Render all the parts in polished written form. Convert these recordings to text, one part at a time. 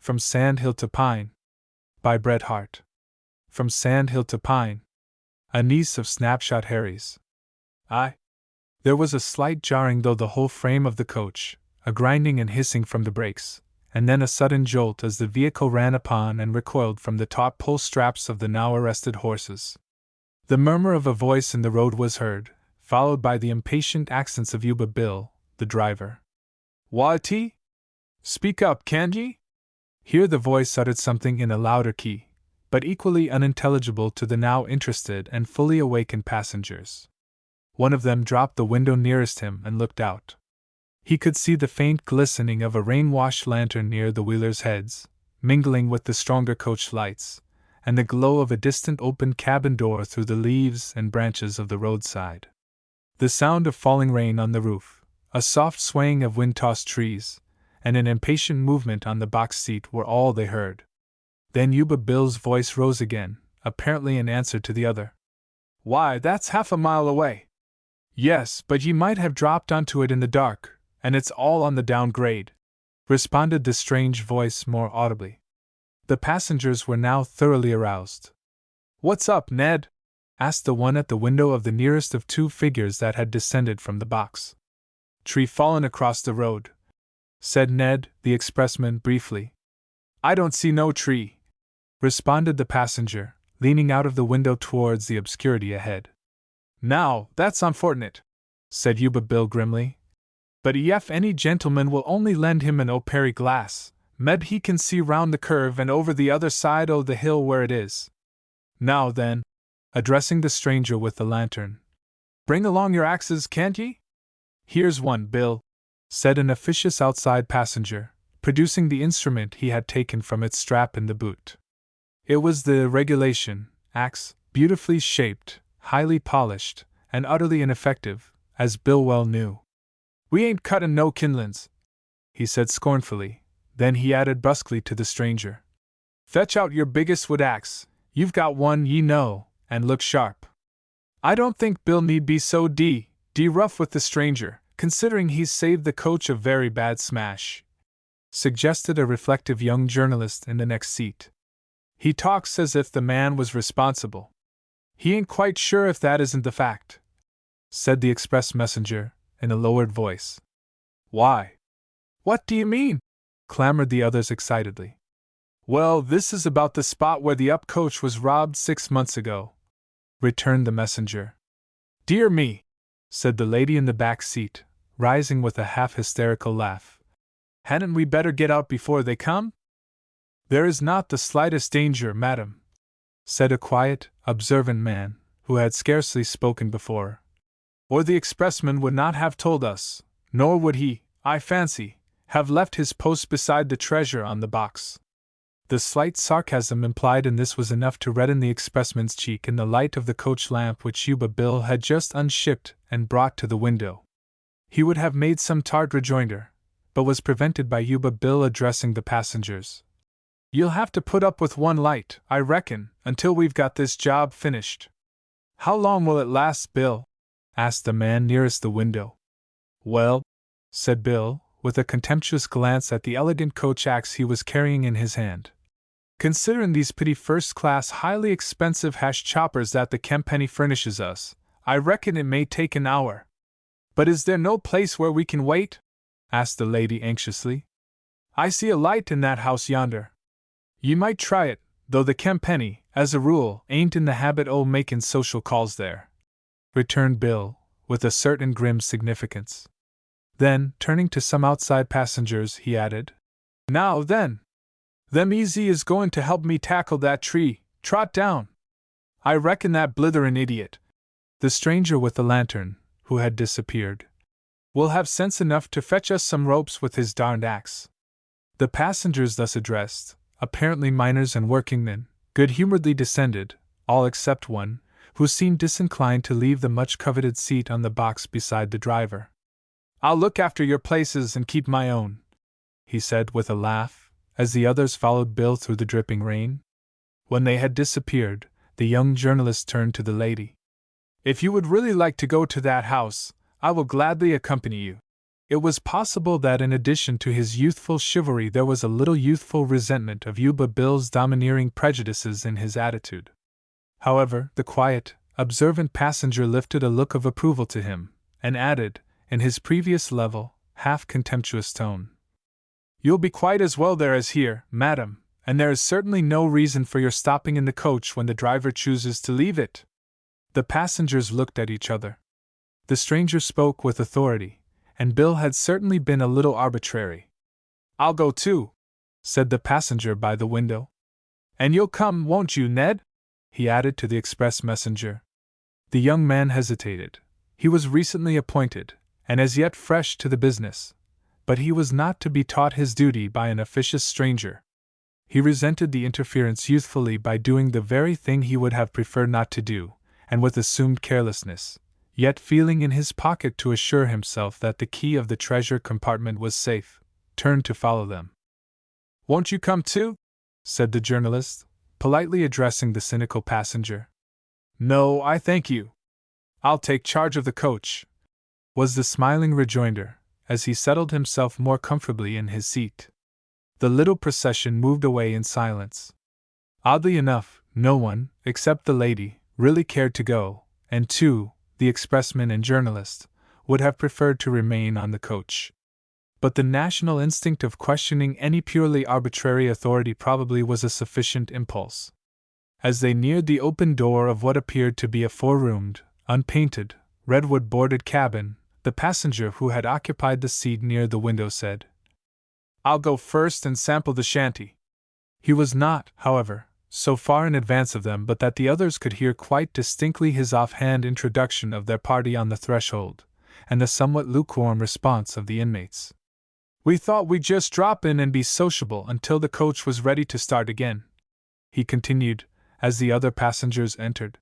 From Sand Hill to Pine. By Bret Harte. From Sand Hill to Pine. A niece of Snapshot Harry's. There was a slight jarring through the whole frame of the coach, a grinding and hissing from the brakes, and then a sudden jolt as the vehicle ran upon and recoiled from the taut pull straps of the now arrested horses. The murmur of a voice in the road was heard, followed by the impatient accents of Yuba Bill, the driver. "Whatty? Speak up, can't ye?" Here the voice uttered something in a louder key, but equally unintelligible to the now interested and fully awakened passengers. One of them dropped the window nearest him and looked out. He could see the faint glistening of a rain-washed lantern near the wheelers' heads, mingling with the stronger coach lights, and the glow of a distant open cabin door through the leaves and branches of the roadside. The sound of falling rain on the roof, a soft swaying of wind-tossed trees, and an impatient movement on the box seat were all they heard. Then Yuba Bill's voice rose again, apparently in answer to the other. "Why, that's half a mile away." "Yes, but ye might have dropped onto it in the dark, and it's all on the downgrade," responded the strange voice more audibly. The passengers were now thoroughly aroused. "What's up, Ned?" asked the one at the window of the nearest of two figures that had descended from the box. "Tree fallen across the road," said Ned, the expressman, briefly. "I don't see no tree," responded the passenger, leaning out of the window towards the obscurity ahead. "Now, that's unfortunate," said Yuba Bill grimly. "But ef any gentleman will only lend him an opera glass, meb he can see round the curve and over the other side o' the hill where it is. Now then," addressing the stranger with the lantern, "bring along your axes, can't ye?" "Here's one, Bill," said an officious outside passenger, producing the instrument he had taken from its strap in the boot. It was the regulation axe, beautifully shaped, highly polished, and utterly ineffective, as Bill well knew. "We ain't cuttin' no kindlin's," he said scornfully. Then he added brusquely to the stranger, "Fetch out your biggest wood axe, you've got one ye know, and look sharp." "I don't think Bill need be so rough with the stranger, considering he's saved the coach a very bad smash," suggested a reflective young journalist in the next seat. "He talks as if the man was responsible. He ain't quite sure if that isn't the fact," said the express messenger, in a lowered voice. "Why? What do you mean?" clamored the others excitedly. "Well, this is about the spot where the up coach was robbed 6 months ago," returned the messenger. "Dear me," said the lady in the back seat, rising with a half-hysterical laugh. "Hadn't we better get out before they come?" "There is not the slightest danger, madam," said a quiet, observant man, who had scarcely spoken before. "Or the expressman would not have told us, nor would he, I fancy, have left his post beside the treasure on the box." The slight sarcasm implied in this was enough to redden the expressman's cheek in the light of the coach lamp which Yuba Bill had just unshipped and brought to the window. He would have made some tart rejoinder, but was prevented by Yuba Bill addressing the passengers. "You'll have to put up with one light, I reckon, until we've got this job finished." "How long will it last, Bill?" asked the man nearest the window. "Well," said Bill, with a contemptuous glance at the elegant coach axe he was carrying in his hand, "considerin' these pretty first-class, highly expensive hash choppers that the Kempenny furnishes us, I reckon it may take an hour." "But is there no place where we can wait?" asked the lady anxiously. "I see a light in that house yonder." "Ye might try it, though the Kempenny, as a rule, ain't in the habit o' makin' social calls there," returned Bill, with a certain grim significance. Then, turning to some outside passengers, he added, "Now then, them easy is going to help me tackle that tree, trot down. I reckon that blitherin' idiot," the stranger with the lantern, who had disappeared, "will have sense enough to fetch us some ropes with his darned axe." The passengers thus addressed, apparently miners and workingmen, good-humoredly descended, all except one, who seemed disinclined to leave the much-coveted seat on the box beside the driver. "I'll look after your places and keep my own," he said with a laugh, as the others followed Bill through the dripping rain. When they had disappeared, the young journalist turned to the lady. "If you would really like to go to that house, I will gladly accompany you," It was possible that in addition to his youthful chivalry there was a little youthful resentment of Yuba Bill's domineering prejudices in his attitude. However, the quiet, observant passenger lifted a look of approval to him, and added, in his previous level, half-contemptuous tone, "You'll be quite as well there as here, madam, and there is certainly no reason for your stopping in the coach when the driver chooses to leave it." The passengers looked at each other. The stranger spoke with authority, and Bill had certainly been a little arbitrary. "I'll go too," said the passenger by the window. "And you'll come, won't you, Ned?" he added to the express messenger. The young man hesitated. He was recently appointed, and as yet fresh to the business, but he was not to be taught his duty by an officious stranger. He resented the interference youthfully by doing the very thing he would have preferred not to do, and with assumed carelessness, yet feeling in his pocket to assure himself that the key of the treasure compartment was safe, turned to follow them. "Won't you come too?" said the journalist, politely addressing the cynical passenger. "No, I thank you. I'll take charge of the coach," was the smiling rejoinder, as he settled himself more comfortably in his seat. The little procession moved away in silence. Oddly enough, no one, except the lady, really cared to go, and the expressman and journalist, would have preferred to remain on the coach. But the national instinct of questioning any purely arbitrary authority probably was a sufficient impulse. As they neared the open door of what appeared to be a four-roomed, unpainted, redwood-boarded cabin, the passenger who had occupied the seat near the window said, "I'll go first and sample the shanty." He was not, however, so far in advance of them but that the others could hear quite distinctly his offhand introduction of their party on the threshold, and the somewhat lukewarm response of the inmates. "We thought we'd just drop in and be sociable until the coach was ready to start again," he continued, as the other passengers entered.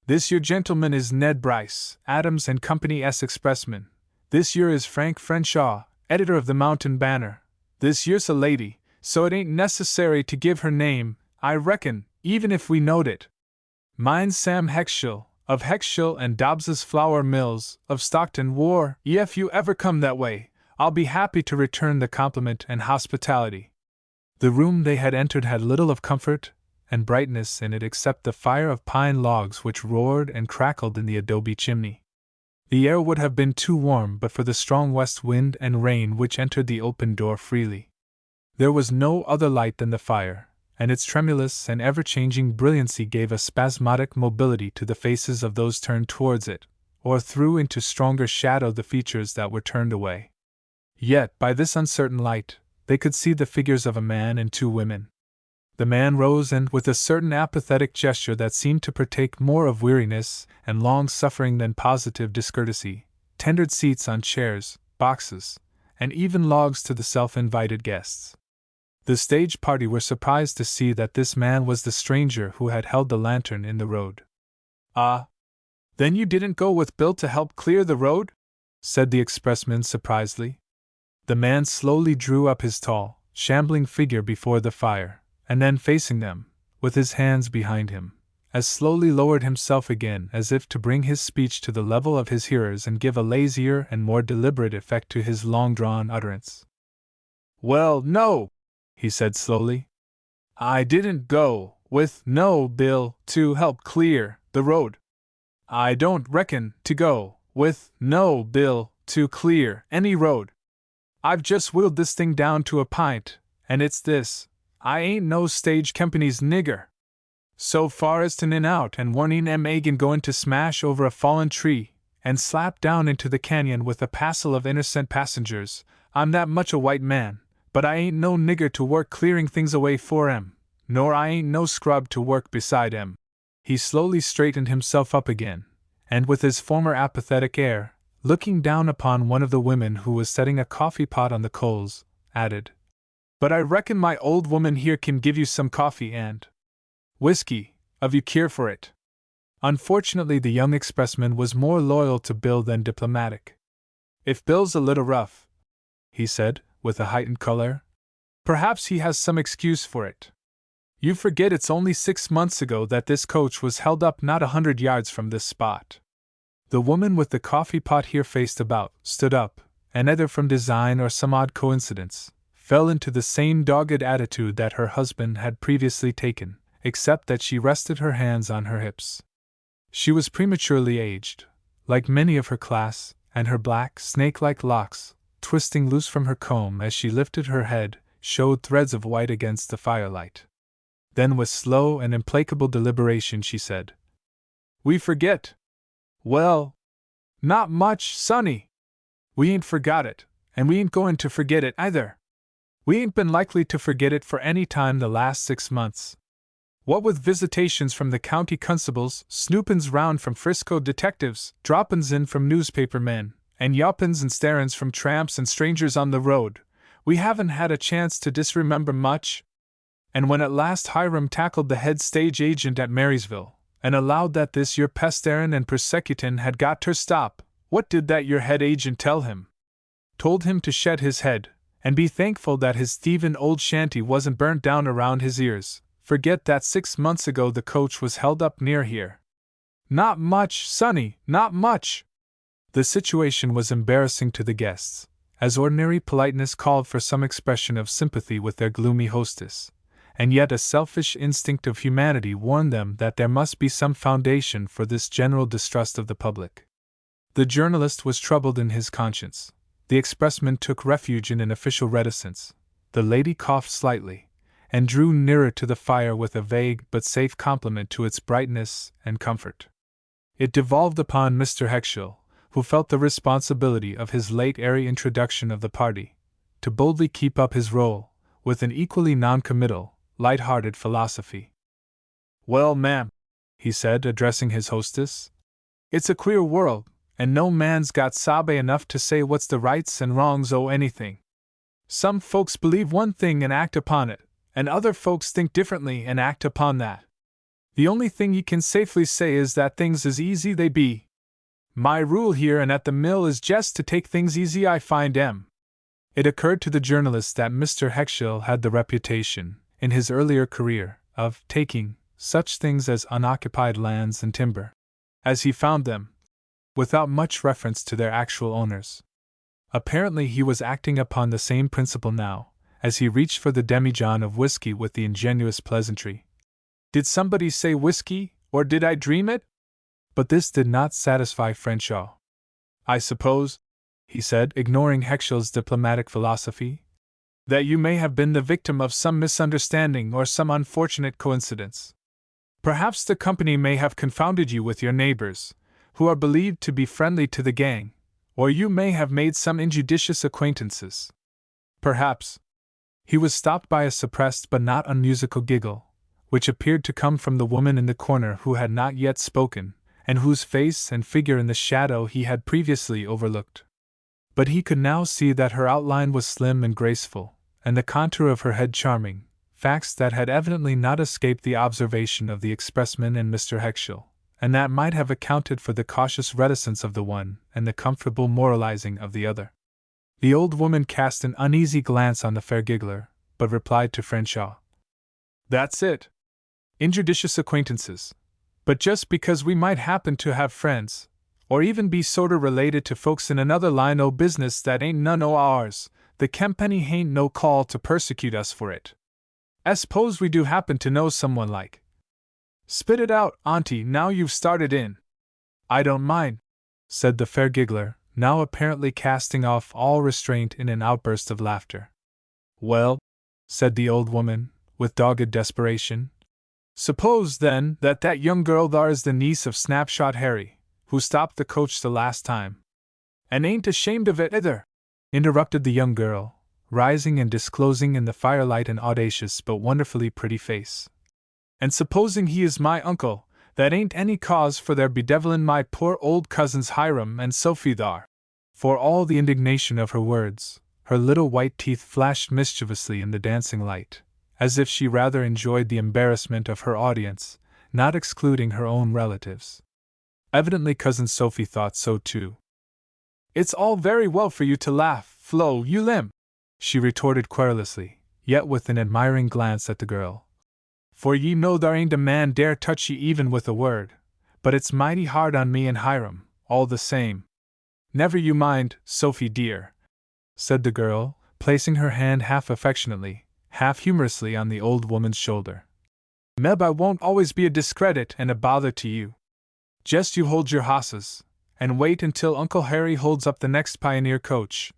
"This yer gentleman is Ned Bryce, Adams and Company's expressman. This yer is Frank Frenshaw, editor of the Mountain Banner. This yer's a lady, so it ain't necessary to give her name, I reckon, even if we knowed it. Mine's Sam Heckshill, of Heckshill and Dobbs's Flour Mills, of Stockton War. If you ever come that way, I'll be happy to return the compliment and hospitality." The room they had entered had little of comfort and brightness in it except the fire of pine logs which roared and crackled in the adobe chimney. The air would have been too warm but for the strong west wind and rain which entered the open door freely. There was no other light than the fire, and its tremulous and ever-changing brilliancy gave a spasmodic mobility to the faces of those turned towards it, or threw into stronger shadow the features that were turned away. Yet, by this uncertain light, they could see the figures of a man and two women. The man rose and, with a certain apathetic gesture that seemed to partake more of weariness and long-suffering than positive discourtesy, tendered seats on chairs, boxes, and even logs to the self-invited guests. The stage party were surprised to see that this man was the stranger who had held the lantern in the road. "Ah, then you didn't go with Bill to help clear the road?" said the expressman surprisedly. The man slowly drew up his tall, shambling figure before the fire, and then facing them, with his hands behind him, as slowly lowered himself again as if to bring his speech to the level of his hearers and give a lazier and more deliberate effect to his long-drawn utterance. "Well, no," he said slowly. "I didn't go with Bill to help clear the road. I don't reckon to go with Bill to clear any road. I've just whittled this thing down to a pint, and it's this: I ain't no stage company's nigger. So far as to nin out and warning agin goin' to smash over a fallen tree and slap down into the canyon with a passel of innocent passengers, I'm that much a white man, but I ain't no nigger to work clearing things away for 'em, nor I ain't no scrub to work beside 'em." He slowly straightened himself up again, and with his former apathetic air, looking down upon one of the women who was setting a coffee pot on the coals, added, "But I reckon my old woman here can give you some coffee and whiskey, if you care for it." Unfortunately, the young expressman was more loyal to Bill than diplomatic. "If Bill's a little rough," he said, with a heightened color, "perhaps he has some excuse for it. You forget it's only 6 months ago that this coach was held up not 100 yards from this spot." The woman with the coffee pot here faced about, stood up, and either from design or some odd coincidence, fell into the same dogged attitude that her husband had previously taken, except that she rested her hands on her hips. She was prematurely aged, like many of her class, and her black, snake-like locks, twisting loose from her comb as she lifted her head, showed threads of white against the firelight. Then with slow and implacable deliberation she said, "We forget. Well, not much, sonny. We ain't forgot it, and we ain't going to forget it either. We ain't been likely to forget it for any time the last 6 months. What with visitations from the county constables, snoopin's round from Frisco detectives, droppin's in from newspaper men, and yawpin's and starin's from tramps and strangers on the road, we haven't had a chance to disremember much. And when at last Hiram tackled the head stage agent at Marysville, and allowed that this your pesterin' and persecutin' had got ter stop, what did that your head agent tell him? Told him to shed his head, and be thankful that his thievin' old shanty wasn't burnt down around his ears. Forget that 6 months ago the coach was held up near here. Not much, sonny, not much." The situation was embarrassing to the guests, as ordinary politeness called for some expression of sympathy with their gloomy hostess, and yet a selfish instinct of humanity warned them that there must be some foundation for this general distrust of the public. The journalist was troubled in his conscience. The expressman took refuge in an official reticence. The lady coughed slightly, and drew nearer to the fire with a vague but safe compliment to its brightness and comfort. It devolved upon Mr. Heckshill, who felt the responsibility of his late airy introduction of the party, to boldly keep up his role, with an equally non-committal, light-hearted philosophy. "Well, ma'am," he said, addressing his hostess, "it's a queer world, and no man's got sabe enough to say what's the rights and wrongs o' anything. Some folks believe one thing and act upon it, and other folks think differently and act upon that. The only thing ye can safely say is that things is easy they be. My rule here and at the mill is jest to take things easy I find 'em." It occurred to the journalist that Mr. Heckshill had the reputation, in his earlier career, of taking such things as unoccupied lands and timber, as he found them, without much reference to their actual owners. Apparently he was acting upon the same principle now, as he reached for the demijohn of whiskey with the ingenuous pleasantry, "Did somebody say whiskey, or did I dream it?" But this did not satisfy Crenshaw. "I suppose," he said, ignoring Heckshill's diplomatic philosophy, "that you may have been the victim of some misunderstanding or some unfortunate coincidence. Perhaps the company may have confounded you with your neighbors, who are believed to be friendly to the gang, or you may have made some injudicious acquaintances. Perhaps—" He was stopped by a suppressed but not unmusical giggle, which appeared to come from the woman in the corner who had not yet spoken, and whose face and figure in the shadow he had previously overlooked. But he could now see that her outline was slim and graceful, and the contour of her head charming, facts that had evidently not escaped the observation of the expressman and Mr. Heckshill, and that might have accounted for the cautious reticence of the one and the comfortable moralizing of the other. The old woman cast an uneasy glance on the fair giggler, but replied to Crenshaw, "That's it. Injudicious acquaintances. But just because we might happen to have friends, or even be sorter related to folks in another line o' business that ain't none o' ours, the Kempenny hain't no call to persecute us for it. S'pose we do happen to know someone like. Spit it out, auntie, now you've started in." "I don't mind," said the fair giggler, now apparently casting off all restraint in an outburst of laughter. "Well," said the old woman, with dogged desperation, "suppose, then, that young girl thar is the niece of Snapshot Harry, who stopped the coach the last time." "And ain't ashamed of it either," interrupted the young girl, rising and disclosing in the firelight an audacious but wonderfully pretty face. "And supposing he is my uncle, that ain't any cause for their bedevilin' my poor old cousins Hiram and Sophie thar." For all the indignation of her words, her little white teeth flashed mischievously in the dancing light, as if she rather enjoyed the embarrassment of her audience, not excluding her own relatives. Evidently Cousin Sophie thought so too. "It's all very well for you to laugh, Flo, you limb," she retorted querulously, yet with an admiring glance at the girl. "For ye know there ain't a man dare touch ye even with a word, but it's mighty hard on me and Hiram, all the same. Never you mind, Sophie dear, said the girl, placing her hand half affectionately, half humorously on the old woman's shoulder. "Meb, I won't always be a discredit and a bother to you. Just you hold your hosses, and wait until Uncle Harry holds up the next pioneer coach."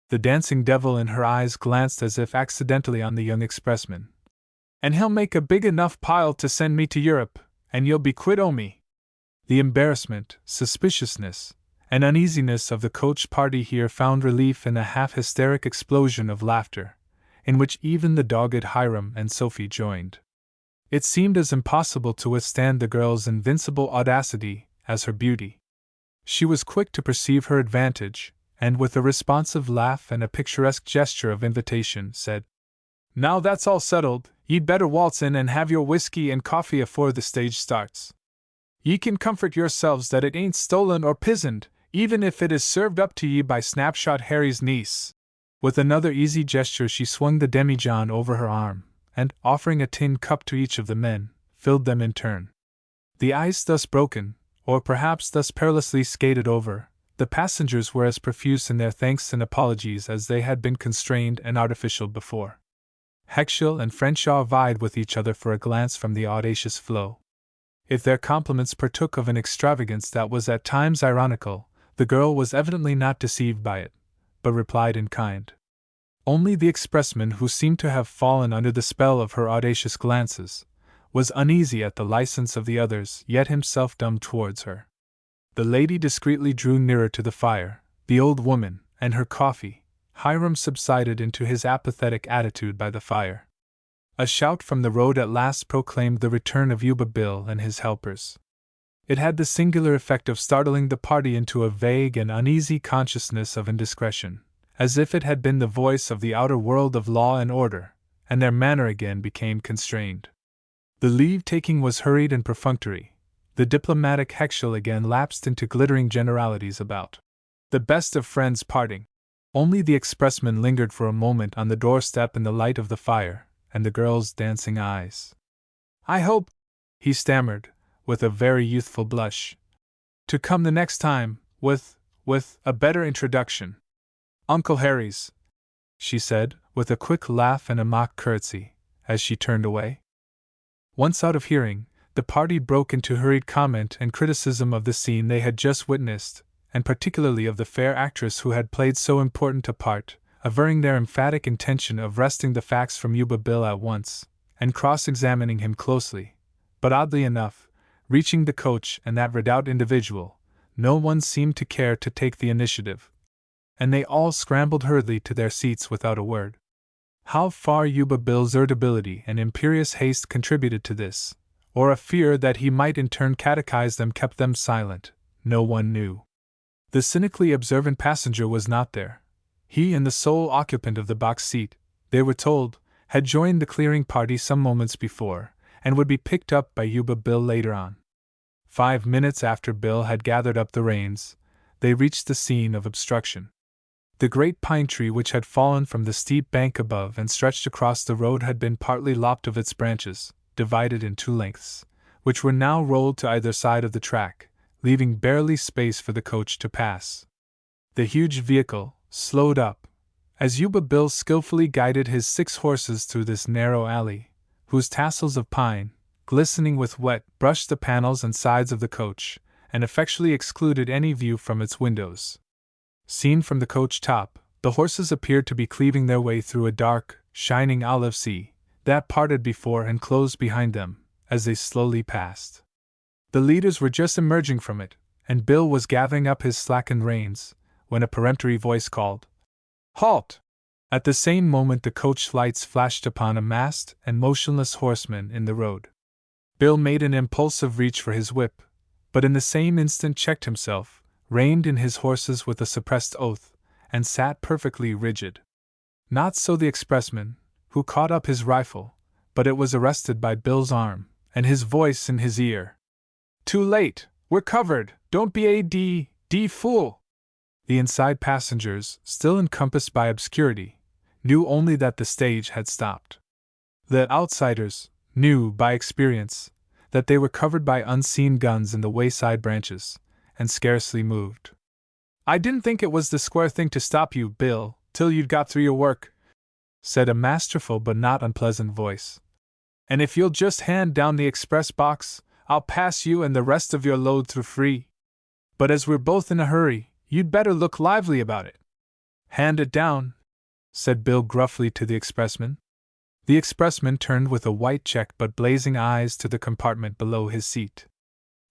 The dancing devil in her eyes glanced as if accidentally on the young expressman. "And he'll make a big enough pile to send me to Europe, and you'll be quit o' me." The embarrassment, suspiciousness, and uneasiness of the coach party here found relief in a half-hysteric explosion of laughter, in which even the dogged Hiram and Sophie joined. It seemed as impossible to withstand the girl's invincible audacity as her beauty. She was quick to perceive her advantage, and with a responsive laugh and a picturesque gesture of invitation, said, "Now that's all settled, ye'd better waltz in and have your whiskey and coffee afore the stage starts. Ye can comfort yourselves that it ain't stolen or pizened, even if it is served up to ye by Snapshot Harry's niece." With another easy gesture she swung the demijohn over her arm, and, offering a tin cup to each of the men, filled them in turn. The ice thus broken, or perhaps thus perilously skated over, the passengers were as profuse in their thanks and apologies as they had been constrained and artificial before. Heckshill and Frenshaw vied with each other for a glance from the audacious flow. If their compliments partook of an extravagance that was at times ironical, the girl was evidently not deceived by it, but replied in kind. Only the expressman, who seemed to have fallen under the spell of her audacious glances, was uneasy at the license of the others, yet himself dumb towards her. The lady discreetly drew nearer to the fire, the old woman, and her coffee. Hiram subsided into his apathetic attitude by the fire. A shout from the road at last proclaimed the return of Yuba Bill and his helpers. It had the singular effect of startling the party into a vague and uneasy consciousness of indiscretion, as if it had been the voice of the outer world of law and order, and their manner again became constrained. The leave-taking was hurried and perfunctory. The diplomatic Heckshill again lapsed into glittering generalities about the best of friends parting. Only the expressman lingered for a moment on the doorstep in the light of the fire and the girl's dancing eyes. "I hope," he stammered, with a very youthful blush, "to come the next time, with a better introduction. Uncle Harry's," she said, with a quick laugh and a mock curtsy, as she turned away. Once out of hearing, the party broke into hurried comment and criticism of the scene they had just witnessed, and particularly of the fair actress who had played so important a part, averring their emphatic intention of wresting the facts from Yuba Bill at once, and cross-examining him closely. But oddly enough, reaching the coach and that redoubt individual, no one seemed to care to take the initiative, and they all scrambled hurriedly to their seats without a word. How far Yuba Bill's irritability and imperious haste contributed to this, or a fear that he might in turn catechize them kept them silent, no one knew. The cynically observant passenger was not there. He and the sole occupant of the box seat, they were told, had joined the clearing party some moments before, and would be picked up by Yuba Bill later on. 5 minutes after Bill had gathered up the reins, they reached the scene of obstruction. The great pine tree which had fallen from the steep bank above and stretched across the road had been partly lopped of its branches, divided in 2 lengths, which were now rolled to either side of the track, leaving barely space for the coach to pass. The huge vehicle slowed up, as Yuba Bill skillfully guided his 6 horses through this narrow alley, whose tassels of pine, glistening with wet, brushed the panels and sides of the coach, and effectually excluded any view from its windows. Seen from the coach top, the horses appeared to be cleaving their way through a dark, shining olive sea, that parted before and closed behind them, as they slowly passed. The leaders were just emerging from it, and Bill was gathering up his slackened reins, when a peremptory voice called, "Halt!" At the same moment the coach lights flashed upon a masked and motionless horseman in the road. Bill made an impulsive reach for his whip, but in the same instant checked himself, reined in his horses with a suppressed oath, and sat perfectly rigid. Not so the expressman, who caught up his rifle, but it was arrested by Bill's arm, and his voice in his ear. "Too late! We're covered! Don't be a d fool!" The inside passengers, still encompassed by obscurity, knew only that the stage had stopped. The outsiders knew, by experience, that they were covered by unseen guns in the wayside branches, and scarcely moved. "I didn't think it was the square thing to stop you, Bill," till you'd got through your work," said a masterful but not unpleasant voice. "And if you'll just hand down the express box, I'll pass you and the rest of your load through free. But as we're both in a hurry, you'd better look lively about it." "Hand it down," said Bill gruffly to the expressman. The expressman turned with a white check but blazing eyes to the compartment below his seat.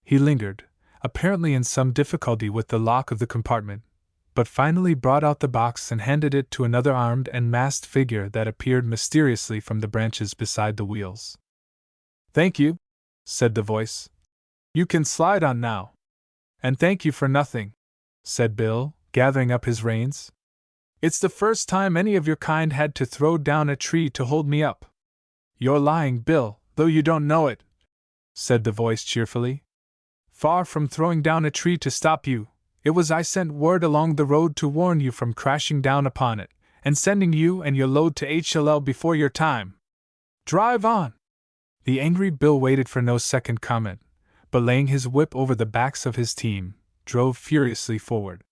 He lingered, apparently in some difficulty with the lock of the compartment, but finally brought out the box and handed it to another armed and masked figure that appeared mysteriously from the branches beside the wheels. "Thank you," said the voice. "You can slide on now." "And thank you for nothing," said Bill, gathering up his reins. "It's the first time any of your kind had to throw down a tree to hold me up." "You're lying, Bill, though you don't know it," said the voice cheerfully. "Far from throwing down a tree to stop you, it was I sent word along the road to warn you from crashing down upon it, and sending you and your load to HLL before your time. Drive on!" The angry Bill waited for no second comment, but laying his whip over the backs of his team, drove furiously forward.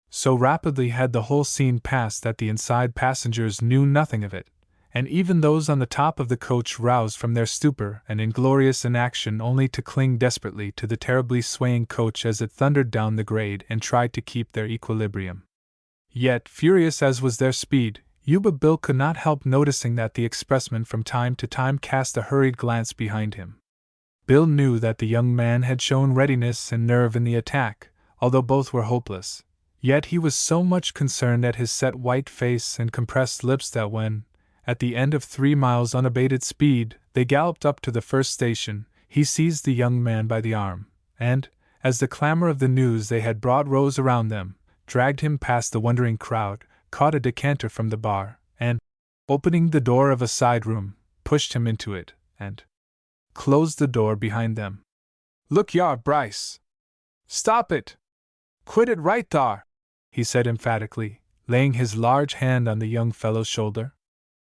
So rapidly had the whole scene passed that the inside passengers knew nothing of it, and even those on the top of the coach roused from their stupor and inglorious inaction only to cling desperately to the terribly swaying coach as it thundered down the grade and tried to keep their equilibrium. Yet, furious as was their speed, Yuba Bill could not help noticing that the expressman from time to time cast a hurried glance behind him. Bill knew that the young man had shown readiness and nerve in the attack, although both were hopeless. Yet he was so much concerned at his set white face and compressed lips that when, at the end of 3 miles unabated speed, they galloped up to the first station, he seized the young man by the arm, and, as the clamor of the news they had brought rose around them, dragged him past the wondering crowd, caught a decanter from the bar, and, opening the door of a side room, pushed him into it, and closed the door behind them. "Look yar, Bryce! Stop it! Quit it right thar!" he said emphatically, laying his large hand on the young fellow's shoulder.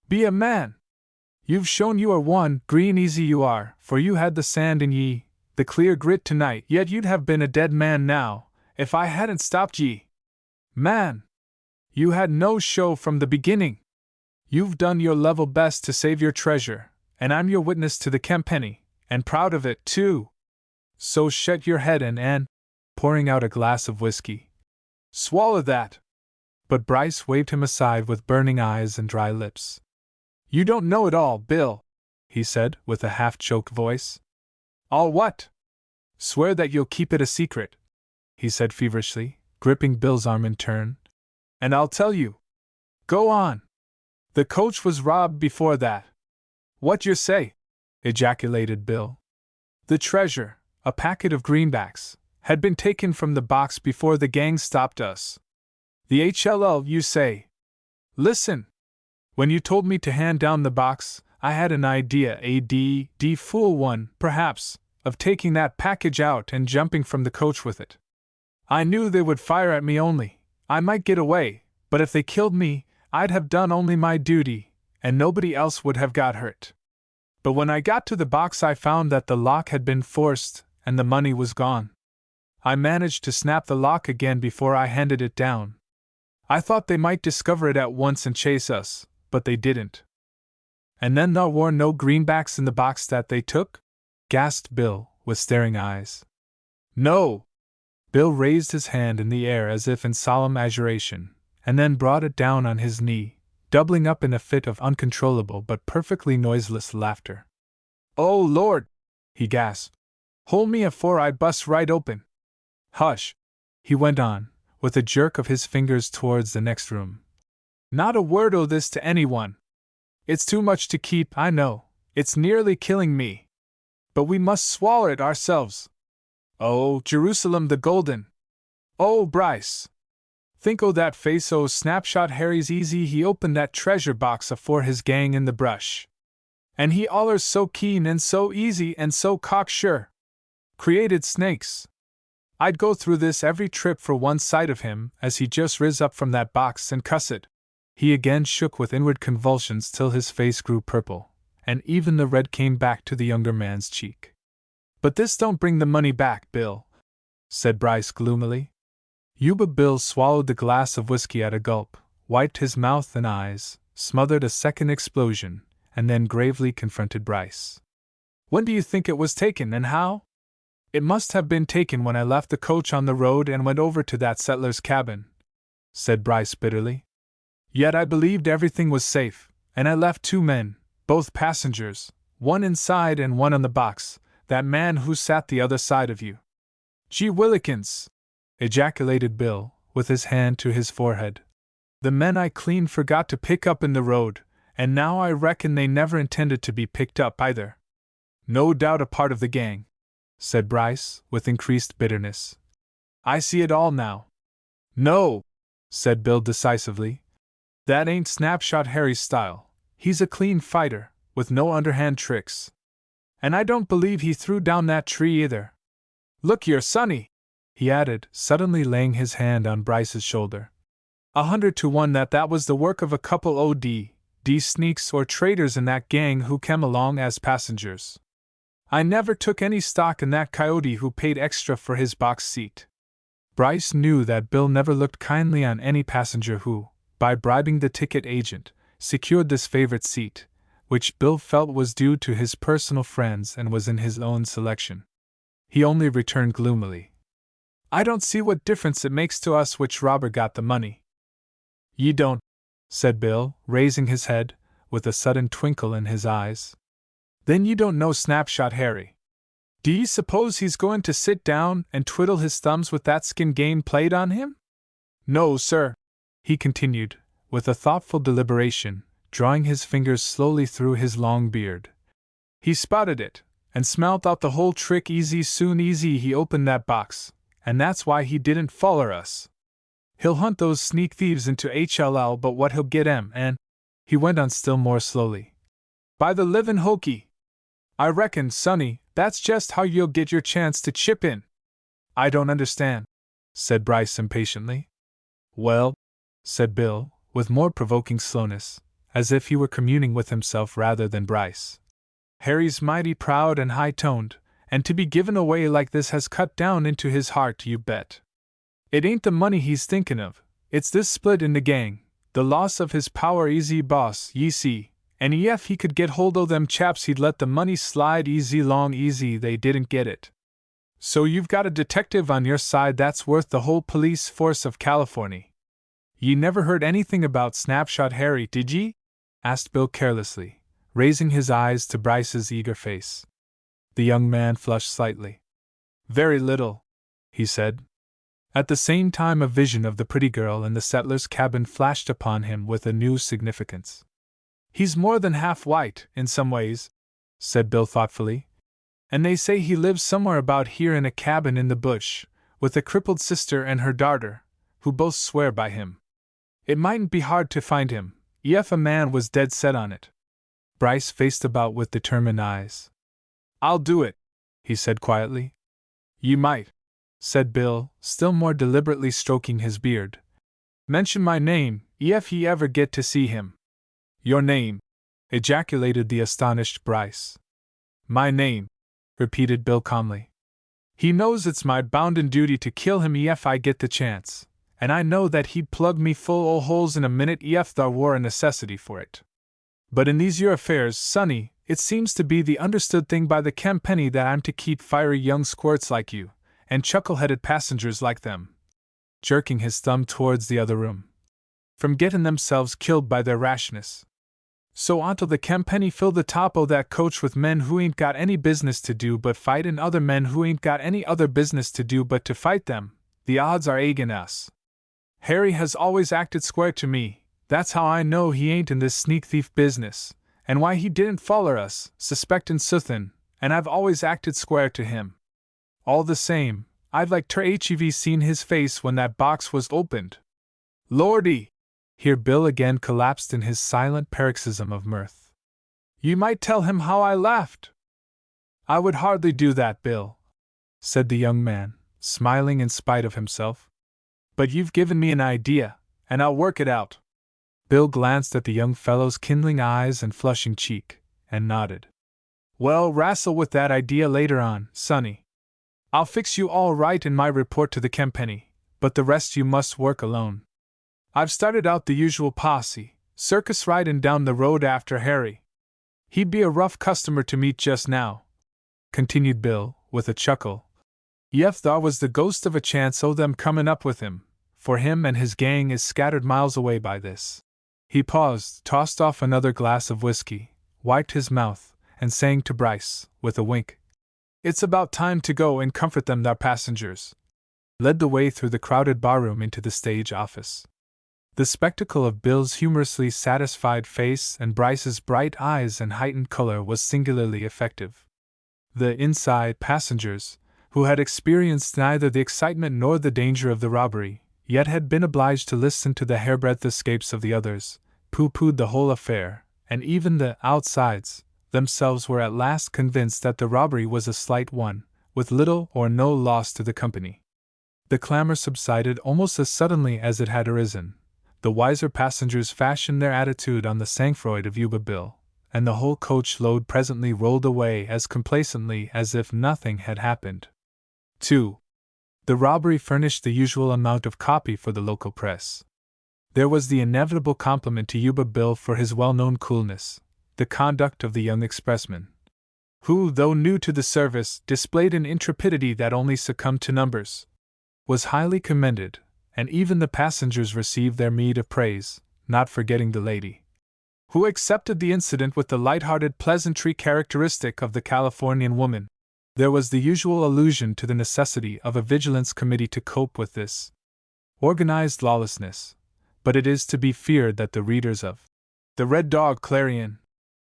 "Be a man! You've shown you are one, green easy you are, for you had the sand in ye, the clear grit tonight, yet you'd have been a dead man now, if I hadn't stopped ye. Man! You had no show from the beginning. You've done your level best to save your treasure, and I'm your witness to the Kempenny, and proud of it, too. So shut your head and, pouring out a glass of whiskey, swallow that." But Bryce waved him aside with burning eyes and dry lips. "You don't know it all, Bill," he said, with a half-choked voice. "All what?" "Swear that you'll keep it a secret," he said feverishly, gripping Bill's arm in turn. "And I'll tell you." "Go on." "The coach was robbed before that." "What you say?" ejaculated Bill. "The treasure, a packet of greenbacks, had been taken from the box before the gang stopped us." "The HLL, you say?" "Listen. When you told me to hand down the box, I had an idea, a fool one, perhaps, of taking that package out and jumping from the coach with it. I knew they would fire at me only. I might get away, but if they killed me, I'd have done only my duty, and nobody else would have got hurt. But when I got to the box I found that the lock had been forced, and the money was gone. I managed to snap the lock again before I handed it down. I thought they might discover it at once and chase us, but they didn't." "And then there were no greenbacks in the box that they took?" gasped Bill, with staring eyes. "No." Bill raised his hand in the air as if in solemn adjuration, and then brought it down on his knee, doubling up in a fit of uncontrollable but perfectly noiseless laughter. "Oh, Lord!" he gasped. "Hold me afore I bust right open." "Hush!" he went on, with a jerk of his fingers towards the next room. "Not a word o' this to anyone. It's too much to keep, I know, it's nearly killing me. But we must swaller it ourselves. Oh, Jerusalem the Golden! Oh, Bryce! Think o' that face o' Snapshot Harry's easy he opened that treasure box afore his gang in the brush. And he allers so keen and so easy and so cocksure. Created snakes. I'd go through this every trip for one sight of him as he just riz up from that box and cuss it." He again shook with inward convulsions till his face grew purple, and even the red came back to the younger man's cheek. "But this don't bring the money back, Bill," said Bryce gloomily. Yuba Bill swallowed the glass of whiskey at a gulp, wiped his mouth and eyes, smothered a second explosion, and then gravely confronted Bryce. "When do you think it was taken, and how?" "It must have been taken when I left the coach on the road and went over to that settler's cabin," said Bryce bitterly. "Yet I believed everything was safe, and I left 2 men, both passengers, one inside and one on the box, that man who sat the other side of you." "Gee willikins!" ejaculated Bill, with his hand to his forehead. "The men I clean forgot to pick up in the road, and now I reckon they never intended to be picked up either." "No doubt a part of the gang," said Bryce, with increased bitterness. "I see it all now." "No," said Bill decisively. "That ain't Snapshot Harry's style. He's a clean fighter, with no underhand tricks. And I don't believe he threw down that tree either. Look here, Sonny," he added, suddenly laying his hand on Bryce's shoulder. 100 to 1 that was the work of a couple OD sneaks or traitors in that gang who came along as passengers. I never took any stock in that coyote who paid extra for his box seat." Bryce knew that Bill never looked kindly on any passenger who, by bribing the ticket agent, secured this favorite seat, which Bill felt was due to his personal friends and was in his own selection. He only returned gloomily, "I don't see what difference it makes to us which robber got the money." "Ye don't," said Bill, raising his head, with a sudden twinkle in his eyes. "Then you don't know Snapshot Harry. Do ye suppose he's going to sit down and twiddle his thumbs with that skin game played on him? No, sir," he continued, with a thoughtful deliberation, drawing his fingers slowly through his long beard. "He spotted it, and smelt out the whole trick soon he opened that box, and that's why he didn't foller us. He'll hunt those sneak thieves into HLL, but what he'll get 'em, and," he went on still more slowly, "by the livin' hokey, I reckon, Sonny, that's just how you'll get your chance to chip in." "I don't understand," said Bryce impatiently. "Well," said Bill, with more provoking slowness, as if he were communing with himself rather than Bryce. "Harry's mighty proud and high-toned, and to be given away like this has cut down into his heart, you bet. It ain't the money he's thinkin' of, it's this split in the gang, the loss of his power boss, ye see, and ef he could get hold o' them chaps he'd let the money slide long they didn't get it. So you've got a detective on your side that's worth the whole police force of California. Ye never heard anything about Snapshot Harry, did ye?" asked Bill carelessly, raising his eyes to Bryce's eager face. The young man flushed slightly. "Very little," he said. At the same time a vision of the pretty girl in the settler's cabin flashed upon him with a new significance. "He's more than half white, in some ways," said Bill thoughtfully. "And they say he lives somewhere about here in a cabin in the bush, with a crippled sister and her darter, who both swear by him. It mightn't be hard to find him, ef a man was dead set on it." Bryce faced about with determined eyes. "I'll do it," he said quietly. "Ye might," said Bill, still more deliberately stroking his beard. "Mention my name, ef ye ever get to see him." "Your name?" ejaculated the astonished Bryce. "My name," repeated Bill calmly. "He knows it's my bounden duty to kill him ef I get the chance, and I know that he'd plug me full o' holes in a minute ef there were a necessity for it. But in these your affairs, Sonny, it seems to be the understood thing by the Campenny that I'm to keep fiery young squirts like you, and chuckle-headed passengers like them," jerking his thumb towards the other room, "from getting themselves killed by their rashness. So ontil the Campenny fill the top o' that coach with men who ain't got any business to do but fight and other men who ain't got any other business to do but to fight them, the odds are agin us. Harry has always acted square to me, that's how I know he ain't in this sneak thief business, and why he didn't foller us, suspectin' suthin', and I've always acted square to him. All the same, I'd like ter hev seen his face when that box was opened. Lordy!" Here Bill again collapsed in his silent paroxysm of mirth. "You might tell him how I laughed." "I would hardly do that, Bill," said the young man, smiling in spite of himself. "But you've given me an idea, and I'll work it out." Bill glanced at the young fellow's kindling eyes and flushing cheek, and nodded. "Well, wrestle with that idea later on, Sonny. I'll fix you all right in my report to the Campenny, but the rest you must work alone." I've started out the usual posse, circus ridin' down the road after Harry. He'd be a rough customer to meet just now," continued Bill, with a chuckle. "Yef thar was the ghost of a chance o' them comin' up with him, for him and his gang is scattered miles away by this." He paused, tossed off another glass of whiskey, wiped his mouth, and saying to Bryce, with a wink, "It's about time to go and comfort them thar passengers," led the way through the crowded barroom into the stage office. The spectacle of Bill's humorously satisfied face and Bryce's bright eyes and heightened color was singularly effective. The inside passengers, who had experienced neither the excitement nor the danger of the robbery, yet had been obliged to listen to the hairbreadth escapes of the others, pooh-poohed the whole affair, and even the outsides themselves were at last convinced that the robbery was a slight one, with little or no loss to the company. The clamor subsided almost as suddenly as it had arisen. The wiser passengers fashioned their attitude on the sang-froid of Yuba Bill, and the whole coach load presently rolled away as complacently as if nothing had happened. 2. The robbery furnished the usual amount of copy for the local press. There was the inevitable compliment to Yuba Bill for his well-known coolness, the conduct of the young expressman, who, though new to the service, displayed an intrepidity that only succumbed to numbers, was highly commended, and even the passengers received their meed of praise, not forgetting the lady, who accepted the incident with the light-hearted pleasantry characteristic of the Californian woman. There was the usual allusion to the necessity of a vigilance committee to cope with this organized lawlessness, but it is to be feared that the readers of the Red Dog Clarion,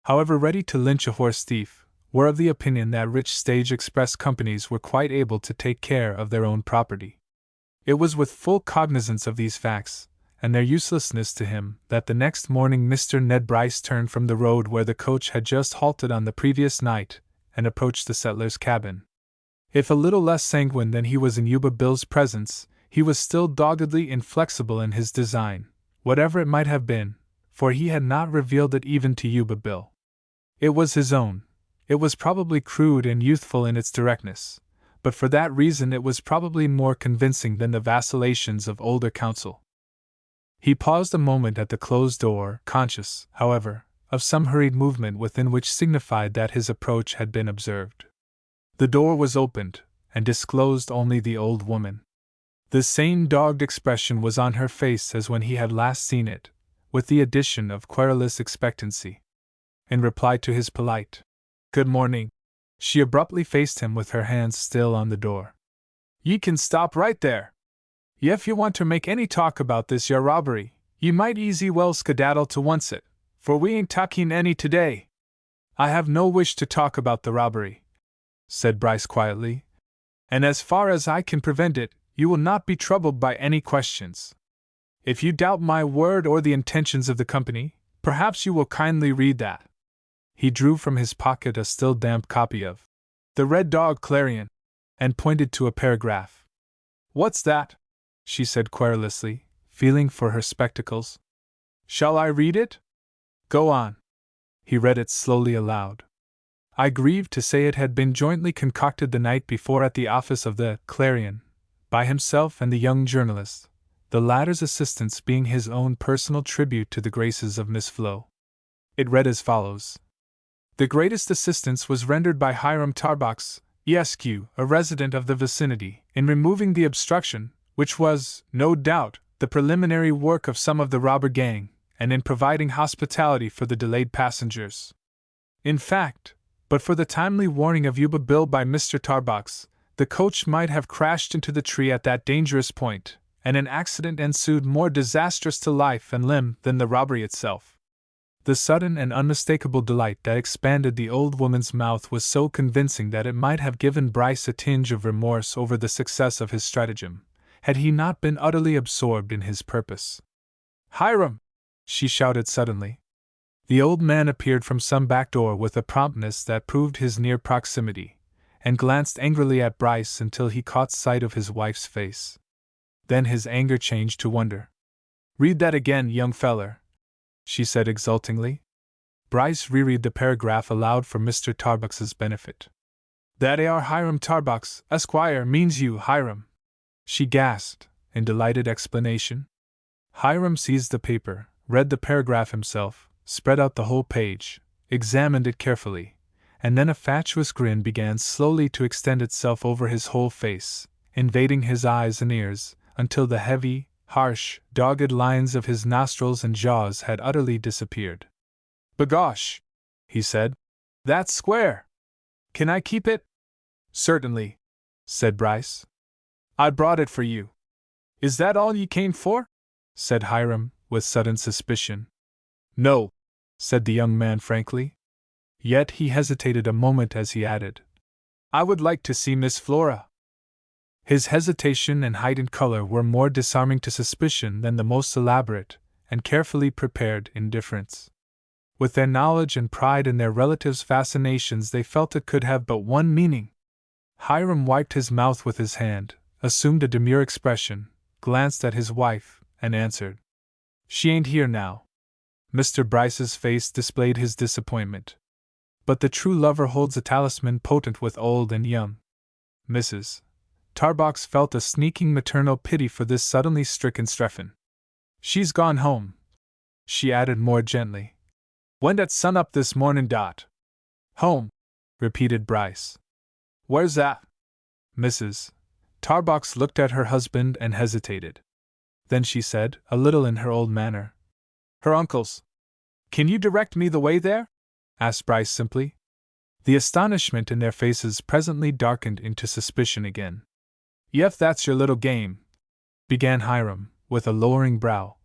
however ready to lynch a horse thief, were of the opinion that rich stage express companies were quite able to take care of their own property. It was with full cognizance of these facts, and their uselessness to him, that the next morning Mr. Ned Bryce turned from the road where the coach had just halted on the previous night, and approached the settler's cabin. If a little less sanguine than he was in Yuba Bill's presence, he was still doggedly inflexible in his design, whatever it might have been, for he had not revealed it even to Yuba Bill. It was his own. It was probably crude and youthful in its directness, but for that reason it was probably more convincing than the vacillations of older counsel. He paused a moment at the closed door, conscious, however, of some hurried movement within which signified that his approach had been observed. The door was opened, and disclosed only the old woman. The same dogged expression was on her face as when he had last seen it, with the addition of querulous expectancy. In reply to his polite "Good morning," she abruptly faced him with her hands still on the door. "Ye can stop right there. If ye want to make any talk about this yere robbery, ye might easy well skedaddle to oncet, for we ain't talking any today." "I have no wish to talk about the robbery," said Bryce quietly, "and as far as I can prevent it, you will not be troubled by any questions. If you doubt my word or the intentions of the company, perhaps you will kindly read that." He drew from his pocket a still damp copy of the Red Dog Clarion, and pointed to a paragraph. "What's that?" she said querulously, feeling for her spectacles. "Shall I read it?" "Go on." He read it slowly aloud. "I grieve to say it had been jointly concocted the night before at the office of the Clarion, by himself and the young journalist, the latter's assistance being his own personal tribute to the graces of Miss Flo." It read as follows: "The greatest assistance was rendered by Hiram Tarbox, Esq., a resident of the vicinity, in removing the obstruction, which was, no doubt, the preliminary work of some of the robber gang, and in providing hospitality for the delayed passengers. In fact, but for the timely warning of Yuba Bill by Mr. Tarbox, the coach might have crashed into the tree at that dangerous point, and an accident ensued more disastrous to life and limb than the robbery itself." The sudden and unmistakable delight that expanded the old woman's mouth was so convincing that it might have given Bryce a tinge of remorse over the success of his stratagem, had he not been utterly absorbed in his purpose. "Hiram!" she shouted suddenly. The old man appeared from some back door with a promptness that proved his near proximity, and glanced angrily at Bryce until he caught sight of his wife's face. Then his anger changed to wonder. "Read that again, young feller," she said exultingly. Bryce reread the paragraph aloud for Mr. Tarbox's benefit. "That are Hiram Tarbox, Esquire, means you, Hiram," she gasped, in delighted explanation. Hiram seized the paper, read the paragraph himself, spread out the whole page, examined it carefully, and then a fatuous grin began slowly to extend itself over his whole face, invading his eyes and ears, until the heavy, harsh, dogged lines of his nostrils and jaws had utterly disappeared. "B'gosh," he said, "that's square! Can I keep it?" "Certainly," said Bryce. "I brought it for you." "Is that all ye came for?" said Hiram, with sudden suspicion. "No," said the young man frankly. Yet he hesitated a moment as he added, "I would like to see Miss Flora." His hesitation and heightened color were more disarming to suspicion than the most elaborate and carefully prepared indifference. With their knowledge and pride in their relatives' fascinations, they felt it could have but one meaning. Hiram wiped his mouth with his hand, assumed a demure expression, glanced at his wife, and answered, "She ain't here now." Mr. Bryce's face displayed his disappointment. But the true lover holds a talisman potent with old and young. Mrs. Tarbox felt a sneaking maternal pity for this suddenly stricken Strephon. "She's gone home," she added more gently. "Went at sun-up this morning. Home," repeated Bryce. "Where's that?" Mrs. Tarbox looked at her husband and hesitated. Then she said, a little in her old manner, "Her uncle's." "Can you direct me the way there?" asked Bryce simply. The astonishment in their faces presently darkened into suspicion again. "Yef that's your little game," began Hiram, with a lowering brow.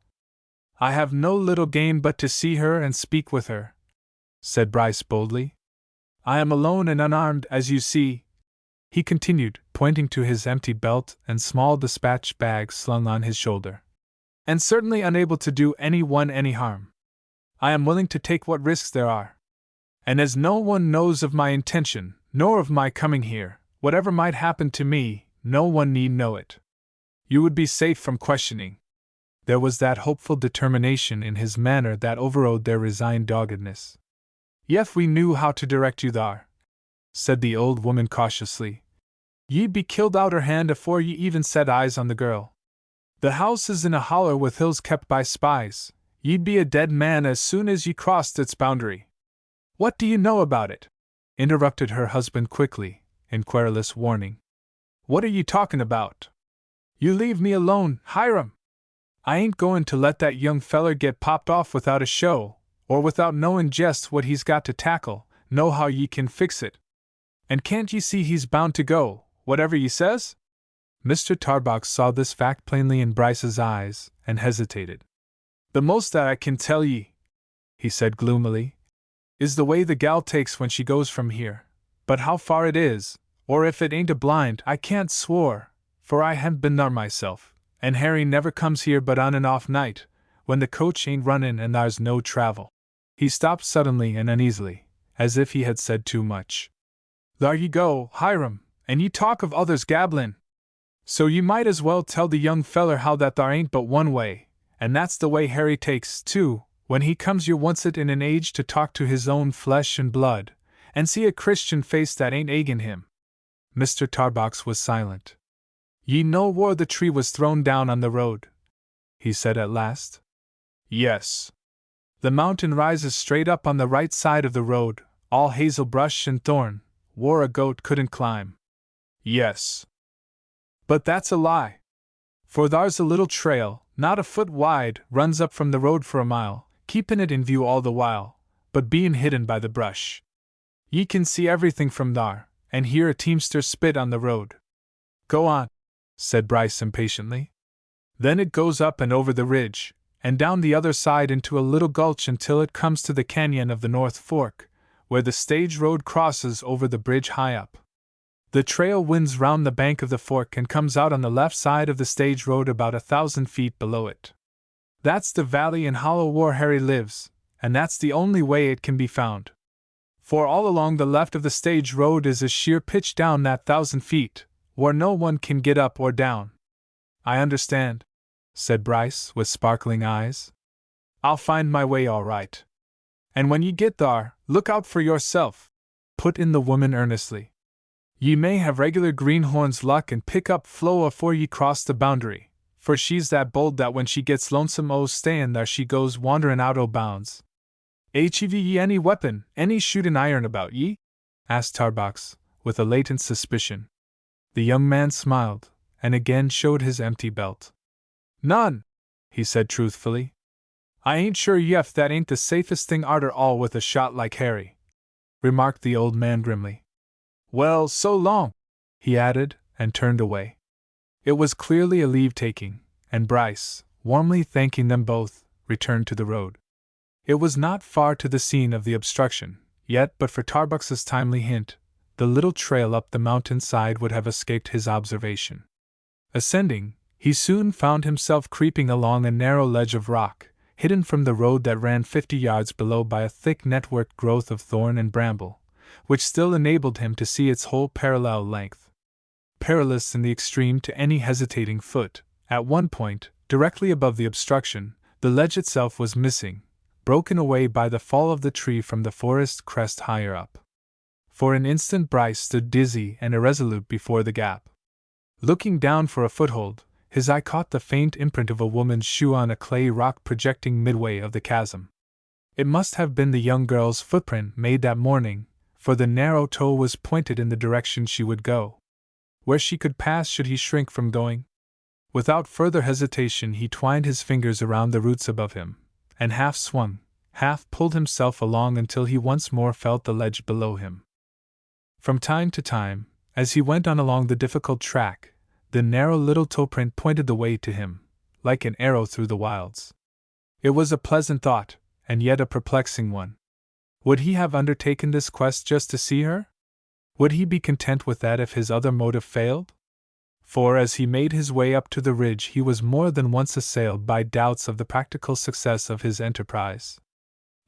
"I have no little game but to see her and speak with her," said Bryce boldly. "I am alone and unarmed, as you see," he continued, pointing to his empty belt and small dispatch bag slung on his shoulder, "and certainly unable to do anyone any harm. I am willing to take what risks there are. And as no one knows of my intention, nor of my coming here, whatever might happen to me, no one need know it. You would be safe from questioning." There was that hopeful determination in his manner that overrode their resigned doggedness. "Yef we knew how to direct you thar," said the old woman cautiously, "ye'd be killed outer hand afore ye even set eyes on the girl. The house is in a holler with hills kept by spies. Ye'd be a dead man as soon as ye crossed its boundary." "What do you know about it?" interrupted her husband quickly, in querulous warning. "What are you talking about? You leave me alone, Hiram! I ain't going to let that young feller get popped off without a show, or without knowin' jest what he's got to tackle, know how ye can fix it. And can't ye see he's bound to go, whatever ye says?" Mr. Tarbox saw this fact plainly in Bryce's eyes, and hesitated. "The most that I can tell ye," he said gloomily, "is the way the gal takes when she goes from here, but how far it is, or if it ain't a blind, I can't swore, for I hain't been thar myself, and Harry never comes here but on an off night, when the coach ain't runnin' and thar's no travel." He stopped suddenly and uneasily, as if he had said too much. "Thar ye go, Hiram, and ye talk of others gabblin'. So ye might as well tell the young feller how that thar ain't but one way, and that's the way Harry takes, too, when he comes here oncet in an age to talk to his own flesh and blood, and see a Christian face that ain't eggin' him." Mr. Tarbox was silent. "Ye know where the tree was thrown down on the road?" he said at last. "Yes." "The mountain rises straight up on the right side of the road, all hazel brush and thorn, where a goat couldn't climb." "Yes." "But that's a lie. For thar's a little trail, not a foot wide, runs up from the road for a mile, keepin' it in view all the while, but bein' hidden by the brush. Ye can see everything from thar, and hear a teamster spit on the road." "Go on," said Bryce impatiently. "Then it goes up and over the ridge, and down the other side into a little gulch until it comes to the canyon of the North Fork, where the stage road crosses over the bridge high up. The trail winds round the bank of the fork and comes out on the left side of the stage road about 1,000 feet below it. That's the valley and hollow where Harry lives, and that's the only way it can be found. For all along the left of the stage road is a sheer pitch down that 1,000 feet, where no one can get up or down." "I understand," said Bryce, with sparkling eyes. "I'll find my way all right." "And when ye get thar, look out for yourself," put in the woman earnestly. "Ye may have regular greenhorn's luck and pick up Flo afore ye cross the boundary, for she's that bold that when she gets lonesome stayin' there she goes wanderin' out o' bounds. Hev ye any weapon, any shootin' iron about ye? Asked Tarbox, with a latent suspicion. The young man smiled, and again showed his empty belt. None, he said truthfully. I ain't sure yef that ain't the safest thing arter all with a shot like Harry, remarked the old man grimly. Well, so long, he added, and turned away. It was clearly a leave-taking, and Bryce, warmly thanking them both, returned to the road. It was not far to the scene of the obstruction, yet but for Tarbox's timely hint, the little trail up the mountain side would have escaped his observation. Ascending, he soon found himself creeping along a narrow ledge of rock, hidden from the road that ran 50 yards below by a thick networked growth of thorn and bramble, which still enabled him to see its whole parallel length. Perilous in the extreme to any hesitating foot, at one point, directly above the obstruction, the ledge itself was missing, broken away by the fall of the tree from the forest crest higher up. For an instant Bryce stood dizzy and irresolute before the gap. Looking down for a foothold, his eye caught the faint imprint of a woman's shoe on a clay rock projecting midway of the chasm. It must have been the young girl's footprint made that morning, for the narrow toe was pointed in the direction she would go. Where she could pass should he shrink from going? Without further hesitation he twined his fingers around the roots above him, and half swung, half pulled himself along until he once more felt the ledge below him. From time to time, as he went on along the difficult track, the narrow little toe print pointed the way to him, like an arrow through the wilds. It was a pleasant thought, and yet a perplexing one. Would he have undertaken this quest just to see her? Would he be content with that if his other motive failed? For as he made his way up to the ridge he was more than once assailed by doubts of the practical success of his enterprise.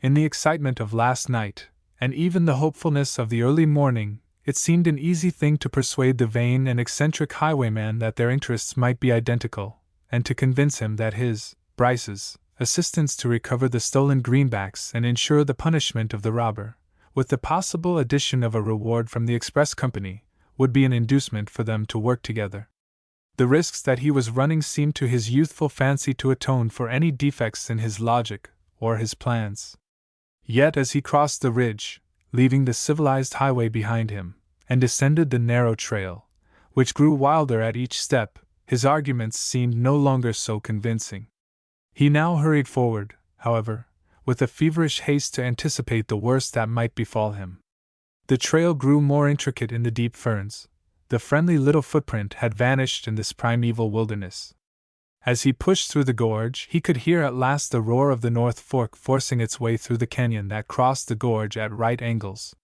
In the excitement of last night, and even the hopefulness of the early morning, it seemed an easy thing to persuade the vain and eccentric highwayman that their interests might be identical, and to convince him that his, Bryce's, assistance to recover the stolen greenbacks and ensure the punishment of the robber, with the possible addition of a reward from the express company, would be an inducement for them to work together. The risks that he was running seemed to his youthful fancy to atone for any defects in his logic or his plans. Yet as he crossed the ridge, leaving the civilized highway behind him, and descended the narrow trail, which grew wilder at each step, his arguments seemed no longer so convincing. He now hurried forward, however, with a feverish haste to anticipate the worst that might befall him. The trail grew more intricate in the deep ferns. The friendly little footprint had vanished in this primeval wilderness. As he pushed through the gorge, he could hear at last the roar of the North Fork forcing its way through the canyon that crossed the gorge at right angles.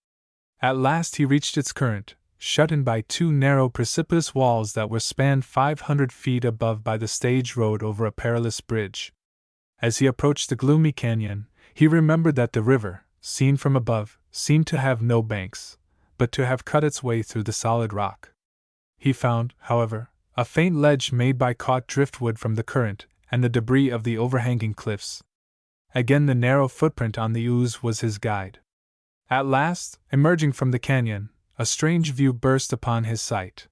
At last he reached its current, shut in by two narrow precipitous walls that were spanned 500 feet above by the stage road over a perilous bridge. As he approached the gloomy canyon, he remembered that the river, seen from above, seemed to have no banks, but to have cut its way through the solid rock. He found, however, a faint ledge made by caught driftwood from the current and the debris of the overhanging cliffs. Again the narrow footprint on the ooze was his guide. At last, emerging from the canyon, a strange view burst upon his sight.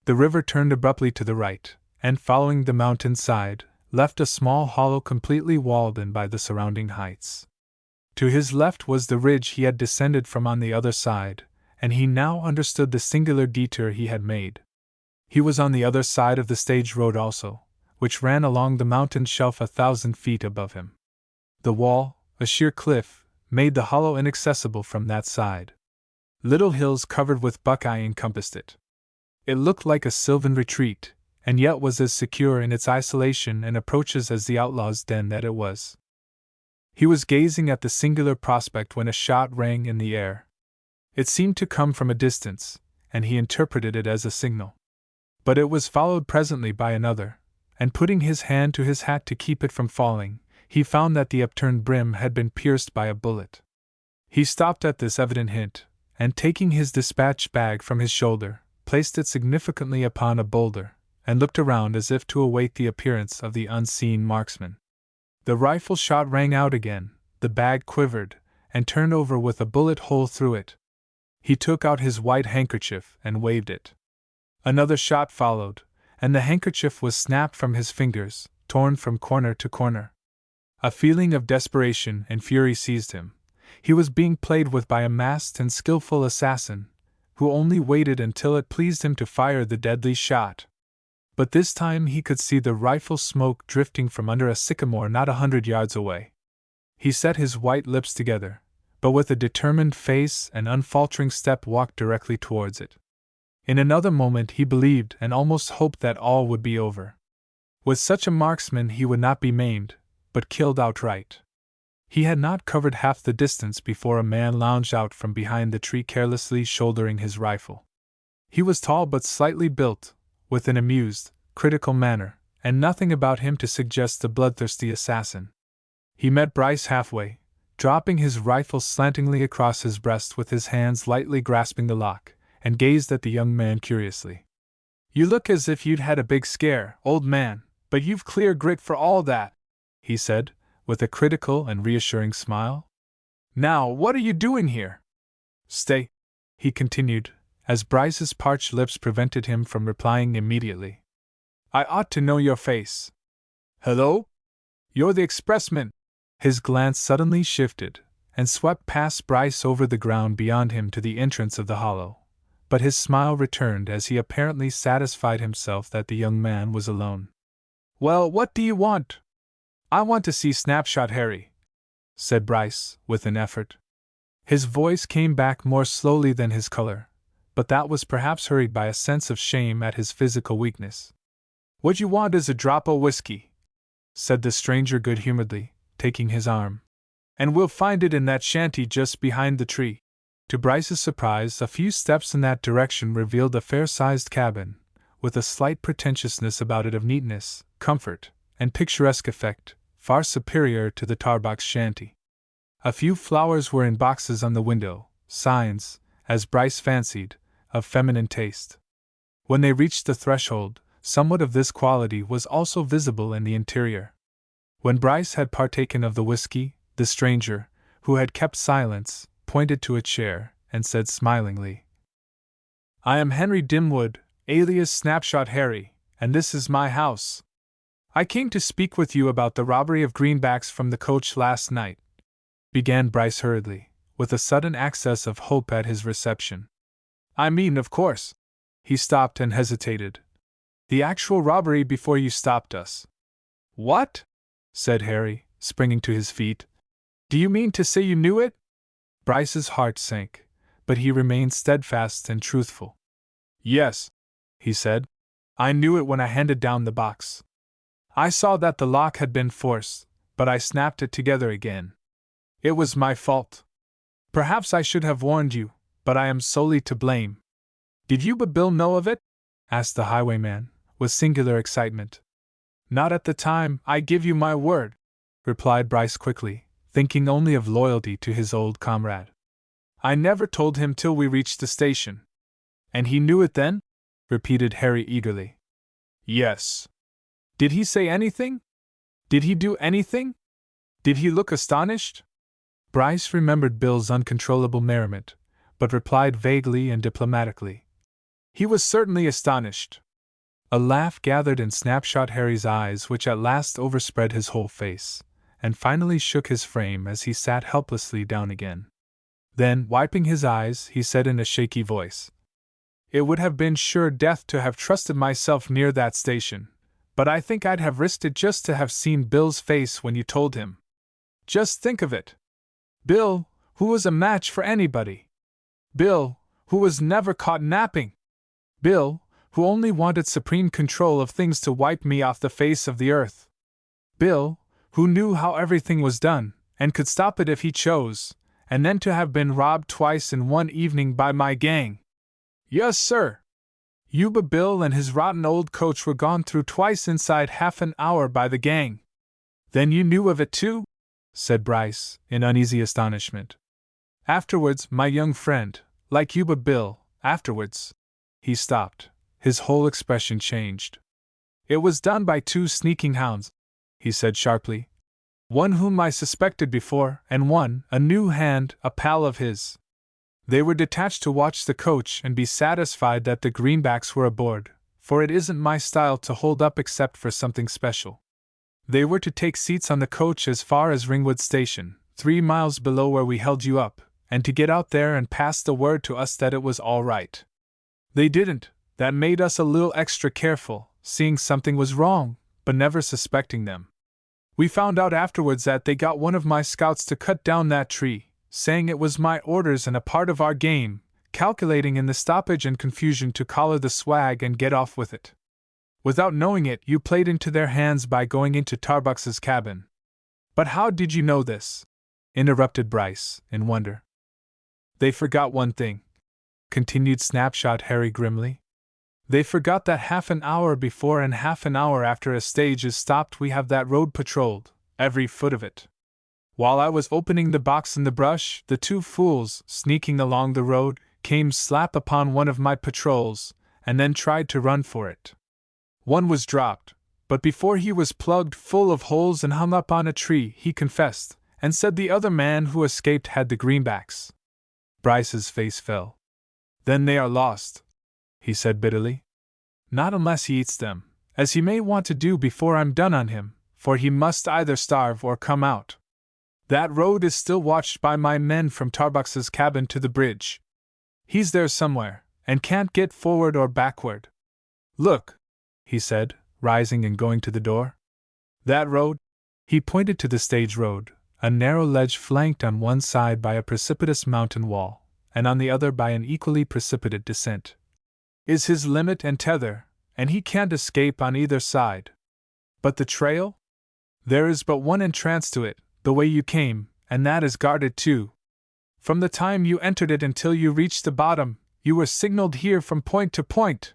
The river turned abruptly to the right, and following the mountain side, left a small hollow completely walled in by the surrounding heights. To his left was the ridge he had descended from on the other side, and he now understood the singular detour he had made. He was on the other side of the stage road also, which ran along the mountain shelf 1,000 feet above him. The wall, a sheer cliff, made the hollow inaccessible from that side. Little hills covered with buckeye encompassed it. It looked like a sylvan retreat, and yet was as secure in its isolation and approaches as the outlaw's den that it was. He was gazing at the singular prospect when a shot rang in the air. It seemed to come from a distance, and he interpreted it as a signal. But it was followed presently by another, and putting his hand to his hat to keep it from falling, he found that the upturned brim had been pierced by a bullet. He stopped at this evident hint, and taking his dispatch bag from his shoulder, placed it significantly upon a boulder, and looked around as if to await the appearance of the unseen marksman. The rifle shot rang out again, the bag quivered, and turned over with a bullet hole through it. He took out his white handkerchief and waved it. Another shot followed, and the handkerchief was snapped from his fingers, torn from corner to corner. A feeling of desperation and fury seized him. He was being played with by a masked and skillful assassin, who only waited until it pleased him to fire the deadly shot. But this time he could see the rifle smoke drifting from under a sycamore not 100 yards away. He set his white lips together, but with a determined face and unfaltering step walked directly towards it. In another moment he believed and almost hoped that all would be over. With such a marksman he would not be maimed, but killed outright. He had not covered half the distance before a man lounged out from behind the tree carelessly shouldering his rifle. He was tall but slightly built, with an amused, critical manner, and nothing about him to suggest the bloodthirsty assassin. He met Bryce halfway, dropping his rifle slantingly across his breast with his hands lightly grasping the lock, and gazed at the young man curiously. "You look as if you'd had a big scare, old man, but you've clear grit for all that," he said, with a critical and reassuring smile. "Now, what are you doing here?" "Stay," he continued, as Bryce's parched lips prevented him from replying immediately. "I ought to know your face." "Hello? You're the expressman." His glance suddenly shifted, and swept past Bryce over the ground beyond him to the entrance of the hollow, but his smile returned as he apparently satisfied himself that the young man was alone. "Well, what do you want?" "I want to see Snapshot Harry," said Bryce, with an effort. His voice came back more slowly than his color, but that was perhaps hurried by a sense of shame at his physical weakness. "What you want is a drop o' whiskey," said the stranger good-humoredly, taking his arm. "And we'll find it in that shanty just behind the tree." To Bryce's surprise, a few steps in that direction revealed a fair-sized cabin, with a slight pretentiousness about it of neatness, comfort, and picturesque effect, far superior to the Tarbox shanty. A few flowers were in boxes on the window, signs, as Bryce fancied, of feminine taste. When they reached the threshold, somewhat of this quality was also visible in the interior. When Bryce had partaken of the whiskey, the stranger, who had kept silence, pointed to a chair, and said smilingly, "I am Henry Dimwood, alias Snapshot Harry, and this is my house. I came to speak with you about the robbery of greenbacks from the coach last night," began Bryce hurriedly, with a sudden access of hope at his reception. "I mean, of course." He stopped and hesitated. "The actual robbery before you stopped us." "What?" said Harry, springing to his feet. "Do you mean to say you knew it?" Bryce's heart sank, but he remained steadfast and truthful. "Yes," he said. "I knew it when I handed down the box. I saw that the lock had been forced, but I snapped it together again. It was my fault. Perhaps I should have warned you, but I am solely to blame." "Did Yuba Bill know of it?" asked the highwayman, with singular excitement. "Not at the time, I give you my word," replied Bryce quickly, thinking only of loyalty to his old comrade. "I never told him till we reached the station." "And he knew it then?" repeated Harry eagerly. "Yes." "Did he say anything? Did he do anything? Did he look astonished?" Bryce remembered Bill's uncontrollable merriment, but replied vaguely and diplomatically, "He was certainly astonished." A laugh gathered in Snapshot Harry's eyes, which at last overspread his whole face, and finally shook his frame as he sat helplessly down again. Then, wiping his eyes, he said in a shaky voice, "It would have been sure death to have trusted myself near that station, but I think I'd have risked it just to have seen Bill's face when you told him. Just think of it! Bill, who was a match for anybody! Bill, who was never caught napping! Bill, who only wanted supreme control of things to wipe me off the face of the earth! Bill, who knew how everything was done, and could stop it if he chose, and then to have been robbed twice in one evening by my gang! Yes, sir! Yuba Bill and his rotten old coach were gone through twice inside half an hour by the gang." "Then you knew of it too?" said Bryce, in uneasy astonishment. "Afterwards, my young friend, like Yuba Bill, afterwards." He stopped, his whole expression changed. "It was done by two sneaking hounds," he said sharply. "One whom I suspected before, and one, a new hand, a pal of his. They were detached to watch the coach and be satisfied that the greenbacks were aboard, for it isn't my style to hold up except for something special. They were to take seats on the coach as far as Ringwood Station, 3 miles below where we held you up, and to get out there and pass the word to us that it was all right. They didn't. That made us a little extra careful, seeing something was wrong, but never suspecting them. We found out afterwards that they got one of my scouts to cut down that tree, saying it was my orders and a part of our game, calculating in the stoppage and confusion to collar the swag and get off with it. Without knowing it, you played into their hands by going into Tarbuck's cabin. But how did you know this? Interrupted Bryce, in wonder. They forgot one thing, continued Snapshot Harry grimly. They forgot that half an hour before and half an hour after a stage is stopped we have that road patrolled, every foot of it. While I was opening the box in the brush, the 2 fools, sneaking along the road, came slap upon one of my patrols, and then tried to run for it. One was dropped, but before he was plugged full of holes and hung up on a tree, he confessed, and said the other man who escaped had the greenbacks. Bryce's face fell. Then they are lost, he said bitterly. Not unless he eats them, as he may want to do before I'm done on him, for he must either starve or come out. That road is still watched by my men from Tarbuck's cabin to the bridge. He's there somewhere, and can't get forward or backward. Look, he said, rising and going to the door. That road? He pointed to the stage road, a narrow ledge flanked on one side by a precipitous mountain wall, and on the other by an equally precipitate descent. Is his limit and tether, and he can't escape on either side. But the trail? There is but one entrance to it, the way you came, and that is guarded too. From the time you entered it until you reached the bottom, you were signaled here from point to point.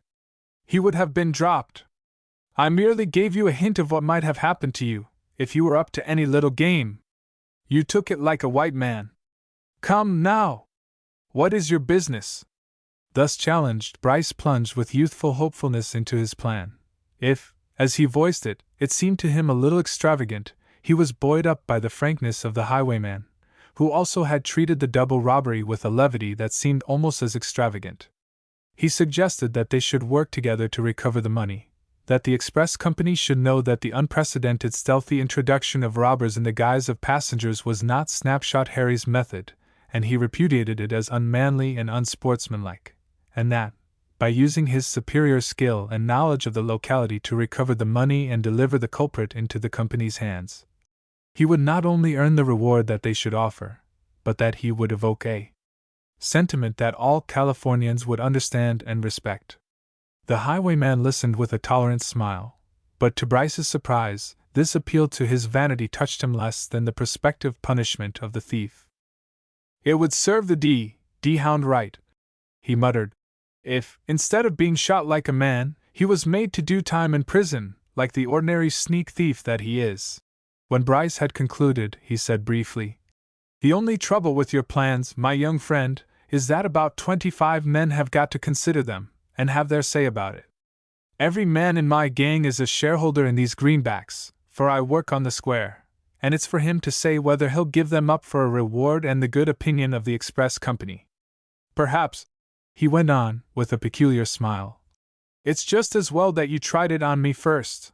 He would have been dropped. I merely gave you a hint of what might have happened to you, if you were up to any little game. You took it like a white man. Come, now! What is your business? Thus challenged, Bryce plunged with youthful hopefulness into his plan. If, as he voiced it, it seemed to him a little extravagant, he was buoyed up by the frankness of the highwayman, who also had treated the double robbery with a levity that seemed almost as extravagant. He suggested that they should work together to recover the money, that the express company should know that the unprecedented stealthy introduction of robbers in the guise of passengers was not Snapshot Harry's method, and he repudiated it as unmanly and unsportsmanlike, and that, by using his superior skill and knowledge of the locality to recover the money and deliver the culprit into the company's hands, he would not only earn the reward that they should offer, but that he would evoke a sentiment that all Californians would understand and respect. The highwayman listened with a tolerant smile, but to Bryce's surprise, this appeal to his vanity touched him less than the prospective punishment of the thief. It would serve the D-hound right, he muttered, if, instead of being shot like a man, he was made to do time in prison, like the ordinary sneak thief that he is. When Bryce had concluded, he said briefly, The only trouble with your plans, my young friend, is that about 25 men have got to consider them, and have their say about it. Every man in my gang is a shareholder in these greenbacks, for I work on the square, and it's for him to say whether he'll give them up for a reward and the good opinion of the express company. Perhaps, he went on, with a peculiar smile, it's just as well that you tried it on me first.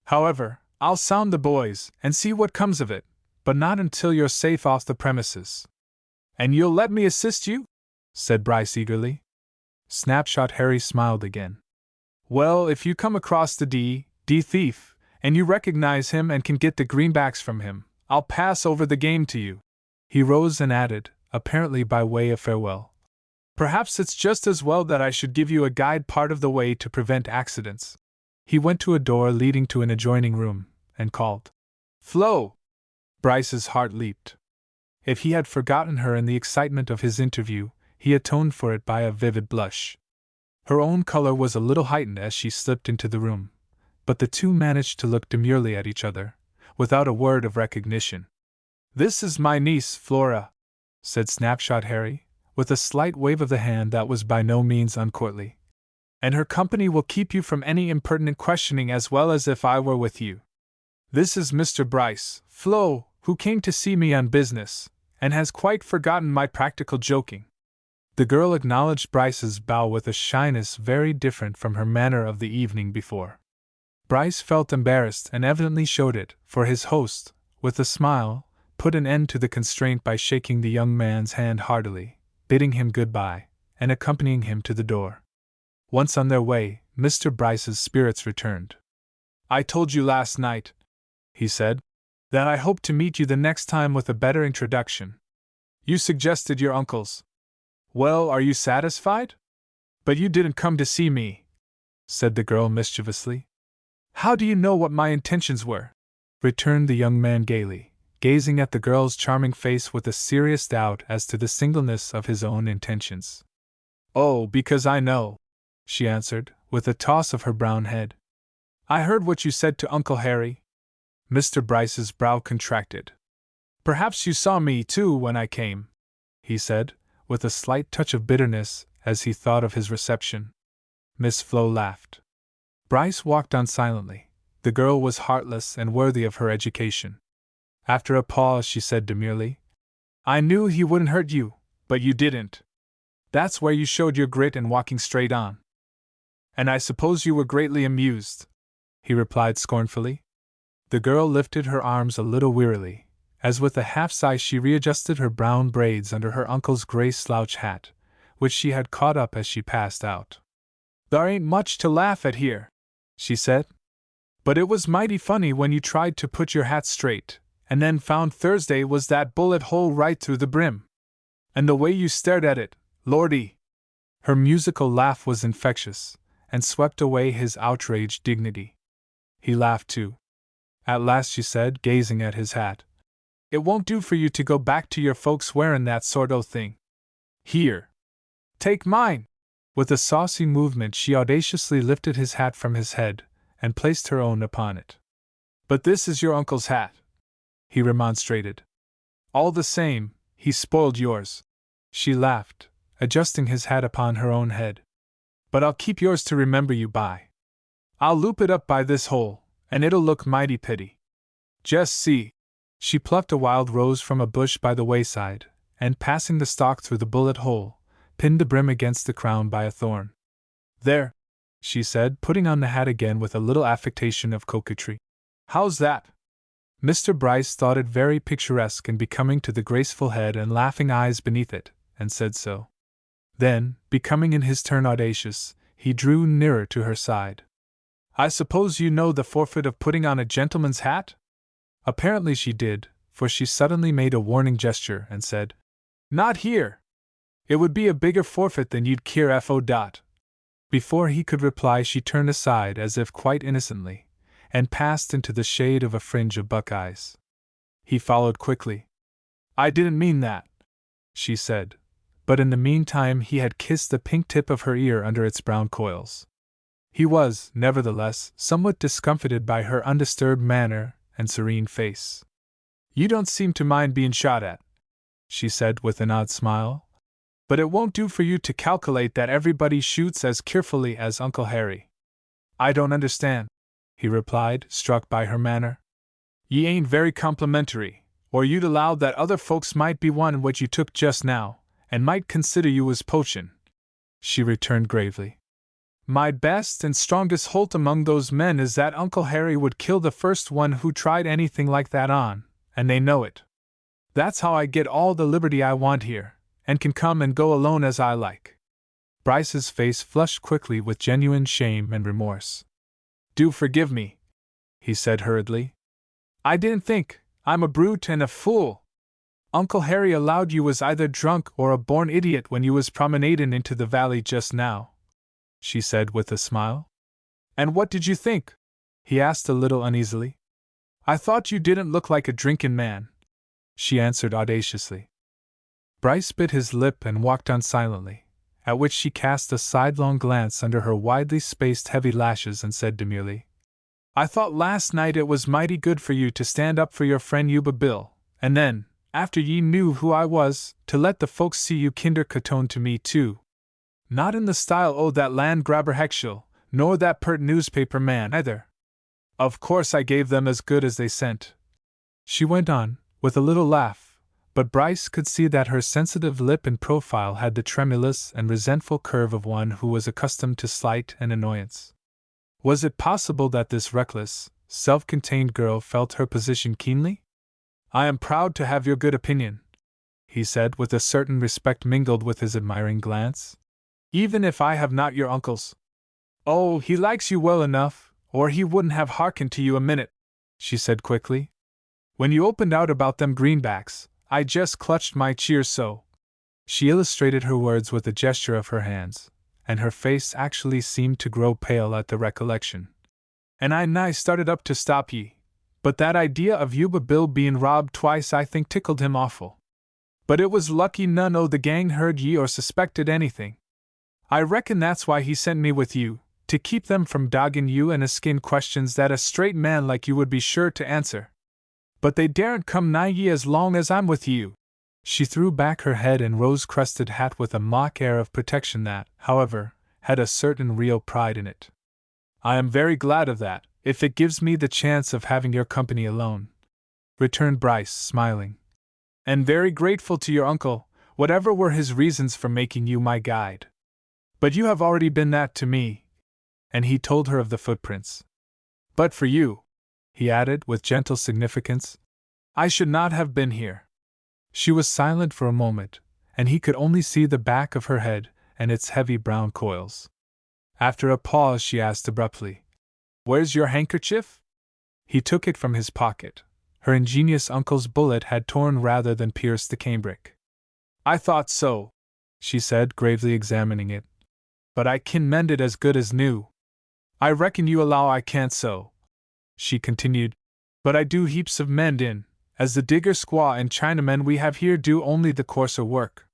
However, I'll sound the boys, and see what comes of it, but not until you're safe off the premises. And you'll let me assist you? Said Bryce eagerly. Snapshot Harry smiled again. Well, if you come across the D thief, and you recognize him and can get the greenbacks from him, I'll pass over the game to you. He rose and added, apparently by way of farewell, Perhaps it's just as well that I should give you a guide part of the way to prevent accidents. He went to a door leading to an adjoining room, and called, Flo! Bryce's heart leaped. If he had forgotten her in the excitement of his interview, he atoned for it by a vivid blush. Her own color was a little heightened as she slipped into the room, but the two managed to look demurely at each other, without a word of recognition. This is my niece, Flora, said Snapshot Harry, with a slight wave of the hand that was by no means uncourtly. And her company will keep you from any impertinent questioning as well as if I were with you. This is Mr. Bryce, Flo, who came to see me on business, and has quite forgotten my practical joking. The girl acknowledged Bryce's bow with a shyness very different from her manner of the evening before. Bryce felt embarrassed and evidently showed it, for his host, with a smile, put an end to the constraint by shaking the young man's hand heartily, bidding him good-bye, and accompanying him to the door. Once on their way, Mr. Bryce's spirits returned. "I told you last night," he said, "that I hoped to meet you the next time with a better introduction. You suggested your uncle's. Well, are you satisfied? But you didn't come to see me," said the girl mischievously. "How do you know what my intentions were?" returned the young man gaily, gazing at the girl's charming face with a serious doubt as to the singleness of his own intentions. "Oh, because I know," she answered, with a toss of her brown head. "I heard what you said to Uncle Harry." Mr. Bryce's brow contracted. "Perhaps you saw me, too, when I came," he said, with a slight touch of bitterness as he thought of his reception. Miss Flo laughed. Bryce walked on silently. The girl was heartless and worthy of her education. After a pause, she said demurely, "I knew he wouldn't hurt you, but you didn't. That's where you showed your grit in walking straight on." "And I suppose you were greatly amused," he replied scornfully. The girl lifted her arms a little wearily, as with a half-sigh she readjusted her brown braids under her uncle's gray slouch hat, which she had caught up as she passed out. "There ain't much to laugh at here," she said. "But it was mighty funny when you tried to put your hat straight, and then found Thursday was that bullet hole right through the brim. And the way you stared at it, Lordy!" Her musical laugh was infectious, and swept away his outraged dignity. He laughed too. At last she said, gazing at his hat, "It won't do for you to go back to your folks wearin' that sort o' thing. Here, take mine!" With a saucy movement she audaciously lifted his hat from his head, and placed her own upon it. "But this is your uncle's hat," he remonstrated. "All the same, he spoiled yours." She laughed, adjusting his hat upon her own head. "But I'll keep yours to remember you by. I'll loop it up by this hole, and it'll look mighty pretty. Just see." She plucked a wild rose from a bush by the wayside, and passing the stalk through the bullet hole, pinned the brim against the crown by a thorn. "There," she said, putting on the hat again with a little affectation of coquetry. "How's that?" Mr. Bryce thought it very picturesque and becoming to the graceful head and laughing eyes beneath it, and said so. Then, becoming in his turn audacious, he drew nearer to her side. "I suppose you know the forfeit of putting on a gentleman's hat?" Apparently she did, for she suddenly made a warning gesture and said, "Not here! It would be a bigger forfeit than you'd care for. Before he could reply she turned aside as if quite innocently, and passed into the shade of a fringe of buckeyes. He followed quickly. "I didn't mean that," she said, but in the meantime he had kissed the pink tip of her ear under its brown coils. He was, nevertheless, somewhat discomfited by her undisturbed manner and serene face. "You don't seem to mind being shot at," she said with an odd smile. "But it won't do for you to calculate that everybody shoots as carefully as Uncle Harry." "I don't understand," he replied, struck by her manner. "Ye ain't very complimentary, or you'd allow that other folks might be wantin' what you took just now, and might consider you was poachin'," she returned gravely. "My best and strongest holt among those men is that Uncle Harry would kill the first one who tried anything like that on, and they know it. That's how I get all the liberty I want here, and can come and go alone as I like." Bryce's face flushed quickly with genuine shame and remorse. "Do forgive me," he said hurriedly. "I didn't think. I'm a brute and a fool. Uncle Harry allowed you was either drunk or a born idiot when you was promenadin' into the valley just now," she said with a smile. "And what did you think?" he asked a little uneasily. "I thought you didn't look like a drinkin' man," she answered audaciously. Bryce bit his lip and walked on silently, at which she cast a sidelong glance under her widely spaced heavy lashes and said demurely, "I thought last night it was mighty good for you to stand up for your friend Yuba Bill, and then, after ye knew who I was, to let the folks see you kinder catone to me too. Not in the style o' that land-grabber Hexel, nor that pert newspaper man either. Of course I gave them as good as they sent," she went on, with a little laugh, but Bryce could see that her sensitive lip and profile had the tremulous and resentful curve of one who was accustomed to slight and annoyance. Was it possible that this reckless, self-contained girl felt her position keenly? "I am proud to have your good opinion," he said with a certain respect mingled with his admiring glance. "Even if I have not your uncle's." "Oh, he likes you well enough, or he wouldn't have hearkened to you a minute," she said quickly. "When you opened out about them greenbacks, I just clutched my cheers so." She illustrated her words with a gesture of her hands, and her face actually seemed to grow pale at the recollection. "And I nigh started up to stop ye, but that idea of Yuba Bill bein' robbed twice I think tickled him awful. But it was lucky none o' the gang heard ye or suspected anything. I reckon that's why he sent me with you, to keep them from dogging you and askin' questions that a straight man like you would be sure to answer. But they daren't come nigh ye as long as I'm with you." She threw back her head and rose-crested hat with a mock air of protection that, however, had a certain real pride in it. "I am very glad of that, if it gives me the chance of having your company alone," returned Bryce, smiling. "And very grateful to your uncle, whatever were his reasons for making you my guide. But you have already been that to me," and he told her of the footprints. "But for you," he added with gentle significance, "I should not have been here." She was silent for a moment, and he could only see the back of her head and its heavy brown coils. After a pause, she asked abruptly, "Where's your handkerchief?" He took it from his pocket. Her ingenious uncle's bullet had torn rather than pierced the cambric. "I thought so," she said, gravely examining it. "But I can mend it as good as new. I reckon you allow I can't sew," she continued, "but I do heaps of mendin', as the digger squaw and Chinamen we have here do only the coarser work.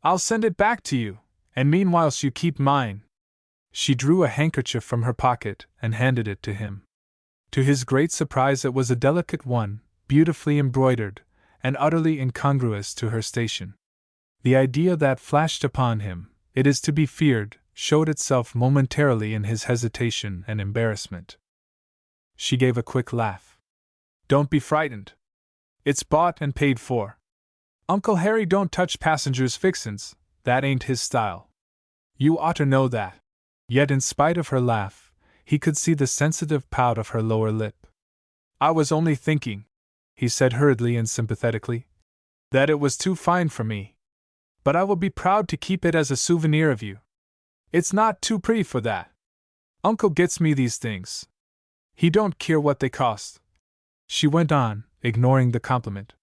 I'll send it back to you, and meanwhilst you keep mine." She drew a handkerchief from her pocket and handed it to him. To his great surprise it was a delicate one, beautifully embroidered, and utterly incongruous to her station. The idea that flashed upon him, it is to be feared, showed itself momentarily in his hesitation and embarrassment. She gave a quick laugh. "Don't be frightened. It's bought and paid for. Uncle Harry don't touch passengers' fixin's, that ain't his style. You oughter know that." Yet in spite of her laugh, he could see the sensitive pout of her lower lip. "I was only thinking," he said hurriedly and sympathetically, "that it was too fine for me. But I will be proud to keep it as a souvenir of you. It's not too pretty for that. Uncle gets me these things. He don't care what they cost," she went on, ignoring the compliment.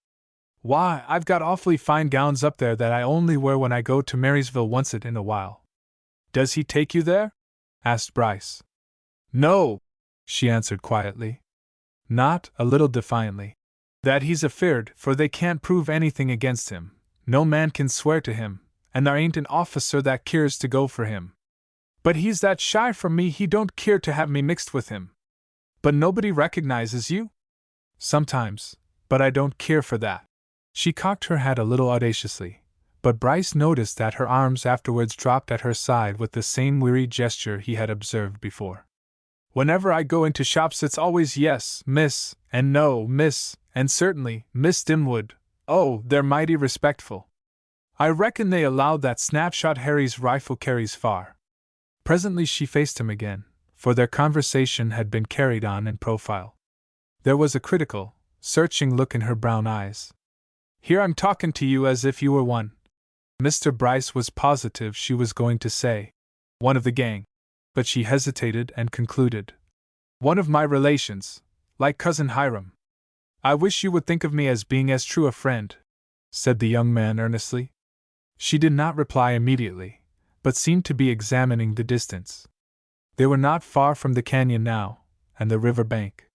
"Why, I've got awfully fine gowns up there that I only wear when I go to Marysville oncet in a while." "Does he take you there?" asked Bryce. "No," she answered quietly. Not a little defiantly. "That he's afeard, for they can't prove anything against him. No man can swear to him, and there ain't an officer that cares to go for him. But he's that shy from me he don't care to have me mixed with him." "But nobody recognizes you?" "Sometimes, but I don't care for that." She cocked her hat a little audaciously, but Bryce noticed that her arms afterwards dropped at her side with the same weary gesture he had observed before. "Whenever I go into shops it's always yes, miss, and no, miss, and certainly, Miss Dimwood. Oh, they're mighty respectful. I reckon they allow that Snapshot Harry's rifle carries far." Presently she faced him again, for their conversation had been carried on in profile. There was a critical, searching look in her brown eyes. "Here I'm talking to you as if you were one." Mr. Bryce was positive she was going to say, "one of the gang," but she hesitated and concluded, "one of my relations, like Cousin Hiram." "I wish you would think of me as being as true a friend," said the young man earnestly. She did not reply immediately, but seemed to be examining the distance. They were not far from the canyon now, and the river bank.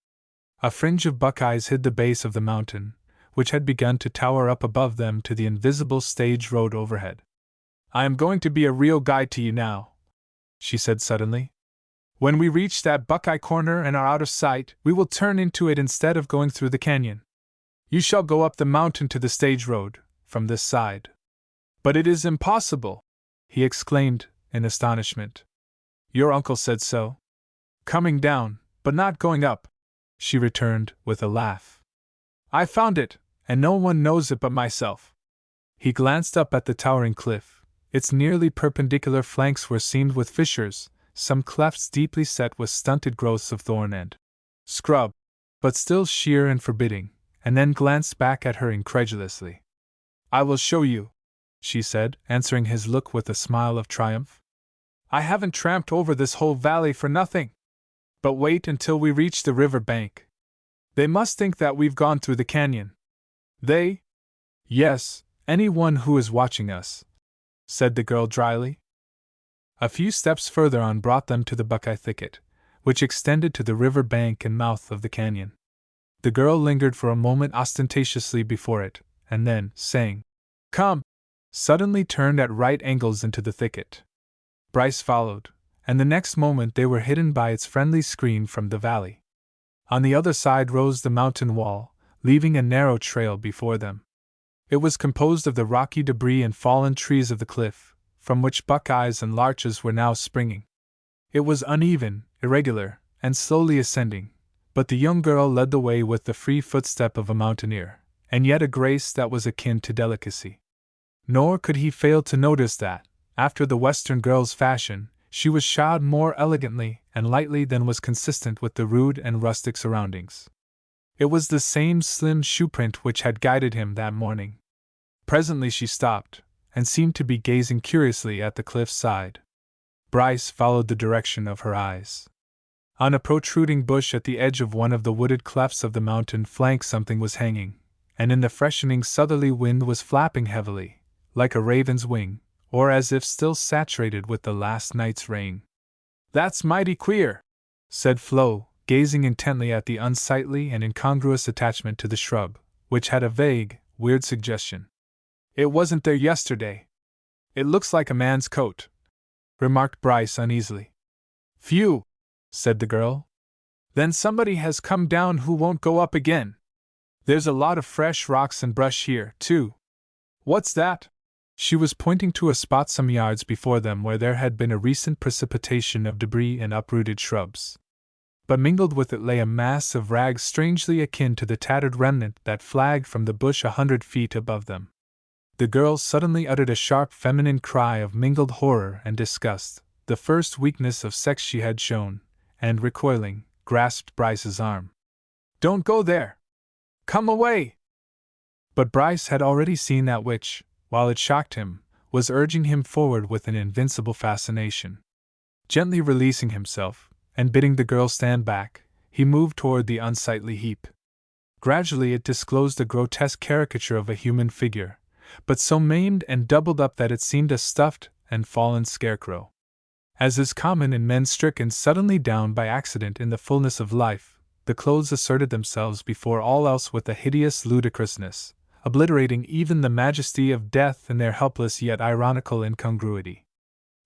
A fringe of buckeyes hid the base of the mountain, which had begun to tower up above them to the invisible stage road overhead. "I am going to be a real guide to you now," she said suddenly. "When we reach that buckeye corner and are out of sight, we will turn into it instead of going through the canyon. You shall go up the mountain to the stage road, from this side." "But it is impossible!" he exclaimed, in astonishment. "Your uncle said so." "Coming down, but not going up," she returned, with a laugh. "I found it, and no one knows it but myself." He glanced up at the towering cliff. Its nearly perpendicular flanks were seamed with fissures, some clefts deeply set with stunted growths of thorn and scrub, but still sheer and forbidding, and then glanced back at her incredulously. "I will show you," she said, answering his look with a smile of triumph. "I haven't tramped over this whole valley for nothing. But wait until we reach the river bank. They must think that we've gone through the canyon." "They?" "Yes, anyone who is watching us," said the girl dryly. A few steps further on brought them to the buckeye thicket, which extended to the river bank and mouth of the canyon. The girl lingered for a moment ostentatiously before it, and then, saying, "Come," suddenly turned at right angles into the thicket. Bryce followed, and the next moment they were hidden by its friendly screen from the valley. On the other side rose the mountain wall, leaving a narrow trail before them. It was composed of the rocky debris and fallen trees of the cliff, from which buckeyes and larches were now springing. It was uneven, irregular, and slowly ascending, but the young girl led the way with the free footstep of a mountaineer, and yet a grace that was akin to delicacy. Nor could he fail to notice that, after the Western girl's fashion, she was shod more elegantly and lightly than was consistent with the rude and rustic surroundings. It was the same slim shoeprint which had guided him that morning. Presently she stopped, and seemed to be gazing curiously at the cliff's side. Bryce followed the direction of her eyes. On a protruding bush at the edge of one of the wooded clefts of the mountain flank something was hanging, and in the freshening southerly wind was flapping heavily, like a raven's wing, or as if still saturated with the last night's rain. "That's mighty queer," said Flo, gazing intently at the unsightly and incongruous attachment to the shrub, which had a vague, weird suggestion. "It wasn't there yesterday." "It looks like a man's coat," remarked Bryce uneasily. "Phew," said the girl. "Then somebody has come down who won't go up again. There's a lot of fresh rocks and brush here, too. What's that?" She was pointing to a spot some yards before them where there had been a recent precipitation of debris and uprooted shrubs. But mingled with it lay a mass of rags strangely akin to the tattered remnant that flagged from the bush 100 feet above them. The girl suddenly uttered a sharp feminine cry of mingled horror and disgust, the first weakness of sex she had shown, and, recoiling, grasped Bryce's arm. "Don't go there! Come away!" But Bryce had already seen that which, while it shocked him, was urging him forward with an invincible fascination. Gently releasing himself, and bidding the girl stand back, he moved toward the unsightly heap. Gradually it disclosed a grotesque caricature of a human figure, but so maimed and doubled up that it seemed a stuffed and fallen scarecrow. As is common in men stricken suddenly down by accident in the fullness of life, the clothes asserted themselves before all else with a hideous ludicrousness, obliterating even the majesty of death in their helpless yet ironical incongruity.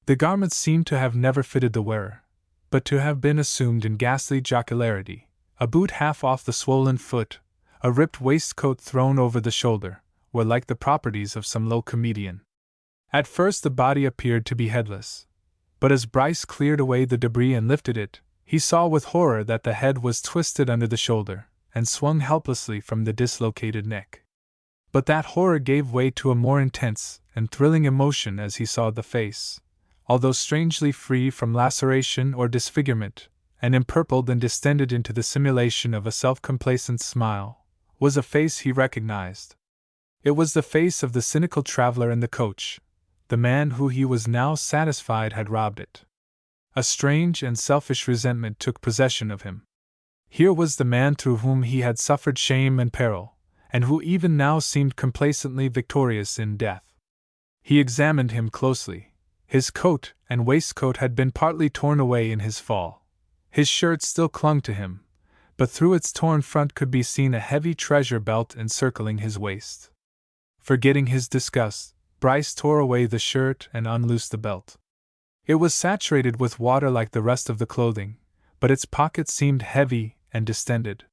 The garments seemed to have never fitted the wearer, but to have been assumed in ghastly jocularity, a boot half off the swollen foot, a ripped waistcoat thrown over the shoulder, were like the properties of some low comedian. At first the body appeared to be headless, but as Bryce cleared away the debris and lifted it, he saw with horror that the head was twisted under the shoulder, and swung helplessly from the dislocated neck. But that horror gave way to a more intense and thrilling emotion as he saw the face, although strangely free from laceration or disfigurement, and empurpled and distended into the simulation of a self-complacent smile, was a face he recognized. It was the face of the cynical traveler in the coach, the man who he was now satisfied had robbed it. A strange and selfish resentment took possession of him. Here was the man through whom he had suffered shame and peril, and who even now seemed complacently victorious in death. He examined him closely. His coat and waistcoat had been partly torn away in his fall. His shirt still clung to him, but through its torn front could be seen a heavy treasure belt encircling his waist. Forgetting his disgust, Bryce tore away the shirt and unloosed the belt. It was saturated with water like the rest of the clothing, but its pockets seemed heavy and distended.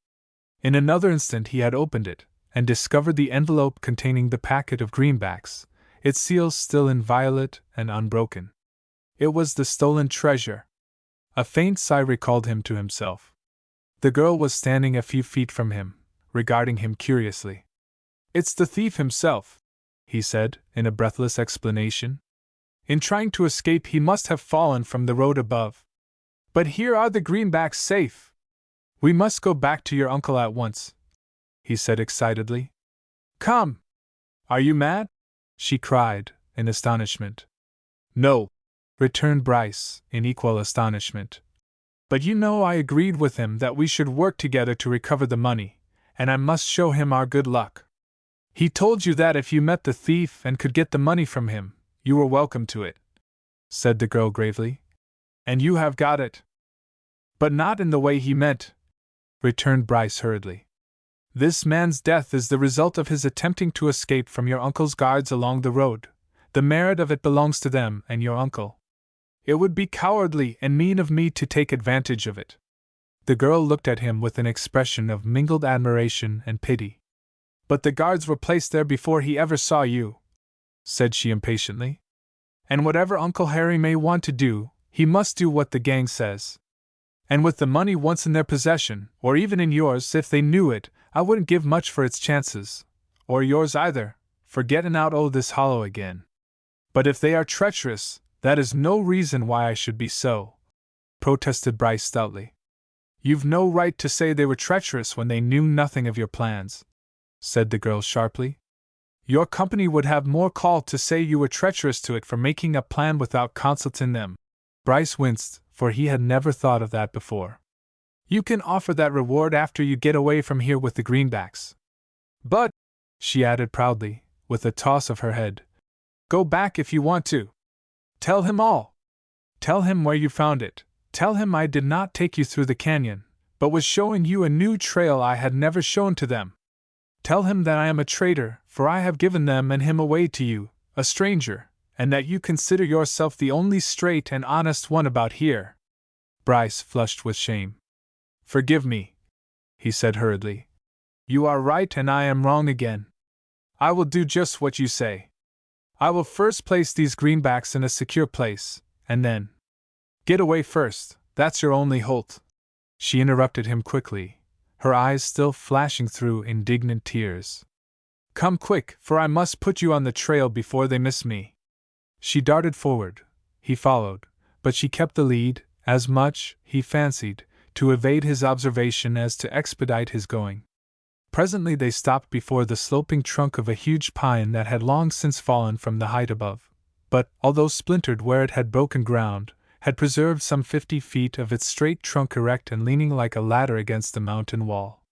In another instant he had opened it, and discovered the envelope containing the packet of greenbacks, its seals still inviolate and unbroken. It was the stolen treasure. A faint sigh recalled him to himself. The girl was standing a few feet from him, regarding him curiously. "It's the thief himself," he said, in a breathless explanation. "In trying to escape, he must have fallen from the road above. But here are the greenbacks safe. We must go back to your uncle at once," he said excitedly. "Come! Are you mad?" she cried, in astonishment. "No," returned Bryce, in equal astonishment. "But you know I agreed with him that we should work together to recover the money, and I must show him our good luck. He told you that if you met the thief and could get the money from him, you were welcome to it," said the girl gravely. "And you have got it." "But not in the way he meant," returned Bryce hurriedly. "This man's death is the result of his attempting to escape from your uncle's guards along the road. The merit of it belongs to them and your uncle. It would be cowardly and mean of me to take advantage of it." The girl looked at him with an expression of mingled admiration and pity. "But the guards were placed there before he ever saw you," said she impatiently. "And whatever Uncle Harry may want to do, he must do what the gang says. And with the money once in their possession, or even in yours if they knew it, I wouldn't give much for its chances, or yours either, for getting out o' this hollow again. But if they are treacherous, that is no reason why I should be so," protested Bryce stoutly. "You've no right to say they were treacherous when they knew nothing of your plans," said the girl sharply. "Your company would have more call to say you were treacherous to it for making a plan without consulting them." Bryce winced, for he had never thought of that before. "You can offer that reward after you get away from here with the greenbacks. But," she added proudly, with a toss of her head, "go back if you want to. Tell him all. Tell him where you found it. Tell him I did not take you through the canyon, but was showing you a new trail I had never shown to them. Tell him that I am a traitor, for I have given them and him away to you, a stranger, and that you consider yourself the only straight and honest one about here." Bryce flushed with shame. "Forgive me," he said hurriedly. "You are right and I am wrong again. I will do just what you say. I will first place these greenbacks in a secure place, and then—" "Get away first, that's your only holt," she interrupted him quickly, her eyes still flashing through indignant tears. "Come quick, for I must put you on the trail before they miss me." She darted forward. He followed, but she kept the lead, as much, he fancied, to evade his observation as to expedite his going. Presently they stopped before the sloping trunk of a huge pine that had long since fallen from the height above, but, although splintered where it had broken ground, had preserved some 50 feet of its straight trunk erect and leaning like a ladder against the mountain wall.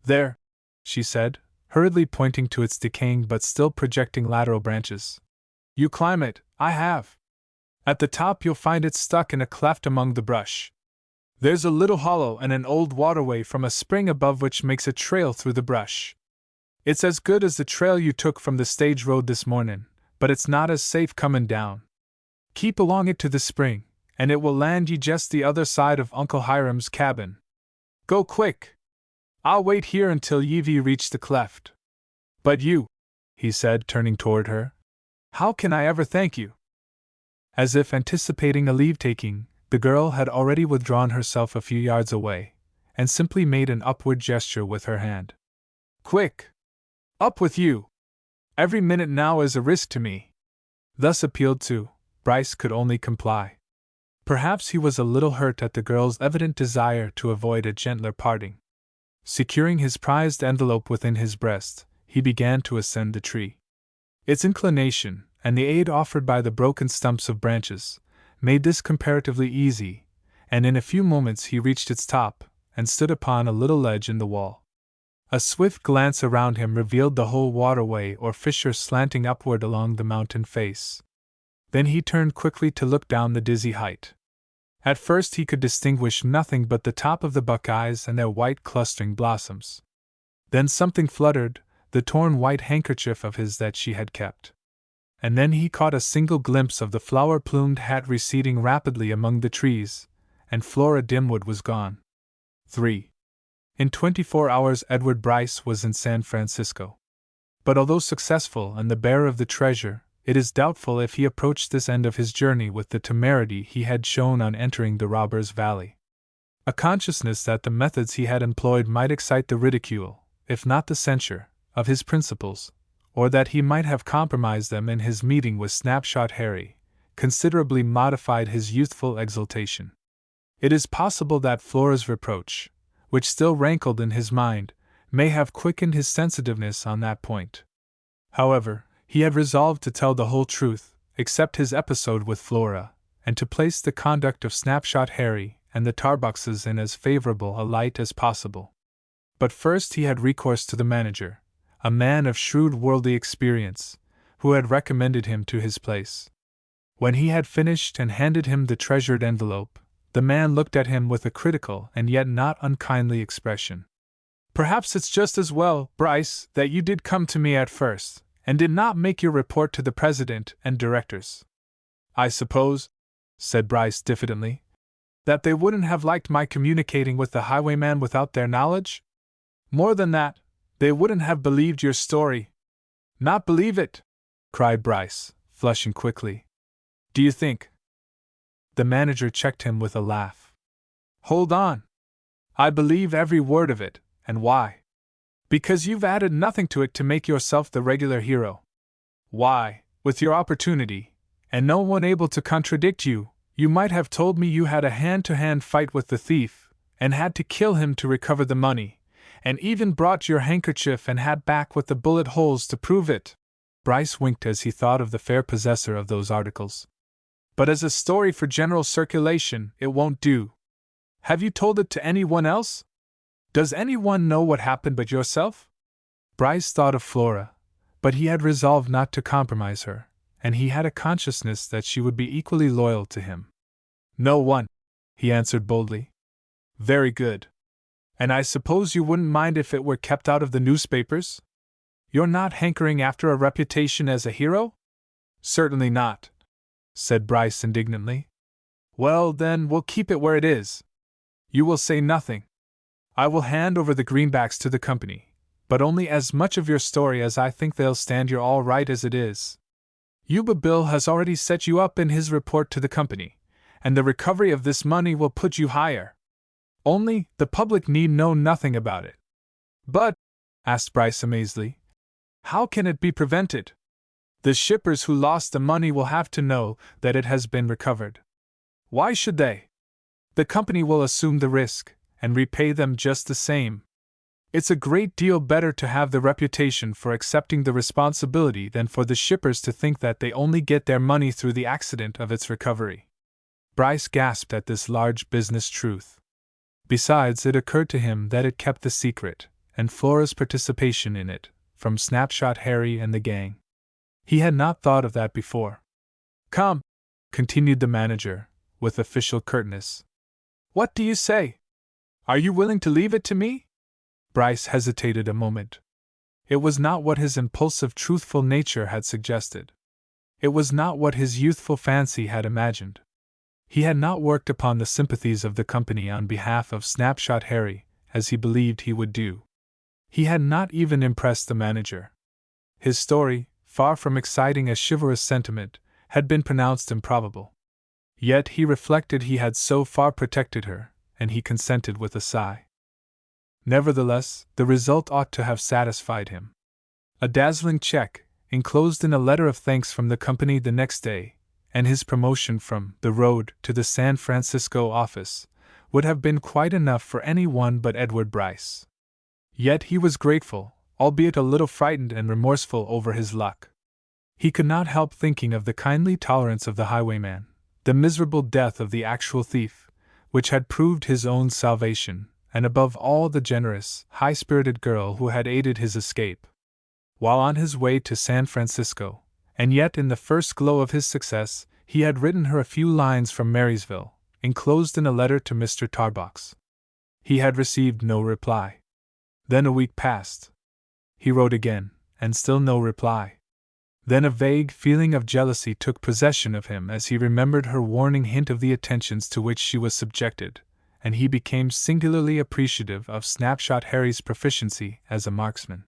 "There," she said, hurriedly pointing to its decaying but still projecting lateral branches. "You climb it, I have. At the top you'll find it stuck in a cleft among the brush. There's a little hollow and an old waterway from a spring above which makes a trail through the brush. It's as good as the trail you took from the stage road this morning, but it's not as safe comin' down. Keep along it to the spring, and it will land ye just the other side of Uncle Hiram's cabin. Go quick! I'll wait here until ye've reached the cleft. But you," he said, turning toward her, "how can I ever thank you?" As if anticipating a leave-taking, the girl had already withdrawn herself a few yards away, and simply made an upward gesture with her hand. "Quick! Up with you! Every minute now is a risk to me." Thus appealed to, Bryce could only comply. Perhaps he was a little hurt at the girl's evident desire to avoid a gentler parting. Securing his prized envelope within his breast, he began to ascend the tree. Its inclination, and the aid offered by the broken stumps of branches, made this comparatively easy, and in a few moments he reached its top, and stood upon a little ledge in the wall. A swift glance around him revealed the whole waterway or fissure slanting upward along the mountain face. Then he turned quickly to look down the dizzy height. At first he could distinguish nothing but the top of the buckeyes and their white clustering blossoms. Then something fluttered, the torn white handkerchief of his that she had kept. And then he caught a single glimpse of the flower-plumed hat receding rapidly among the trees, and Flora Dimwood was gone. 3. In 24 hours Edward Bryce was in San Francisco. But although successful and the bearer of the treasure, it is doubtful if he approached this end of his journey with the temerity he had shown on entering the Robbers' Valley. A consciousness that the methods he had employed might excite the ridicule, if not the censure, of his principles, or that he might have compromised them in his meeting with Snapshot Harry, considerably modified his youthful exultation. It is possible that Flora's reproach, which still rankled in his mind, may have quickened his sensitiveness on that point. However, he had resolved to tell the whole truth, except his episode with Flora, and to place the conduct of Snapshot Harry and the Tarboxes in as favorable a light as possible. But first he had recourse to the manager, a man of shrewd worldly experience, who had recommended him to his place. When he had finished and handed him the treasured envelope, the man looked at him with a critical and yet not unkindly expression. "Perhaps it's just as well, Bryce, that you did come to me at first, and did not make your report to the president and directors. I suppose," said Bryce diffidently, "that they wouldn't have liked my communicating with the highwayman without their knowledge? More than that, they wouldn't have believed your story." "Not believe it?" cried Bryce, flushing quickly. "Do you think—" The manager checked him with a laugh. "Hold on. I believe every word of it, and why? Because you've added nothing to it to make yourself the regular hero. Why, with your opportunity, and no one able to contradict you, you might have told me you had a hand-to-hand fight with the thief, and had to kill him to recover the money, and even brought your handkerchief and hat back with the bullet holes to prove it." Bryce winked as he thought of the fair possessor of those articles. "But as a story for general circulation, it won't do. Have you told it to anyone else? Does anyone know what happened but yourself?" Bryce thought of Flora, but he had resolved not to compromise her, and he had a consciousness that she would be equally loyal to him. "No one," he answered boldly. "Very good. And I suppose you wouldn't mind if it were kept out of the newspapers? You're not hankering after a reputation as a hero?" "Certainly not," said Bryce indignantly. "Well, then, we'll keep it where it is. You will say nothing. I will hand over the greenbacks to the company, but only as much of your story as I think they'll stand you all right as it is. Yuba Bill has already set you up in his report to the company, and the recovery of this money will put you higher. Only, the public need know nothing about it." "But," asked Bryce amazedly, "how can it be prevented? The shippers who lost the money will have to know that it has been recovered. Why should they? The company will assume the risk, and repay them just the same. It's a great deal better to have the reputation for accepting the responsibility than for the shippers to think that they only get their money through the accident of its recovery." Bryce gasped at this large business truth. Besides, it occurred to him that it kept the secret, and Flora's participation in it, from Snapshot Harry and the gang. He had not thought of that before. "Come," continued the manager, with official curtness. "What do you say? Are you willing to leave it to me?" Bryce hesitated a moment. It was not what his impulsive, truthful nature had suggested. It was not what his youthful fancy had imagined. He had not worked upon the sympathies of the company on behalf of Snapshot Harry, as he believed he would do. He had not even impressed the manager. His story, far from exciting a chivalrous sentiment, had been pronounced improbable. Yet he reflected he had so far protected her, and he consented with a sigh. Nevertheless, the result ought to have satisfied him. A dazzling check, enclosed in a letter of thanks from the company the next day, and his promotion from the road to the San Francisco office, would have been quite enough for any one but Edward Bryce. Yet he was grateful, albeit a little frightened and remorseful over his luck. He could not help thinking of the kindly tolerance of the highwayman, the miserable death of the actual thief, which had proved his own salvation, and above all the generous, high-spirited girl who had aided his escape. While on his way to San Francisco, and yet in the first glow of his success, he had written her a few lines from Marysville, enclosed in a letter to Mr. Tarbox. He had received no reply. Then a week passed. He wrote again, and still no reply. Then a vague feeling of jealousy took possession of him as he remembered her warning hint of the attentions to which she was subjected, and he became singularly appreciative of Snapshot Harry's proficiency as a marksman.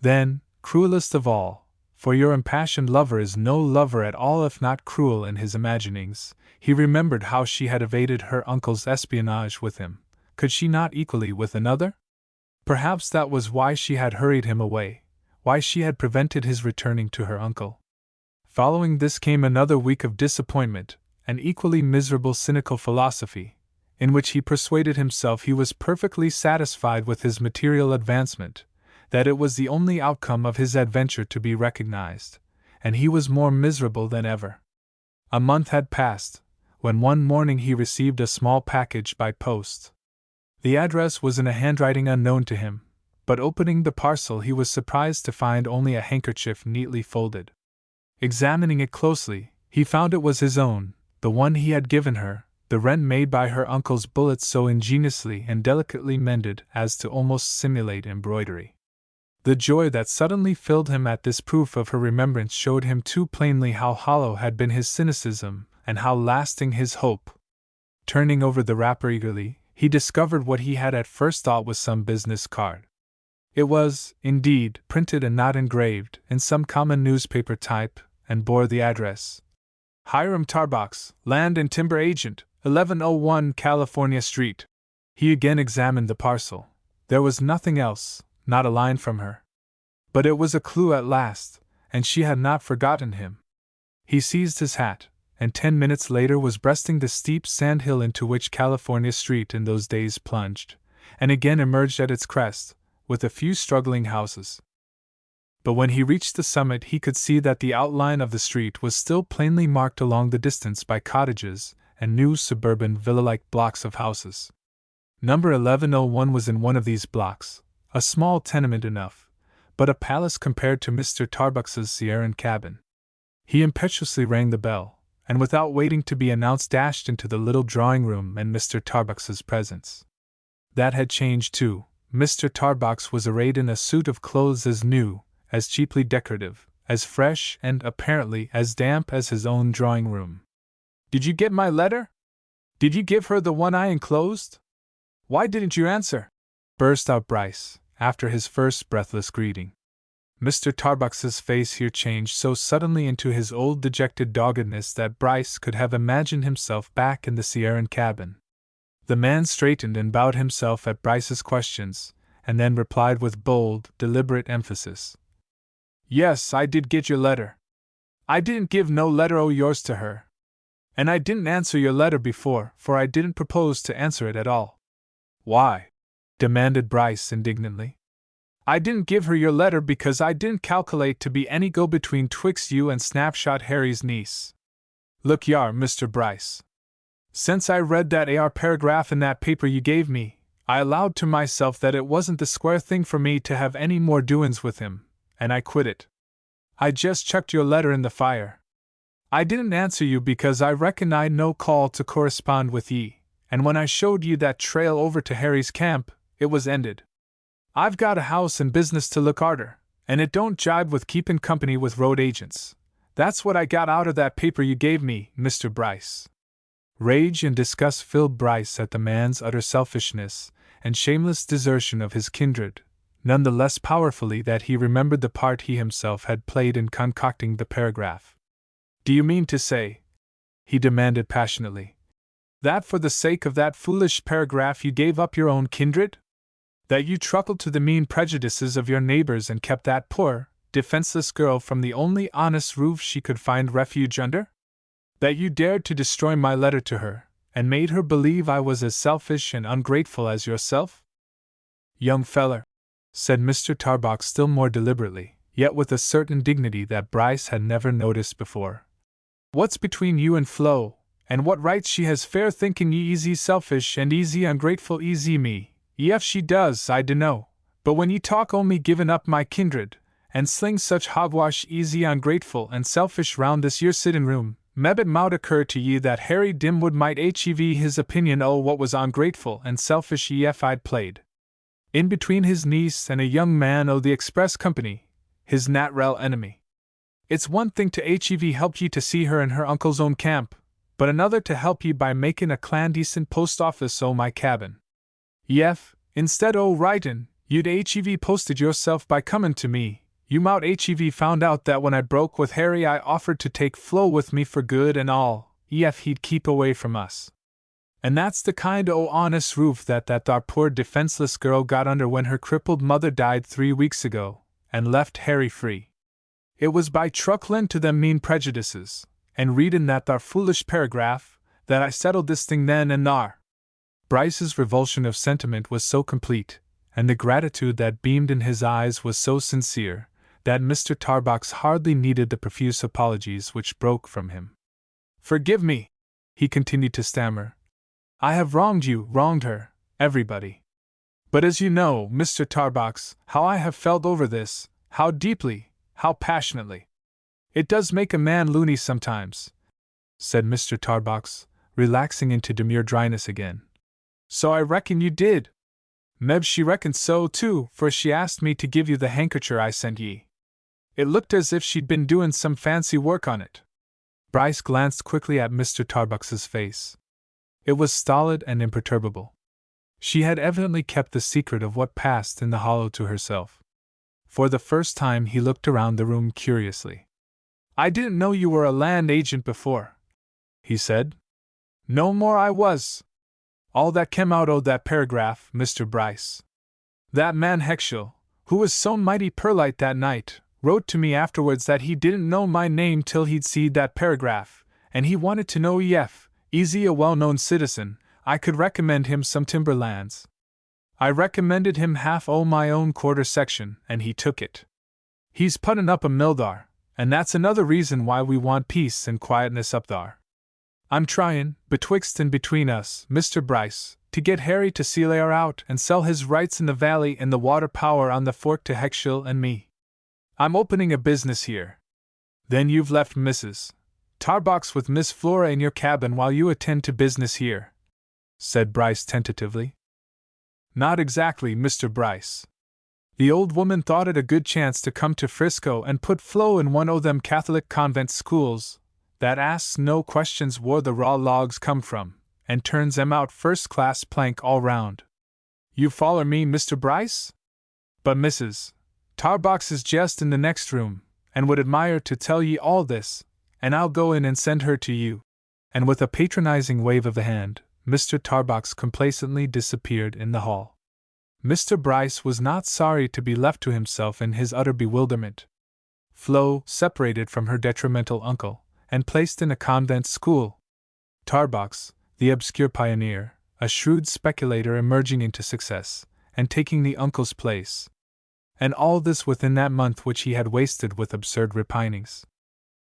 Then, cruelest of all, for your impassioned lover is no lover at all if not cruel in his imaginings, he remembered how she had evaded her uncle's espionage with him. Could she not equally with another? Perhaps that was why she had hurried him away, why she had prevented his returning to her uncle. Following this came another week of disappointment, an equally miserable cynical philosophy, in which he persuaded himself he was perfectly satisfied with his material advancement, that it was the only outcome of his adventure to be recognized, and he was more miserable than ever. A month had passed, when one morning he received a small package by post. The address was in a handwriting unknown to him, but opening the parcel he was surprised to find only a handkerchief neatly folded. Examining it closely, he found it was his own, the one he had given her, the rent made by her uncle's bullets so ingeniously and delicately mended as to almost simulate embroidery. The joy that suddenly filled him at this proof of her remembrance showed him too plainly how hollow had been his cynicism and how lasting his hope. Turning over the wrapper eagerly, he discovered what he had at first thought was some business card. It was, indeed, printed and not engraved, in some common newspaper type, and bore the address: Hiram Tarbox, Land and Timber Agent, 1101 California Street. He again examined the parcel. There was nothing else, not a line from her. But it was a clue at last, and she had not forgotten him. He seized his hat, and 10 minutes later was breasting the steep sandhill into which California Street in those days plunged, and again emerged at its crest, with a few struggling houses. But when he reached the summit he could see that the outline of the street was still plainly marked along the distance by cottages and new suburban villa-like blocks of houses. Number 1101 was in one of these blocks, a small tenement enough, but a palace compared to Mr. Tarbox's Sierran cabin. He impetuously rang the bell, and without waiting to be announced dashed into the little drawing-room and Mr. Tarbox's presence. That had changed too. Mr. Tarbox was arrayed in a suit of clothes as new, as cheaply decorative, as fresh and, apparently, as damp as his own drawing-room. "Did you get my letter? Did you give her the one I enclosed? Why didn't you answer?" burst out Bryce, after his first breathless greeting. Mr. Tarbox's face here changed so suddenly into his old dejected doggedness that Bryce could have imagined himself back in the Sierran cabin. The man straightened and bowed himself at Bryce's questions, and then replied with bold, deliberate emphasis: "Yes, I did get your letter. I didn't give no letter o' yours to her. And I didn't answer your letter before, for I didn't propose to answer it at all." "Why?" demanded Bryce indignantly. "I didn't give her your letter because I didn't calculate to be any go-between twixt you and Snapshot Harry's niece. Look yar, Mr. Bryce. Since I read that AR paragraph in that paper you gave me, I allowed to myself that it wasn't the square thing for me to have any more doin's with him, and I quit it. I just chucked your letter in the fire. I didn't answer you because I reckoned I'd no call to correspond with ye, and when I showed you that trail over to Harry's camp, it was ended. I've got a house and business to look arter, and it don't jibe with keepin' company with road agents. That's what I got out of that paper you gave me, Mr. Bryce." Rage and disgust filled Bryce at the man's utter selfishness and shameless desertion of his kindred, none the less powerfully that he remembered the part he himself had played in concocting the paragraph. "Do you mean to say," he demanded passionately, "that for the sake of that foolish paragraph you gave up your own kindred? That you truckled to the mean prejudices of your neighbors and kept that poor, defenseless girl from the only honest roof she could find refuge under? That you dared to destroy my letter to her, and made her believe I was as selfish and ungrateful as yourself?" "Young feller," said Mr. Tarbox still more deliberately, yet with a certain dignity that Bryce had never noticed before, "what's between you and Flo, and what right she has fair thinking ye easy selfish and easy ungrateful easy me, if she does, I dunno, but when ye talk o' me givin' up my kindred, and sling such hogwash easy ungrateful and selfish round this yer sittin' room, mebbe it mout occur to ye that Harry Dimwood might hev his opinion o' what was ungrateful and selfish ef I'd played in between his niece and a young man o' the express company, his natrel enemy. It's one thing to hev helped ye to see her in her uncle's own camp, but another to help ye by makin' a clandestine post office o' my cabin. Ef, instead o' writin', you'd hev posted yourself by comin' to me, you mout hev found out that when I broke with Harry I offered to take Flo with me for good and all, ef he'd keep away from us. And that's the kind o' honest roof that thar poor defenseless girl got under when her crippled mother died 3 weeks ago, and left Harry free. It was by trucklin' to them mean prejudices, and readin' that thar foolish paragraph, that I settled this thing then and thar. Bryce's revulsion of sentiment was so complete, and the gratitude that beamed in his eyes was so sincere, that Mr. Tarbox hardly needed the profuse apologies which broke from him. "Forgive me," he continued to stammer. "I have wronged you, wronged her, everybody. But as you know, Mr. Tarbox, how I have felt over this, how deeply, how passionately. It does make a man loony sometimes," said Mr. Tarbox, relaxing into demure dryness again. "So I reckon you did. Meb she reckoned so too, for she asked me to give you the handkercher I sent ye. It looked as if she'd been doin' some fancy work on it." Bryce glanced quickly at Mr. Tarbox's face. It was stolid and imperturbable. She had evidently kept the secret of what passed in the hollow to herself. For the first time he looked around the room curiously. "I didn't know you were a land agent before," he said. "No more I was. All that came out o' that paragraph, Mr. Bryce. That man Heckshill, who was so mighty perlite that night, wrote to me afterwards that he didn't know my name till he'd seed that paragraph, and he wanted to know ef, easy a well-known citizen, I could recommend him some timber lands. I recommended him half o' my own quarter section, and he took it. He's puttin' up a mill thar, and that's another reason why we want peace and quietness up thar. I'm tryin', betwixt and between us, Mr. Bryce, to get Harry to Sealar out and sell his rights in the valley and the water power on the fork to Heckshill and me. I'm opening a business here. Then you've left Mrs. Tarbox with Miss Flora in your cabin while you attend to business here," said Bryce tentatively. "Not exactly, Mr. Bryce. The old woman thought it a good chance to come to Frisco and put Flo in one o' them Catholic convent schools that asks no questions where the raw logs come from, and turns 'em out first-class plank all round. You foller me, Mr. Bryce? But Mrs. Tarbox is jest in the next room, and would admire to tell ye all this, and I'll go in and send her to you." And with a patronizing wave of the hand, Mr. Tarbox complacently disappeared in the hall. Mr. Bryce was not sorry to be left to himself in his utter bewilderment. Flo, separated from her detrimental uncle, and placed in a convent school. Tarbox, the obscure pioneer, a shrewd speculator emerging into success, and taking the uncle's place. And all this within that month which he had wasted with absurd repinings.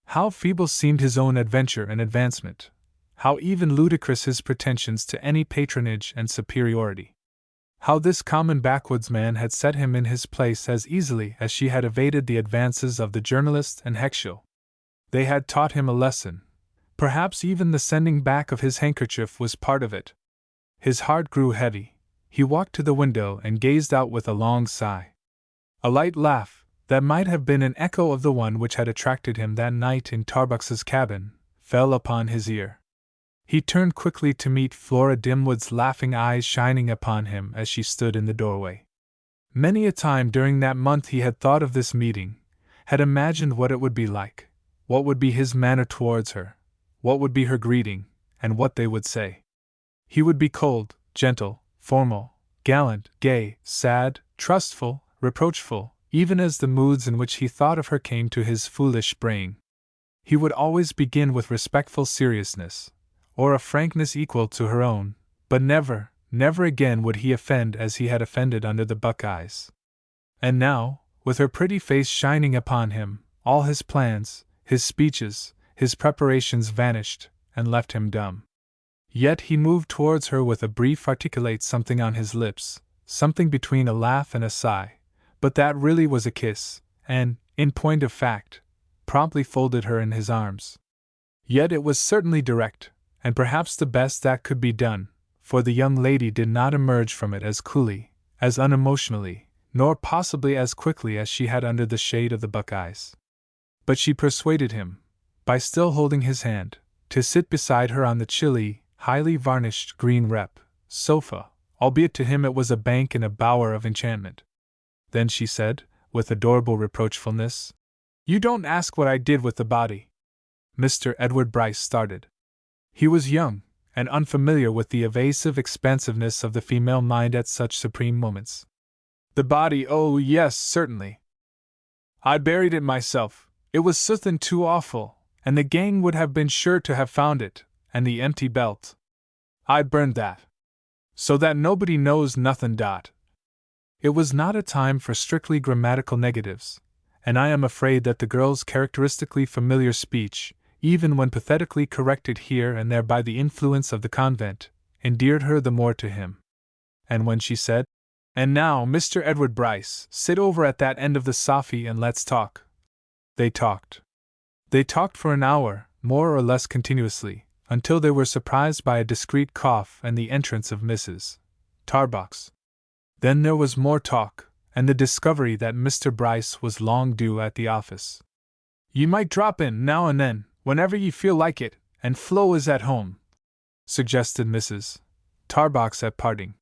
How feeble seemed his own adventure and advancement! How even ludicrous his pretensions to any patronage and superiority! How this common backwoodsman had set him in his place as easily as she had evaded the advances of the journalist and Heckshill. They had taught him a lesson. Perhaps even the sending back of his handkerchief was part of it. His heart grew heavy. He walked to the window and gazed out with a long sigh. A light laugh, that might have been an echo of the one which had attracted him that night in Tarbox's cabin, fell upon his ear. He turned quickly to meet Flora Dimwood's laughing eyes shining upon him as she stood in the doorway. Many a time during that month he had thought of this meeting, had imagined what it would be like, what would be his manner towards her, what would be her greeting, and what they would say. He would be cold, gentle, formal, gallant, gay, sad, trustful, reproachful, even as the moods in which he thought of her came to his foolish brain. He would always begin with respectful seriousness, or a frankness equal to her own, but never, never again would he offend as he had offended under the Buckeyes. And now, with her pretty face shining upon him, all his plans, his speeches, his preparations vanished, and left him dumb. Yet he moved towards her with a brief articulate something on his lips, something between a laugh and a sigh, but that really was a kiss, and, in point of fact, promptly folded her in his arms. Yet it was certainly direct, and perhaps the best that could be done, for the young lady did not emerge from it as coolly, as unemotionally, nor possibly as quickly as she had under the shade of the Buckeyes. But she persuaded him, by still holding his hand, to sit beside her on the chilly, highly varnished green rep sofa, albeit to him it was a bank in a bower of enchantment. Then she said, with adorable reproachfulness, "You don't ask what I did with the body." Mr. Edward Bryce started. He was young, and unfamiliar with the evasive expansiveness of the female mind at such supreme moments. "The body, oh yes, certainly. I'd buried it myself. It was suthin' too awful, and the gang would have been sure to have found it, and the empty belt. I burned that. So that nobody knows nothin'. It was not a time for strictly grammatical negatives, and I am afraid that the girl's characteristically familiar speech, even when pathetically corrected here and there by the influence of the convent, endeared her the more to him. And when she said, "And now, Mr. Edward Bryce, sit over at that end of the soffy and let's talk," they talked. They talked for an hour, more or less continuously, until they were surprised by a discreet cough and the entrance of Mrs. Tarbox. Then there was more talk, and the discovery that Mr. Bryce was long due at the office. "You might drop in now and then, whenever you feel like it, and Flo is at home," suggested Mrs. Tarbox at parting.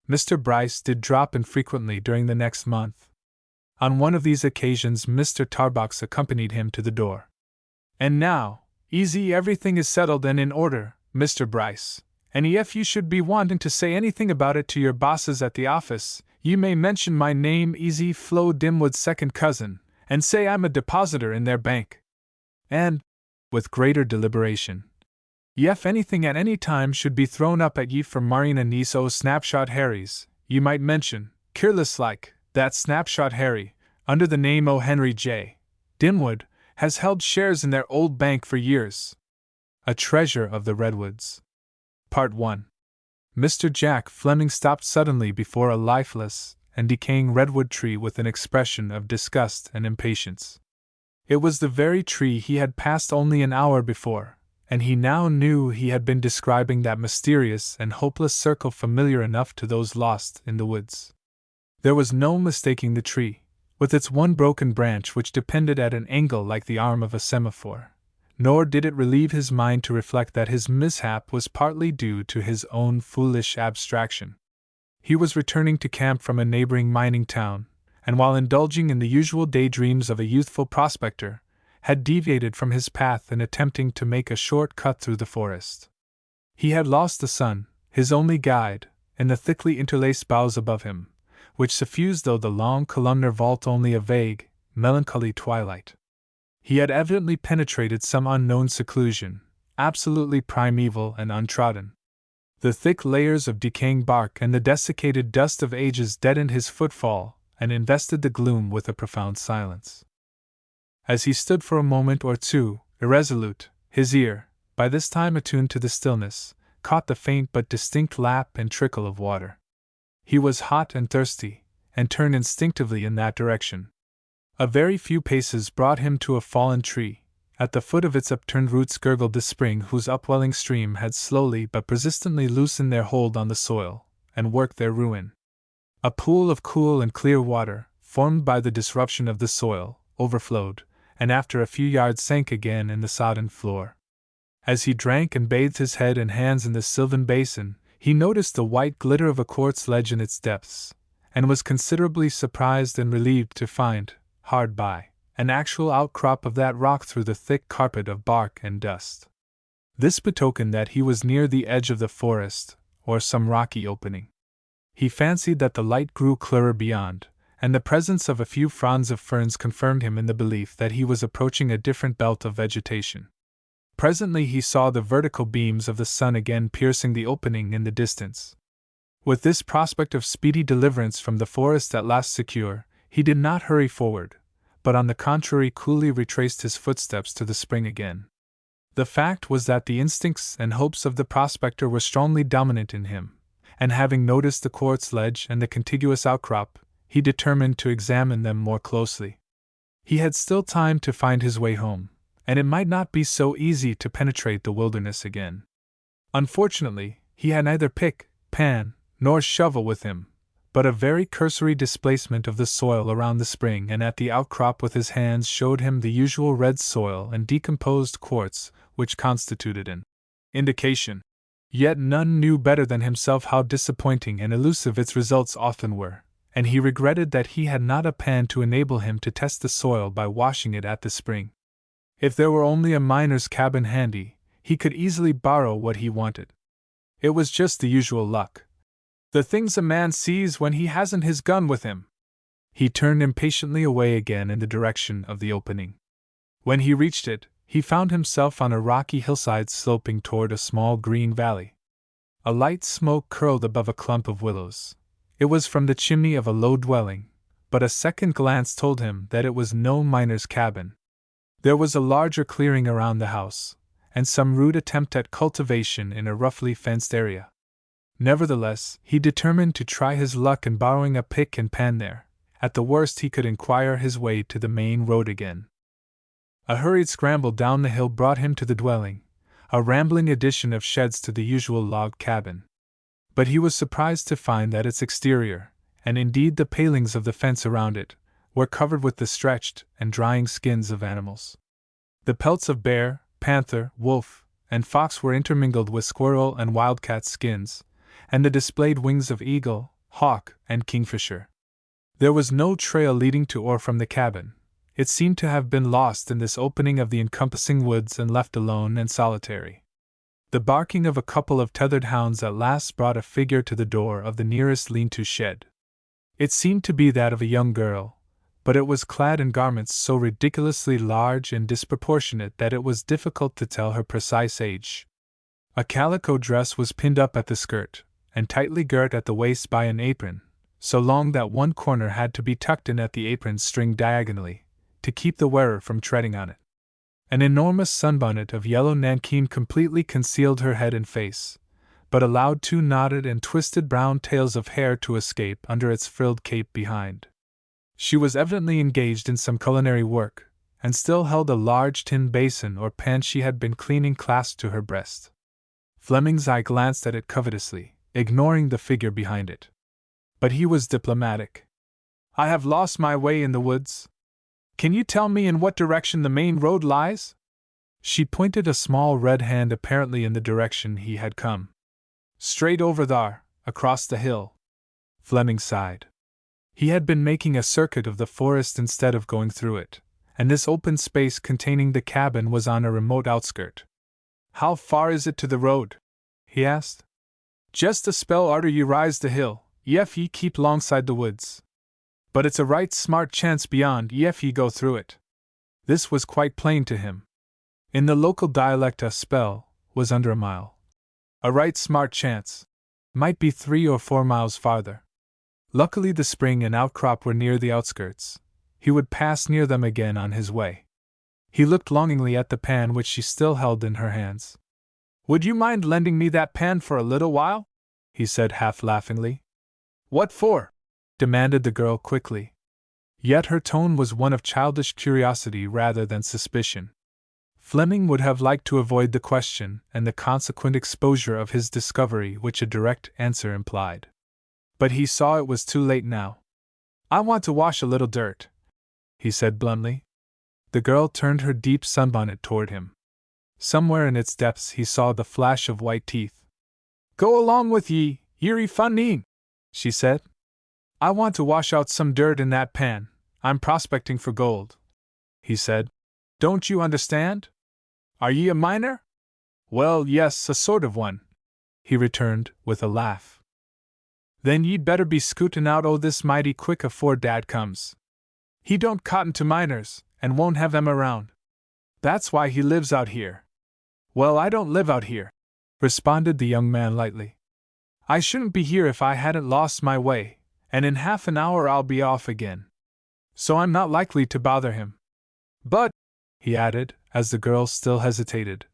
Mr. Bryce did drop in frequently during the next month. On one of these occasions Mr. Tarbox accompanied him to the door. "And now, easy, everything is settled and in order, Mr. Bryce, and if you should be wanting to say anything about it to your bosses at the office, you may mention my name, Easy Flo Dimwood's second cousin, and say I'm a depositor in their bank. And," with greater deliberation, "if anything at any time should be thrown up at ye for marrying a niece o' Snapshot Harry's, you might mention, careless like, that Snapshot Harry, under the name o' Henry J. Dimwood, has held shares in their old bank for years. A treasure of the Redwoods." Part 1. Mr. Jack Fleming stopped suddenly before a lifeless and decaying redwood tree with an expression of disgust and impatience. It was the very tree he had passed only an hour before, and he now knew he had been describing that mysterious and hopeless circle familiar enough to those lost in the woods. There was no mistaking the tree, with its one broken branch which depended at an angle like the arm of a semaphore. Nor did it relieve his mind to reflect that his mishap was partly due to his own foolish abstraction. He was returning to camp from a neighboring mining town, and while indulging in the usual daydreams of a youthful prospector, had deviated from his path in attempting to make a short cut through the forest. He had lost the sun, his only guide, in the thickly interlaced boughs above him, which suffused through the long columnar vault only a vague, melancholy twilight. He had evidently penetrated some unknown seclusion, absolutely primeval and untrodden. The thick layers of decaying bark and the desiccated dust of ages deadened his footfall and invested the gloom with a profound silence. As he stood for a moment or two, irresolute, his ear, by this time attuned to the stillness, caught the faint but distinct lap and trickle of water. He was hot and thirsty, and turned instinctively in that direction. A very few paces brought him to a fallen tree. At the foot of its upturned roots gurgled the spring whose upwelling stream had slowly but persistently loosened their hold on the soil, and worked their ruin. A pool of cool and clear water, formed by the disruption of the soil, overflowed, and after a few yards sank again in the sodden floor. As he drank and bathed his head and hands in the sylvan basin, he noticed the white glitter of a quartz ledge in its depths, and was considerably surprised and relieved to find, hard by, an actual outcrop of that rock through the thick carpet of bark and dust. This betokened that he was near the edge of the forest, or some rocky opening. He fancied that the light grew clearer beyond, and the presence of a few fronds of ferns confirmed him in the belief that he was approaching a different belt of vegetation. Presently he saw the vertical beams of the sun again piercing the opening in the distance. With this prospect of speedy deliverance from the forest at last secure, he did not hurry forward, but on the contrary coolly retraced his footsteps to the spring again. The fact was that the instincts and hopes of the prospector were strongly dominant in him, and having noticed the quartz ledge and the contiguous outcrop, he determined to examine them more closely. He had still time to find his way home, and it might not be so easy to penetrate the wilderness again. Unfortunately, he had neither pick, pan, nor shovel with him, but a very cursory displacement of the soil around the spring and at the outcrop with his hands showed him the usual red soil and decomposed quartz which constituted an indication. Yet none knew better than himself how disappointing and elusive its results often were, and he regretted that he had not a pan to enable him to test the soil by washing it at the spring. If there were only a miner's cabin handy, he could easily borrow what he wanted. It was just the usual luck. The things a man sees when he hasn't his gun with him. He turned impatiently away again in the direction of the opening. When he reached it, he found himself on a rocky hillside sloping toward a small green valley. A light smoke curled above a clump of willows. It was from the chimney of a low dwelling, but a second glance told him that it was no miner's cabin. There was a larger clearing around the house, and some rude attempt at cultivation in a roughly fenced area. Nevertheless, he determined to try his luck in borrowing a pick and pan there. At the worst, he could inquire his way to the main road again. A hurried scramble down the hill brought him to the dwelling, a rambling addition of sheds to the usual log cabin. But he was surprised to find that its exterior, and indeed the palings of the fence around it, were covered with the stretched and drying skins of animals. The pelts of bear, panther, wolf, and fox were intermingled with squirrel and wildcat skins, and the displayed wings of eagle, hawk, and kingfisher. There was no trail leading to or from the cabin. It seemed to have been lost in this opening of the encompassing woods and left alone and solitary. The barking of a couple of tethered hounds at last brought a figure to the door of the nearest lean-to shed. It seemed to be that of a young girl, but it was clad in garments so ridiculously large and disproportionate that it was difficult to tell her precise age. A calico dress was pinned up at the skirt, and tightly girt at the waist by an apron, so long that one corner had to be tucked in at the apron string diagonally, to keep the wearer from treading on it. An enormous sunbonnet of yellow nankeen completely concealed her head and face, but allowed two knotted and twisted brown tails of hair to escape under its frilled cape behind. She was evidently engaged in some culinary work, and still held a large tin basin or pan she had been cleaning clasped to her breast. Fleming's eye glanced at it covetously, ignoring the figure behind it. But he was diplomatic. "I have lost my way in the woods. Can you tell me in what direction the main road lies?" She pointed a small red hand apparently in the direction he had come. "Straight over thar, across the hill." Fleming sighed. He had been making a circuit of the forest instead of going through it, and this open space containing the cabin was on a remote outskirt. "How far is it to the road?" he asked. "Just a spell arter ye rise the hill, ef ye keep 'longside the woods. But it's a right smart chance beyond ef ye go through it." This was quite plain to him. In the local dialect, a spell was under a mile. A right smart chance might be 3 or 4 miles farther. Luckily the spring and outcrop were near the outskirts. He would pass near them again on his way. He looked longingly at the pan which she still held in her hands. "Would you mind lending me that pan for a little while?" he said half-laughingly. "What for?" demanded the girl quickly. Yet her tone was one of childish curiosity rather than suspicion. Fleming would have liked to avoid the question and the consequent exposure of his discovery which a direct answer implied. But he saw it was too late now. "I want to wash a little dirt," he said bluntly. The girl turned her deep sunbonnet toward him. Somewhere in its depths he saw the flash of white teeth. "Go along with ye, ye're funny," she said. "I want to wash out some dirt in that pan. I'm prospecting for gold," he said. "Don't you understand? Are ye a miner?" "Well, yes, a sort of one," he returned, with a laugh. "Then ye'd better be scootin' out o' this mighty quick afore Dad comes. He don't cotton to miners, and won't have 'em around. That's why he lives out here." "Well, I don't live out here," responded the young man lightly. "I shouldn't be here if I hadn't lost my way, and in half an hour I'll be off again. So I'm not likely to bother him. But," he added, as the girl still hesitated,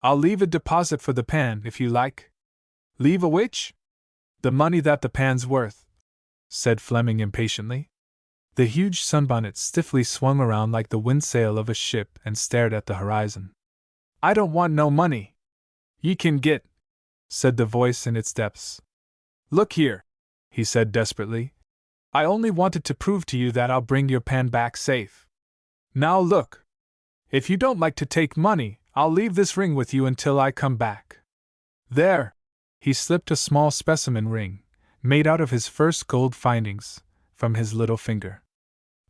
"I'll leave a deposit for the pan if you like." "Leave a which?" "The money that the pan's worth," said Fleming impatiently. The huge sunbonnet stiffly swung around like the windsail of a ship and stared at the horizon. "I don't want no money. Ye can git," said the voice in its depths. "Look here," he said desperately. "I only wanted to prove to you that I'll bring your pan back safe. Now look. If you don't like to take money, I'll leave this ring with you until I come back. There!" He slipped a small specimen ring, made out of his first gold findings, from his little finger.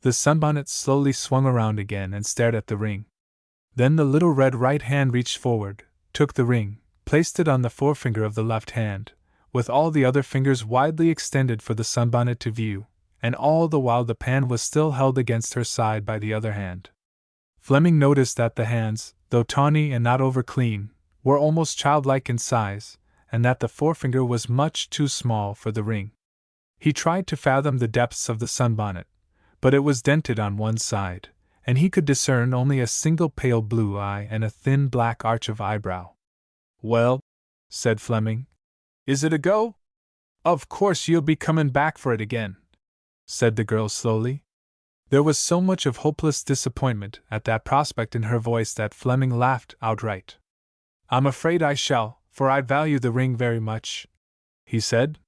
The sunbonnet slowly swung around again and stared at the ring. Then the little red right hand reached forward, took the ring, placed it on the forefinger of the left hand, with all the other fingers widely extended for the sunbonnet to view, and all the while the pan was still held against her side by the other hand. Fleming noticed that the hands, though tawny and not over clean, were almost childlike in size, and that the forefinger was much too small for the ring. He tried to fathom the depths of the sunbonnet, but it was dented on one side, and he could discern only a single pale blue eye and a thin black arch of eyebrow. "Well," said Fleming, "is it a go?" "Of course you'll be coming back for it again," said the girl slowly. There was so much of hopeless disappointment at that prospect in her voice that Fleming laughed outright. "I'm afraid I shall, for I value the ring very much," he said.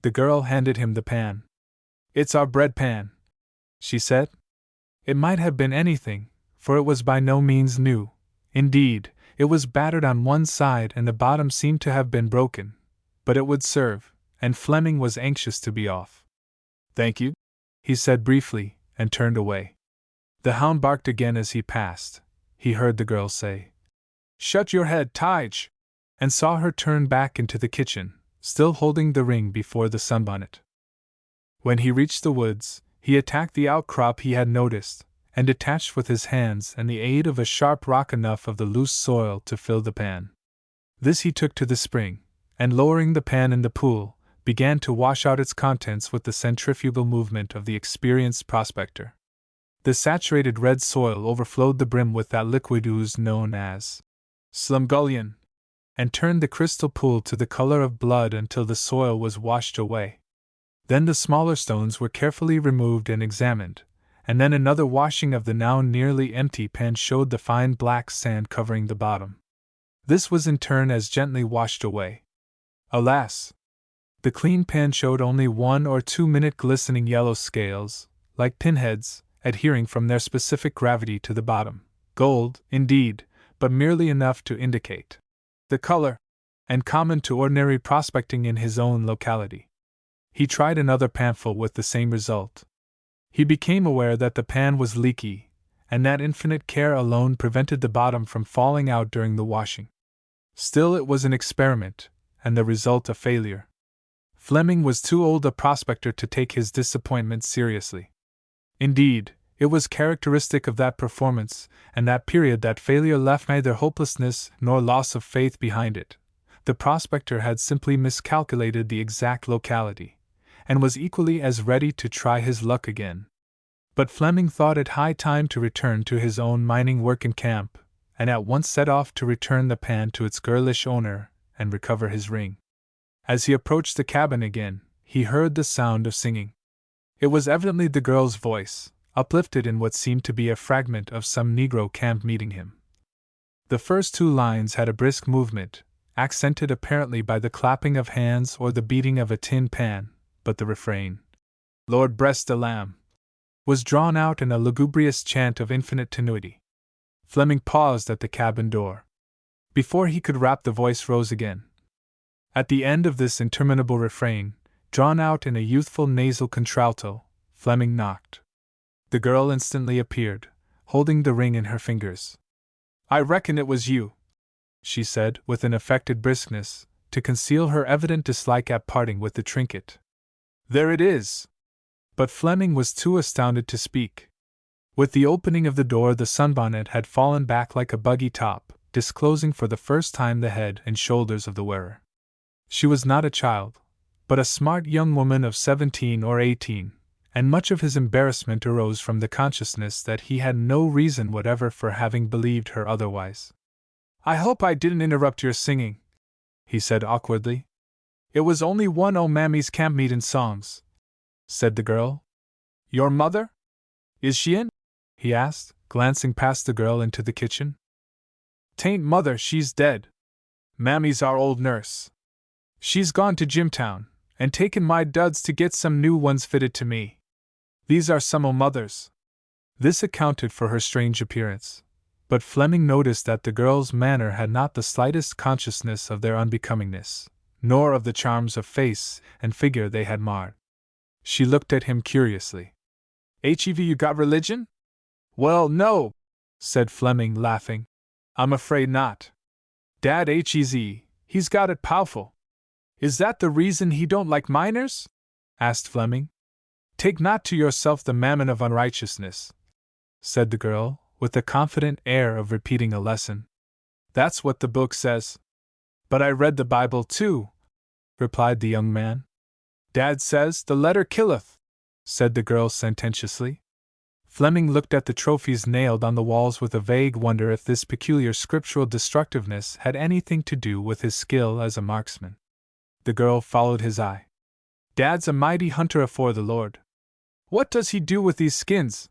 The girl handed him the pan. "It's our bread pan," she said. It might have been anything, for it was by no means new. Indeed, it was battered on one side and the bottom seemed to have been broken, but it would serve, and Fleming was anxious to be off. "Thank you," he said briefly, and turned away. The hound barked again as he passed. He heard the girl say, "Shut your head, Tige," and saw her turn back into the kitchen, still holding the ring before the sunbonnet. When he reached the woods, he attacked the outcrop he had noticed, and detached with his hands and the aid of a sharp rock enough of the loose soil to fill the pan. This he took to the spring, and lowering the pan in the pool, began to wash out its contents with the centrifugal movement of the experienced prospector. The saturated red soil overflowed the brim with that liquid ooze known as slumgullion, and turned the crystal pool to the color of blood until the soil was washed away. Then the smaller stones were carefully removed and examined, and then another washing of the now nearly empty pan showed the fine black sand covering the bottom. This was in turn as gently washed away. Alas! The clean pan showed only 1 or 2 minute glistening yellow scales, like pinheads, adhering from their specific gravity to the bottom. Gold, indeed, but merely enough to indicate the color, and common to ordinary prospecting in his own locality. He tried another panful with the same result. He became aware that the pan was leaky, and that infinite care alone prevented the bottom from falling out during the washing. Still, it was an experiment, and the result a failure. Fleming was too old a prospector to take his disappointment seriously. Indeed, it was characteristic of that performance and that period that failure left neither hopelessness nor loss of faith behind it. The prospector had simply miscalculated the exact locality, and was equally as ready to try his luck again. But Fleming thought it high time to return to his own mining work in camp, and at once set off to return the pan to its girlish owner and recover his ring. As he approached the cabin again, he heard the sound of singing. It was evidently the girl's voice, uplifted in what seemed to be a fragment of some Negro camp meeting him. The first 2 lines had a brisk movement, accented apparently by the clapping of hands or the beating of a tin pan, but the refrain, "Lord bless the lamb," was drawn out in a lugubrious chant of infinite tenuity. Fleming paused at the cabin door. Before he could rap, the voice rose again. At the end of this interminable refrain, drawn out in a youthful nasal contralto, Fleming knocked. The girl instantly appeared, holding the ring in her fingers. "I reckon it was you," she said, with an affected briskness, to conceal her evident dislike at parting with the trinket. "There it is!" But Fleming was too astounded to speak. With the opening of the door, the sunbonnet had fallen back like a buggy top, disclosing for the first time the head and shoulders of the wearer. She was not a child, but a smart young woman of 17 or 18, and much of his embarrassment arose from the consciousness that he had no reason whatever for having believed her otherwise. "I hope I didn't interrupt your singing," he said awkwardly. "It was only one o' Mammy's camp meetin' songs," said the girl. "Your mother? Is she in?" he asked, glancing past the girl into the kitchen. "'Tain't mother, she's dead. Mammy's our old nurse. She's gone to Jimtown, and taken my duds to get some new ones fitted to me. These are some o' mother's." This accounted for her strange appearance, but Fleming noticed that the girl's manner had not the slightest consciousness of their unbecomingness, nor of the charms of face and figure they had marred. She looked at him curiously. "Hev you got religion?" "Well, no," said Fleming, laughing. "I'm afraid not. Dad he's got it powerful." "Is that the reason he don't like miners?" asked Fleming. Take not to yourself the mammon of unrighteousness, said the girl, with the confident air of repeating a lesson. That's what the book says. But I read the Bible too, replied the young man. Dad says the letter killeth, said the girl sententiously. Fleming looked at the trophies nailed on the walls with a vague wonder if this peculiar scriptural destructiveness had anything to do with his skill as a marksman. The girl followed his eye. Dad's a mighty hunter afore the Lord. What does he do with these skins?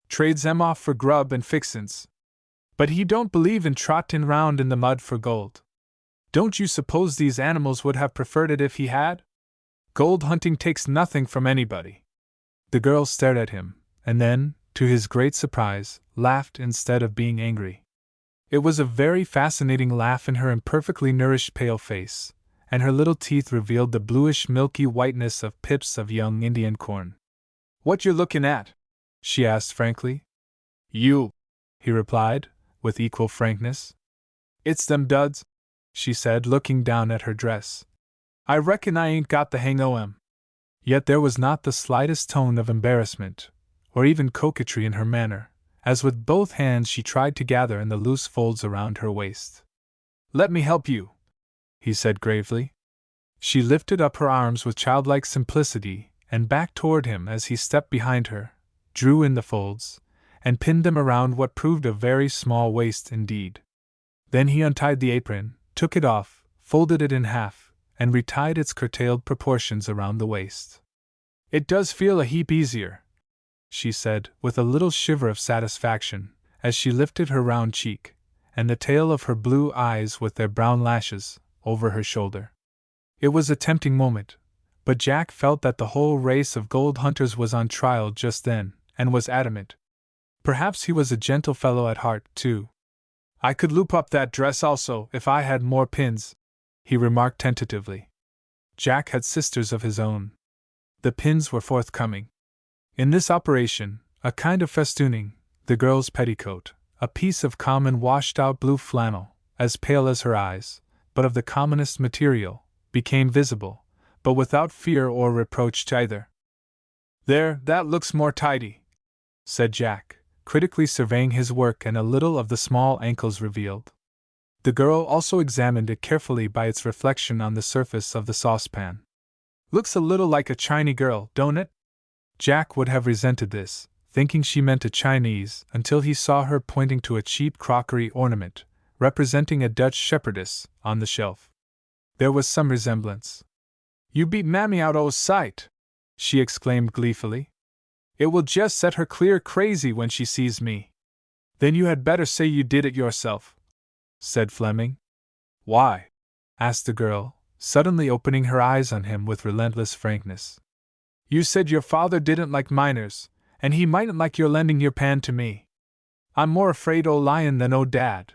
Trades them off for grub and fixins. But he don't believe in trottin' round in the mud for gold. Don't you suppose these animals would have preferred it if he had? Gold hunting takes nothing from anybody. The girl stared at him, and then, to his great surprise, laughed instead of being angry. It was a very fascinating laugh in her imperfectly nourished pale face, and her little teeth revealed the bluish milky whiteness of pips of young Indian corn. What you looking at? She asked frankly. You, he replied, with equal frankness. It's them duds, she said, looking down at her dress. I reckon I ain't got the hang o' 'em. Yet there was not the slightest tone of embarrassment, or even coquetry in her manner, as with both hands she tried to gather in the loose folds around her waist. Let me help you, he said gravely. She lifted up her arms with childlike simplicity and backed toward him as he stepped behind her, drew in the folds, and pinned them around what proved a very small waist indeed. Then he untied the apron, took it off, folded it in half, and retied its curtailed proportions around the waist. It does feel a heap easier, she said, with a little shiver of satisfaction, as she lifted her round cheek, and the tail of her blue eyes with their brown lashes, over her shoulder. It was a tempting moment, but Jack felt that the whole race of gold hunters was on trial just then, and was adamant. Perhaps he was a gentle fellow at heart, too. I could loop up that dress also, if I had more pins, he remarked tentatively. Jack had sisters of his own. The pins were forthcoming. In this operation, a kind of festooning, the girl's petticoat, a piece of common washed-out blue flannel, as pale as her eyes, but of the commonest material, became visible, but without fear or reproach to either. There, that looks more tidy, said Jack, critically surveying his work, and a little of the small ankles revealed. The girl also examined it carefully by its reflection on the surface of the saucepan. Looks a little like a Chinese girl, don't it? Jack would have resented this, thinking she meant a Chinese, until he saw her pointing to a cheap crockery ornament, representing a Dutch shepherdess, on the shelf. There was some resemblance. You beat Mammy out o' sight, she exclaimed gleefully. It will just set her clear crazy when she sees me. Then you had better say you did it yourself, said Fleming. Why? Asked the girl, suddenly opening her eyes on him with relentless frankness. You said your father didn't like miners, and he mightn't like your lending your pan to me. I'm more afraid o' Lion than o' Dad,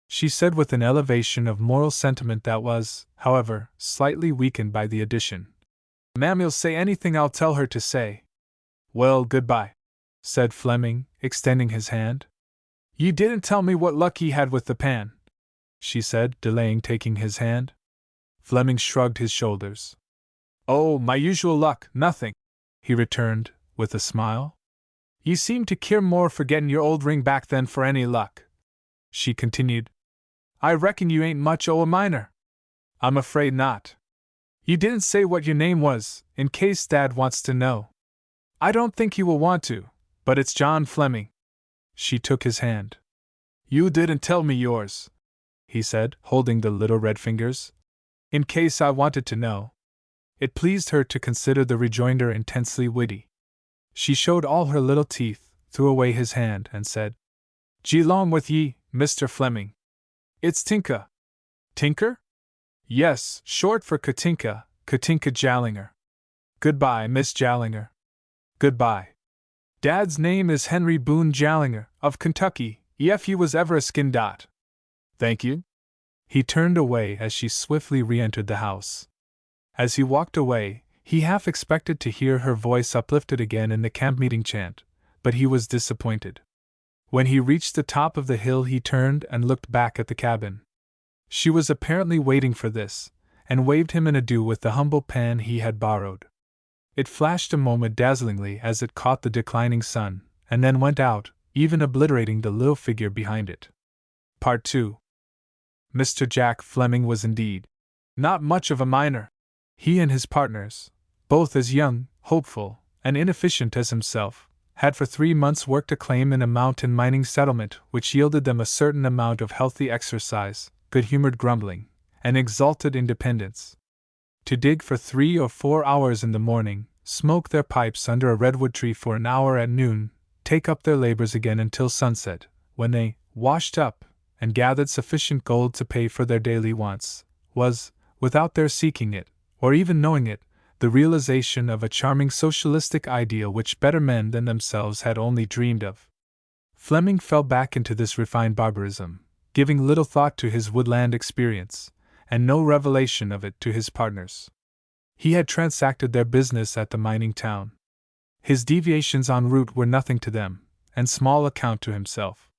she said with an elevation of moral sentiment that was, however, slightly weakened by the addition. Mammy'll say anything I'll tell her to say. Well, goodbye, said Fleming, extending his hand. You didn't tell me what luck he had with the pan, she said, delaying taking his hand. Fleming shrugged his shoulders. Oh, my usual luck, nothing, he returned, with a smile. You seem to care more for getting your old ring back than for any luck, she continued. I reckon you ain't much o' a miner. I'm afraid not. You didn't say what your name was, in case Dad wants to know. I don't think he will want to, but it's John Fleming. She took his hand. You didn't tell me yours, he said, holding the little red fingers. In case I wanted to know. It pleased her to consider the rejoinder intensely witty. She showed all her little teeth, threw away his hand, and said, "Gee long with ye, Mr. Fleming. It's Tinka." Tinker? Yes, short for Katinka, Katinka Jallinger. Goodbye, Miss Jallinger. Goodbye. Dad's name is Henry Boone Jallinger, of Kentucky, if you was ever a skin dot. Thank you. He turned away as she swiftly re-entered the house. As he walked away, he half expected to hear her voice uplifted again in the camp-meeting chant, but he was disappointed. When he reached the top of the hill he turned and looked back at the cabin. She was apparently waiting for this, and waved him an adieu with the humble pan he had borrowed. It flashed a moment dazzlingly as it caught the declining sun, and then went out, even obliterating the little figure behind it. Part 2. Mr. Jack Fleming was indeed not much of a miner. He and his partners, both as young, hopeful, and inefficient as himself, had for 3 months worked a claim in a mountain mining settlement which yielded them a certain amount of healthy exercise, good-humored grumbling, and exalted independence. To dig for 3 or 4 hours in the morning, smoke their pipes under a redwood tree for an hour at noon, take up their labors again until sunset, when they washed up and gathered sufficient gold to pay for their daily wants, was, without their seeking it, or even knowing it, the realization of a charming socialistic ideal which better men than themselves had only dreamed of. Fleming fell back into this refined barbarism, giving little thought to his woodland experience, and no revelation of it to his partners. He had transacted their business at the mining town. His deviations en route were nothing to them, and small account to himself.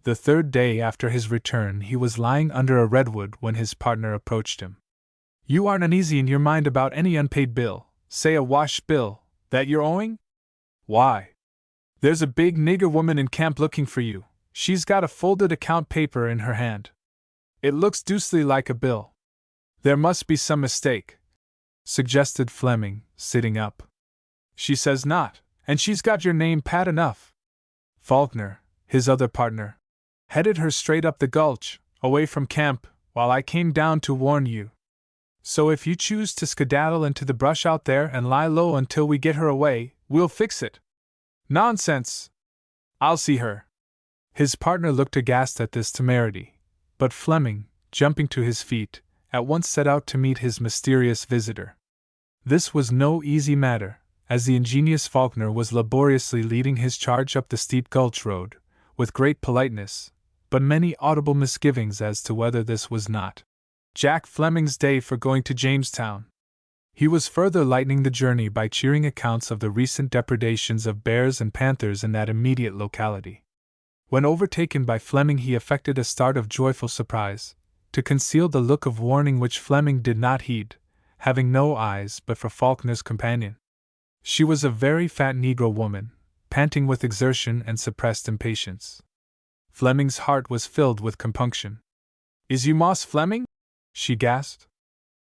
The 3rd day after his return he was lying under a redwood when his partner approached him. "You aren't uneasy in your mind about any unpaid bill, say a wash bill, that you're owing? Why, there's a big nigger woman in camp looking for you. She's got a folded account paper in her hand. It looks deucedly like a bill. There must be some mistake," suggested Fleming, sitting up. "She says not, and she's got your name pat enough." Faulkner, his other partner, headed her straight up the gulch, away from camp, while I came down to warn you. So if you choose to skedaddle into the brush out there and lie low until we get her away, we'll fix it. Nonsense! I'll see her. His partner looked aghast at this temerity, but Fleming, jumping to his feet, at once set out to meet his mysterious visitor. This was no easy matter, as the ingenious Faulkner was laboriously leading his charge up the steep gulch road, with great politeness, but many audible misgivings as to whether this was not Jack Fleming's day for going to Jamestown. He was further lightening the journey by cheering accounts of the recent depredations of bears and panthers in that immediate locality. When overtaken by Fleming he affected a start of joyful surprise, to conceal the look of warning which Fleming did not heed, having no eyes but for Faulkner's companion. She was a very fat Negro woman, panting with exertion and suppressed impatience. Fleming's heart was filled with compunction. "Is you Moss Fleming?" she gasped.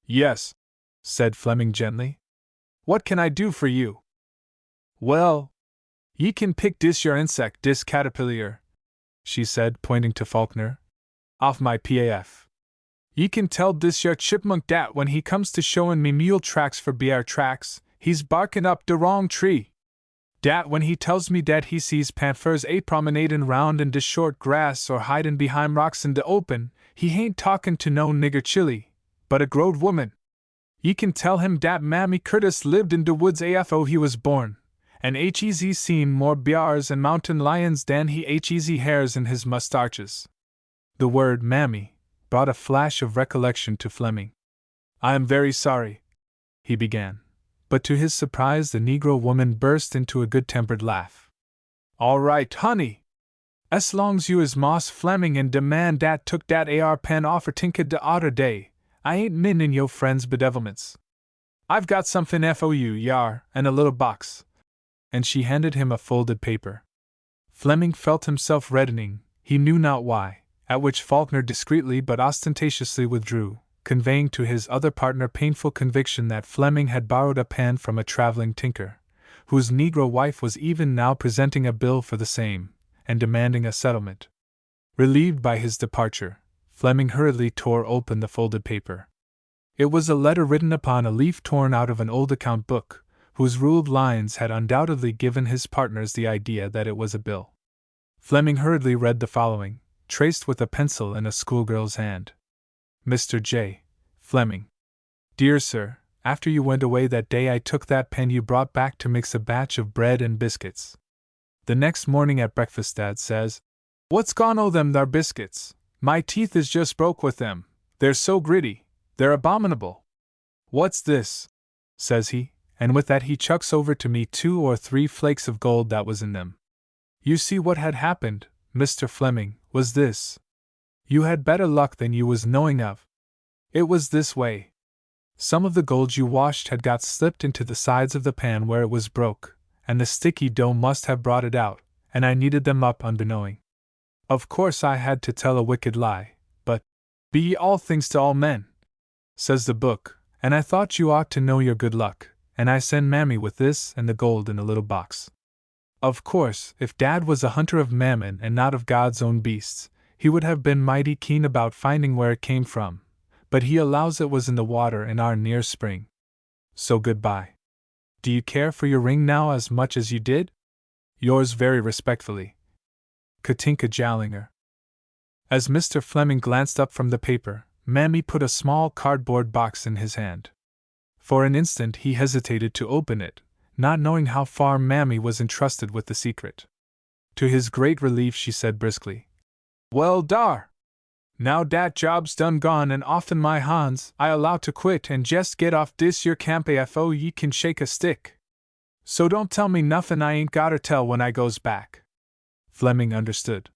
"Yes," said Fleming gently. "What can I do for you?" "Well, ye can pick dis your insect, dis caterpillar," she said, pointing to Faulkner, "off my PAF. Ye can tell dis your chipmunk dat when he comes to showin' me mule tracks for bear tracks, he's barkin' up de wrong tree. Dat when he tells me dat he sees panthers a promenadin' round in de short grass or hidin' behind rocks in de open, he hain't talkin' to no nigger chilly, but a growed woman. Ye can tell him dat Mammy Curtis lived in de woods afo he was born, and hez seen more bears and mountain lions dan he hez hairs in his mustaches." The word Mammy brought a flash of recollection to Fleming. "I am very sorry," he began, but to his surprise the Negro woman burst into a good-tempered laugh. "All right, honey. As long's you is Moss Fleming and de man dat took dat AR pen offer Tinka de odder day, I ain't mindin' yo' friend's bedevilments. I've got something for you, yar, and a little box." And she handed him a folded paper. Fleming felt himself reddening, he knew not why, at which Faulkner discreetly but ostentatiously withdrew, conveying to his other partner painful conviction that Fleming had borrowed a pen from a traveling tinker, whose Negro wife was even now presenting a bill for the same, and demanding a settlement. Relieved by his departure, Fleming hurriedly tore open the folded paper. It was a letter written upon a leaf torn out of an old account book, whose ruled lines had undoubtedly given his partners the idea that it was a bill. Fleming hurriedly read the following, traced with a pencil in a schoolgirl's hand. "Mr. J. Fleming. Dear Sir, after you went away that day I took that pen you brought back to mix a batch of bread and biscuits. The next morning at breakfast Dad says, 'What's gone o' them thar biscuits? My teeth is just broke with them, they're so gritty, they're abominable.' 'What's this?' says he, and with that he chucks over to me 2 or 3 flakes of gold that was in them. You see what had happened, Mr. Fleming, was this. You had better luck than you was knowing of. It was this way. Some of the gold you washed had got slipped into the sides of the pan where it was broke, and the sticky dough must have brought it out, and I kneaded them up unbeknowing. Of course I had to tell a wicked lie, but be ye all things to all men, says the book, and I thought you ought to know your good luck, and I send Mammy with this and the gold in a little box. Of course, if Dad was a hunter of mammon and not of God's own beasts, he would have been mighty keen about finding where it came from, but he allows it was in the water in our near spring. So goodbye. Do you care for your ring now as much as you did? Yours very respectfully, Katinka Jallinger. As Mr. Fleming glanced up from the paper, Mammy put a small cardboard box in his hand. For an instant he hesitated to open it, not knowing how far Mammy was entrusted with the secret. To his great relief she said briskly, "Well, dar! Now dat job's done gone and often my hands I allow to quit and jest get off dis yer camp afo ye can shake a stick. So don't tell me nothin' I ain't gotter tell when I goes back." Fleming understood.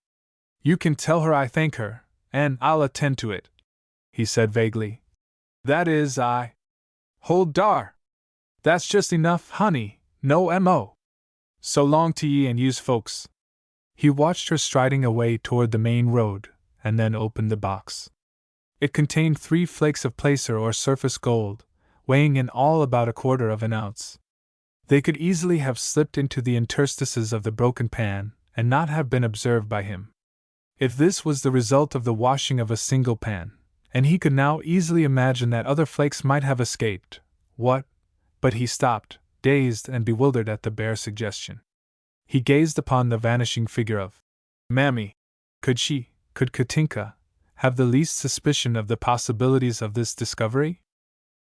"You can tell her I thank her, and I'll attend to it," he said vaguely. "That is, hold dar! That's just enough, honey, no M.O. So long to ye and yous folks." He watched her striding away toward the main road, and then opened the box. It contained 3 flakes of placer or surface gold, weighing in all about 1/4 of an ounce. They could easily have slipped into the interstices of the broken pan, and not have been observed by him. If this was the result of the washing of a single pan, and he could now easily imagine that other flakes might have escaped, but he stopped, dazed and bewildered at the bare suggestion. He gazed upon the vanishing figure of Mammy. Could Katinka have the least suspicion of the possibilities of this discovery?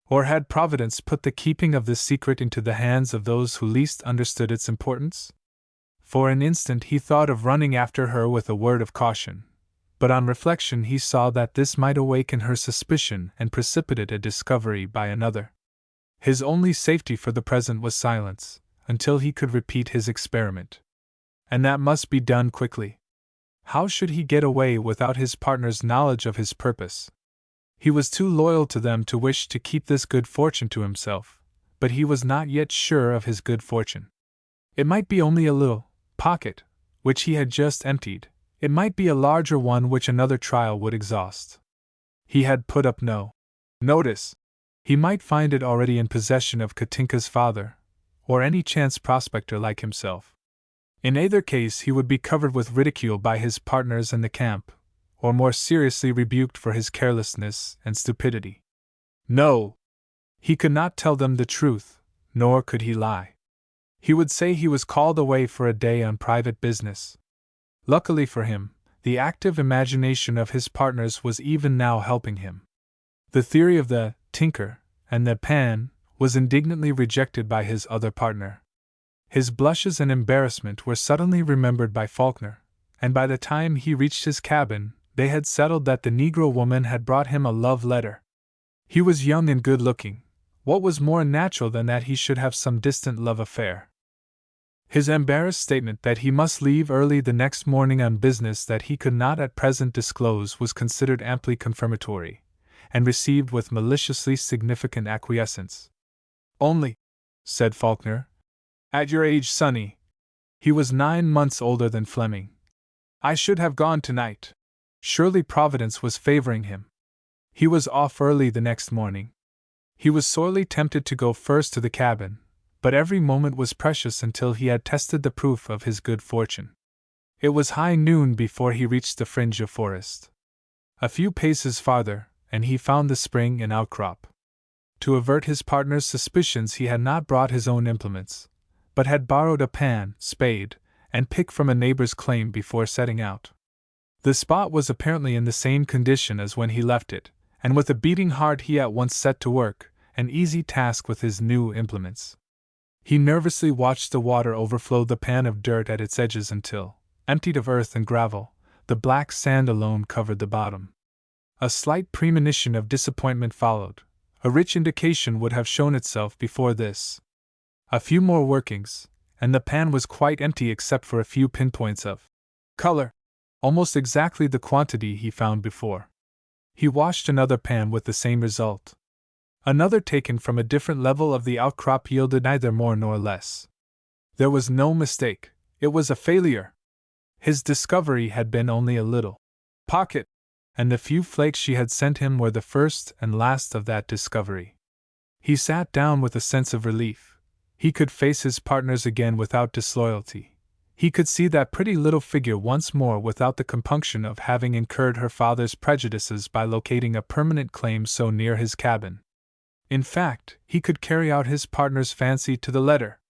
Or had Providence put the keeping of this secret into the hands of those who least understood its importance? For an instant he thought of running after her with a word of caution, but on reflection he saw that this might awaken her suspicion and precipitate a discovery by another. His only safety for the present was silence, until he could repeat his experiment. And that must be done quickly. How should he get away without his partner's knowledge of his purpose? He was too loyal to them to wish to keep this good fortune to himself, but he was not yet sure of his good fortune. It might be only a little pocket, which he had just emptied. It might be a larger one which another trial would exhaust. He had put up no notice. He might find it already in possession of Katinka's father, or any chance prospector like himself. In either case he would be covered with ridicule by his partners in the camp, or more seriously rebuked for his carelessness and stupidity. No! He could not tell them the truth, nor could he lie. He would say he was called away for a day on private business. Luckily for him, the active imagination of his partners was even now helping him. The theory of the tinker and the pan was indignantly rejected by his other partner. His blushes and embarrassment were suddenly remembered by Faulkner, and by the time he reached his cabin, they had settled that the Negro woman had brought him a love letter. He was young and good-looking. What was more natural than that he should have some distant love affair? His embarrassed statement that he must leave early the next morning on business that he could not at present disclose was considered amply confirmatory, and received with maliciously significant acquiescence. "Only," said Faulkner, "at your age, sonny." He was 9 months older than Fleming. "I should have gone tonight." Surely Providence was favoring him. He was off early the next morning. He was sorely tempted to go first to the cabin, but every moment was precious until he had tested the proof of his good fortune. It was high noon before he reached the fringe of forest. A few paces farther, and he found the spring and outcrop. To avert his partner's suspicions he had not brought his own implements, but had borrowed a pan, spade, and pick from a neighbor's claim before setting out. The spot was apparently in the same condition as when he left it, and with a beating heart he at once set to work, an easy task with his new implements. He nervously watched the water overflow the pan of dirt at its edges until, emptied of earth and gravel, the black sand alone covered the bottom. A slight premonition of disappointment followed. A rich indication would have shown itself before this. A few more workings, and the pan was quite empty except for a few pinpoints of color, almost exactly the quantity he found before. He washed another pan with the same result. Another taken from a different level of the outcrop yielded neither more nor less. There was no mistake, it was a failure. His discovery had been only a little pocket, and the few flakes she had sent him were the first and last of that discovery. He sat down with a sense of relief. He could face his partners again without disloyalty. He could see that pretty little figure once more without the compunction of having incurred her father's prejudices by locating a permanent claim so near his cabin. In fact, he could carry out his partner's fancy to the letter.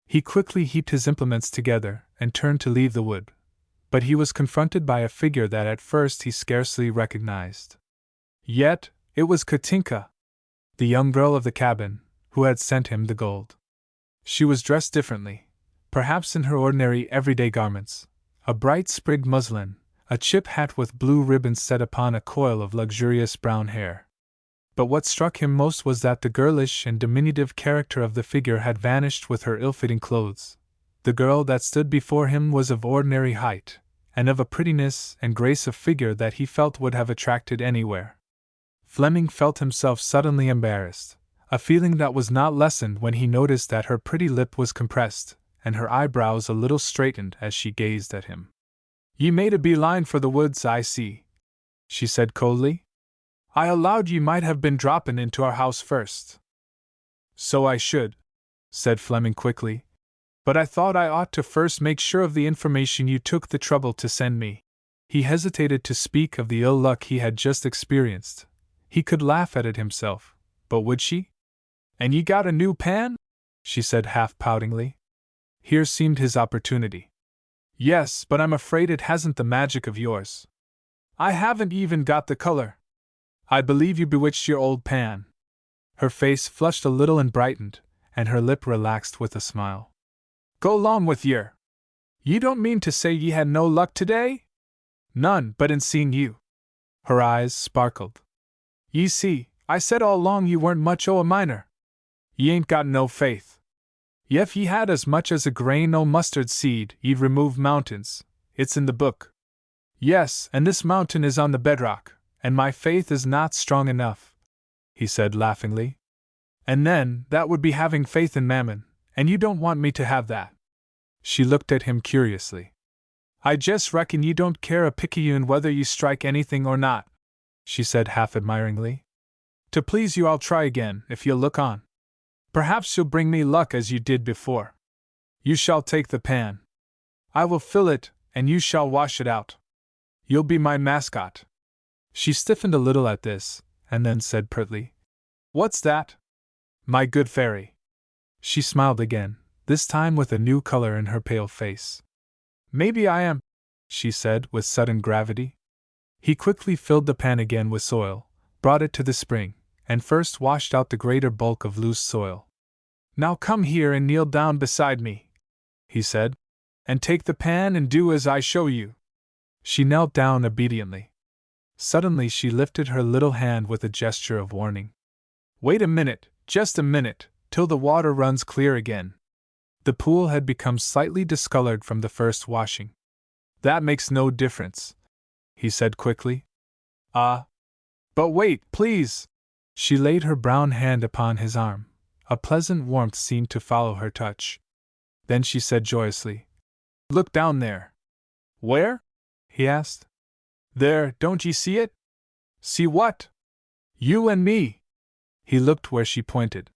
He quickly heaped his implements together and turned to leave the wood. But he was confronted by a figure that at first he scarcely recognized. Yet, it was Katinka, the young girl of the cabin, who had sent him the gold. She was dressed differently, perhaps in her ordinary everyday garments, a bright sprigged muslin, a chip hat with blue ribbons set upon a coil of luxurious brown hair. But what struck him most was that the girlish and diminutive character of the figure had vanished with her ill-fitting clothes. The girl that stood before him was of ordinary height, and of a prettiness and grace of figure that he felt would have attracted anywhere. Fleming felt himself suddenly embarrassed, a feeling that was not lessened when he noticed that her pretty lip was compressed, and her eyebrows a little straightened as she gazed at him. "Ye made a bee-line for the woods, I see," she said coldly. "I allowed ye might have been droppin' into our house first." "So I should," said Fleming quickly, "but I thought I ought to first make sure of the information you took the trouble to send me." He hesitated to speak of the ill luck he had just experienced. He could laugh at it himself, but would she? "And ye got a new pan?" she said half poutingly. Here seemed his opportunity. "Yes, but I'm afraid it hasn't the magic of yours. I haven't even got the color. I believe you bewitched your old pan." Her face flushed a little and brightened, and her lip relaxed with a smile. "Go 'long with yer! Ye don't mean to say ye had no luck today?" "None, but in seeing you." Her eyes sparkled. "Ye see, I said all along ye weren't much o' a miner. Ye ain't got no faith. Yef ye had as much as a grain o' mustard seed, ye'd remove mountains. It's in the book." "Yes, and this mountain is on the bedrock, and my faith is not strong enough," he said laughingly. "And then, that would be having faith in Mammon, and you don't want me to have that." She looked at him curiously. "I jes' reckon ye don't care a picayune whether ye strike anything or not," she said half admiringly. "To please you I'll try again, if you'll look on. Perhaps you'll bring me luck as you did before. You shall take the pan. I will fill it, and you shall wash it out. You'll be my mascot." She stiffened a little at this, and then said pertly, "What's that?" "My good fairy." She smiled again, this time with a new color in her pale face. "Maybe I am," she said with sudden gravity. He quickly filled the pan again with soil, brought it to the spring, and first washed out the greater bulk of loose soil. "Now come here and kneel down beside me," he said, "and take the pan and do as I show you." She knelt down obediently. Suddenly she lifted her little hand with a gesture of warning. "Wait a minute, just a minute, till the water runs clear again." The pool had become slightly discolored from the first washing. "That makes no difference," he said quickly. "Ah! But wait, please!" She laid her brown hand upon his arm. A pleasant warmth seemed to follow her touch. Then she said joyously, "Look down there." "Where?" he asked. "There, don't ye see it?" "See what?" "You and me." He looked where she pointed.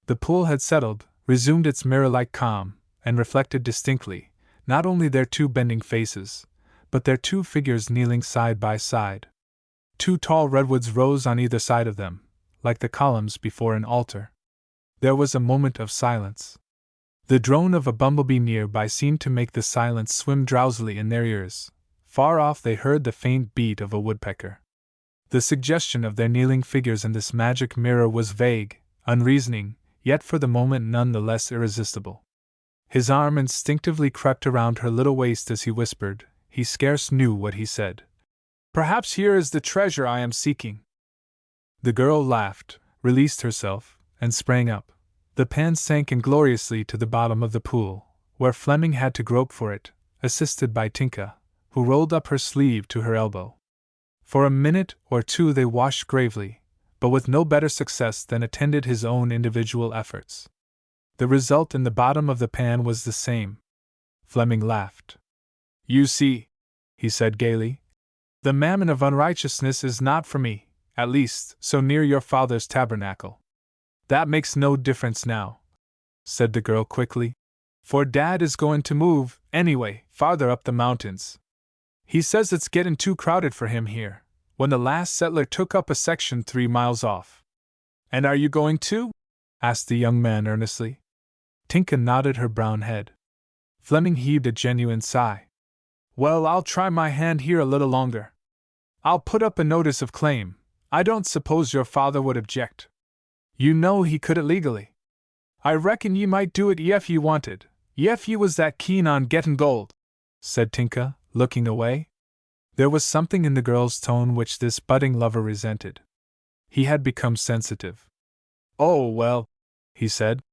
The pool had settled, resumed its mirror-like calm, and reflected distinctly, not only their two bending faces, but their two figures kneeling side by side. Two tall redwoods rose on either side of them, like the columns before an altar. There was a moment of silence. The drone of a bumblebee nearby seemed to make the silence swim drowsily in their ears. Far off they heard the faint beat of a woodpecker. The suggestion of their kneeling figures in this magic mirror was vague, unreasoning, yet for the moment none the less irresistible. His arm instinctively crept around her little waist as he whispered, he scarce knew what he said. "Perhaps here is the treasure I am seeking." The girl laughed, released herself, and sprang up. The pan sank ingloriously to the bottom of the pool, where Fleming had to grope for it, assisted by Tinka, who rolled up her sleeve to her elbow. For a minute or two they washed gravely, but with no better success than attended his own individual efforts. The result in the bottom of the pan was the same. Fleming laughed. "You see," he said gaily, "the mammon of unrighteousness is not for me, at least, so near your father's tabernacle." "That makes no difference now," said the girl quickly, "for Dad is going to move, anyway, farther up the mountains. He says it's getting too crowded for him here, when the last settler took up a section 3 miles off." "And are you going too?" asked the young man earnestly. Tinka nodded her brown head. Fleming heaved a genuine sigh. "Well, I'll try my hand here a little longer. I'll put up a notice of claim. I don't suppose your father would object. You know he could it legally. I reckon ye might do it ef ye wanted, ef ye was that keen on gettin' gold," said Tinka, looking away. There was something in the girl's tone which this budding lover resented. He had become sensitive. "Oh, well," he said,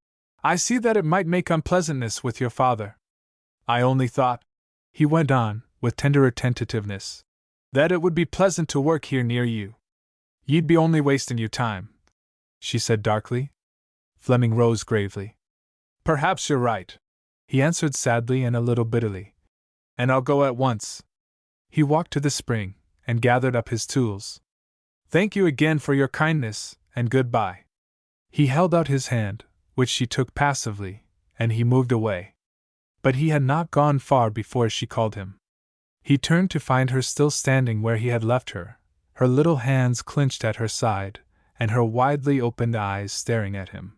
"I see that it might make unpleasantness with your father. I only thought," he went on, with tenderer tentativeness, "that it would be pleasant to work here near you. Ye'd be only wasting your time," she said darkly. Fleming rose gravely. "Perhaps you're right," he answered sadly and a little bitterly. "And I'll go at once." He walked to the spring, and gathered up his tools. "Thank you again for your kindness, and good-bye." He held out his hand, which she took passively, and he moved away. But he had not gone far before she called him. He turned to find her still standing where he had left her, her little hands clenched at her side, and her widely opened eyes staring at him.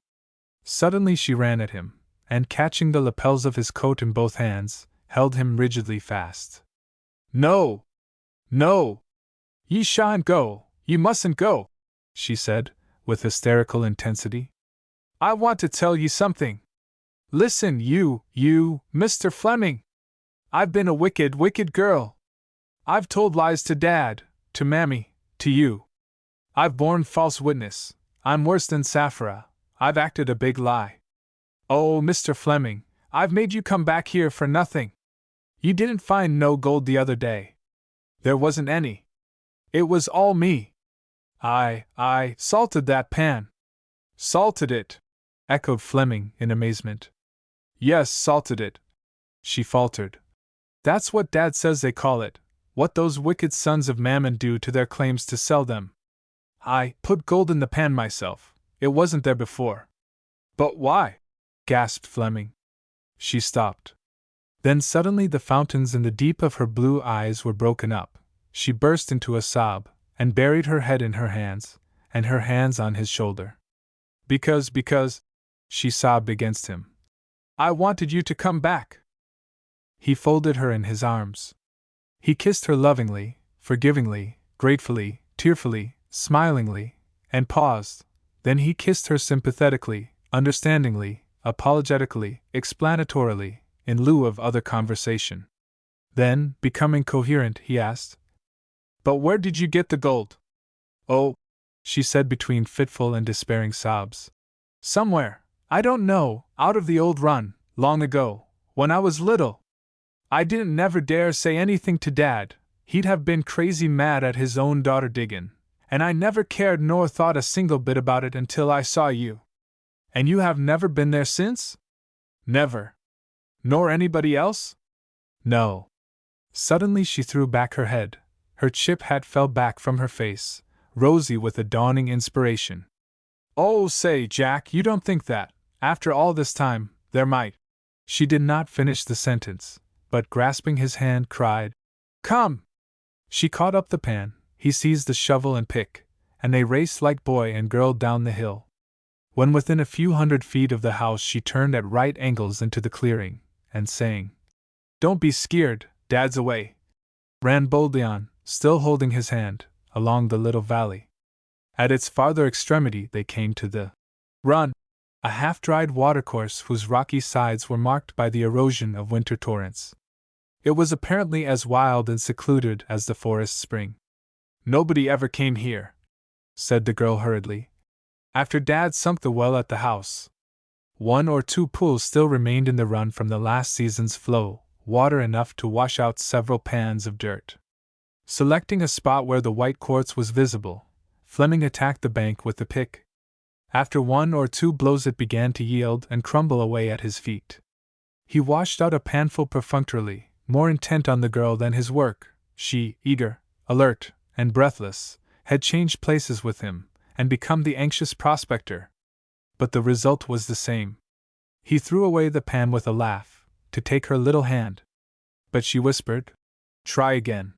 Suddenly she ran at him, and catching the lapels of his coat in both hands, held him rigidly fast. "No! No! Ye shan't go! Ye mustn't go!" she said, with hysterical intensity. "I want to tell ye something. Listen, you, Mr. Fleming! I've been a wicked, wicked girl. I've told lies to Dad, to Mammy, to you. I've borne false witness. I'm worse than Sapphira. I've acted a big lie. Oh, Mr. Fleming, I've made you come back here for nothing. You didn't find no gold the other day. There wasn't any. It was all me. I salted that pan." "Salted it?" echoed Fleming in amazement. "Yes, salted it," she faltered. "That's what Dad says they call it, what those wicked sons of Mammon do to their claims to sell them. I put gold in the pan myself. It wasn't there before." "But why?" gasped Fleming. She stopped. Then suddenly the fountains in the deep of her blue eyes were broken up. She burst into a sob, and buried her head in her hands, and her hands on his shoulder. Because, she sobbed against him. "I wanted you to come back." He folded her in his arms. He kissed her lovingly, forgivingly, gratefully, tearfully, smilingly, and paused. Then he kissed her sympathetically, understandingly, apologetically, explanatorily, in lieu of other conversation. Then, becoming coherent, he asked, "But where did you get the gold?" "Oh," she said between fitful and despairing sobs. "Somewhere, I don't know, out of the old run, long ago, when I was little. I didn't never dare say anything to Dad, he'd have been crazy mad at his own daughter diggin', and I never cared nor thought a single bit about it until I saw you." "And you have never been there since?" "Never." "Nor anybody else?" "No." Suddenly she threw back her head. Her chip hat fell back from her face, rosy with a dawning inspiration. "Oh, say, Jack, you don't think that, after all this time, there might—" She did not finish the sentence, but grasping his hand cried, "Come!" She caught up the pan, he seized the shovel and pick, and they raced like boy and girl down the hill. When within a few hundred feet of the house she turned at right angles into the clearing, and saying, "Don't be skeered, Dad's away," ran boldly on, still holding his hand, along the little valley. At its farther extremity they came to the run, a half-dried watercourse whose rocky sides were marked by the erosion of winter torrents. It was apparently as wild and secluded as the forest spring. "Nobody ever came here," said the girl hurriedly, "after Dad sunk the well at the house. 1 or 2 pools still remained in the run from the last season's flow, water enough to wash out several pans of dirt." Selecting a spot where the white quartz was visible, Fleming attacked the bank with the pick. After 1 or 2 blows it began to yield and crumble away at his feet. He washed out a panful perfunctorily, more intent on the girl than his work. She, eager, alert, and breathless, had changed places with him, and become the anxious prospector. But the result was the same. He threw away the pan with a laugh, to take her little hand. But she whispered, "Try again."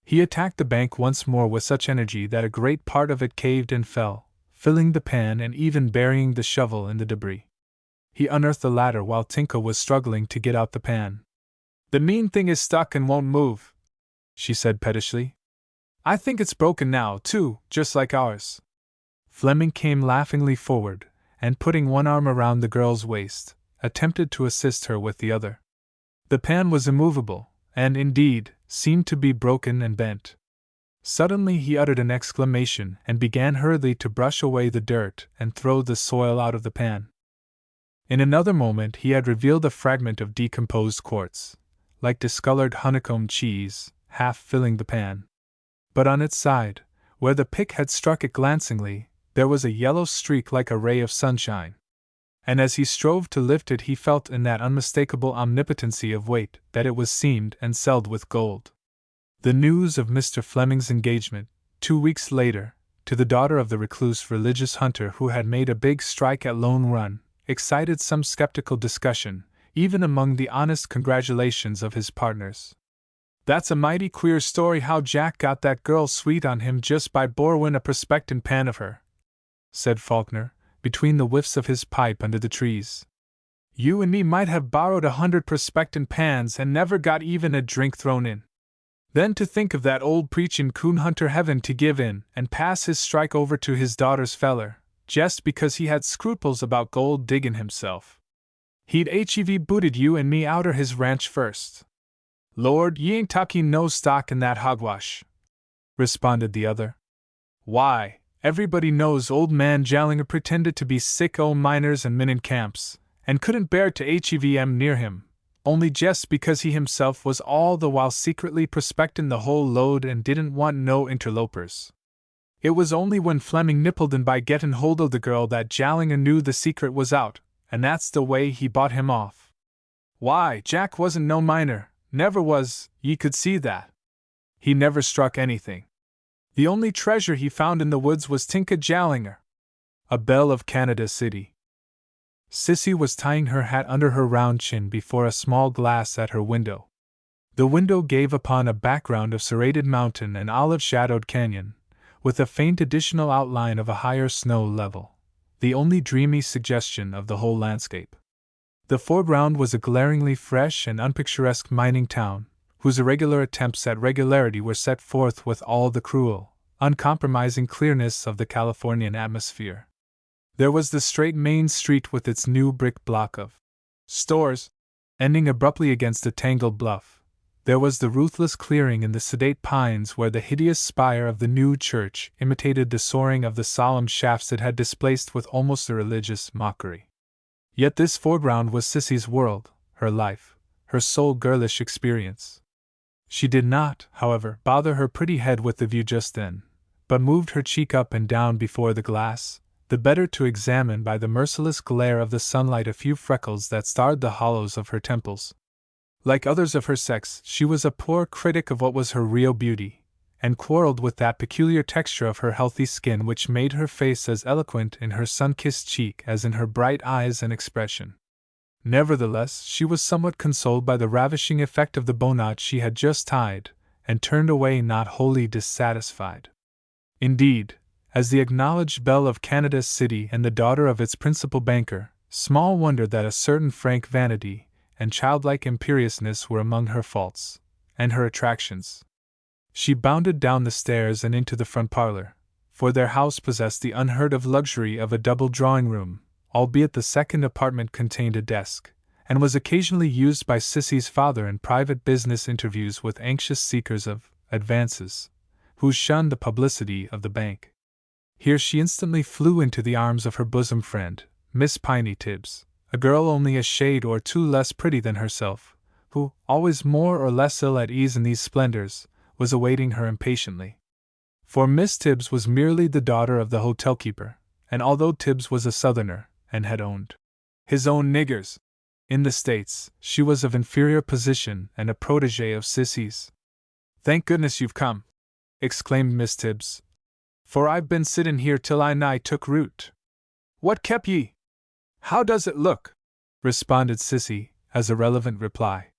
He attacked the bank once more with such energy that a great part of it caved and fell, filling the pan and even burying the shovel in the debris. He unearthed the ladder while Tinka was struggling to get out the pan. "The mean thing is stuck and won't move," she said pettishly. "I think it's broken now, too, just like ours." Fleming came laughingly forward, and putting one arm around the girl's waist, attempted to assist her with the other. The pan was immovable, and, indeed, seemed to be broken and bent. Suddenly he uttered an exclamation and began hurriedly to brush away the dirt and throw the soil out of the pan. In another moment he had revealed a fragment of decomposed quartz, like discolored honeycomb cheese, half filling the pan. But on its side, where the pick had struck it glancingly, there was a yellow streak like a ray of sunshine. And as he strove to lift it he felt in that unmistakable omnipotency of weight that it was seamed and selled with gold. The news of Mr. Fleming's engagement, 2 weeks later, to the daughter of the recluse religious hunter who had made a big strike at Lone Run, excited some skeptical discussion, even among the honest congratulations of his partners. "That's a mighty queer story how Jack got that girl sweet on him just by borrowin' a prospectin' pan of her," said Faulkner, between the whiffs of his pipe under the trees. "You and me might have borrowed 100 prospectin' pans and never got even a drink thrown in. Then to think of that old preachin' coon hunter havin' to give in and pass his strike over to his daughter's feller, just because he had scruples about gold diggin' himself. He'd hev booted you and me outer his ranch first." "Lord, ye ain't talking no stock in that hogwash," responded the other. "Why, everybody knows old man Jallinger pretended to be sick o' miners and men in camps, and couldn't bear to hev near him, only jest because he himself was all the while secretly prospectin' the whole load and didn't want no interlopers. It was only when Fleming nippled in by gettin' hold of the girl that Jallinger knew the secret was out, and that's the way he bought him off. Why, Jack wasn't no miner, never was, ye could see that. He never struck anything. The only treasure he found in the woods was Tinka Jallinger, a belle of Canada City." Sissy was tying her hat under her round chin before a small glass at her window. The window gave upon a background of serrated mountain and olive-shadowed canyon, with a faint additional outline of a higher snow level, the only dreamy suggestion of the whole landscape. The foreground was a glaringly fresh and unpicturesque mining town, whose irregular attempts at regularity were set forth with all the cruel, uncompromising clearness of the Californian atmosphere. There was the straight main street with its new brick block of stores, ending abruptly against a tangled bluff. There was the ruthless clearing in the sedate pines where the hideous spire of the new church imitated the soaring of the solemn shafts it had displaced with almost a religious mockery. Yet this foreground was Sissy's world, her life, her sole girlish experience. She did not, however, bother her pretty head with the view just then, but moved her cheek up and down before the glass, the better to examine by the merciless glare of the sunlight a few freckles that starred the hollows of her temples. Like others of her sex, she was a poor critic of what was her real beauty, and quarreled with that peculiar texture of her healthy skin which made her face as eloquent in her sun-kissed cheek as in her bright eyes and expression. Nevertheless, she was somewhat consoled by the ravishing effect of the bowknot she had just tied, and turned away not wholly dissatisfied. Indeed, as the acknowledged belle of Canada City and the daughter of its principal banker, small wonder that a certain frank vanity and childlike imperiousness were among her faults, and her attractions. She bounded down the stairs and into the front parlor, for their house possessed the unheard-of luxury of a double drawing-room, albeit the second apartment contained a desk, and was occasionally used by Sissy's father in private business interviews with anxious seekers of advances, who shunned the publicity of the bank. Here she instantly flew into the arms of her bosom friend, Miss Piney Tibbs, a girl only a shade or two less pretty than herself, who, always more or less ill at ease in these splendors, was awaiting her impatiently. For Miss Tibbs was merely the daughter of the hotel keeper, and although Tibbs was a Southerner, and had owned his own niggers in the States, she was of inferior position and a protégée of Sissy's. "Thank goodness you've come," exclaimed Miss Tibbs, "for I've been sittin' here till I nigh took root." "What kep' ye? How does it look?" responded Sissy, as a relevant reply.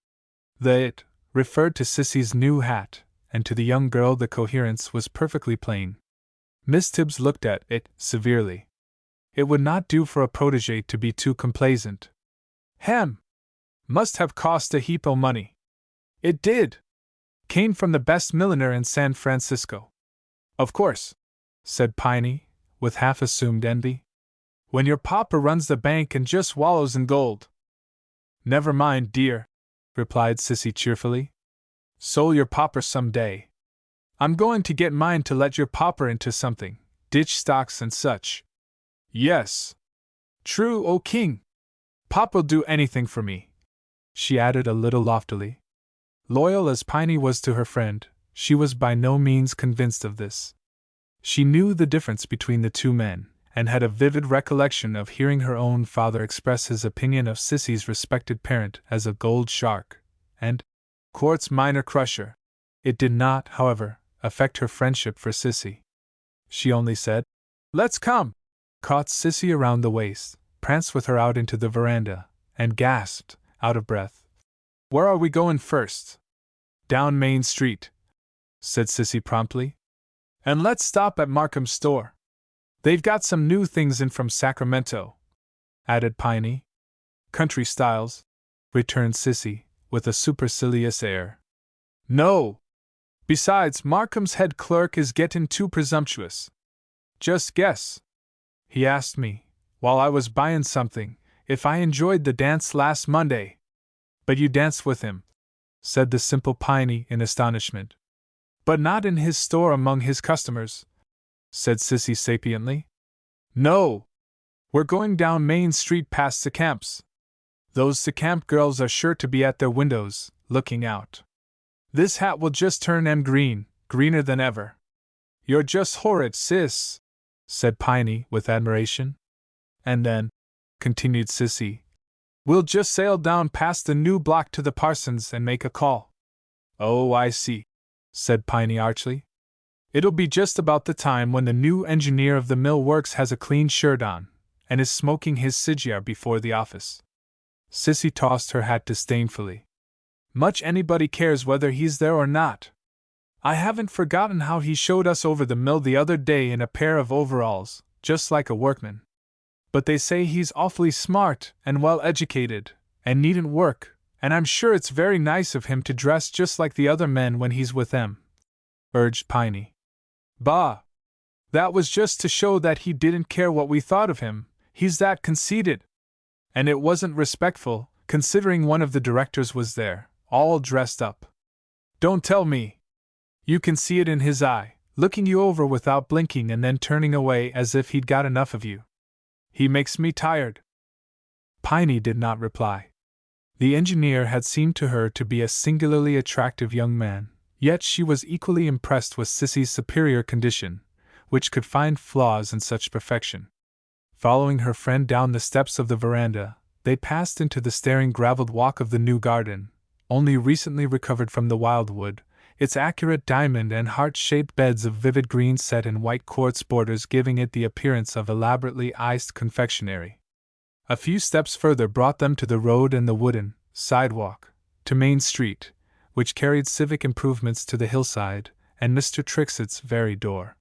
The "it" referred to Sissy's new hat, and to the young girl the coherence was perfectly plain. Miss Tibbs looked at "it" severely. It would not do for a protégé to be too complaisant. "Hem! Must have cost a heap o' money." "It did. Came from the best milliner in San Francisco." "Of course," said Piney, with half-assumed envy. "When your papa runs the bank and just wallows in gold." "Never mind, dear," replied Sissy cheerfully. "So'll your popper some day. I'm going to get mine to let your popper into something, ditch stocks and such." "Yes. True, O king. Pop'll do anything for me," she added a little loftily. Loyal as Piney was to her friend, she was by no means convinced of this. She knew the difference between the two men, and had a vivid recollection of hearing her own father express his opinion of Sissy's respected parent as a gold shark, and quartz miner crusher. It did not, however, affect her friendship for Sissy. She only said, "Let's come," caught Sissy around the waist, pranced with her out into the veranda, and gasped, out of breath, "Where are we going first?" "Down Main Street," said Sissy promptly. "And let's stop at Markham's store. They've got some new things in from Sacramento," added Piney. "Country styles," returned Sissy, with a supercilious air. "No! Besides, Markham's head clerk is gettin' too presumptuous. Just guess. He asked me, while I was buyin' something, if I enjoyed the dance last Monday." "But you danced with him," said the simple Piney in astonishment. "But not in his store among his customers," said Sissy sapiently. "No! We're going down Main Street past the camps. Those Camp girls are sure to be at their windows, looking out. This hat will just turn 'em green, greener than ever." "You're just horrid, Sis," said Piney with admiration. "And then," continued Sissy, "we'll just sail down past the new block to the Parsons and make a call." "Oh, I see," said Piney archly. "It'll be just about the time when the new engineer of the mill works has a clean shirt on, and is smoking his cigar before the office." Sissy tossed her hat disdainfully. "Much anybody cares whether he's there or not. I haven't forgotten how he showed us over the mill the other day in a pair of overalls, just like a workman. But they say he's awfully smart and well educated, and needn't work, and I'm sure it's very nice of him to dress just like the other men when he's with them," urged Piney. "Bah! That was just to show that he didn't care what we thought of him, he's that conceited. And it wasn't respectful, considering one of the directors was there, all dressed up. Don't tell me! You can see it in his eye, looking you over without blinking and then turning away as if he'd got enough of you. He makes me tired." Piney did not reply. The engineer had seemed to her to be a singularly attractive young man, yet she was equally impressed with Sissy's superior condition, which could find flaws in such perfection. Following her friend down the steps of the veranda, they passed into the staring gravelled walk of the new garden, only recently recovered from the wildwood, its accurate diamond and heart-shaped beds of vivid green set in white quartz borders giving it the appearance of elaborately iced confectionery. A few steps further brought them to the road and the wooden sidewalk, to Main Street, which carried civic improvements to the hillside, and Mr. Trixett's very door.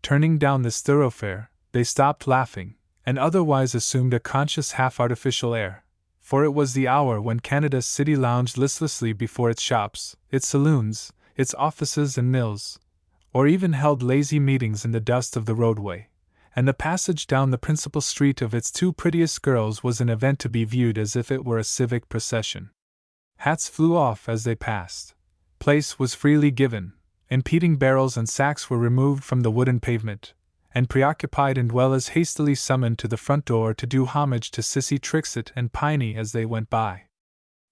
Turning down this thoroughfare, they stopped laughing, and otherwise assumed a conscious half-artificial air, for it was the hour when Canada City lounged listlessly before its shops, its saloons, its offices and mills, or even held lazy meetings in the dust of the roadway, and the passage down the principal street of its two prettiest girls was an event to be viewed as if it were a civic procession. Hats flew off as they passed. Place was freely given, impeding barrels and sacks were removed from the wooden pavement, and preoccupied indwellers hastily summoned to the front door to do homage to Sissy Trixett and Piney as they went by.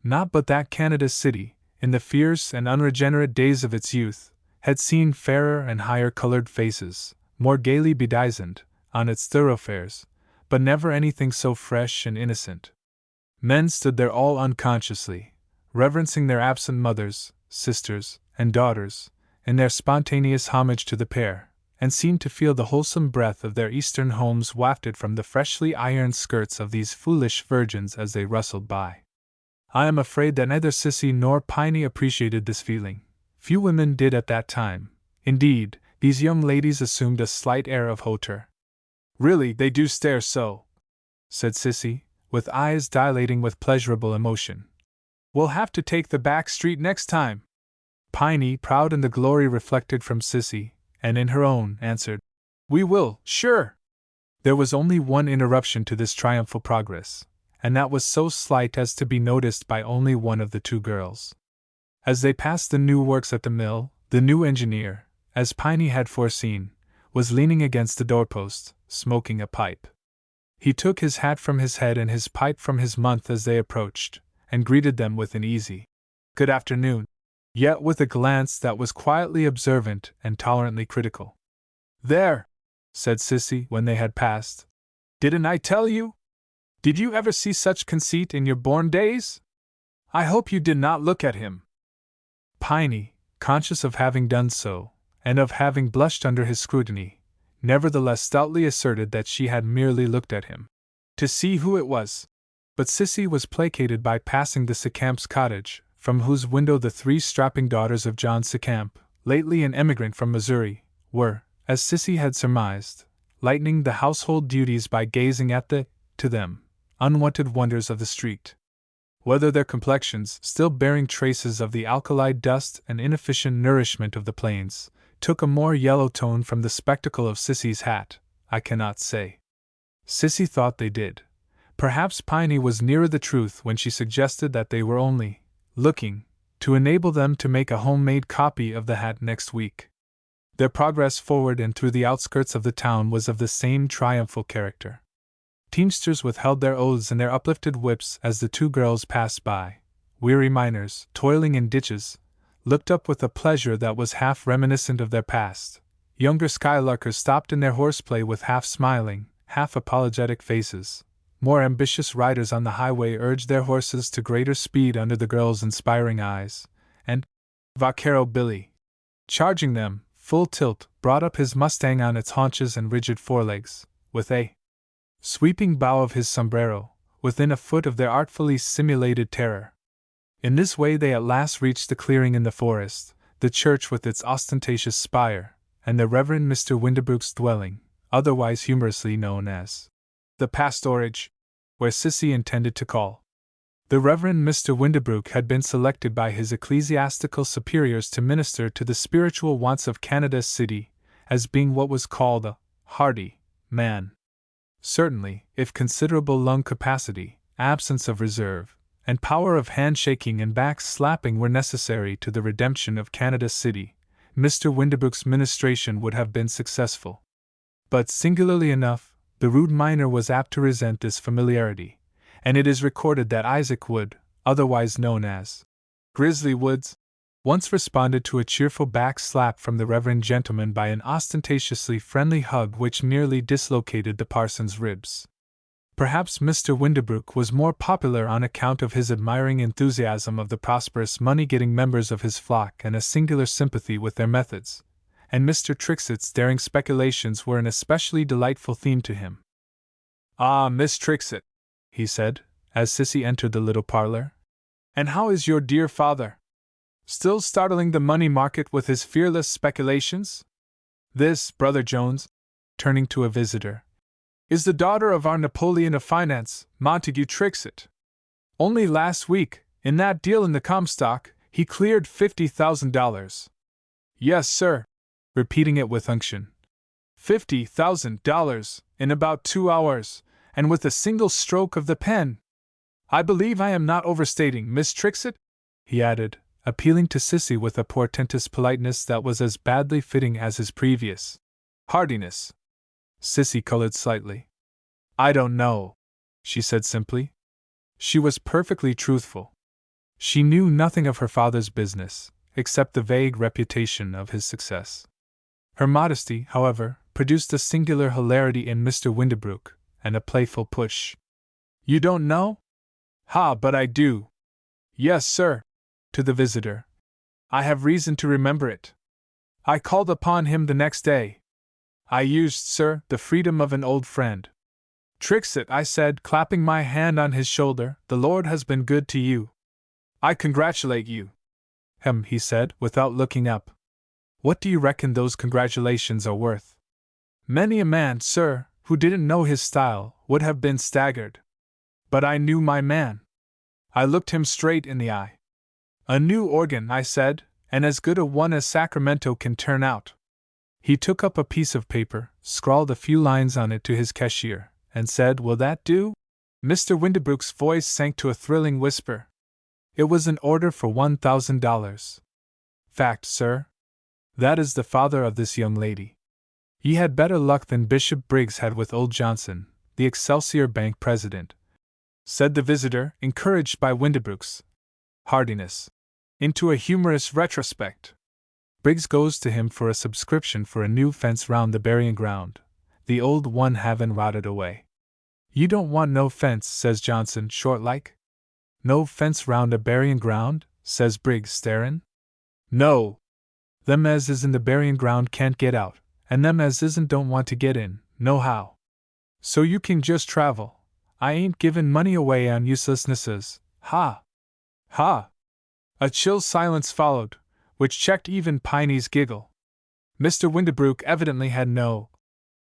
Not but that Canada City, in the fierce and unregenerate days of its youth, had seen fairer and higher-colored faces, more gaily bedizened, on its thoroughfares, but never anything so fresh and innocent. Men stood there all unconsciously, reverencing their absent mothers, sisters, and daughters, in their spontaneous homage to the pair, and seemed to feel the wholesome breath of their Eastern homes wafted from the freshly ironed skirts of these foolish virgins as they rustled by. I am afraid that neither Sissy nor Piney appreciated this feeling. Few women did at that time. Indeed, these young ladies assumed a slight air of hauteur. "Really, they do stare so," said Sissy, with eyes dilating with pleasurable emotion. "We'll have to take the back street next time." Piney, proud in the glory reflected from Sissy, and in her own, answered, "We will, sure." There was only one interruption to this triumphal progress, and that was so slight as to be noticed by only one of the two girls. As they passed the new works at the mill, the new engineer, as Piney had foreseen, was leaning against the doorpost, smoking a pipe. He took his hat from his head and his pipe from his mouth as they approached, and greeted them with an easy "Good afternoon," yet with a glance that was quietly observant and tolerantly critical. "There," said Sissy when they had passed. "Didn't I tell you? Did you ever see such conceit in your born days? I hope you did not look at him." Piney, conscious of having done so, and of having blushed under his scrutiny, nevertheless stoutly asserted that she had merely looked at him to see who it was. But Sissy was placated by passing the Secamp's cottage, from whose window the three strapping daughters of John Secamp, lately an emigrant from Missouri, were, as Sissy had surmised, lightening the household duties by gazing at the, to them, unwanted wonders of the street. Whether their complexions, still bearing traces of the alkali dust and inefficient nourishment of the plains, took a more yellow tone from the spectacle of Sissy's hat, I cannot say. Sissy thought they did. Perhaps Piney was nearer the truth when she suggested that they were only looking to enable them to make a homemade copy of the hat next week. Their progress forward and through the outskirts of the town was of the same triumphal character. Teamsters withheld their oaths and their uplifted whips as the two girls passed by. Weary miners, toiling in ditches, looked up with a pleasure that was half reminiscent of their past. Younger skylarkers stopped in their horseplay with half smiling, half apologetic faces. More ambitious riders on the highway urged their horses to greater speed under the girls' inspiring eyes, and Vaquero Billy, charging them, full tilt, brought up his mustang on its haunches and rigid forelegs, with a sweeping bow of his sombrero, within a foot of their artfully simulated terror. In this way they at last reached the clearing in the forest, the church with its ostentatious spire, and the Reverend Mr. Windabrook's dwelling, otherwise humorously known as the pastorage, where Sissy intended to call. The Reverend Mr. Windabrook had been selected by his ecclesiastical superiors to minister to the spiritual wants of Canada's city, as being what was called a hardy man. Certainly, if considerable lung capacity, absence of reserve, and power of handshaking and back-slapping were necessary to the redemption of Canada's city, Mr. Windabrook's ministration would have been successful. But singularly enough, the rude miner was apt to resent this familiarity, and it is recorded that Isaac Wood, otherwise known as Grizzly Woods, once responded to a cheerful back-slap from the reverend gentleman by an ostentatiously friendly hug which nearly dislocated the parson's ribs. Perhaps Mr. Windabrook was more popular on account of his admiring enthusiasm of the prosperous money-getting members of his flock and a singular sympathy with their methods, and Mr. Trixett's daring speculations were an especially delightful theme to him. "Ah, Miss Trixett," he said, as Sissy entered the little parlor. "And how is your dear father? Still startling the money market with his fearless speculations? This, Brother Jones," turning to a visitor, "is the daughter of our Napoleon of Finance, Montague Trixett. Only last week, in that deal in the Comstock, he cleared $50,000. Yes, sir," repeating it with unction. $50,000, in about 2 hours, and with a single stroke of the pen. I believe I am not overstating, Miss Trixett?" he added, appealing to Sissy with a portentous politeness that was as badly fitting as his previous heartiness. Sissy colored slightly. "I don't know," she said simply. She was perfectly truthful. She knew nothing of her father's business, except the vague reputation of his success. Her modesty, however, produced a singular hilarity in Mr. Windebrook, and a playful push. "You don't know? Ha, but I do. Yes, sir," to the visitor. "I have reason to remember it. I called upon him the next day. I used, sir, the freedom of an old friend. 'Trixet,' I said, clapping my hand on his shoulder, 'the Lord has been good to you. I congratulate you.' 'He said, without looking up. 'What do you reckon those congratulations are worth?' Many a man, sir, who didn't know his style, would have been staggered. But I knew my man. I looked him straight in the eye. 'A new organ,' I said, 'and as good a one as Sacramento can turn out.' He took up a piece of paper, scrawled a few lines on it to his cashier, and said, 'Will that do?' Mr. Windebrook's voice sank to a thrilling whisper. It was an order for $1,000. 'Fact, sir. That is the father of this young lady. Ye had better luck than Bishop Briggs had with old Johnson, the Excelsior Bank president,' said the visitor, encouraged by Windebrook's heartiness into a humorous retrospect. 'Briggs goes to him for a subscription for a new fence round the burying ground, the old one havin' rotted away. "You don't want no fence," says Johnson, short like. "No fence round a burying ground?" says Briggs, starin'. "No. Them as is in the burying ground can't get out, and them as isn't don't want to get in, nohow. So you can just travel. I ain't givin' money away on uselessnesses, ha! Ha!" A chill silence followed, which checked even Piney's giggle. Mr. Windebrook evidently had no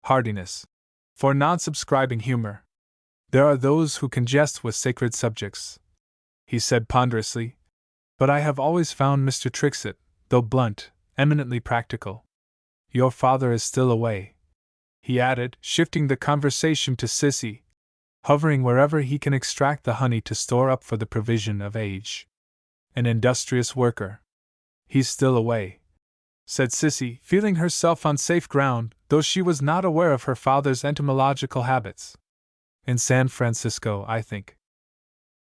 heartiness for non-subscribing humor. "There are those who can jest with sacred subjects," he said ponderously, "but I have always found Mr. Trixet, though blunt, eminently practical. Your father is still away," he added, shifting the conversation to Sissy, "hovering wherever he can extract the honey to store up for the provision of age. An industrious worker. He's still away," said Sissy, feeling herself on safe ground, though she was not aware of her father's entomological habits. "In San Francisco, I think."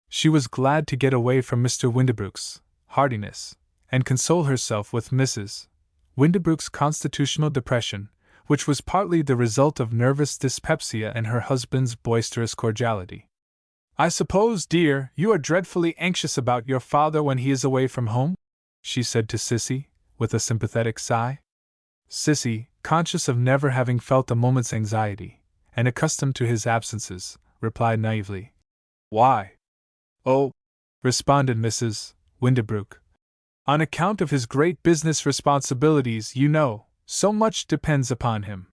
She was glad to get away from Mr. Windebrook's heartiness, and console herself with Mrs. Windebrook's constitutional depression, which was partly the result of nervous dyspepsia and her husband's boisterous cordiality. "I suppose, dear, you are dreadfully anxious about your father when he is away from home?" she said to Sissy, with a sympathetic sigh. Sissy, conscious of never having felt a moment's anxiety, and accustomed to his absences, replied naively, "Why?" "Oh," responded Mrs. Windebrook, "on account of his great business responsibilities, you know, so much depends upon him."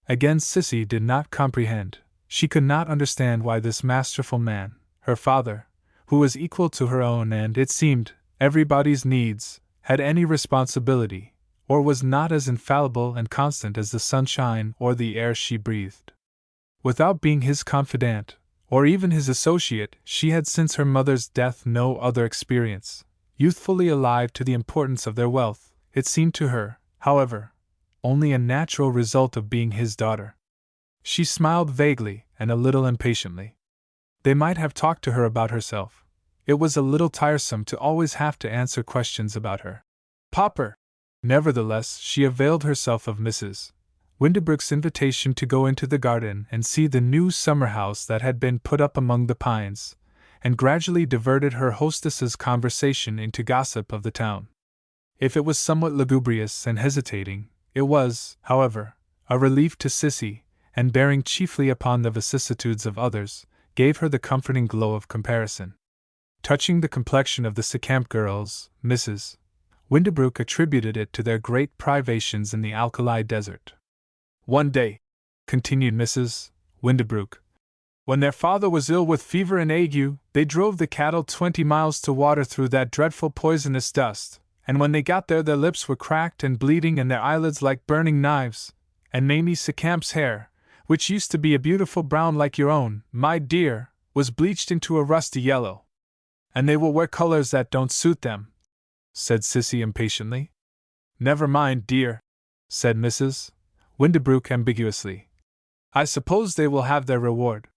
Again Sissy did not comprehend. She could not understand why this masterful man, her father, who was equal to her own and, it seemed, everybody's needs, had any responsibility, or was not as infallible and constant as the sunshine or the air she breathed. Without being his confidant, or even his associate, she had since her mother's death no other experience. Youthfully alive to the importance of their wealth, it seemed to her, however, only a natural result of being his daughter. She smiled vaguely and a little impatiently. They might have talked to her about herself. It was a little tiresome to always have to answer questions about her pauper. Nevertheless, she availed herself of Mrs. Windebrook's invitation to go into the garden and see the new summer house that had been put up among the pines, and gradually diverted her hostess's conversation into gossip of the town. If it was somewhat lugubrious and hesitating, it was, however, a relief to Sissy, and bearing chiefly upon the vicissitudes of others, gave her the comforting glow of comparison. Touching the complexion of the Secamp girls, Mrs. Windebrook attributed it to their great privations in the alkali desert. "One day," continued Mrs. Windebrook, "when their father was ill with fever and ague, they drove the cattle 20 miles to water through that dreadful poisonous dust, and when they got there their lips were cracked and bleeding and their eyelids like burning knives, and Mamie Secamp's hair, which used to be a beautiful brown like your own, my dear, was bleached into a rusty yellow. And they will wear colors that don't suit them," said Sissy impatiently. "Never mind, dear," said Mrs. Windebrook ambiguously. "I suppose they will have their reward."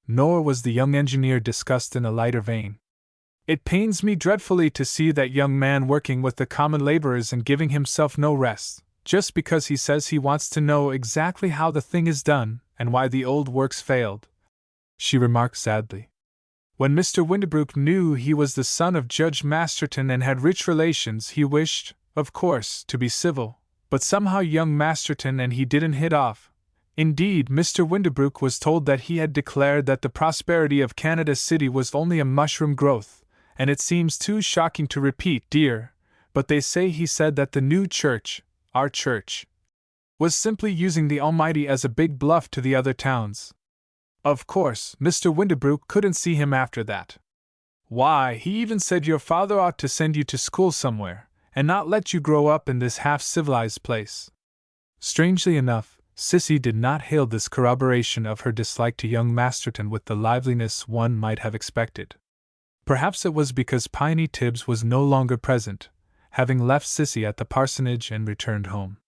Nor was the young engineer discussed in a lighter vein. It pains me dreadfully to see that young man working with the common laborers and giving himself no rest, just because he says he wants to know exactly how the thing is done and why the old works failed," she remarked sadly. When Mr. Windabrook knew he was the son of Judge Masterton and had rich relations, he wished, of course, to be civil, but somehow young Masterton and he didn't hit off. Indeed, Mr. Windabrook was told that he had declared that the prosperity of Canada City was only a mushroom growth, and it seems too shocking to repeat, dear, but they say he said that the new church, our church, was simply using the Almighty as a big bluff to the other towns. Of course, Mr. Windabrook couldn't see him after that. Why, he even said your father ought to send you to school somewhere, and not let you grow up in this half-civilized place. Strangely enough, Sissy did not hail this corroboration of her dislike to young Masterton with the liveliness one might have expected. Perhaps it was because Piney Tibbs was no longer present, having left Sissy at the parsonage and returned home.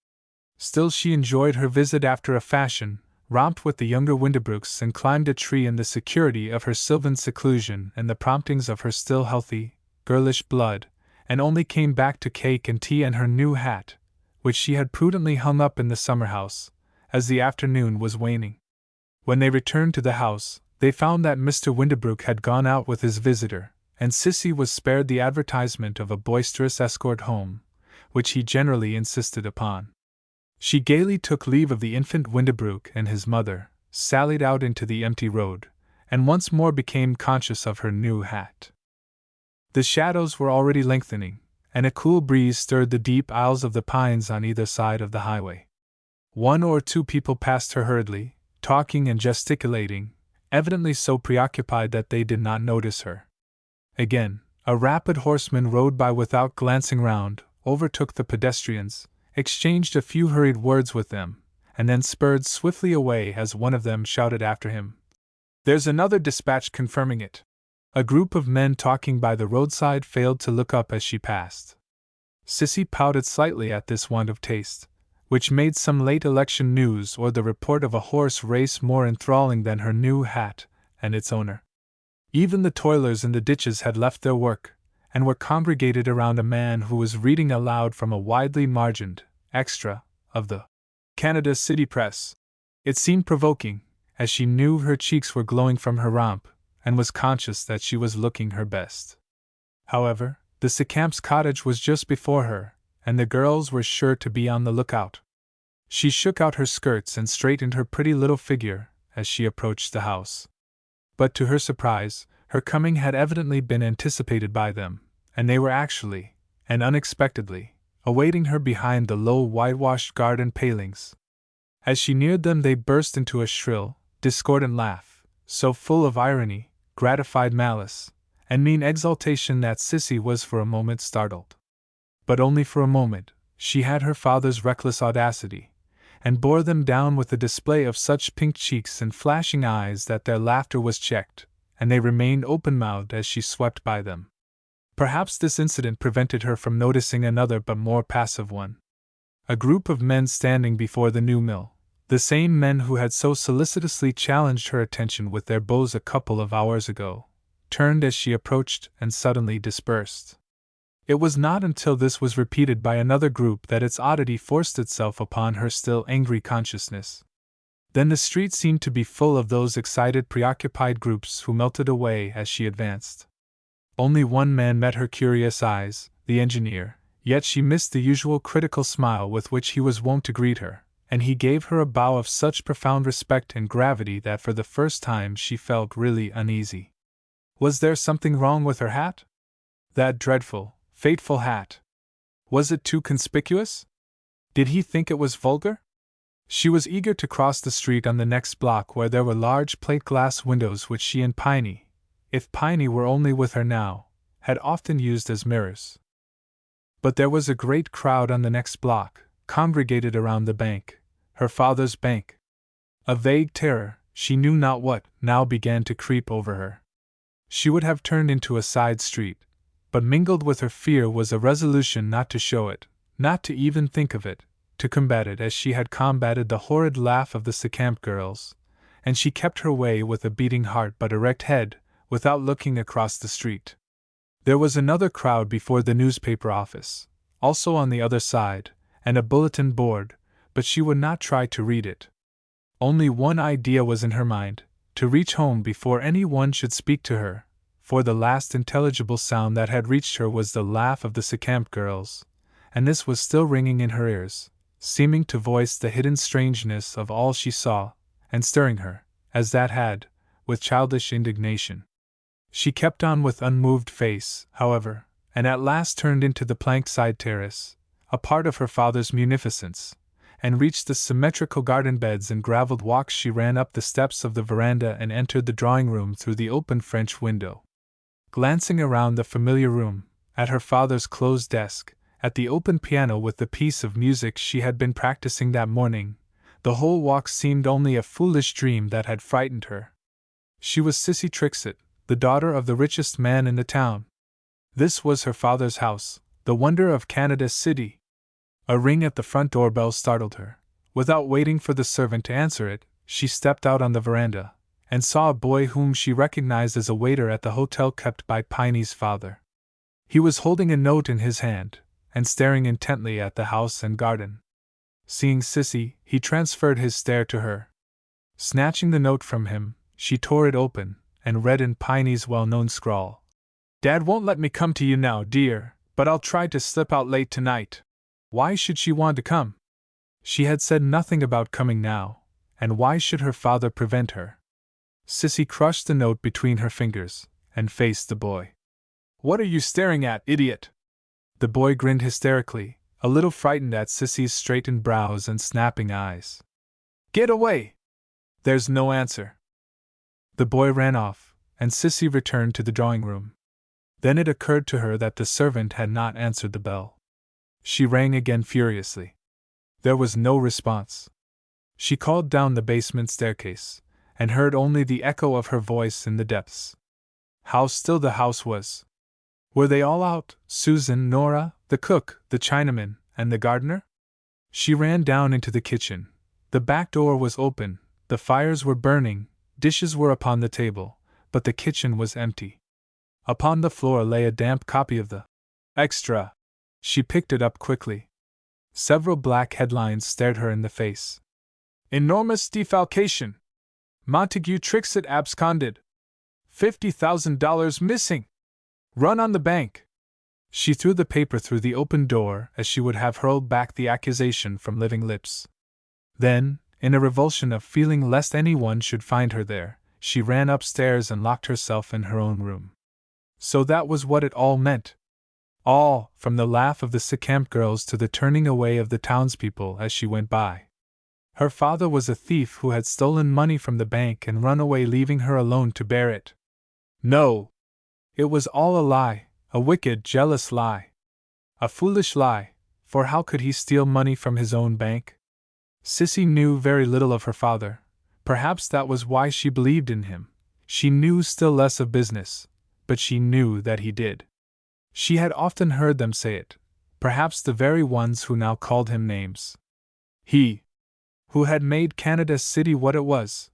Still she enjoyed her visit after a fashion, romped with the younger Windabrooks and climbed a tree in the security of her sylvan seclusion and the promptings of her still healthy, girlish blood, and only came back to cake and tea and her new hat, which she had prudently hung up in the summer-house, as the afternoon was waning. When they returned to the house, they found that Mr. Windabrook had gone out with his visitor, and Sissy was spared the advertisement of a boisterous escort home, which he generally insisted upon. She gaily took leave of the infant Windabrook and his mother, sallied out into the empty road, and once more became conscious of her new hat. The shadows were already lengthening, and a cool breeze stirred the deep aisles of the pines on either side of the highway. One or two people passed her hurriedly, talking and gesticulating, evidently so preoccupied that they did not notice her. Again, a rapid horseman rode by without glancing round, overtook the pedestrians, exchanged a few hurried words with them, and then spurred swiftly away as one of them shouted after him, "There's another dispatch confirming it." A group of men talking by the roadside failed to look up as she passed. Sissy pouted slightly at this want of taste, which made some late election news or the report of a horse race more enthralling than her new hat and its owner. Even the toilers in the ditches had left their work, and were congregated around a man who was reading aloud from a widely margined extra of the Canada City Press. It seemed provoking, as she knew her cheeks were glowing from her romp, and was conscious that she was looking her best. However, the Secamp's cottage was just before her, and the girls were sure to be on the lookout. She shook out her skirts and straightened her pretty little figure as she approached the house. But to her surprise, her coming had evidently been anticipated by them, and they were actually, and unexpectedly, awaiting her behind the low whitewashed garden palings. As she neared them they burst into a shrill, discordant laugh, so full of irony, gratified malice, and mean exultation that Sissy was for a moment startled. But only for a moment. She had her father's reckless audacity, and bore them down with a display of such pink cheeks and flashing eyes that their laughter was checked, and they remained open-mouthed as she swept by them. Perhaps this incident prevented her from noticing another but more passive one. A group of men standing before the new mill, the same men who had so solicitously challenged her attention with their bows a couple of hours ago, turned as she approached and suddenly dispersed. It was not until this was repeated by another group that its oddity forced itself upon her still angry consciousness. Then the street seemed to be full of those excited, preoccupied groups who melted away as she advanced. Only one man met her curious eyes, the engineer, yet she missed the usual critical smile with which he was wont to greet her, and he gave her a bow of such profound respect and gravity that for the first time she felt really uneasy. Was there something wrong with her hat? That dreadful, fateful hat. Was it too conspicuous? Did he think it was vulgar? She was eager to cross the street on the next block where there were large plate-glass windows which she and Piney, if Piney were only with her now, had often used as mirrors. But there was a great crowd on the next block, congregated around the bank, her father's bank. A vague terror, she knew not what, now began to creep over her. She would have turned into a side street, but mingled with her fear was a resolution not to show it, not to even think of it, to combat it as she had combated the horrid laugh of the Secamp girls, and she kept her way with a beating heart but erect head, without looking across the street. There was another crowd before the newspaper office, also on the other side, and a bulletin board, but she would not try to read it. Only one idea was in her mind: to reach home before any one should speak to her, for the last intelligible sound that had reached her was the laugh of the Secamp girls, and this was still ringing in her ears, seeming to voice the hidden strangeness of all she saw, and stirring her, as that had, with childish indignation. She kept on with unmoved face, however, and at last turned into the plank side terrace, a part of her father's munificence, and reached the symmetrical garden beds and gravelled walks. She ran up the steps of the veranda and entered the drawing-room through the open French window. Glancing around the familiar room, at her father's closed desk, at the open piano with the piece of music she had been practicing that morning, the whole walk seemed only a foolish dream that had frightened her. She was Sissy Trixet, the daughter of the richest man in the town. This was her father's house, the wonder of Canada City. A ring at the front doorbell startled her. Without waiting for the servant to answer it, she stepped out on the veranda, and saw a boy whom she recognized as a waiter at the hotel kept by Piney's father. He was holding a note in his hand, and staring intently at the house and garden. Seeing Sissy, he transferred his stare to her. Snatching the note from him, she tore it open, and read in Piney's well-known scrawl: "Dad won't let me come to you now, dear, but I'll try to slip out late tonight." Why should she want to come? She had said nothing about coming now, and why should her father prevent her? Sissy crushed the note between her fingers, and faced the boy. "What are you staring at, idiot?" The boy grinned hysterically, a little frightened at Sissy's straightened brows and snapping eyes. "Get away!" There's no answer. The boy ran off, and Sissy returned to the drawing-room. Then it occurred to her that the servant had not answered the bell. She rang again furiously. There was no response. She called down the basement staircase, and heard only the echo of her voice in the depths. How still the house was! Were they all out, Susan, Nora, the cook, the Chinaman, and the gardener? She ran down into the kitchen. The back door was open, the fires were burning, dishes were upon the table, but the kitchen was empty. Upon the floor lay a damp copy of the Extra. She picked it up quickly. Several black headlines stared her in the face. Enormous defalcation. Montague Trixet absconded. $50,000 missing. Run on the bank. She threw the paper through the open door as she would have hurled back the accusation from living lips. Then, in a revulsion of feeling lest anyone should find her there, she ran upstairs and locked herself in her own room. So that was what it all meant. All, from the laugh of the Secamp girls to the turning away of the townspeople as she went by. Her father was a thief who had stolen money from the bank and run away, leaving her alone to bear it. No! It was all a lie, a wicked, jealous lie. A foolish lie, for how could he steal money from his own bank? Sissy knew very little of her father. Perhaps that was why she believed in him. She knew still less of business, but she knew that he did. She had often heard them say it, perhaps the very ones who now called him names. He, who had made Canada City what it was.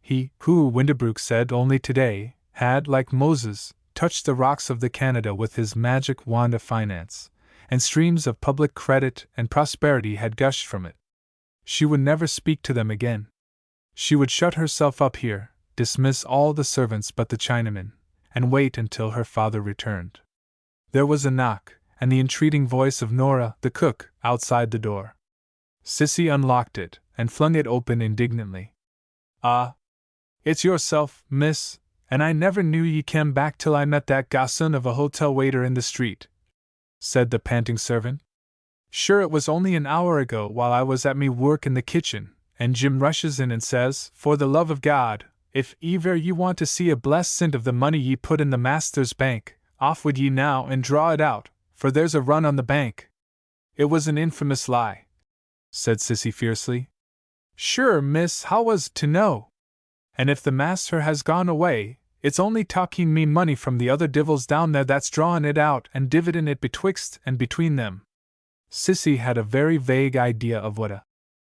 He, who, Windebrook said only today, had, like Moses, touched the rocks of the Canada with his magic wand of finance, and streams of public credit and prosperity had gushed from it. She would never speak to them again. She would shut herself up here, dismiss all the servants but the Chinaman, and wait until her father returned. There was a knock, and the entreating voice of Nora, the cook, outside the door. Sissy unlocked it, and flung it open indignantly. "Ah! It's yourself, miss, and I never knew ye came back till I met that gossoon of a hotel waiter in the street," said the panting servant. "Sure it was only an hour ago while I was at me work in the kitchen, and Jim rushes in and says, for the love of God, if ever ye want to see a blessed cent of the money ye put in the master's bank, off with ye now and draw it out, for there's a run on the bank." "It was an infamous lie," said Sissy fiercely. "Sure, miss, how was to know? And if the master has gone away, it's only talking me money from the other divils down there that's drawing it out and dividin' it betwixt and between them." Sissy had a very vague idea of what a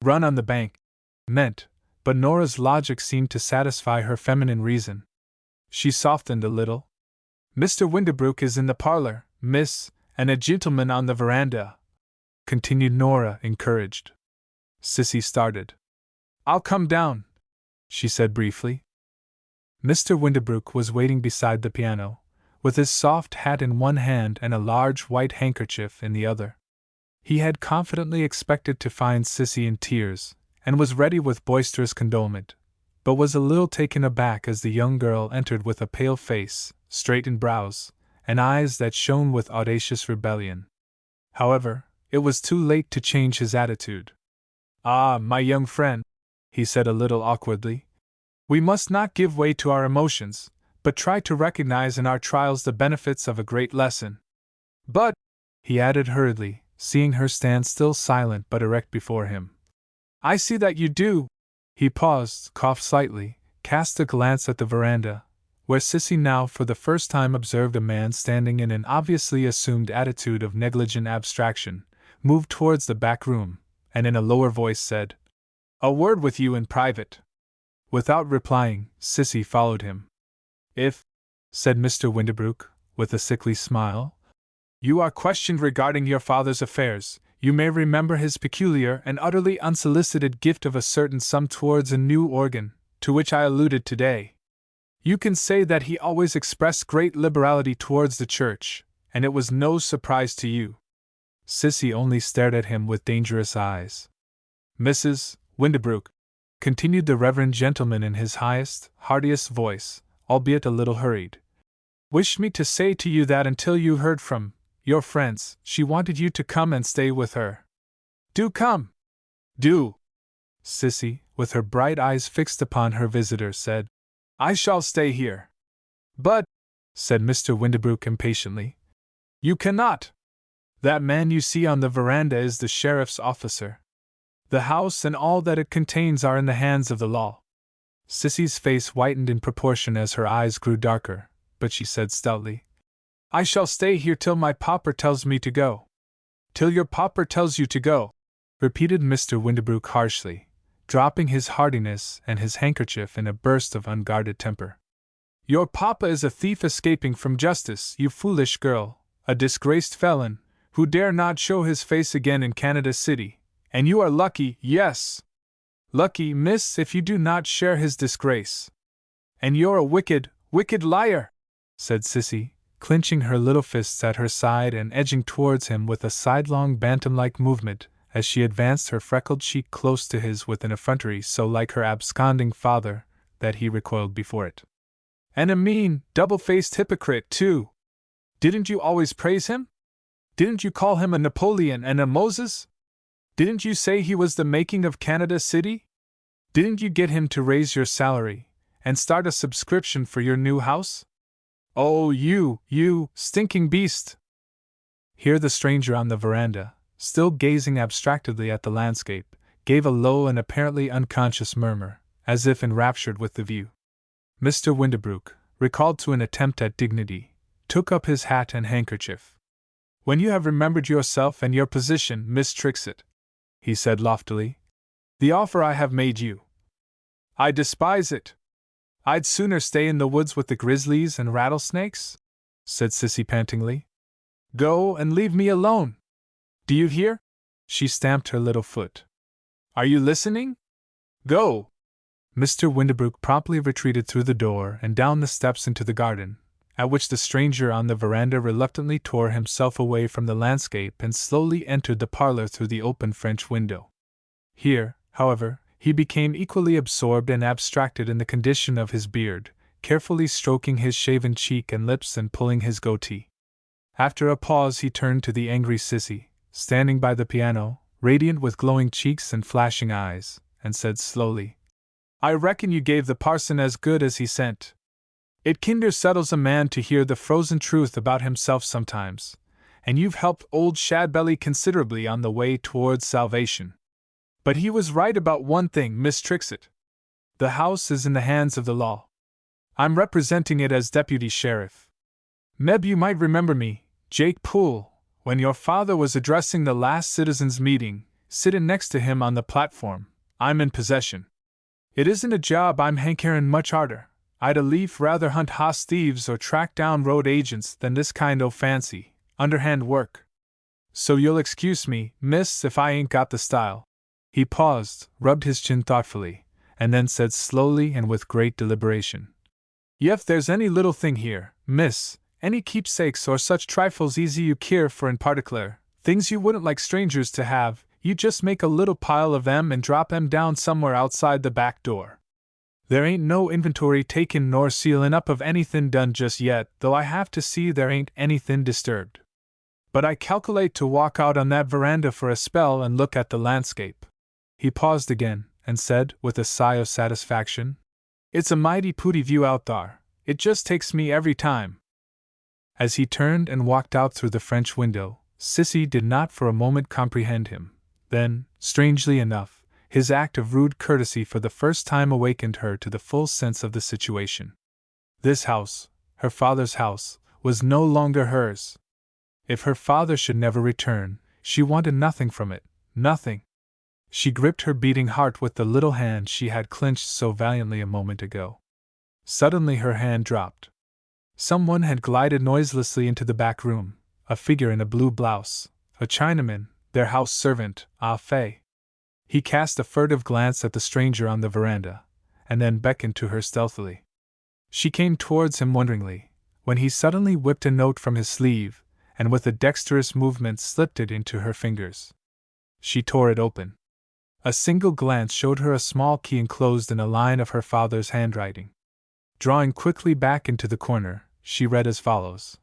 run on the bank meant, but Nora's logic seemed to satisfy her feminine reason. She softened a little. Mr. Windabrook is in the parlor, miss, and a gentleman on the veranda," continued Nora, encouraged. Sissy started. "I'll come down," she said briefly. Mr. Windabrook was waiting beside the piano, with his soft hat in one hand and a large white handkerchief in the other. He had confidently expected to find Sissy in tears, and was ready with boisterous condolement, but was a little taken aback as the young girl entered with a pale face, straightened brows, and eyes that shone with audacious rebellion. However, it was too late to change his attitude. "Ah, my young friend," he said a little awkwardly, "we must not give way to our emotions, but try to recognize in our trials the benefits of a great lesson. But," he added hurriedly, seeing her stand still silent but erect before him, "I see that you do." He paused, coughed slightly, cast a glance at the veranda, where Sissy now for the first time observed a man standing in an obviously assumed attitude of negligent abstraction, moved towards the back room, and in a lower voice said, "A word with you in private." Without replying, Sissy followed him. "If," said Mr. Windabrook, with a sickly smile, "you are questioned regarding your father's affairs, you may remember his peculiar and utterly unsolicited gift of a certain sum towards a new organ, to which I alluded today. You can say that he always expressed great liberality towards the church, and it was no surprise to you." Sissy only stared at him with dangerous eyes. "Mrs. Windabrook," continued the reverend gentleman in his highest, heartiest voice, albeit a little hurried, "wished me to say to you that until you heard from your friends, she wanted you to come and stay with her. Do come! Do!" Sissy, with her bright eyes fixed upon her visitor, said, "I shall stay here." "But," said Mr. Windabrook impatiently, "you cannot. That man you see on the veranda is the sheriff's officer. The house and all that it contains are in the hands of the law." Sissy's face whitened in proportion as her eyes grew darker, but she said stoutly, "I shall stay here till my pauper tells me to go." "Till your pauper tells you to go," repeated Mr. Windabrook harshly, dropping his heartiness and his handkerchief in a burst of unguarded temper. "Your papa is a thief escaping from justice, you foolish girl, a disgraced felon, who dare not show his face again in Canada City, and you are lucky, yes, lucky, miss, if you do not share his disgrace. And you're a wicked, wicked liar," said Sissy, clenching her little fists at her side and edging towards him with a sidelong bantam-like movement, as she advanced her freckled cheek close to his with an effrontery so like her absconding father that he recoiled before it. "And a mean, double-faced hypocrite, too. Didn't you always praise him? Didn't you call him a Napoleon and a Moses? Didn't you say he was the making of Canada City? Didn't you get him to raise your salary, and start a subscription for your new house? Oh, you stinking beast!" Here the stranger on the veranda, still gazing abstractedly at the landscape, gave a low and apparently unconscious murmur, as if enraptured with the view. Mr. Windabrook, recalled to an attempt at dignity, took up his hat and handkerchief. "When you have remembered yourself and your position, Miss Trixet," he said loftily, "the offer I have made you, I despise it." "I'd sooner stay in the woods with the grizzlies and rattlesnakes," said Sissy pantingly. "Go and leave me alone. Do you hear?" She stamped her little foot. "Are you listening? Go!" Mr. Windabrook promptly retreated through the door and down the steps into the garden, at which the stranger on the veranda reluctantly tore himself away from the landscape and slowly entered the parlor through the open French window. Here, however, he became equally absorbed and abstracted in the condition of his beard, carefully stroking his shaven cheek and lips and pulling his goatee. After a pause he turned to the angry Sissy, standing by the piano, radiant with glowing cheeks and flashing eyes, and said slowly, "I reckon you gave the parson as good as he sent. It kinder settles a man to hear the frozen truth about himself sometimes, and you've helped old Shadbelly considerably on the way towards salvation. But he was right about one thing, Miss Trixet. The house is in the hands of the law. I'm representing it as deputy sheriff. Meb, you might remember me, Jake Poole, when your father was addressing the last citizens' meeting, sittin' next to him on the platform. I'm in possession. It isn't a job I'm hankerin' much arter. I'd a leaf rather hunt hoss thieves or track down road agents than this kind o' fancy, underhand work. So you'll excuse me, miss, if I ain't got the style." He paused, rubbed his chin thoughtfully, and then said slowly and with great deliberation, "Yef there's any little thing here, miss, any keepsakes or such trifles easy you care for in particular, things you wouldn't like strangers to have, you just make a little pile of 'em and drop 'em down somewhere outside the back door. There ain't no inventory taken nor sealin' up of anythin' done just yet, though I have to see there ain't anythin' disturbed. But I calculate to walk out on that veranda for a spell and look at the landscape." He paused again, and said, with a sigh of satisfaction, "It's a mighty pooty view out thar. It just takes me every time." As he turned and walked out through the French window, Sissy did not for a moment comprehend him. Then, strangely enough, his act of rude courtesy for the first time awakened her to the full sense of the situation. This house, her father's house, was no longer hers. If her father should never return, she wanted nothing from it, nothing. She gripped her beating heart with the little hand she had clenched so valiantly a moment ago. Suddenly her hand dropped. Someone had glided noiselessly into the back room, a figure in a blue blouse, a Chinaman, their house servant, Ah Fei. He cast a furtive glance at the stranger on the veranda, and then beckoned to her stealthily. She came towards him wonderingly, when he suddenly whipped a note from his sleeve, and with a dexterous movement slipped it into her fingers. She tore it open. A single glance showed her a small key enclosed in a line of her father's handwriting. Drawing quickly back into the corner, she read as follows: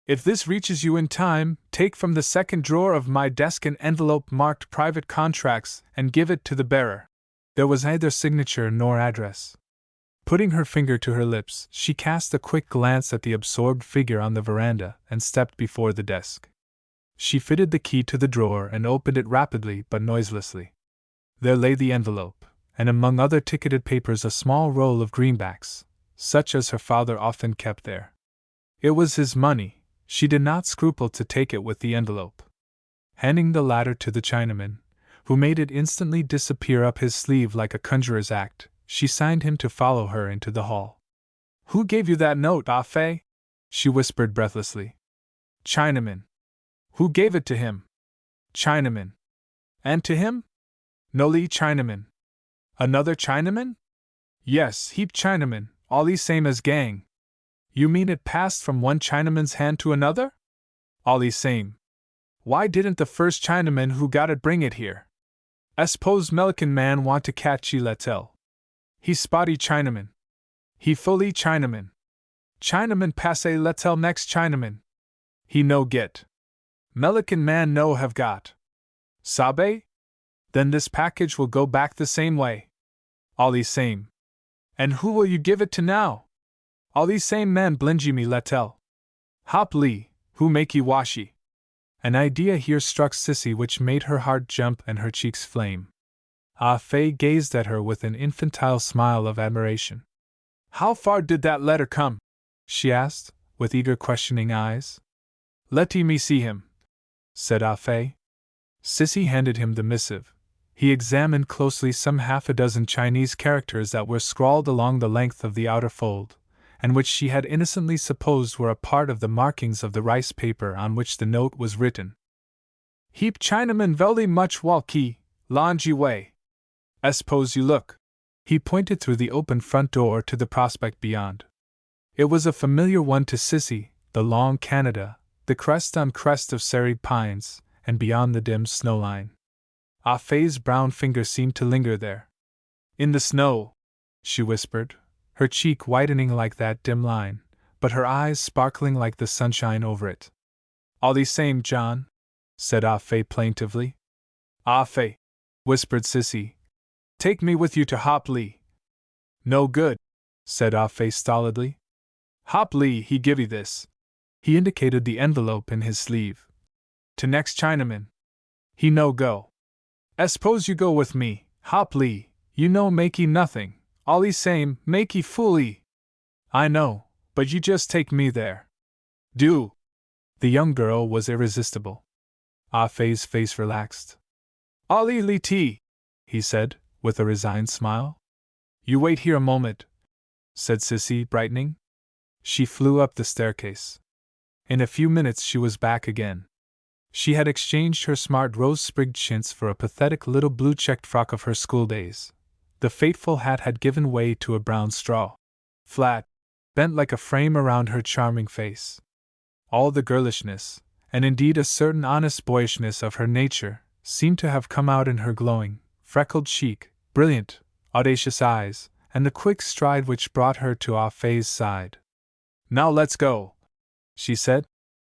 "If this reaches you in time, take from the second drawer of my desk an envelope marked Private Contracts and give it to the bearer." There was neither signature nor address. Putting her finger to her lips, she cast a quick glance at the absorbed figure on the veranda and stepped before the desk. She fitted the key to the drawer and opened it rapidly but noiselessly. There lay the envelope, and among other ticketed papers a small roll of greenbacks, such as her father often kept there. It was his money. She did not scruple to take it with the envelope. Handing the latter to the Chinaman, who made it instantly disappear up his sleeve like a conjurer's act, she signed him to follow her into the hall. "Who gave you that note, Ah Fei?" she whispered breathlessly. "Chinaman." "Who gave it to him?" "Chinaman." "And to him?" "No Li Chinaman." "Another Chinaman?" "Yes, heap Chinaman, all the same as gang." "You mean it passed from one Chinaman's hand to another?" "All the same." "Why didn't the first Chinaman who got it bring it here?" "I s'pose Melican man want to catch ye letel." "He spotty Chinaman." "He fully Chinaman." "Chinaman passe letel next Chinaman." "He no get." "Melican man no have got." "Sabe? Then this package will go back the same way." "All the same." "And who will you give it to now?" "All the same man blingy me letel." "Hop Lee, who make ye washi?" An idea here struck Sissy which made her heart jump and her cheeks flame. Ah Fei gazed at her with an infantile smile of admiration. "How far did that letter come?" she asked, with eager questioning eyes. "Letty me see him," said Ah Fei. Sissy handed him the missive. He examined closely some half a dozen Chinese characters that were scrawled along the length of the outer fold, and which she had innocently supposed were a part of the markings of the rice paper on which the note was written. "Heap Chinaman velly much walkie, longy way. I s'pose you look." He pointed through the open front door to the prospect beyond. It was a familiar one to Sissy, the long Canada, the crest on crest of serried pines, and beyond the dim snow line. Ah Fei's brown finger seemed to linger there. "In the snow," she whispered, her cheek whitening like that dim line, but her eyes sparkling like the sunshine over it. "All the same, John," said Ah Fei plaintively. "Ah Fei," whispered Sissy, "take me with you to Hop Lee." "No good," said Ah Fei stolidly. "Hop Lee he give 'ee this." He indicated the envelope in his sleeve. "To next Chinaman. He no go. I s'pose you go with me, Hop Lee, you no makey nothing, all the same, makey foolee." "I know, but you just take me there." "Do." The young girl was irresistible. Ah Fei's face relaxed. "Ali Li Ti," he said, with a resigned smile. "You wait here a moment." said Sissy, brightening. She flew up the staircase. In a few minutes she was back again. She had exchanged her smart rose-sprigged chintz for a pathetic little blue-checked frock of her schooldays. The fateful hat had given way to a brown straw. Flat, bent like a frame around her charming face. All the girlishness, and indeed a certain honest boyishness of her nature, seemed to have come out in her glowing, freckled cheek, brilliant, audacious eyes, and the quick stride which brought her to Ah Fe's side. "Now let's go," she said.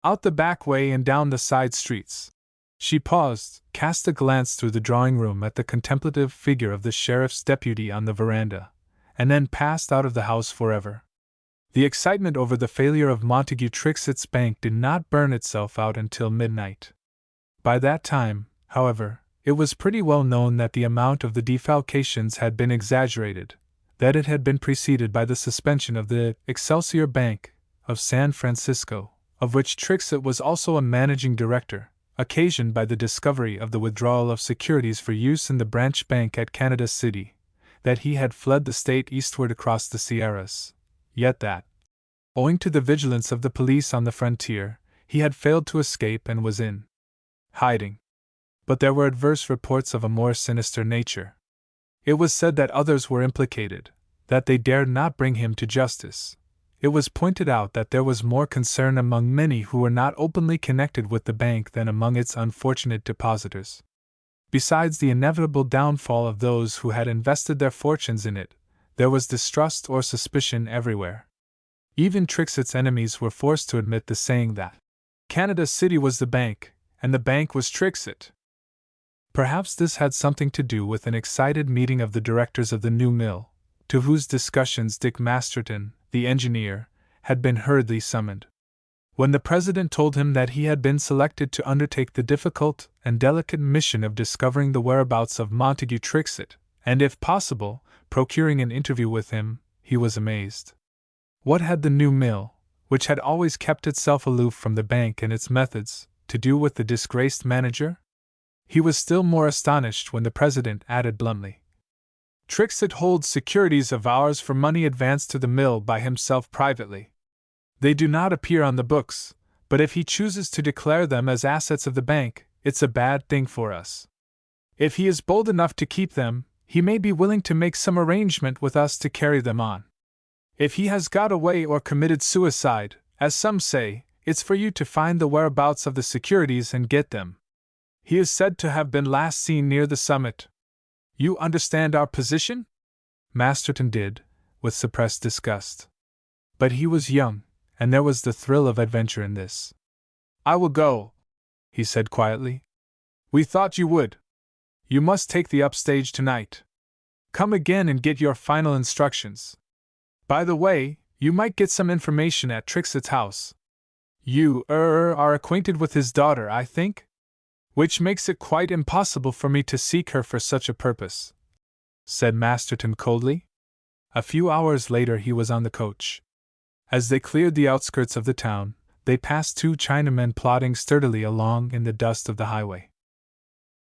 "Out the back way and down the side streets." She paused, cast a glance through the drawing-room at the contemplative figure of the sheriff's deputy on the veranda, and then passed out of the house forever. The excitement over the failure of Montague Trixet's bank did not burn itself out until midnight. By that time, however, it was pretty well known that the amount of the defalcations had been exaggerated, that it had been preceded by the suspension of the Excelsior Bank of San Francisco, of which Trixet was also a managing director, occasioned by the discovery of the withdrawal of securities for use in the branch bank at Canada City, that he had fled the state eastward across the Sierras, yet that, owing to the vigilance of the police on the frontier, he had failed to escape and was in hiding. But there were adverse reports of a more sinister nature. It was said that others were implicated, that they dared not bring him to justice. It was pointed out that there was more concern among many who were not openly connected with the bank than among its unfortunate depositors. Besides the inevitable downfall of those who had invested their fortunes in it, there was distrust or suspicion everywhere. Even Trixet's enemies were forced to admit the saying that Canada City was the bank, and the bank was Trixet. Perhaps this had something to do with an excited meeting of the directors of the new mill, to whose discussions Dick Masterton, the engineer, had been hurriedly summoned. When the president told him that he had been selected to undertake the difficult and delicate mission of discovering the whereabouts of Montague Trixet, and if possible, procuring an interview with him, he was amazed. What had the new mill, which had always kept itself aloof from the bank and its methods, to do with the disgraced manager? He was still more astonished when the president added bluntly, "Trixet holds securities of ours for money advanced to the mill by himself privately. They do not appear on the books, but if he chooses to declare them as assets of the bank, it's a bad thing for us. If he is bold enough to keep them, he may be willing to make some arrangement with us to carry them on. If he has got away or committed suicide, as some say, it's for you to find the whereabouts of the securities and get them. He is said to have been last seen near the summit. You understand our position?" Masterton did, with suppressed disgust. But he was young, and there was the thrill of adventure in this. "I will go," he said quietly. "We thought you would. You must take the upstage tonight. Come again and get your final instructions. By the way, you might get some information at Trixet's house. You are acquainted with his daughter, I think? Which makes it quite impossible for me to seek her for such a purpose," said Masterton coldly. A few hours later he was on the coach. As they cleared the outskirts of the town, they passed two Chinamen plodding sturdily along in the dust of the highway.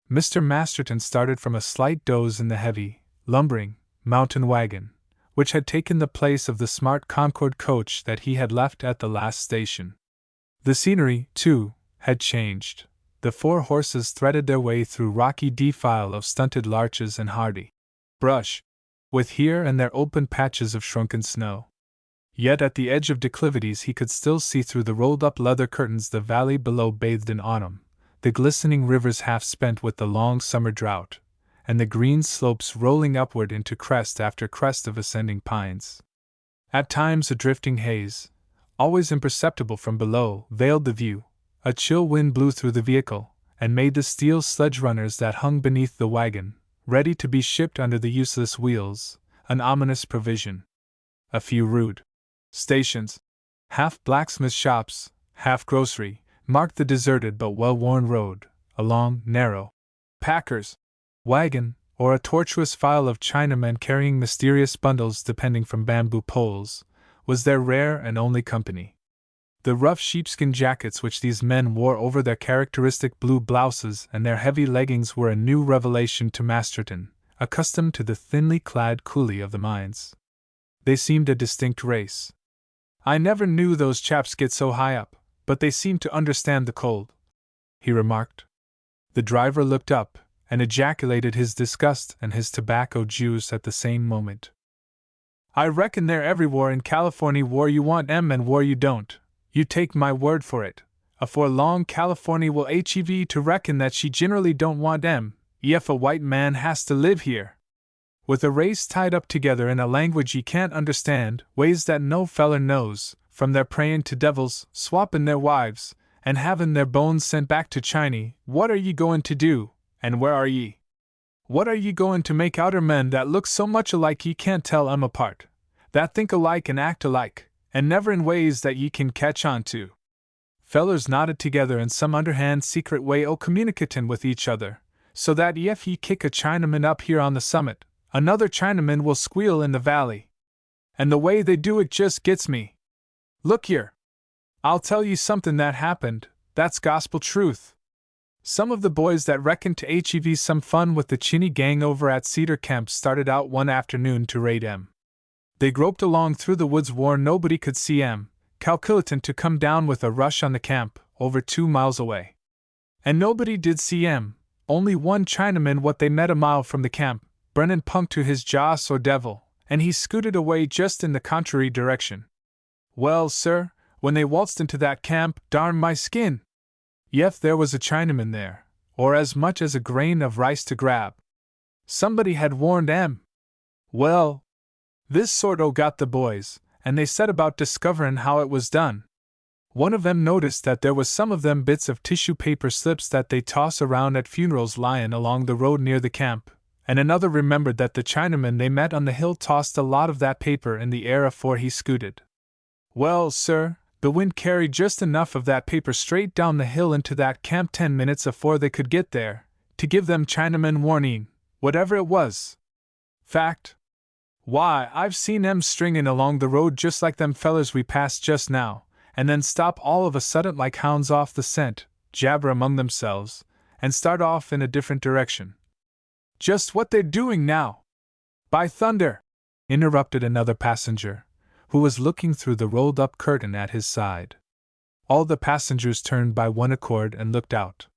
Mr. Masterton started from a slight doze in the heavy, lumbering, mountain wagon, which had taken the place of the smart Concord coach that he had left at the last station. The scenery, too, had changed. The four horses threaded their way through rocky defile of stunted larches and hardy brush, with here and there open patches of shrunken snow. Yet at the edge of declivities he could still see through the rolled-up leather curtains the valley below bathed in autumn, the glistening rivers half spent with the long summer drought, and the green slopes rolling upward into crest after crest of ascending pines. At times a drifting haze, always imperceptible from below, veiled the view. A chill wind blew through the vehicle, and made the steel sledge runners that hung beneath the wagon, ready to be shipped under the useless wheels, an ominous provision. A few rude stations, half blacksmith shops, half grocery, marked the deserted but well-worn road. A long, narrow packer's wagon, or a tortuous file of Chinamen carrying mysterious bundles depending from bamboo poles, was their rare and only company. The rough sheepskin jackets which these men wore over their characteristic blue blouses and their heavy leggings were a new revelation to Masterton, accustomed to the thinly clad coolie of the mines. They seemed a distinct race. I never knew those chaps get so high up, but they seem to understand the cold, he remarked. The driver looked up and ejaculated his disgust and his tobacco juice at the same moment. I reckon they're everywhere in California where you want 'em and where you don't. You take my word for it. Afore long California will hev to reckon that she generally don't want 'em, if a white man has to live here. With a race tied up together in a language ye can't understand, ways that no feller knows, from their prayin' to devils, swappin' their wives, and havin' their bones sent back to Chiny, what are ye goin' to do, and where are ye? What are ye goin' to make outer men that look so much alike ye can't tell 'em apart, that think alike and act alike, and never in ways that ye can catch on to? Fellers nodded together in some underhand secret way communicatin' with each other, so that if ye kick a Chinaman up here on the summit, another Chinaman will squeal in the valley. And the way they do it just gets me. Look here. I'll tell ye something that happened, that's gospel truth. Some of the boys that reckoned to hev some fun with the Chinny gang over at Cedar Camp started out one afternoon to raid 'em. They groped along through the woods where nobody could see 'em, calculatin' to come down with a rush on the camp, over 2 miles away. And nobody did see 'em, only one Chinaman what they met a mile from the camp, brennin' punk to his joss or devil, and he scooted away just in the contrary direction. Well, sir, when they waltzed into that camp, darn my skin! Yef, there was a Chinaman there, or as much as a grain of rice to grab. Somebody had warned 'em. Well, this sort o' got the boys, and they set about discoverin' how it was done. One of them noticed that there was some of them bits of tissue paper slips that they toss around at funerals lyin' along the road near the camp, and another remembered that the Chinaman they met on the hill tossed a lot of that paper in the air afore he scooted. Well, sir, the wind carried just enough of that paper straight down the hill into that camp 10 minutes afore they could get there, to give them Chinamen warning, whatever it was. Fact. Why, I've seen 'em stringin' along the road just like them fellers we passed just now, and then stop all of a sudden like hounds off the scent, jabber among themselves, and start off in a different direction. Just what they're doing now. By thunder! Interrupted another passenger, who was looking through the rolled-up curtain at his side. All the passengers turned by one accord and looked out.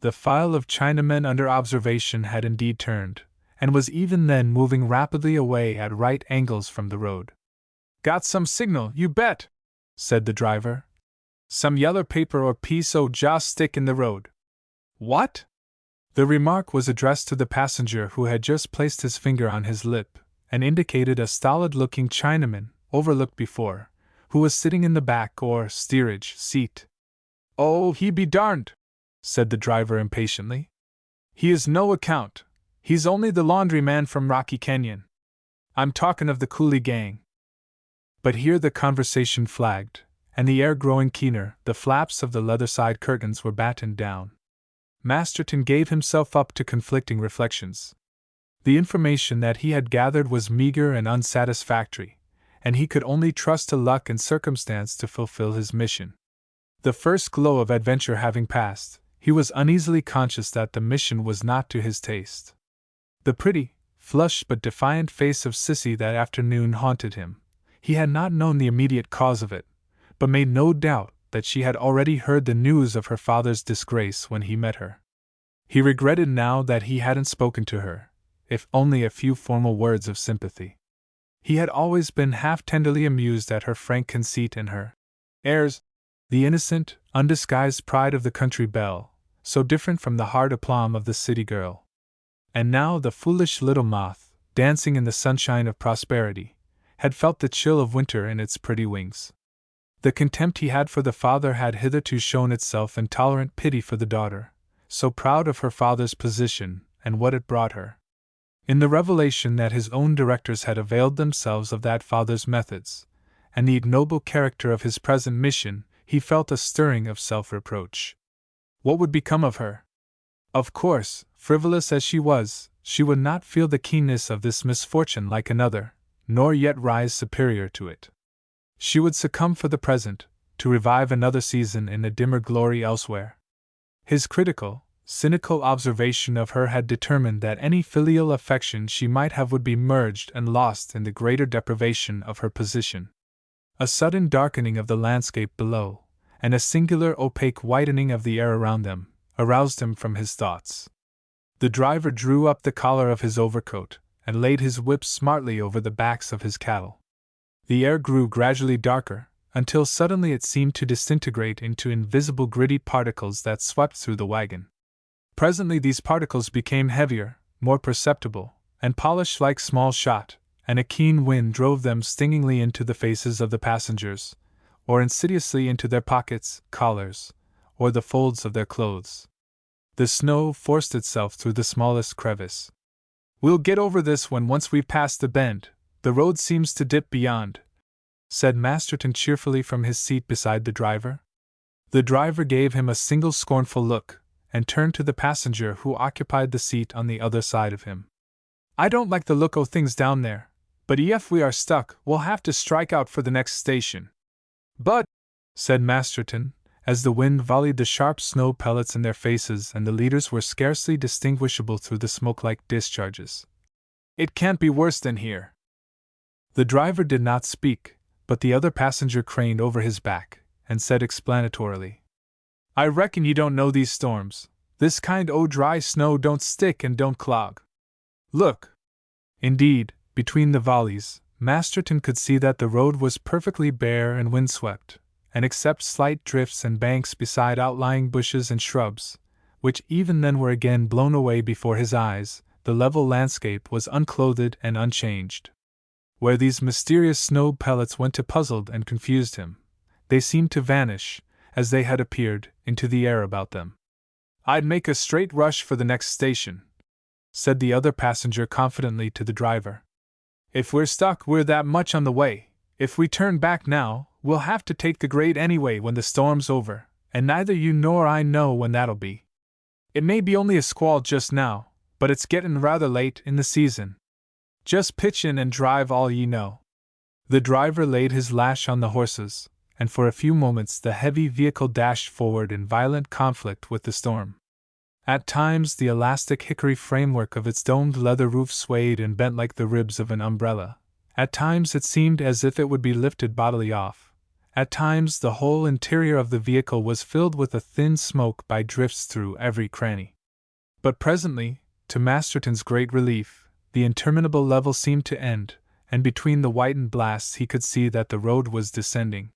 The file of Chinamen under observation had indeed turned, and was even then moving rapidly away at right angles from the road. Got some signal, you bet, said the driver. Some yeller paper or piece o' joss stick in the road. What? The remark was addressed to the passenger who had just placed his finger on his lip, and indicated a stolid-looking Chinaman, overlooked before, who was sitting in the back or steerage seat. Oh, he be darned, said the driver impatiently. He is no account. He's only the laundryman from Rocky Canyon. I'm talking of the coolie gang. But here the conversation flagged, and the air growing keener, the flaps of the leather-side curtains were battened down. Masterton gave himself up to conflicting reflections. The information that he had gathered was meager and unsatisfactory, and he could only trust to luck and circumstance to fulfill his mission. The first glow of adventure having passed, he was uneasily conscious that the mission was not to his taste. The pretty, flushed but defiant face of Sissy that afternoon haunted him. He had not known the immediate cause of it, but made no doubt that she had already heard the news of her father's disgrace when he met her. He regretted now that he hadn't spoken to her, if only a few formal words of sympathy. He had always been half-tenderly amused at her frank conceit and her airs, the innocent, undisguised pride of the country belle, so different from the hard aplomb of the city girl. And now the foolish little moth, dancing in the sunshine of prosperity, had felt the chill of winter in its pretty wings. The contempt he had for the father had hitherto shown itself in tolerant pity for the daughter, so proud of her father's position and what it brought her. In the revelation that his own directors had availed themselves of that father's methods, and the ignoble character of his present mission, he felt a stirring of self-reproach. What would become of her? Of course, frivolous as she was, she would not feel the keenness of this misfortune like another, nor yet rise superior to it. She would succumb for the present, to revive another season in a dimmer glory elsewhere. His critical, cynical observation of her had determined that any filial affection she might have would be merged and lost in the greater deprivation of her position. A sudden darkening of the landscape below, and a singular opaque whitening of the air around them, aroused him from his thoughts. The driver drew up the collar of his overcoat, and laid his whip smartly over the backs of his cattle. The air grew gradually darker, until suddenly it seemed to disintegrate into invisible gritty particles that swept through the wagon. Presently these particles became heavier, more perceptible, and polished like small shot, and a keen wind drove them stingingly into the faces of the passengers, or insidiously into their pockets, collars, or the folds of their clothes. The snow forced itself through the smallest crevice. "We'll get over this when once we've passed the bend. The road seems to dip beyond," said Masterton cheerfully from his seat beside the driver. The driver gave him a single scornful look, and turned to the passenger who occupied the seat on the other side of him. "I don't like the look o' things down there, but if we are stuck, we'll have to strike out for the next station." "But," said Masterton, as the wind volleyed the sharp snow pellets in their faces and the leaders were scarcely distinguishable through the smoke-like discharges, "it can't be worse than here." The driver did not speak, but the other passenger craned over his back, and said explanatorily, "I reckon you don't know these storms. This kind o' dry snow don't stick and don't clog. Look!" Indeed, between the volleys, Masterton could see that the road was perfectly bare and windswept, and except slight drifts and banks beside outlying bushes and shrubs, which even then were again blown away before his eyes, the level landscape was unclothed and unchanged. Where these mysterious snow pellets went to puzzled and confused him. They seemed to vanish, as they had appeared, into the air about them. "I'd make a straight rush for the next station," said the other passenger confidently to the driver. "If we're stuck, we're that much on the way. If we turn back now, we'll have to take the grade anyway when the storm's over, and neither you nor I know when that'll be. It may be only a squall just now, but it's gettin' rather late in the season. Just pitch in and drive all ye know." The driver laid his lash on the horses, and for a few moments the heavy vehicle dashed forward in violent conflict with the storm. At times the elastic hickory framework of its domed leather roof swayed and bent like the ribs of an umbrella. At times it seemed as if it would be lifted bodily off. At times the whole interior of the vehicle was filled with a thin smoke by drifts through every cranny. But presently, to Masterton's great relief, the interminable level seemed to end, and between the whitened blasts he could see that the road was descending.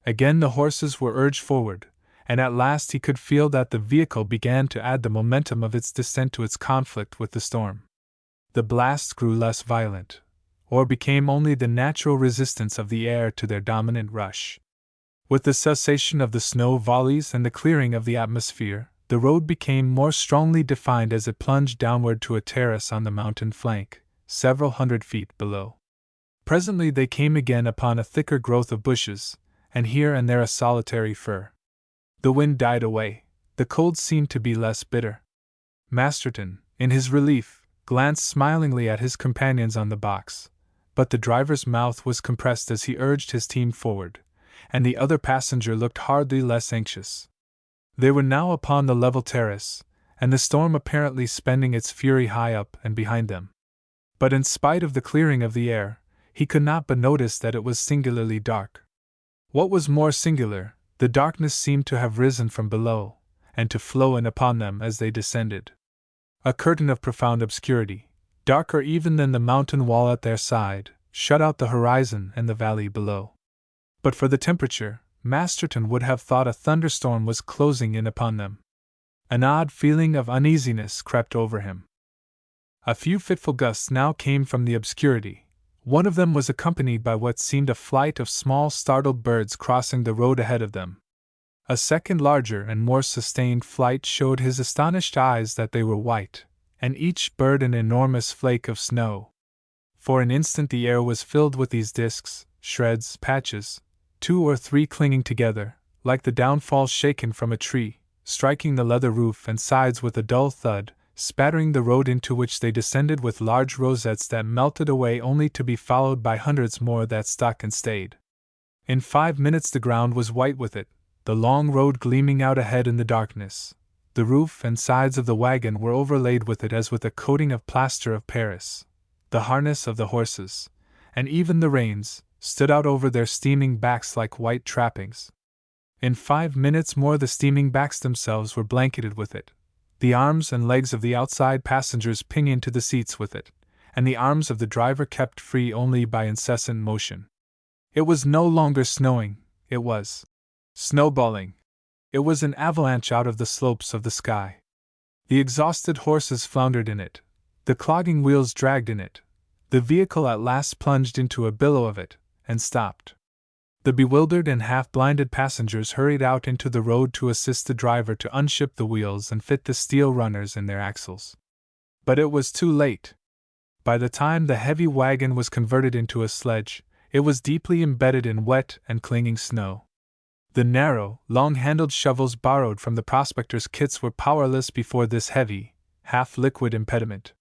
Again the horses were urged forward, and at last he could feel that the vehicle began to add the momentum of its descent to its conflict with the storm. The blasts grew less violent, or became only the natural resistance of the air to their dominant rush. With the cessation of the snow volleys and the clearing of the atmosphere, the road became more strongly defined as it plunged downward to a terrace on the mountain flank, several hundred feet below. Presently they came again upon a thicker growth of bushes, and here and there a solitary fir. The wind died away, the cold seemed to be less bitter. Masterton, in his relief, glanced smilingly at his companions on the box, but the driver's mouth was compressed as he urged his team forward, and the other passenger looked hardly less anxious. They were now upon the level terrace, and the storm apparently spending its fury high up and behind them. But in spite of the clearing of the air, he could not but notice that it was singularly dark. What was more singular, the darkness seemed to have risen from below, and to flow in upon them as they descended. A curtain of profound obscurity, darker even than the mountain wall at their side, shut out the horizon and the valley below. But for the temperature, Masterton would have thought a thunderstorm was closing in upon them. An odd feeling of uneasiness crept over him. A few fitful gusts now came from the obscurity. One of them was accompanied by what seemed a flight of small startled birds crossing the road ahead of them. A second larger and more sustained flight showed his astonished eyes that they were white, and each bird an enormous flake of snow. For an instant the air was filled with these disks, shreds, patches, 2 or 3 clinging together, like the downfall shaken from a tree, striking the leather roof and sides with a dull thud, spattering the road into which they descended with large rosettes that melted away only to be followed by hundreds more that stuck and stayed. In 5 minutes the ground was white with it, the long road gleaming out ahead in the darkness, The roof and sides of the wagon were overlaid with it as with a coating of plaster of Paris. The harness of the horses, and even the reins, stood out over their steaming backs like white trappings. In 5 minutes more the steaming backs themselves were blanketed with it, the arms and legs of the outside passengers pinioned to the seats with it, and the arms of the driver kept free only by incessant motion. It was no longer snowing, it was snowballing. It was an avalanche out of the slopes of the sky. The exhausted horses floundered in it, the clogging wheels dragged in it. The vehicle at last plunged into a billow of it, and stopped. The bewildered and half-blinded passengers hurried out into the road to assist the driver to unship the wheels and fit the steel runners in their axles. But it was too late. By the time the heavy wagon was converted into a sledge, it was deeply embedded in wet and clinging snow. The narrow, long-handled shovels borrowed from the prospectors' kits were powerless before this heavy, half-liquid impediment.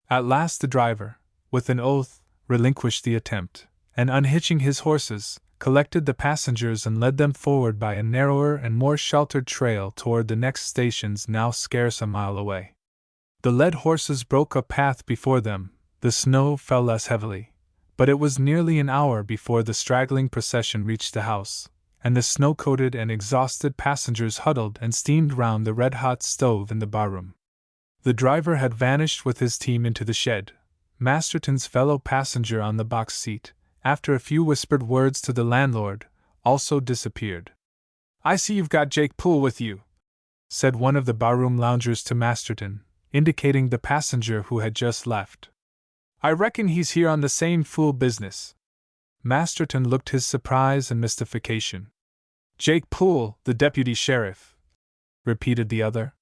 At last the driver, with an oath, relinquished the attempt, and unhitching his horses, collected the passengers and led them forward by a narrower and more sheltered trail toward the next stations now scarce a mile away. The led horses broke a path before them, the snow fell less heavily, but it was nearly an hour before the straggling procession reached the house, and the snow-coated and exhausted passengers huddled and steamed round the red-hot stove in the barroom. The driver had vanished with his team into the shed. Masterton's fellow passenger on the box seat, after a few whispered words to the landlord, also disappeared. "I see you've got Jake Poole with you," said one of the barroom loungers to Masterton, indicating the passenger who had just left. "I reckon he's here on the same fool business." Masterton looked his surprise and mystification. "Jake Poole, the deputy sheriff," repeated the other.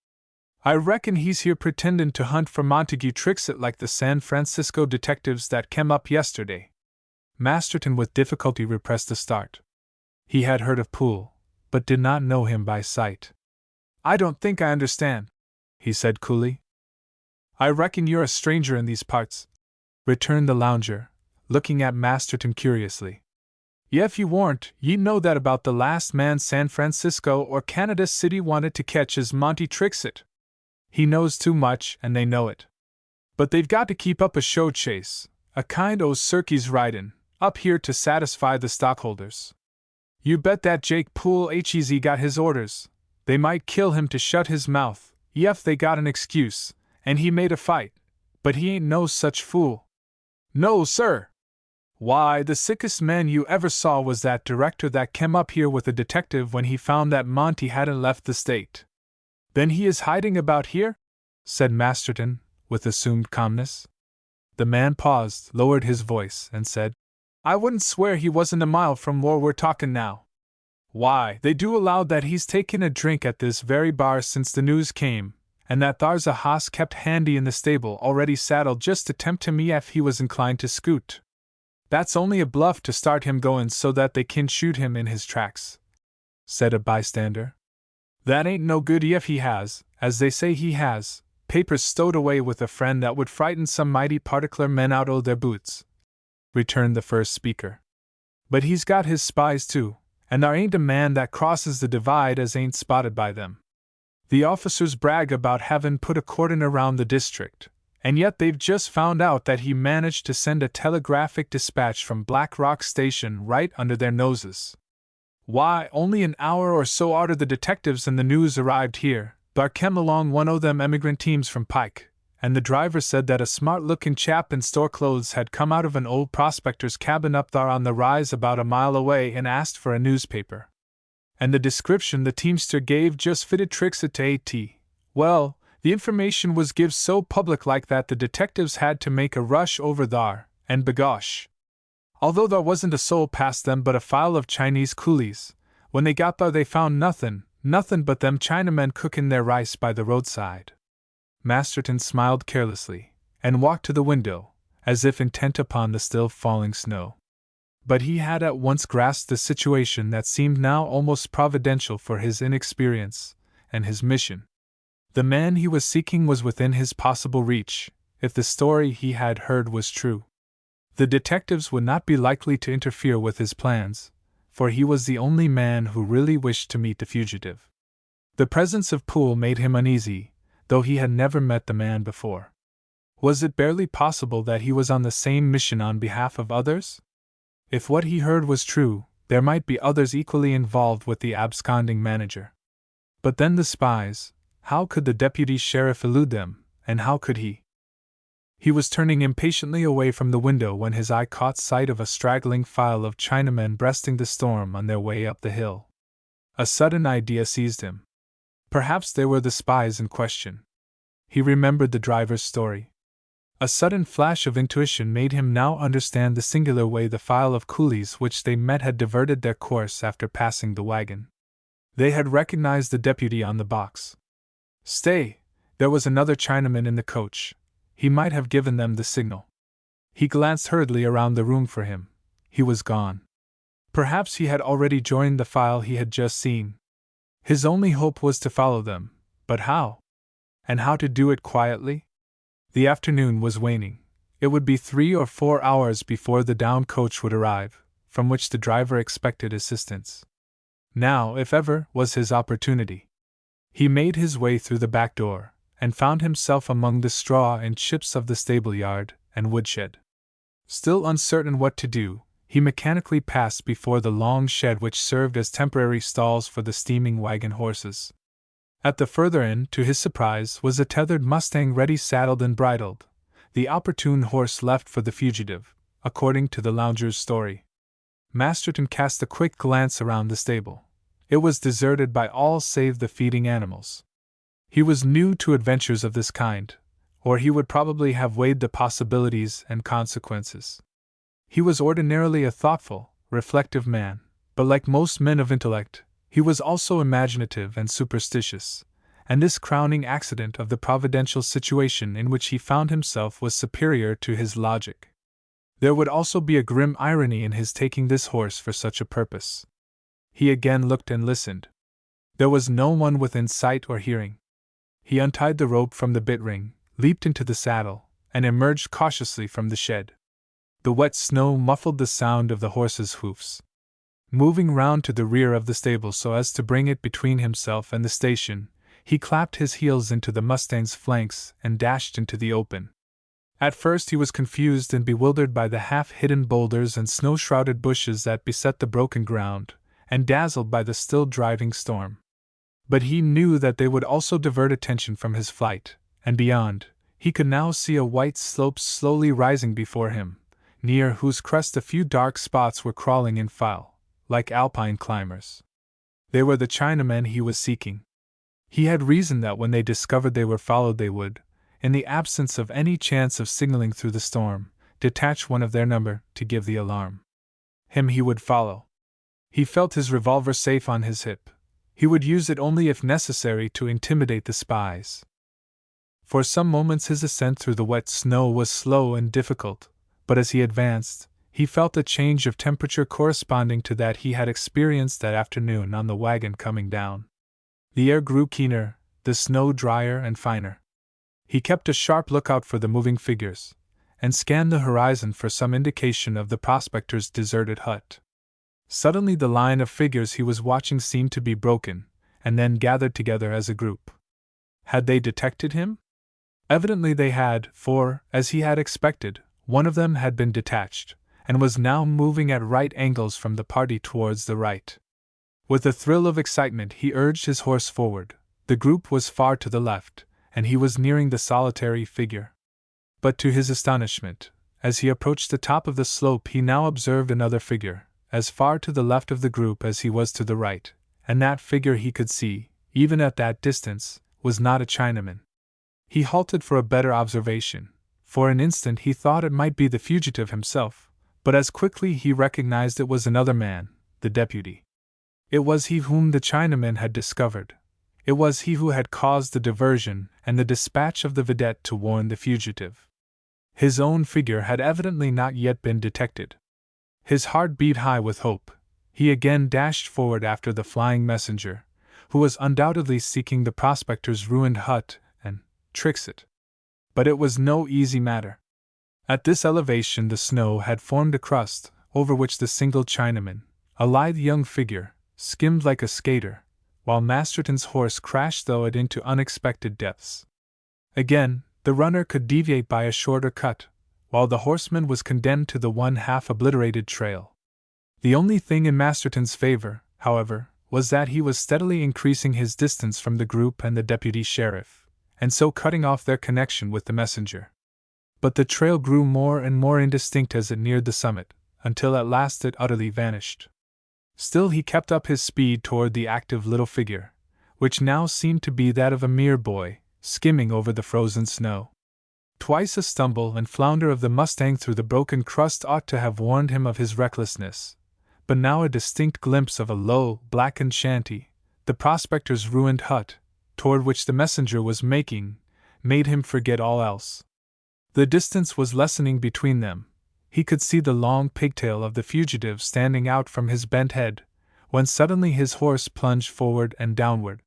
"I reckon he's here pretendin' to hunt for Montague Trixit like the San Francisco detectives that came up yesterday." Masterton with difficulty repressed a start. He had heard of Poole, but did not know him by sight. "I don't think I understand," he said coolly. "I reckon you're a stranger in these parts," returned the lounger, looking at Masterton curiously. "Yef you warn't, ye know that about the last man San Francisco or Canada City wanted to catch is Monty Trixit. He knows too much, and they know it. But they've got to keep up a show chase, a kind o' circus ridin', up here to satisfy the stockholders. You bet that Jake Poole HEZ got his orders. They might kill him to shut his mouth, yef they got an excuse, and he made a fight, but he ain't no such fool. No, sir! Why, the sickest man you ever saw was that director that came up here with a detective when he found that Monty hadn't left the state." "Then he is hiding about here?" said Masterton, with assumed calmness. The man paused, lowered his voice, and said, "I wouldn't swear he wasn't a mile from where we're talking now. Why, they do allow that he's taken a drink at this very bar since the news came, and that thar's a hoss kept handy in the stable already saddled just to tempt him if he was inclined to scoot. That's only a bluff to start him going so that they can shoot him in his tracks," said a bystander. "That ain't no good if he has, as they say he has, papers stowed away with a friend that would frighten some mighty particular men out o' their boots," returned the first speaker. "But he's got his spies too, and there ain't a man that crosses the divide as ain't spotted by them. The officers brag about having put a cordon around the district, and yet they've just found out that he managed to send a telegraphic dispatch from Black Rock Station right under their noses. Why, only an hour or so arter the detectives and the news arrived here, thar kem along one o' them emigrant teams from Pike, and the driver said that a smart-looking chap in store clothes had come out of an old prospector's cabin up thar on the rise about a mile away and asked for a newspaper. And the description the teamster gave just fitted Trixit to A.T. Well, the information was give so public-like that the detectives had to make a rush over thar, and begosh, although there wasn't a soul past them but a file of Chinese coolies, when they got thar they found nothing but them Chinamen cooking their rice by the roadside." Masterton smiled carelessly, and walked to the window, as if intent upon the still falling snow. But he had at once grasped the situation that seemed now almost providential for his inexperience and his mission. The man he was seeking was within his possible reach, if the story he had heard was true. The detectives would not be likely to interfere with his plans, for he was the only man who really wished to meet the fugitive. The presence of Poole made him uneasy, though he had never met the man before. Was it barely possible that he was on the same mission on behalf of others? If what he heard was true, there might be others equally involved with the absconding manager. But then the spies, how could the deputy sheriff elude them, and how could he? He was turning impatiently away from the window when his eye caught sight of a straggling file of Chinamen breasting the storm on their way up the hill. A sudden idea seized him. Perhaps they were the spies in question. He remembered the driver's story. A sudden flash of intuition made him now understand the singular way the file of coolies which they met had diverted their course after passing the wagon. They had recognized the deputy on the box. Stay! There was another Chinaman in the coach. He might have given them the signal. He glanced hurriedly around the room for him. He was gone. Perhaps he had already joined the file he had just seen. His only hope was to follow them, but how? And how to do it quietly? The afternoon was waning. It would be 3 or 4 hours before the down coach would arrive, from which the driver expected assistance. Now, if ever, was his opportunity. He made his way through the back door, and found himself among the straw and chips of the stable yard and woodshed. Still uncertain what to do, he mechanically passed before the long shed which served as temporary stalls for the steaming wagon horses. At the further end, to his surprise, was a tethered mustang ready saddled and bridled, the opportune horse left for the fugitive, according to the lounger's story. Masterton cast a quick glance around the stable. It was deserted by all save the feeding animals. He was new to adventures of this kind, or he would probably have weighed the possibilities and consequences. He was ordinarily a thoughtful, reflective man, but like most men of intellect, he was also imaginative and superstitious, and this crowning accident of the providential situation in which he found himself was superior to his logic. There would also be a grim irony in his taking this horse for such a purpose. He again looked and listened. There was no one within sight or hearing. He untied the rope from the bit ring, leaped into the saddle, and emerged cautiously from the shed. The wet snow muffled the sound of the horse's hoofs. Moving round to the rear of the stable so as to bring it between himself and the station, he clapped his heels into the mustang's flanks and dashed into the open. At first he was confused and bewildered by the half-hidden boulders and snow-shrouded bushes that beset the broken ground, and dazzled by the still driving storm. But he knew that they would also divert attention from his flight, and beyond, he could now see a white slope slowly rising before him, near whose crest a few dark spots were crawling in file, like alpine climbers. They were the Chinamen he was seeking. He had reasoned that when they discovered they were followed they would, in the absence of any chance of signaling through the storm, detach one of their number to give the alarm. Him he would follow. He felt his revolver safe on his hip. He would use it only if necessary to intimidate the spies. For some moments his ascent through the wet snow was slow and difficult, but as he advanced, he felt a change of temperature corresponding to that he had experienced that afternoon on the wagon coming down. The air grew keener, the snow drier and finer. He kept a sharp lookout for the moving figures, and scanned the horizon for some indication of the prospector's deserted hut. Suddenly the line of figures he was watching seemed to be broken, and then gathered together as a group. Had they detected him? Evidently they had, for, as he had expected, one of them had been detached, and was now moving at right angles from the party towards the right. With a thrill of excitement he urged his horse forward. The group was far to the left, and he was nearing the solitary figure. But to his astonishment, as he approached the top of the slope he now observed another figure, as far to the left of the group as he was to the right, and that figure he could see, even at that distance, was not a Chinaman. He halted for a better observation. For an instant he thought it might be the fugitive himself, but as quickly he recognized it was another man, the deputy. It was he whom the Chinaman had discovered. It was he who had caused the diversion and the dispatch of the vedette to warn the fugitive. His own figure had evidently not yet been detected. His heart beat high with hope. He again dashed forward after the flying messenger, who was undoubtedly seeking the prospector's ruined hut and tricks it. But it was no easy matter. At this elevation the snow had formed a crust, over which the single Chinaman, a lithe young figure, skimmed like a skater, while Masterton's horse crashed through it into unexpected depths. Again, the runner could deviate by a shorter cut, while the horseman was condemned to the one half-obliterated trail. The only thing in Masterton's favor, however, was that he was steadily increasing his distance from the group and the deputy sheriff, and so cutting off their connection with the messenger. But the trail grew more and more indistinct as it neared the summit, until at last it utterly vanished. Still he kept up his speed toward the active little figure, which now seemed to be that of a mere boy, skimming over the frozen snow. Twice a stumble and flounder of the mustang through the broken crust ought to have warned him of his recklessness, but now a distinct glimpse of a low, blackened shanty, the prospector's ruined hut, toward which the messenger was making, made him forget all else. The distance was lessening between them. He could see the long pigtail of the fugitive standing out from his bent head, when suddenly his horse plunged forward and downward.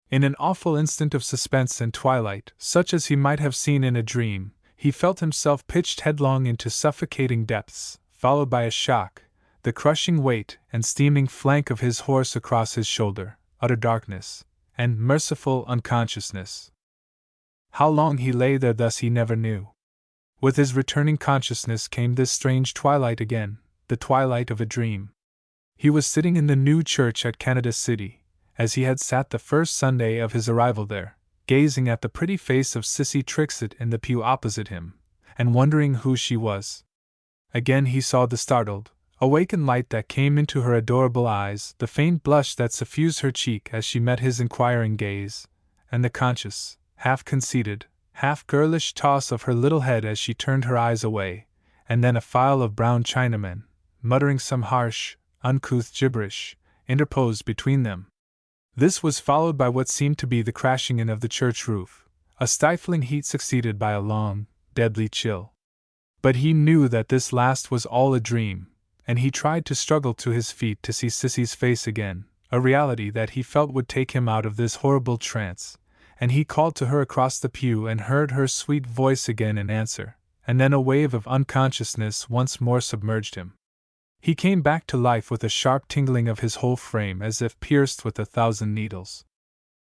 In an awful instant of suspense and twilight, such as he might have seen in a dream, he felt himself pitched headlong into suffocating depths, followed by a shock, the crushing weight and steaming flank of his horse across his shoulder, utter darkness, and merciful unconsciousness. How long he lay there thus he never knew. With his returning consciousness came this strange twilight again, the twilight of a dream. He was sitting in the new church at Canada City, as he had sat the first Sunday of his arrival there, gazing at the pretty face of Sissy Trixit in the pew opposite him, and wondering who she was. Again he saw the startled, awakened light that came into her adorable eyes, the faint blush that suffused her cheek as she met his inquiring gaze, and the conscious, half-conceited, half-girlish toss of her little head as she turned her eyes away, and then a file of brown Chinamen, muttering some harsh, uncouth gibberish, interposed between them. This was followed by what seemed to be the crashing in of the church roof, a stifling heat succeeded by a long, deadly chill. But he knew that this last was all a dream, and he tried to struggle to his feet to see Sissy's face again, a reality that he felt would take him out of this horrible trance, and he called to her across the pew and heard her sweet voice again in answer, and then a wave of unconsciousness once more submerged him. He came back to life with a sharp tingling of his whole frame as if pierced with 1,000 needles.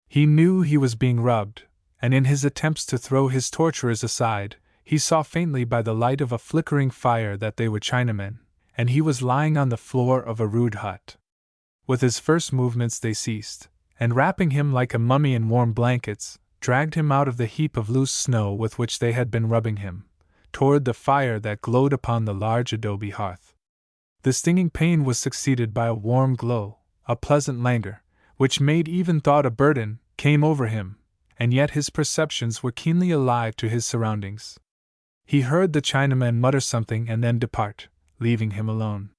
He knew he was being rubbed, and in his attempts to throw his torturers aside, he saw faintly by the light of a flickering fire that they were Chinamen, and he was lying on the floor of a rude hut. With his first movements they ceased, and wrapping him like a mummy in warm blankets, dragged him out of the heap of loose snow with which they had been rubbing him, toward the fire that glowed upon the large adobe hearth. The stinging pain was succeeded by a warm glow, a pleasant languor, which made even thought a burden, came over him, and yet his perceptions were keenly alive to his surroundings. He heard the Chinaman mutter something and then depart, leaving him alone.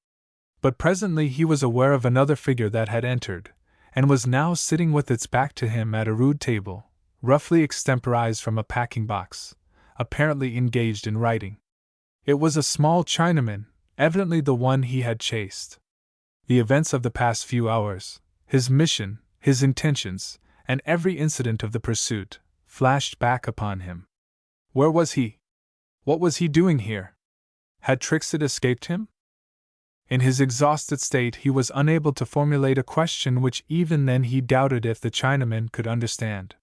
But presently he was aware of another figure that had entered, and was now sitting with its back to him at a rude table, roughly extemporized from a packing box, apparently engaged in writing. It was a small Chinaman, evidently the one he had chased. The events of the past few hours, his mission, his intentions, and every incident of the pursuit, flashed back upon him. Where was he? What was he doing here? Had Trixit escaped him? In his exhausted state he was unable to formulate a question which even then he doubted if the Chinaman could understand.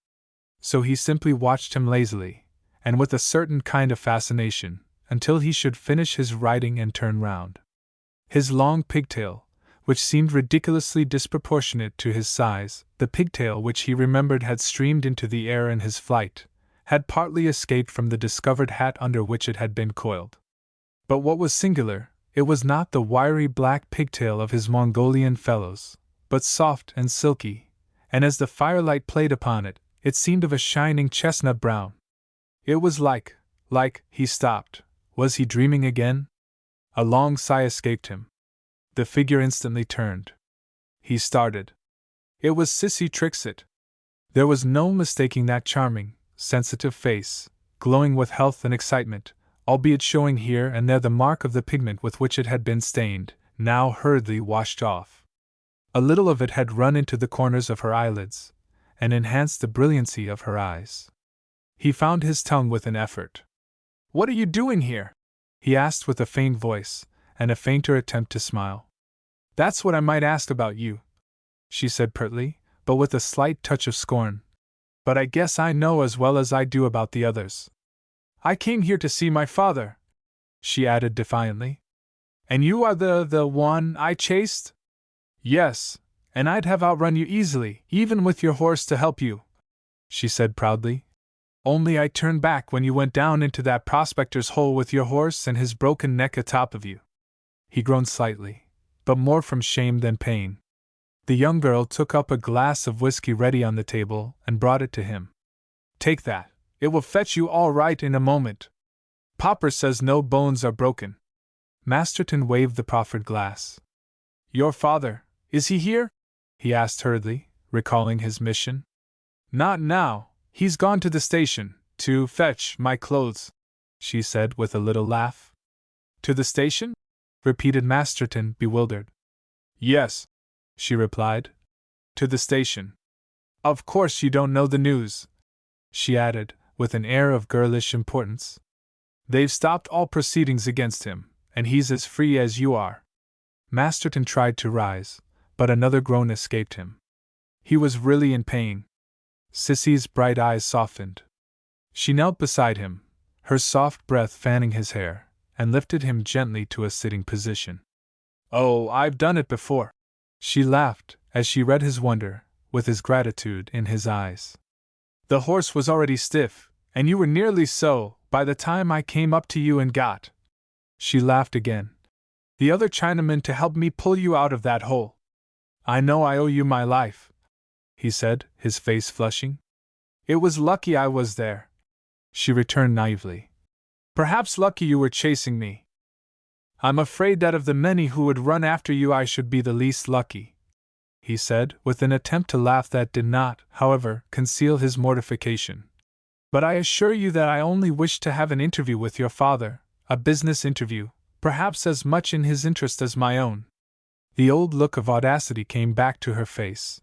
So he simply watched him lazily, and with a certain kind of fascination, until he should finish his writing and turn round. His long pigtail, which seemed ridiculously disproportionate to his size, the pigtail which he remembered had streamed into the air in his flight, had partly escaped from the discovered hat under which it had been coiled. But what was singular, it was not the wiry black pigtail of his Mongolian fellows, but soft and silky, and as the firelight played upon it, it seemed of a shining chestnut brown. It was like, he stopped. Was he dreaming again? A long sigh escaped him. The figure instantly turned. He started. It was Sissy Trixit. There was no mistaking that charming, sensitive face, glowing with health and excitement, albeit showing here and there the mark of the pigment with which it had been stained, now hurriedly washed off. A little of it had run into the corners of her eyelids, and enhanced the brilliancy of her eyes. He found his tongue with an effort. "What are you doing here?" he asked with a faint voice, and a fainter attempt to smile. "That's what I might ask about you," she said pertly, but with a slight touch of scorn. But I guess I know as well as I do about the others. I came here to see my father, she added defiantly. And you are the one I chased? Yes, and I'd have outrun you easily, even with your horse to help you, she said proudly. Only I turned back when you went down into that prospector's hole with your horse and his broken neck atop of you. He groaned slightly, but more from shame than pain. The young girl took up a glass of whiskey ready on the table and brought it to him. Take that, it will fetch you all right in a moment. Popper says no bones are broken. Masterton waved the proffered glass. Your father, is he here? He asked hurriedly, recalling his mission. Not now, he's gone to the station, to fetch my clothes, she said with a little laugh. To the station? Repeated Masterton, bewildered. Yes, she replied. To the station. Of course you don't know the news, she added, with an air of girlish importance. They've stopped all proceedings against him, and he's as free as you are. Masterton tried to rise, but another groan escaped him. He was really in pain. Sissy's bright eyes softened. She knelt beside him, her soft breath fanning his hair, and lifted him gently to a sitting position. Oh, I've done it before, she laughed, as she read his wonder, with his gratitude in his eyes. The horse was already stiff, and you were nearly so, by the time I came up to you and got. She laughed again. The other Chinaman to help me pull you out of that hole. I know I owe you my life, he said, his face flushing. It was lucky I was there, she returned naively. Perhaps lucky you were chasing me. I'm afraid that of the many who would run after you I should be the least lucky, he said, with an attempt to laugh that did not, however, conceal his mortification. But I assure you that I only wished to have an interview with your father, a business interview, perhaps as much in his interest as my own. The old look of audacity came back to her face.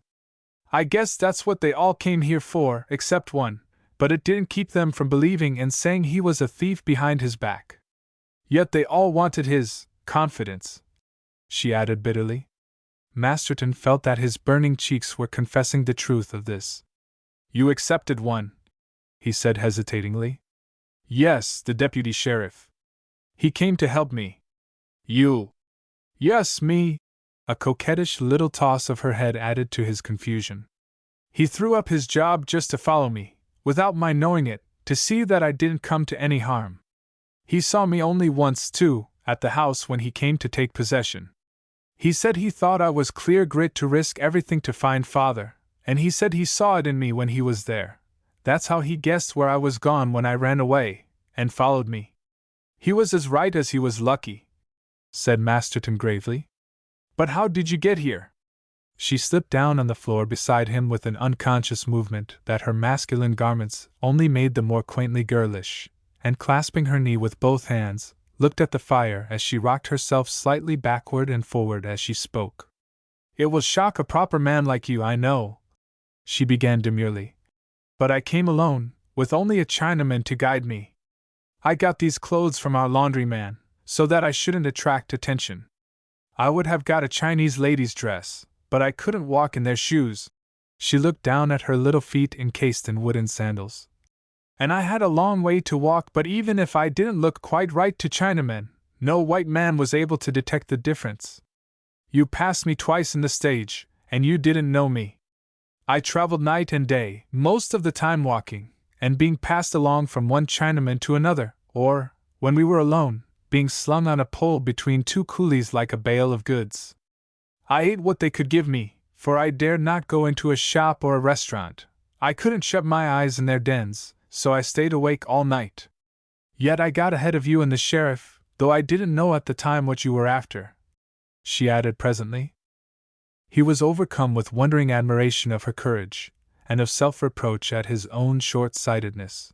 I guess that's what they all came here for, except one, but it didn't keep them from believing and saying he was a thief behind his back. Yet they all wanted his confidence, she added bitterly. Masterton felt that his burning cheeks were confessing the truth of this. You accepted one, he said hesitatingly. Yes, the deputy sheriff. He came to help me. You? Yes, me. A coquettish little toss of her head added to his confusion. He threw up his job just to follow me, without my knowing it, to see that I didn't come to any harm. He saw me only once, too, at the house when he came to take possession. He said he thought I was clear grit to risk everything to find father, and he said he saw it in me when he was there. That's how he guessed where I was gone when I ran away, and followed me. He was as right as he was lucky, said Masterton gravely. But how did you get here? She slipped down on the floor beside him with an unconscious movement that her masculine garments only made the more quaintly girlish, and clasping her knee with both hands, looked at the fire as she rocked herself slightly backward and forward as she spoke. It will shock a proper man like you, I know, she began demurely. But I came alone, with only a Chinaman to guide me. I got these clothes from our laundryman, so that I shouldn't attract attention. I would have got a Chinese lady's dress, but I couldn't walk in their shoes. She looked down at her little feet encased in wooden sandals. And I had a long way to walk, but even if I didn't look quite right to Chinamen, no white man was able to detect the difference. You passed me twice in the stage, and you didn't know me. I traveled night and day, most of the time walking, and being passed along from one Chinaman to another, or, when we were alone, being slung on a pole between two coolies like a bale of goods. I ate what they could give me, for I dared not go into a shop or a restaurant. I couldn't shut my eyes in their dens, so I stayed awake all night. Yet I got ahead of you and the sheriff, though I didn't know at the time what you were after, she added presently. He was overcome with wondering admiration of her courage, and of self-reproach at his own short-sightedness.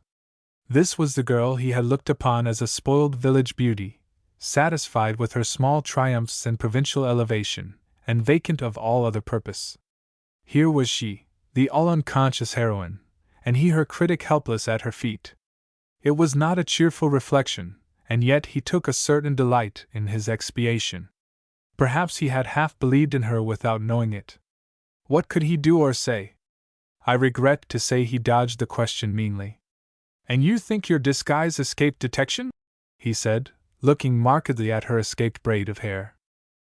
This was the girl he had looked upon as a spoiled village beauty, satisfied with her small triumphs and provincial elevation, and vacant of all other purpose. Here was she, the all-unconscious heroine, and he her critic helpless at her feet. It was not a cheerful reflection, and yet he took a certain delight in his expiation. Perhaps he had half believed in her without knowing it. What could he do or say? I regret to say he dodged the question meanly. And you think your disguise escaped detection? He said, looking markedly at her escaped braid of hair.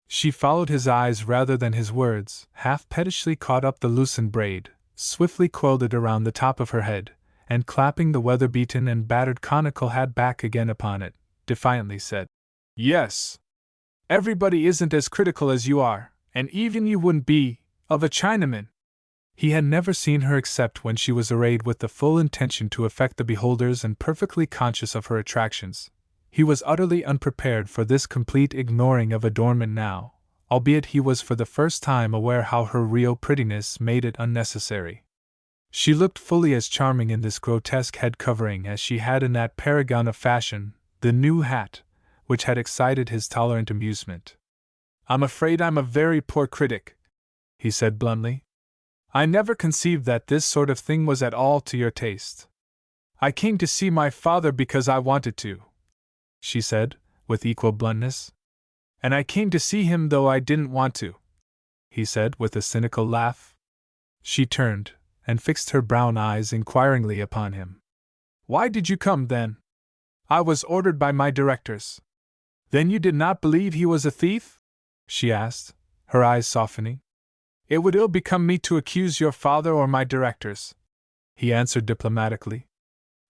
She followed his eyes rather than his words, half pettishly caught up the loosened braid, swiftly coiled it around the top of her head, and clapping the weather-beaten and battered conical hat back again upon it, defiantly said, "Yes. Everybody isn't as critical as you are, and even you wouldn't be, of a Chinaman." He had never seen her except when she was arrayed with the full intention to affect the beholders and perfectly conscious of her attractions. He was utterly unprepared for this complete ignoring of adornment now, albeit he was for the first time aware how her real prettiness made it unnecessary. She looked fully as charming in this grotesque head covering as she had in that paragon of fashion, the new hat, which had excited his tolerant amusement. "I'm afraid I'm a very poor critic," he said bluntly. "I never conceived that this sort of thing was at all to your taste." "I came to see my father because I wanted to," she said, with equal bluntness. "And I came to see him though I didn't want to," he said, with a cynical laugh. She turned, and fixed her brown eyes inquiringly upon him. "Why did you come, then?" "I was ordered by my directors." "Then you did not believe he was a thief?" she asked, her eyes softening. "It would ill become me to accuse your father or my directors," he answered diplomatically.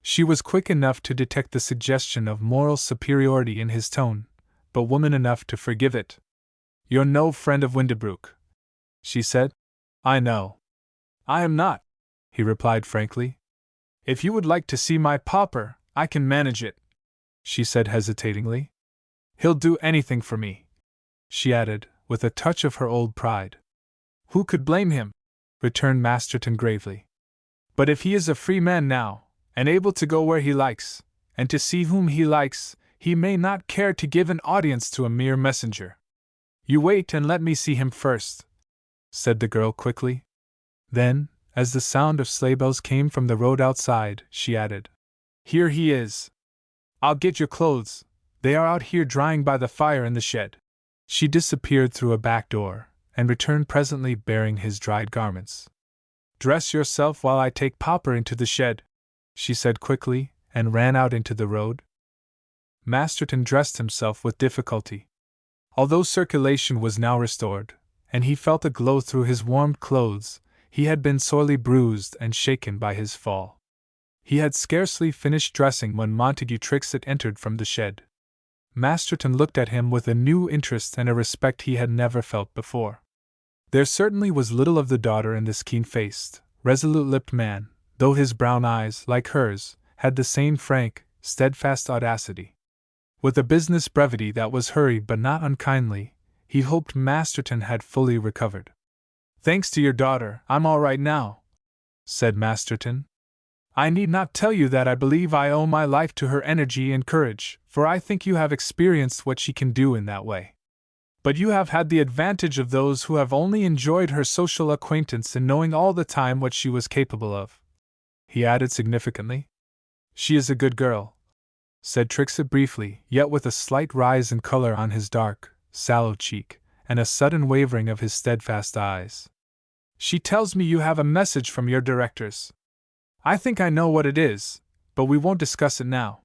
She was quick enough to detect the suggestion of moral superiority in his tone, but woman enough to forgive it. "You're no friend of Windebrook," she said. "I know." "I am not," he replied frankly. "If you would like to see my pauper, I can manage it," she said hesitatingly. "He'll do anything for me," she added, with a touch of her old pride. "Who could blame him?" returned Masterton gravely. "But if he is a free man now, and able to go where he likes, and to see whom he likes, he may not care to give an audience to a mere messenger." "You wait and let me see him first," said the girl quickly. Then, as the sound of sleigh bells came from the road outside, she added, "Here he is. I'll get your clothes, they are out here drying by the fire in the shed." She disappeared through a back door, and returned presently bearing his dried garments. "Dress yourself while I take Popper into the shed," she said quickly, and ran out into the road. Masterton dressed himself with difficulty. Although circulation was now restored, and he felt a glow through his warmed clothes, he had been sorely bruised and shaken by his fall. He had scarcely finished dressing when Montague Trixet entered from the shed. Masterton looked at him with a new interest and a respect he had never felt before. There certainly was little of the daughter in this keen-faced, resolute-lipped man, though his brown eyes, like hers, had the same frank, steadfast audacity. With a business brevity that was hurried but not unkindly, he hoped Masterton had fully recovered. "Thanks to your daughter, I'm all right now," said Masterton. "I need not tell you that I believe I owe my life to her energy and courage, for I think you have experienced what she can do in that way. But you have had the advantage of those who have only enjoyed her social acquaintance in knowing all the time what she was capable of," he added significantly. "She is a good girl," said Trixet briefly, yet with a slight rise in color on his dark, sallow cheek, and a sudden wavering of his steadfast eyes. "She tells me you have a message from your directors. I think I know what it is, but we won't discuss it now.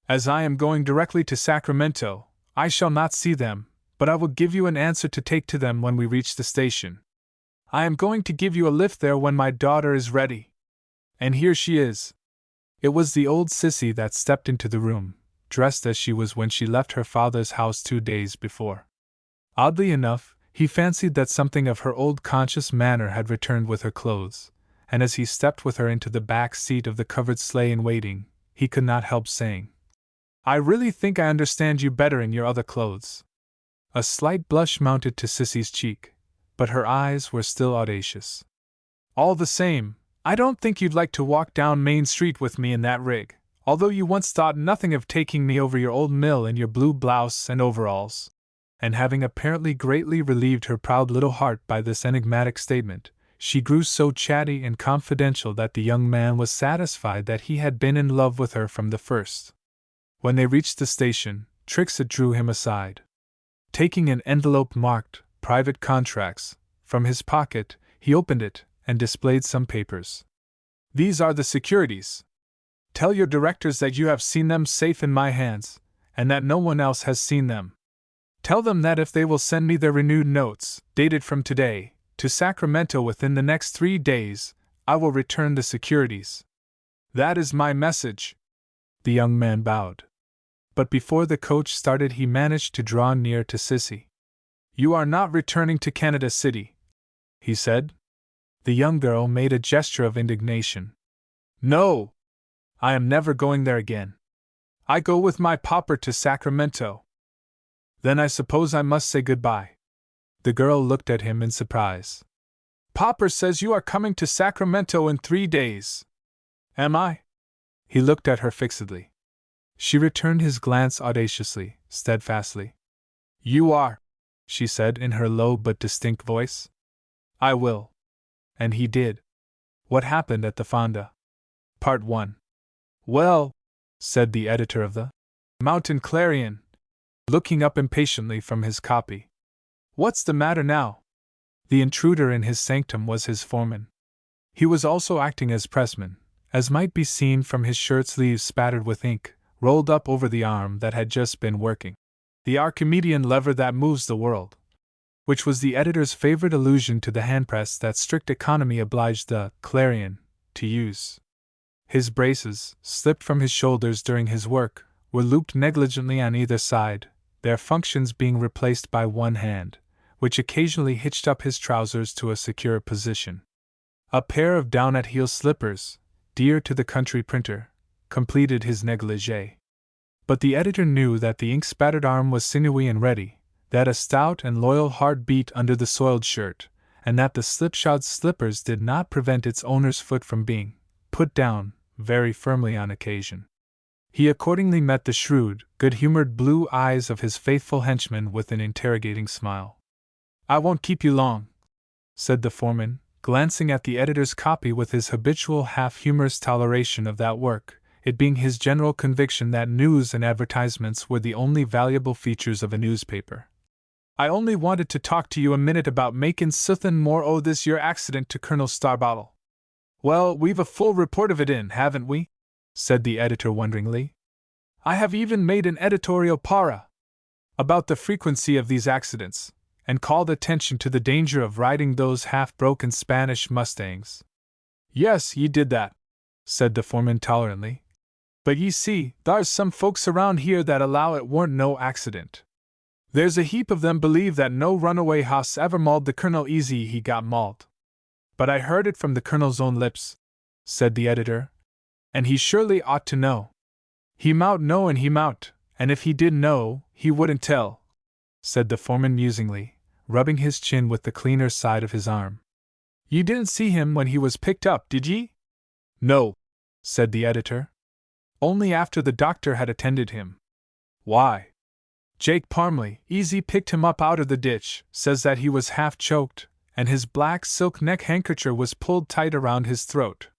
As I am going directly to Sacramento, I shall not see them, but I will give you an answer to take to them when we reach the station. I am going to give you a lift there when my daughter is ready. And here she is." It was the old sissy that stepped into the room, dressed as she was when she left her father's house 2 days before. Oddly enough, he fancied that something of her old conscious manner had returned with her clothes, and as he stepped with her into the back seat of the covered sleigh in waiting, he could not help saying, "I really think I understand you better in your other clothes." A slight blush mounted to Sissy's cheek, but her eyes were still audacious. "All the same, I don't think you'd like to walk down Main Street with me in that rig, although you once thought nothing of taking me over your old mill in your blue blouse and overalls." And having apparently greatly relieved her proud little heart by this enigmatic statement, she grew so chatty and confidential that the young man was satisfied that he had been in love with her from the first. When they reached the station, Trixet drew him aside. Taking an envelope marked "Private Contracts" from his pocket, He opened it and displayed some papers. "These are the securities. Tell your directors that you have seen them safe in my hands, and that no one else has seen them. Tell them that if they will send me their renewed notes, dated from today, to Sacramento within the next 3 days, I will return the securities. That is my message." The young man bowed. But before the coach started, he managed to draw near to Sissy. "You are not returning to Canada City," he said. The young girl made a gesture of indignation. "No! I am never going there again. I go with my pauper to Sacramento." "Then I suppose I must say goodbye." The girl looked at him in surprise. "Pauper says you are coming to Sacramento in 3 days. Am I?" He looked at her fixedly. She returned his glance audaciously, steadfastly. "You are," she said in her low but distinct voice. "I will." And he did. What happened at the Fonda? Part 1. "Well," said the editor of the Mountain Clarion, looking up impatiently from his copy. "What's the matter now?" The intruder in his sanctum was his foreman. He was also acting as pressman, as might be seen from his shirt sleeves spattered with ink, rolled up over the arm that had just been working. The Archimedean lever that moves the world. Which was the editor's favorite allusion to the handpress that strict economy obliged the Clarion to use. His braces, slipped from his shoulders during his work, were looped negligently on either side, their functions being replaced by one hand, which occasionally hitched up his trousers to a secure position. A pair of down-at-heel slippers, dear to the country printer, completed his negligee. But the editor knew that the ink-spattered arm was sinewy and ready, that a stout and loyal heart beat under the soiled shirt, and that the slipshod slippers did not prevent its owner's foot from being put down very firmly on occasion. He accordingly met the shrewd, good-humored blue eyes of his faithful henchman with an interrogating smile. "I won't keep you long," said the foreman, glancing at the editor's copy with his habitual half-humorous toleration of that work, it being his general conviction that news and advertisements were the only valuable features of a newspaper. "I only wanted to talk to you a minute about makin' suthin' more o' this yer accident to Colonel Starbottle." "Well, we've a full report of it in, haven't we?" said the editor wonderingly. "I have even made an editorial para about the frequency of these accidents, and called attention to the danger of riding those half-broken Spanish mustangs." "Yes, ye did that," said the foreman tolerantly. "But ye see, thar's some folks around here that allow it warn't no accident. There's a heap of them believe that no runaway hoss ever mauled the Colonel easy he got mauled." "But I heard it from the Colonel's own lips," said the editor, "and he surely ought to know." "He mout know and he mout, and if he did know, he wouldn't tell," said the foreman musingly, rubbing his chin with the cleaner side of his arm. "Ye didn't see him when he was picked up, did ye?" "No," said the editor. "Only after the doctor had attended him." "Why?" "Jake Parmley, easy picked him up outer the ditch, says that he was half choked, and his black silk neck-handkercher was pulled tight around his throat.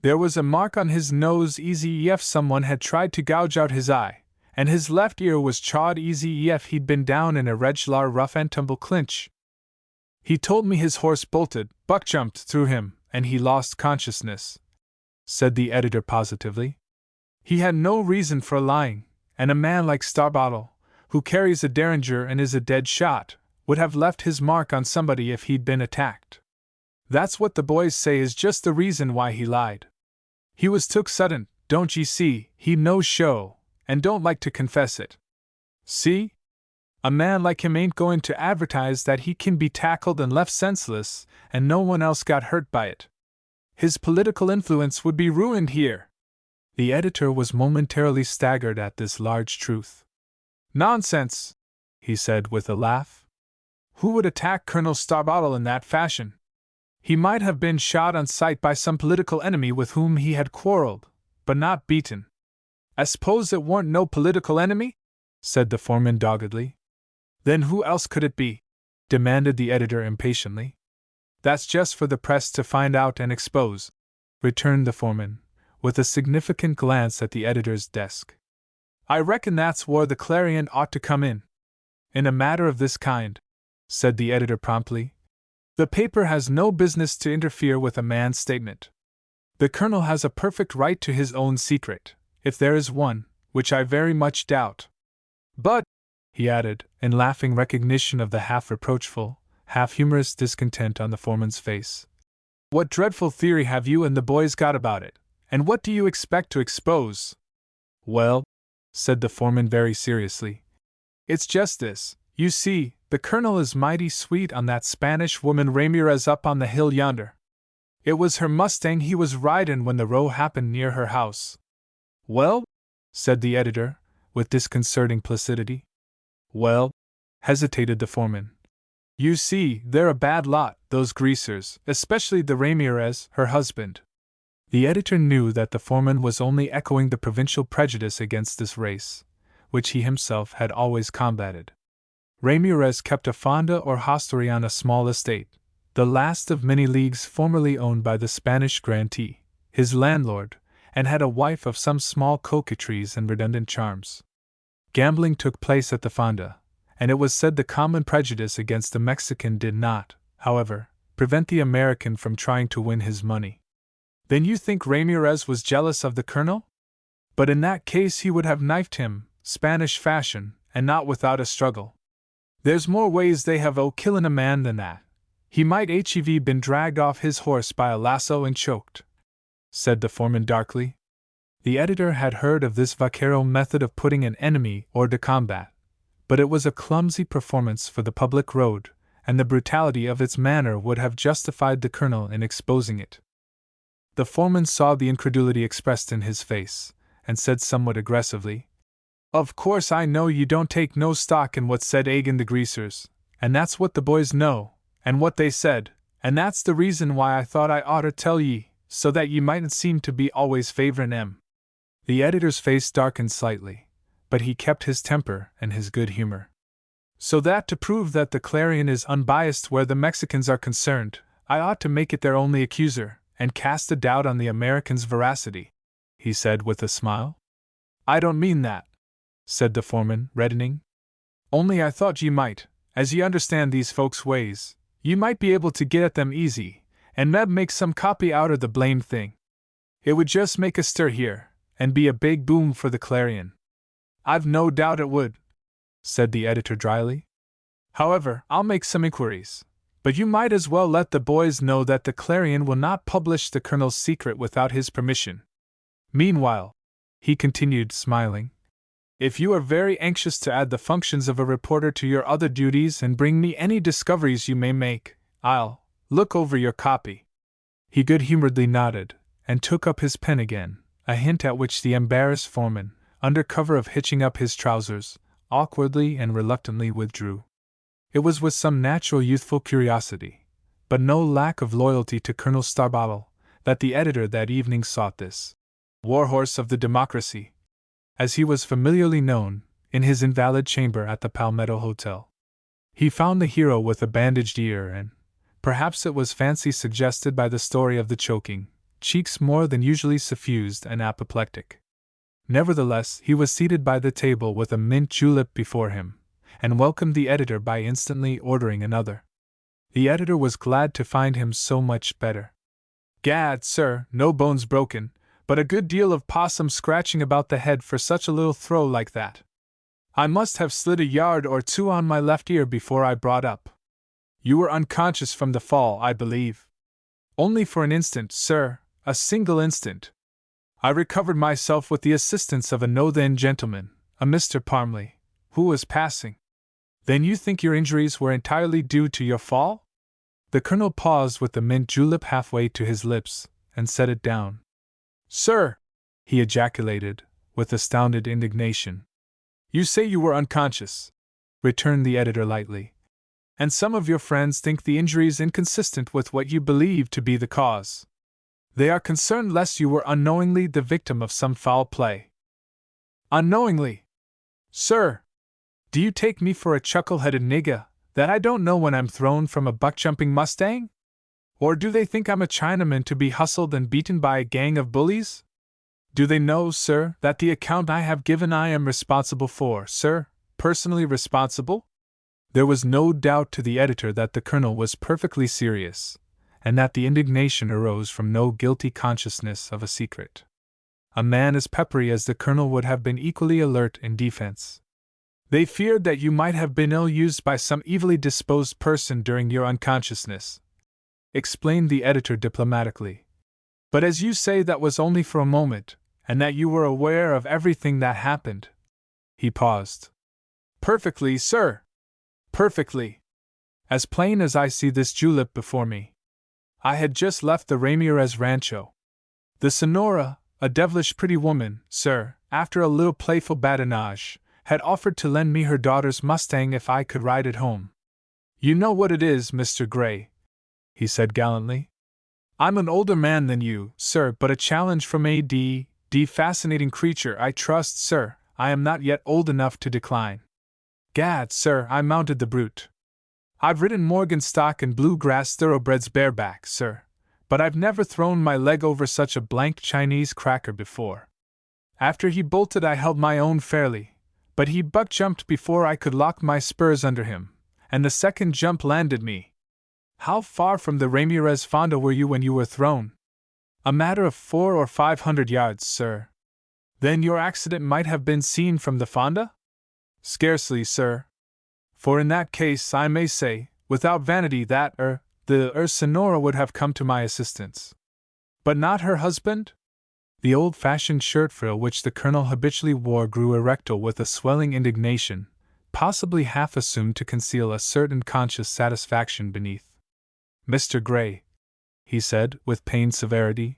There was a mark on his nose easy ef someone had tried to gouge out his eye, and his left ear was chawed easy ef he'd been down in a reg'lar rough-and-tumble clinch. He told me his horse bolted, buck-jumped through him, and he lost consciousness," said the editor positively. "He had no reason for lying, and a man like Starbottle, who carries a derringer and is a dead shot, would have left his mark on somebody if he'd been attacked. That's what the boys say is just the reason why he lied. He was took sudden, don't ye see, he no show, and don't like to confess it. See? A man like him ain't going to advertise that he can be tackled and left senseless, and no one else got hurt by it. His political influence would be ruined here." The editor was momentarily staggered at this large truth. "Nonsense," he said with a laugh. "Who would attack Colonel Starbottle in that fashion? He might have been shot on sight by some political enemy with whom he had quarreled, but not beaten." "I s'pose it warn't no political enemy?" said the foreman doggedly. "Then who else could it be?" demanded the editor impatiently. "That's just for the press to find out and expose," returned the foreman, with a significant glance at the editor's desk. "I reckon that's where the Clarion ought to come in a matter of this kind," said the editor promptly. The paper has no business to interfere with a man's statement. The colonel has a perfect right to his own secret, if there is one, which I very much doubt. But," he added, in laughing recognition of the half-reproachful, half-humorous discontent on the foreman's face, "what dreadful theory have you and the boys got about it, and what do you expect to expose?" "Well," said the foreman very seriously, "it's just this. You see, the colonel is mighty sweet on that Spanish woman Ramirez up on the hill yonder. It was her Mustang he was ridin' when the row happened near her house." "Well?" said the editor, with disconcerting placidity. "Well," hesitated the foreman. "You see, they're a bad lot, those greasers, especially the Ramirez, her husband." The editor knew that the foreman was only echoing the provincial prejudice against this race, which he himself had always combated. Ramirez kept a fonda or hostelry on a small estate, the last of many leagues formerly owned by the Spanish grantee, his landlord, and had a wife of some small coquetries and redundant charms. Gambling took place at the fonda, and it was said the common prejudice against the Mexican did not, however, prevent the American from trying to win his money. "Then you think Ramirez was jealous of the colonel? But in that case he would have knifed him, Spanish fashion, and not without a struggle. There's more ways they have o' killin' a man than that. He might hev been dragged off his horse by a lasso and choked," said the foreman darkly. The editor had heard of this vaquero method of putting an enemy hors de combat, but it was a clumsy performance for the public road, and the brutality of its manner would have justified the colonel in exposing it. The foreman saw the incredulity expressed in his face, and said somewhat aggressively, "Of course I know you don't take no stock in what's said agin the greasers, and that's what the boys know, and what they said, and that's the reason why I thought I oughter tell ye, so that ye mightn't seem to be always favorin' 'em." The editor's face darkened slightly, but he kept his temper and his good humor. "So that to prove that the Clarion is unbiased where the Mexicans are concerned, I ought to make it their only accuser, and cast a doubt on the American's veracity," he said with a smile. "I don't mean that," said the foreman, reddening. "Only I thought ye might, as ye understand these folks' ways, ye might be able to get at them easy, and meb make some copy outer the blamed thing. It would just make a stir here, and be a big boom for the Clarion." "I've no doubt it would," said the editor dryly. "However, I'll make some inquiries. But you might as well let the boys know that the Clarion will not publish the colonel's secret without his permission. Meanwhile," he continued, smiling, "if you are very anxious to add the functions of a reporter to your other duties and bring me any discoveries you may make, I'll look over your copy." He good-humoredly nodded, and took up his pen again, a hint at which the embarrassed foreman, under cover of hitching up his trousers, awkwardly and reluctantly withdrew. It was with some natural youthful curiosity, but no lack of loyalty to Colonel Starbottle, that the editor that evening sought this warhorse of the democracy, as he was familiarly known, in his invalid chamber at the Palmetto Hotel. He found the hero with a bandaged ear and, perhaps it was fancy suggested by the story of the choking, cheeks more than usually suffused and apoplectic. Nevertheless, he was seated by the table with a mint julep before him, and welcomed the editor by instantly ordering another. The editor was glad to find him so much better. "Gad, sir, no bones broken, but a good deal of possum scratching about the head for such a little throw like that. I must have slid a yard or two on my left ear before I brought up. You were unconscious from the fall, I believe." "Only for an instant, sir, a single instant. I recovered myself with the assistance of a no-then gentleman, a Mr. Parmley, who was passing." "Then you think your injuries were entirely due to your fall?" The colonel paused with the mint julep halfway to his lips, and set it down. "Sir!" he ejaculated, with astounded indignation. "You say you were unconscious," returned the editor lightly, "and some of your friends think the injuries inconsistent with what you believe to be the cause. They are concerned lest you were unknowingly the victim of some foul play." "Unknowingly? Sir! Do you take me for a chuckle-headed nigger, that I don't know when I'm thrown from a buck-jumping Mustang? Or do they think I'm a Chinaman to be hustled and beaten by a gang of bullies? Do they know, sir, that the account I have given I am responsible for, sir, personally responsible? There was no doubt to the editor that the Colonel was perfectly serious, and that the indignation arose from no guilty consciousness of a secret. A man as peppery as the Colonel would have been equally alert in defense. They feared that you might have been ill-used by some evilly disposed person during your unconsciousness, explained the editor diplomatically. But as you say, that was only for a moment, and that you were aware of everything that happened. He paused. Perfectly, sir. Perfectly. As plain as I see this julep before me. I had just left the Ramirez rancho. The Sonora, a devilish pretty woman, sir, after a little playful badinage, had offered to lend me her daughter's Mustang if I could ride it home. You know what it is, Mr. Gray, he said gallantly. I'm an older man than you, sir, but a challenge from a fascinating creature. I trust, sir, I am not yet old enough to decline. Gad, sir, I mounted the brute. I've ridden Morgan stock and bluegrass thoroughbreds bareback, sir, but I've never thrown my leg over such a blank Chinese cracker before. After he bolted I held my own fairly, but he buck-jumped before I could lock my spurs under him, and the second jump landed me. How far from the Ramirez Fonda were you when you were thrown? A matter of 400 or 500 yards, sir. Then your accident might have been seen from the Fonda? Scarcely, sir. For in that case I may say, without vanity, that the Sonora would have come to my assistance. But not her husband? The old-fashioned shirt frill which the Colonel habitually wore grew erectile with a swelling indignation, possibly half assumed to conceal a certain conscious satisfaction beneath. Mr. Gray, he said, with pained severity,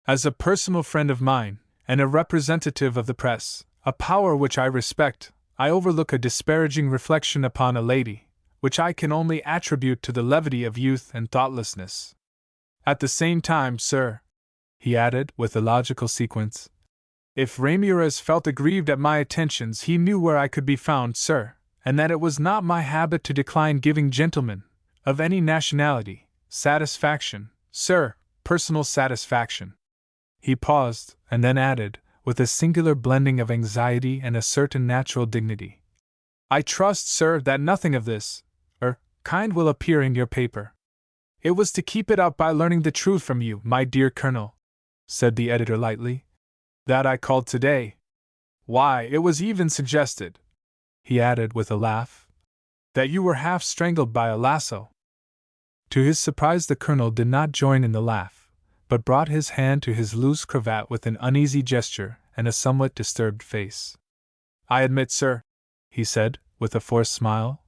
as a personal friend of mine, and a representative of the press, a power which I respect, I overlook a disparaging reflection upon a lady, which I can only attribute to the levity of youth and thoughtlessness. At the same time, sir, he added, with a logical sequence, if Ramirez felt aggrieved at my attentions, he knew where I could be found, sir, and that it was not my habit to decline giving gentlemen, of any nationality, satisfaction, sir, personal satisfaction. He paused, and then added, with a singular blending of anxiety and a certain natural dignity, I trust, sir, that nothing of this, kind will appear in your paper. It was to keep it up by learning the truth from you, my dear Colonel, said the editor lightly, that I called today. Why, it was even suggested, he added with a laugh, that you were half strangled by a lasso. To his surprise the Colonel did not join in the laugh, but brought his hand to his loose cravat with an uneasy gesture and a somewhat disturbed face. I admit, sir, he said, with a forced smile,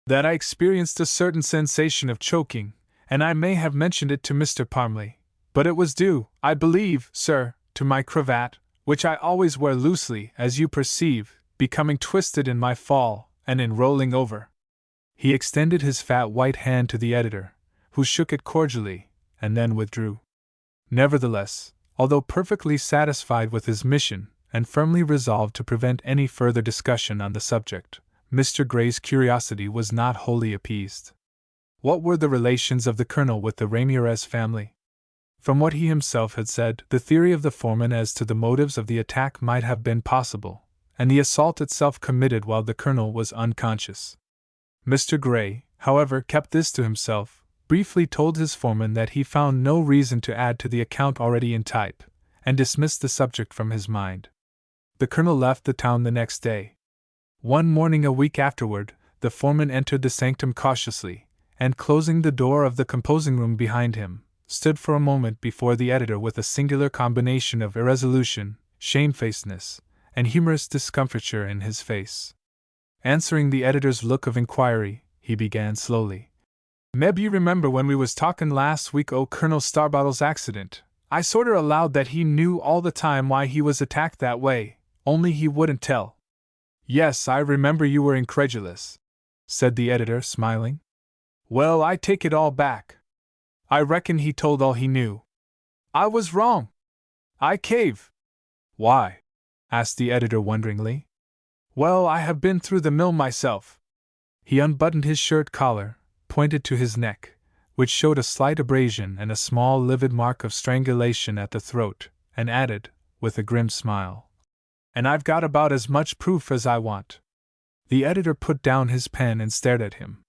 that I experienced a certain sensation of choking, and I may have mentioned it to Mr. Parmley, but it was due, I believe, sir, to my cravat, which I always wear loosely, as you perceive, becoming twisted in my fall and in rolling over. He extended his fat white hand to the editor, who shook it cordially, and then withdrew. Nevertheless, although perfectly satisfied with his mission, and firmly resolved to prevent any further discussion on the subject, Mr. Gray's curiosity was not wholly appeased. What were the relations of the Colonel with the Ramirez family? From what he himself had said, the theory of the foreman as to the motives of the attack might have been possible, and the assault itself committed while the Colonel was unconscious. Mr. Gray, however, kept this to himself, briefly told his foreman that he found no reason to add to the account already in type, and dismissed the subject from his mind. The Colonel left the town the next day. One morning a week afterward, the foreman entered the sanctum cautiously, and closing the door of the composing room behind him, stood for a moment before the editor with a singular combination of irresolution, shamefacedness, and humorous discomfiture in his face. Answering the editor's look of inquiry, he began slowly. "Meb, you remember when we was talkin' last week o' Colonel Starbottle's accident, I sorter allowed that he knew all the time why he was attacked that way, only he wouldn't tell." "Yes, I remember you were incredulous," said the editor, smiling. "Well, I take it all back. I reckon he told all he knew. I was wrong. I cave." "Why?" asked the editor wonderingly. "Well, I have been through the mill myself." He unbuttoned his shirt collar, pointed to his neck, which showed a slight abrasion and a small livid mark of strangulation at the throat, and added, with a grim smile, "And I've got about as much proof as I want." The editor put down his pen and stared at him.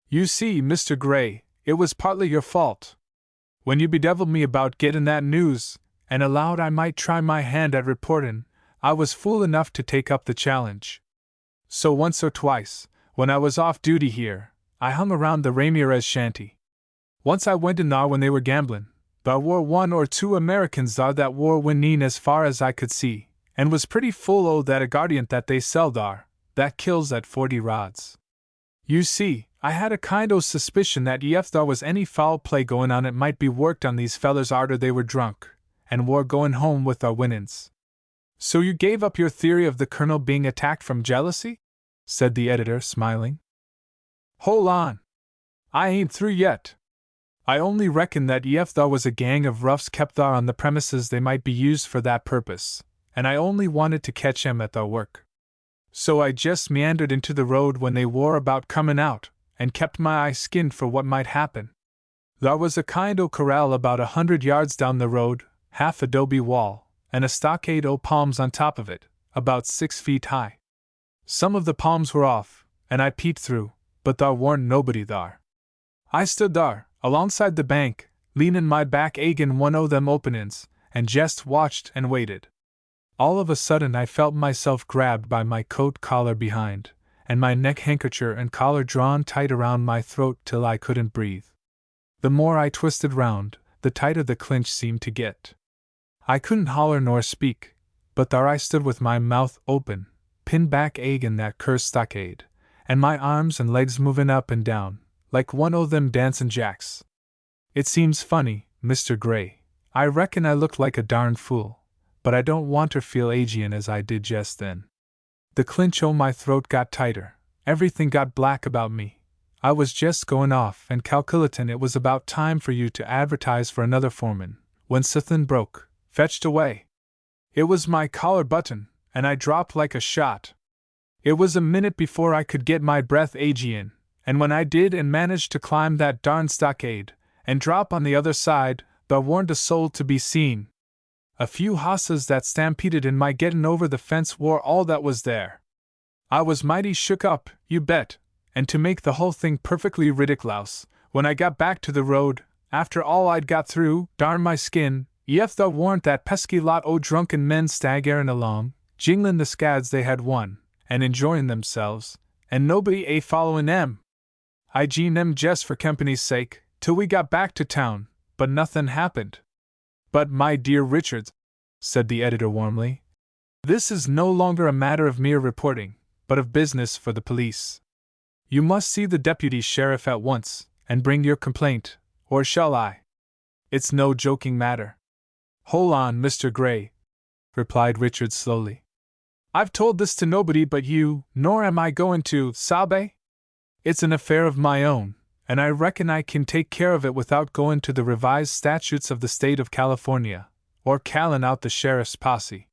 You see, Mr. Gray, it was partly your fault. When you bedeviled me about getting that news, and allowed I might try my hand at reporting, I was fool enough to take up the challenge. So once or twice, when I was off duty here, I hung around the Ramirez shanty. Once I went in thar when they were gambling. Thar were 1 or 2 Americans thar that wore winning as far as I could see, and was pretty full o' that aguardient that they sell thar, that kills at 40 rods. You see, I had a kind o' suspicion that ef thar was any foul play goin' on it might be worked on these fellers arter they were drunk, and war goin' home with thar winnings. So you gave up your theory of the Colonel being attacked from jealousy? Said the editor, smiling. Hold on. I ain't through yet. I only reckon that ef thar was a gang of roughs kept thar on the premises they might be used for that purpose, and I only wanted to catch 'em at thar work. So I jest meandered into the road when they war about comin' out, and kept my eye skinned for what might happen. Thar was a kind o' corral about 100 yards down the road, half adobe wall, and a stockade o' palms on top of it, about 6 feet high. Some of the palms were off, and I peeped through, but thar warn't nobody thar. I stood thar, alongside the bank, leanin' my back agin one o' them openin's, and jest watched and waited. All of a sudden I felt myself grabbed by my coat collar behind, and my neck handkercher and collar drawn tight around my throat till I couldn't breathe. The more I twisted round, the tighter the clinch seemed to get. I couldn't holler nor speak, but thar I stood with my mouth open, pinned back agin that cursed stockade, and my arms and legs movin' up and down, like one o' them dancin' jacks. It seems funny, Mr. Gray, I reckon I looked like a darn fool, but I don't want ter feel agean as I did jest then. The clinch o' my throat got tighter, everything got black about me. I was jest goin' off and calculatin' it was about time for you to advertise for another foreman, when suthin' broke, fetched away. It was my collar button, and I dropped like a shot. It was a minute before I could get my breath agean, and when I did and managed to climb that darn stockade, and drop on the other side, thar warn't a soul to be seen. A few hosses that stampeded in my gettin' over the fence wore all that was there. I was mighty shook up, you bet, and to make the whole thing perfectly ridiculous, when I got back to the road, after all I'd got through, darn my skin, ef thar warn't that pesky lot o' drunken men staggerin' along, jinglin' the scads they had won, and enjoyin' themselves, and nobody a followin' 'em. I gene 'em jest for company's sake, till we got back to town, but nothin' happened. But, my dear Richards, said the editor warmly, this is no longer a matter of mere reporting, but of business for the police. You must see the deputy sheriff at once, and bring your complaint, or shall I? It's no joking matter. Hold on, Mr. Gray, replied Richards slowly. I've told this to nobody but you, nor am I goin' to, sabe? It's an affair of my own, and I reckon I can take care of it without goin' to the revised statutes of the state of California, or callin' out the sheriff's posse.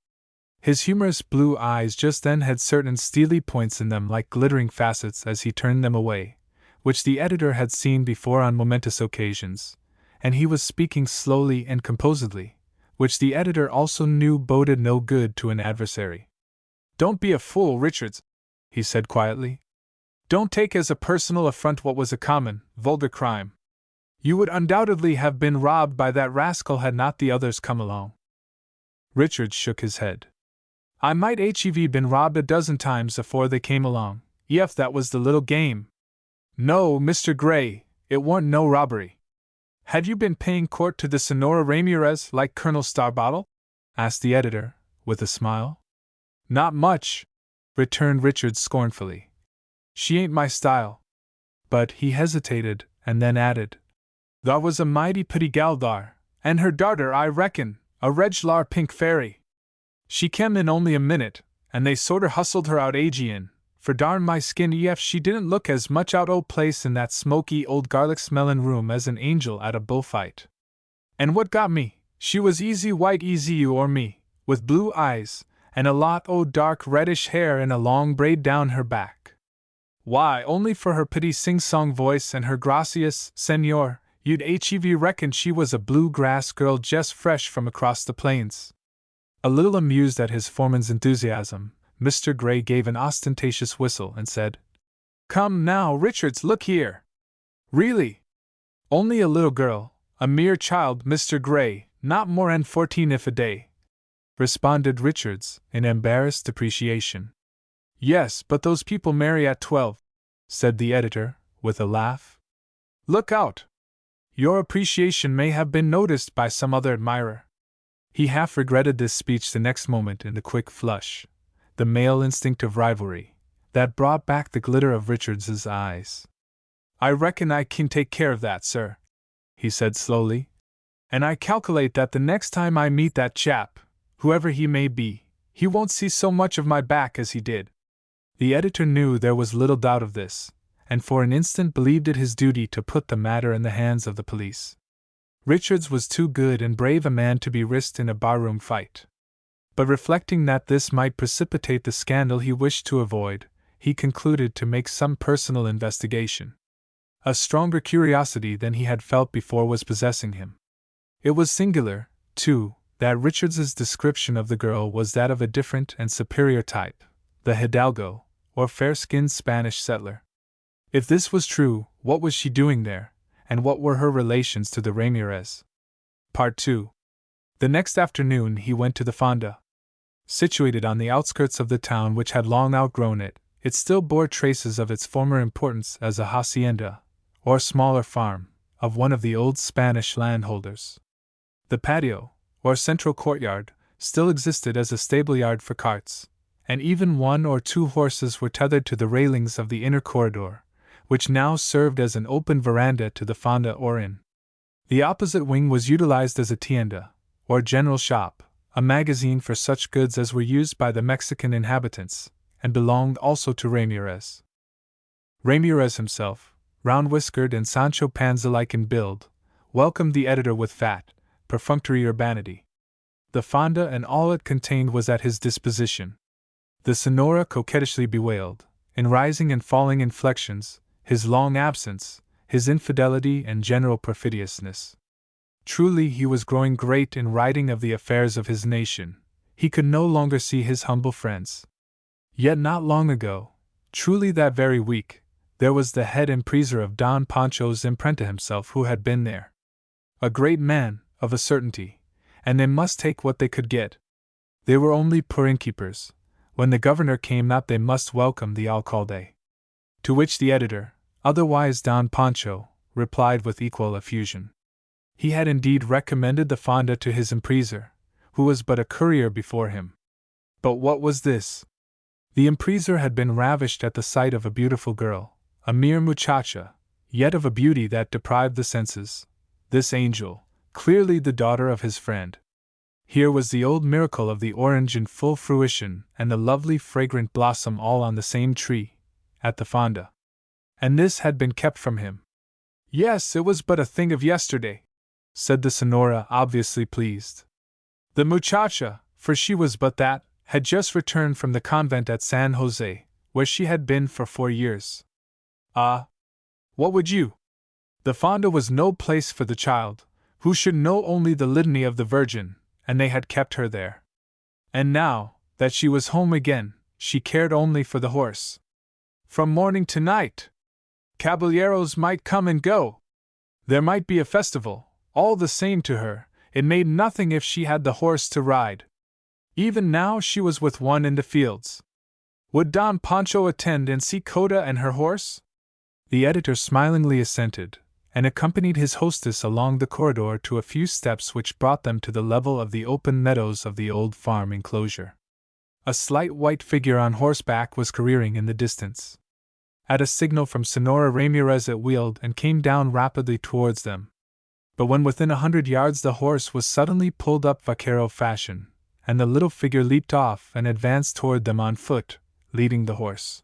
His humorous blue eyes just then had certain steely points in them like glittering facets as he turned them away, which the editor had seen before on momentous occasions, and he was speaking slowly and composedly, which the editor also knew boded no good to an adversary. Don't be a fool, Richards, he said quietly. Don't take as a personal affront what was a common, vulgar crime. You would undoubtedly have been robbed by that rascal had not the others come along. Richards shook his head. I might have been robbed a dozen times afore they came along, ef that was the little game. No, Mr. Gray, it warn't no robbery. Had you been paying court to the Senora Ramirez like Colonel Starbottle? Asked the editor, with a smile. Not much, returned Richards scornfully. She ain't my style. But he hesitated, and then added, Thar was a mighty pretty gal thar, and her darter, I reckon, a reg'lar pink fairy. She kem in only a minute, and they sorter hustled her out agean, for darn my skin ef she didn't look as much out o' place in that smoky old garlic-smellin' room as an angel at a bullfight. And what got me, she was easy white easy you or me, with blue eyes, and a lot o' dark reddish hair in a long braid down her back. Why, only for her pretty sing-song voice and her gracious, senor, you'd have reckoned she was a blue-grass girl just fresh from across the plains. A little amused at his foreman's enthusiasm, Mr. Gray gave an ostentatious whistle and said, "Come now, Richards, look here! Really? Only a little girl, a mere child, Mr. Gray, not more 'n 14 if a day," responded Richards, in embarrassed depreciation. "Yes, but those people marry at 12, said the editor, with a laugh. "Look out! Your appreciation may have been noticed by some other admirer." He half regretted this speech the next moment in the quick flush, the male instinct of rivalry, that brought back the glitter of Richards's eyes. "I reckon I can take care of that, sir," he said slowly. "And I calculate that the next time I meet that chap, whoever he may be, he won't see so much of my back as he did." The editor knew there was little doubt of this, and for an instant believed it his duty to put the matter in the hands of the police. Richards was too good and brave a man to be risked in a barroom fight. But reflecting that this might precipitate the scandal he wished to avoid, he concluded to make some personal investigation. A stronger curiosity than he had felt before was possessing him. It was singular, too, that Richards's description of the girl was that of a different and superior type, the hidalgo, or fair-skinned Spanish settler. If this was true, what was she doing there, and what were her relations to the Ramirez? Part 2. The next afternoon he went to the fonda. Situated on the outskirts of the town which had long outgrown it, it still bore traces of its former importance as a hacienda, or smaller farm, of one of the old Spanish landholders. The patio, or central courtyard, still existed as a stable-yard for carts, and even 1 or 2 horses were tethered to the railings of the inner corridor, which now served as an open veranda to the fonda or inn. The opposite wing was utilized as a tienda, or general shop, a magazine for such goods as were used by the Mexican inhabitants, and belonged also to Ramirez. Ramirez himself, round-whiskered and Sancho Panza-like in build, welcomed the editor with fat, perfunctory urbanity. The fonda and all it contained was at his disposition. The Sonora coquettishly bewailed, in rising and falling inflections, his long absence, his infidelity and general perfidiousness. Truly he was growing great in writing of the affairs of his nation. He could no longer see his humble friends. Yet not long ago, truly that very week, there was the head impriser of Don Pancho's imprenta himself who had been there. A great man, of a certainty, and they must take what they could get. They were only poor innkeepers. When the governor came out they must welcome the alcalde. To which the editor, otherwise Don Pancho, replied with equal effusion. He had indeed recommended the fonda to his impriser, who was but a courier before him. But what was this? The impriser had been ravished at the sight of a beautiful girl, a mere muchacha, yet of a beauty that deprived the senses. This angel, clearly the daughter of his friend. Here was the old miracle of the orange in full fruition and the lovely fragrant blossom all on the same tree, at the fonda. And this had been kept from him. Yes, it was but a thing of yesterday, said the Sonora, obviously pleased. The muchacha, for she was but that, had just returned from the convent at San Jose, where she had been for 4 years. Ah! What would you? The fonda was no place for the child, who should know only the litany of the Virgin, and they had kept her there. And now, that she was home again, she cared only for the horse. From morning to night! Caballeros might come and go. There might be a festival, all the same to her, it made nothing if she had the horse to ride. Even now she was with one in the fields. Would Don Pancho attend and see Coda and her horse? The editor smilingly assented, and accompanied his hostess along the corridor to a few steps which brought them to the level of the open meadows of the old farm enclosure. A slight white figure on horseback was careering in the distance. At a signal from Sonora Ramirez it wheeled and came down rapidly towards them. But when within 100 yards the horse was suddenly pulled up vaquero fashion, and the little figure leaped off and advanced toward them on foot, leading the horse.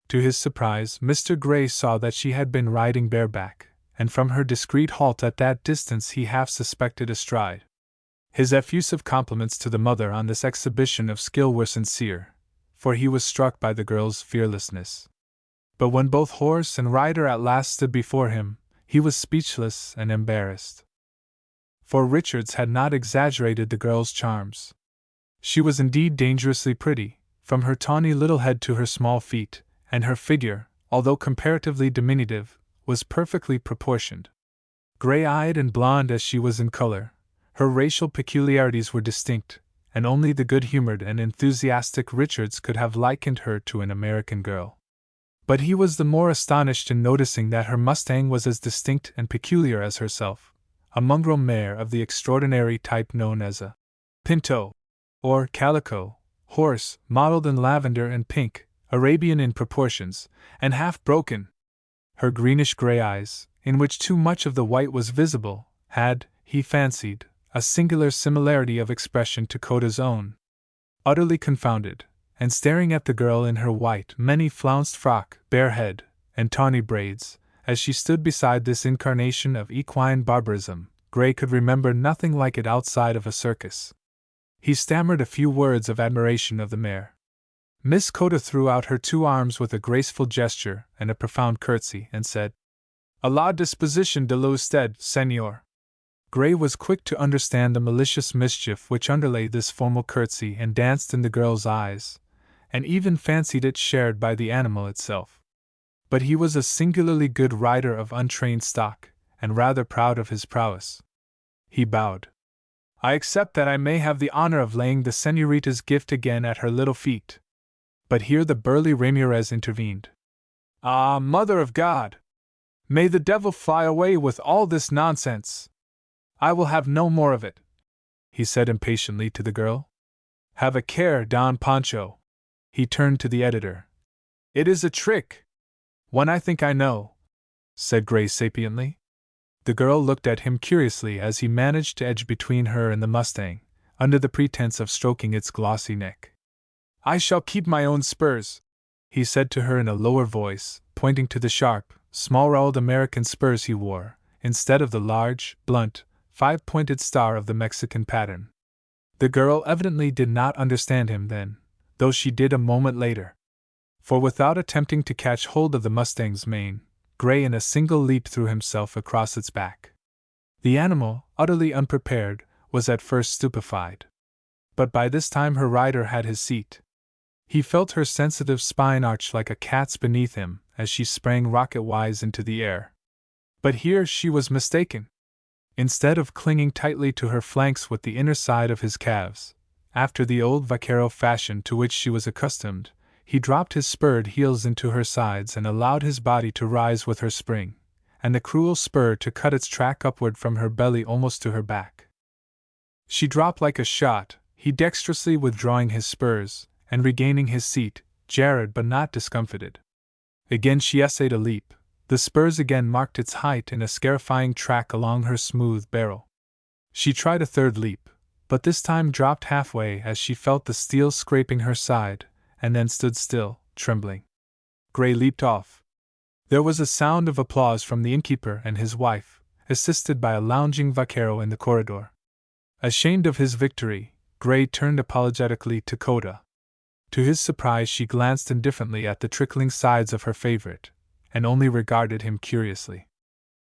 To his surprise, Mr. Gray saw that she had been riding bareback, and from her discreet halt at that distance he half suspected a stride. His effusive compliments to the mother on this exhibition of skill were sincere, for he was struck by the girl's fearlessness. But when both horse and rider at last stood before him, he was speechless and embarrassed. For Richards had not exaggerated the girl's charms. She was indeed dangerously pretty, from her tawny little head to her small feet, and her figure, although comparatively diminutive, was perfectly proportioned. Gray-eyed and blonde as she was in color, her racial peculiarities were distinct, and only the good-humored and enthusiastic Richards could have likened her to an American girl. But he was the more astonished in noticing that her mustang was as distinct and peculiar as herself, a mongrel mare of the extraordinary type known as a pinto, or calico, horse, mottled in lavender and pink, Arabian in proportions, and half broken. Her greenish-gray eyes, in which too much of the white was visible, had, he fancied, a singular similarity of expression to Coda's own. Utterly confounded, and staring at the girl in her white, many-flounced frock, bare head, and tawny braids, as she stood beside this incarnation of equine barbarism, Gray could remember nothing like it outside of a circus. He stammered a few words of admiration of the mare. Miss Coda threw out her 2 arms with a graceful gesture and a profound curtsy, and said, "A la disposition de l'usted, senor." Gray was quick to understand the malicious mischief which underlay this formal curtsy and danced in the girl's eyes, and even fancied it shared by the animal itself. But he was a singularly good rider of untrained stock, and rather proud of his prowess. He bowed. "I accept that I may have the honor of laying the señorita's gift again at her little feet." But here the burly Ramirez intervened. "Ah, Mother of God! May the devil fly away with all this nonsense! I will have no more of it," he said impatiently to the girl. "Have a care, Don Pancho." He turned to the editor. "It is a trick." "One I think I know," said Gray sapiently. The girl looked at him curiously as he managed to edge between her and the mustang, under the pretense of stroking its glossy neck. "I shall keep my own spurs," he said to her in a lower voice, pointing to the sharp, small-roweled American spurs he wore, instead of the large, blunt, 5-pointed star of the Mexican pattern. The girl evidently did not understand him then, though she did a moment later. For without attempting to catch hold of the mustang's mane, Gray in a single leap threw himself across its back. The animal, utterly unprepared, was at first stupefied. But by this time her rider had his seat. He felt her sensitive spine arch like a cat's beneath him as she sprang rocket-wise into the air. But here she was mistaken. Instead of clinging tightly to her flanks with the inner side of his calves, after the old vaquero fashion to which she was accustomed, he dropped his spurred heels into her sides and allowed his body to rise with her spring, and the cruel spur to cut its track upward from her belly almost to her back. She dropped like a shot, he dexterously withdrawing his spurs, and regaining his seat, jarred but not discomfited. Again she essayed a leap. The spurs again marked its height in a scarifying track along her smooth barrel. She tried a third leap, but this time dropped halfway as she felt the steel scraping her side, and then stood still, trembling. Gray leaped off. There was a sound of applause from the innkeeper and his wife, assisted by a lounging vaquero in the corridor. Ashamed of his victory, Gray turned apologetically to Coda. To his surprise she glanced indifferently at the trickling sides of her favorite, and only regarded him curiously.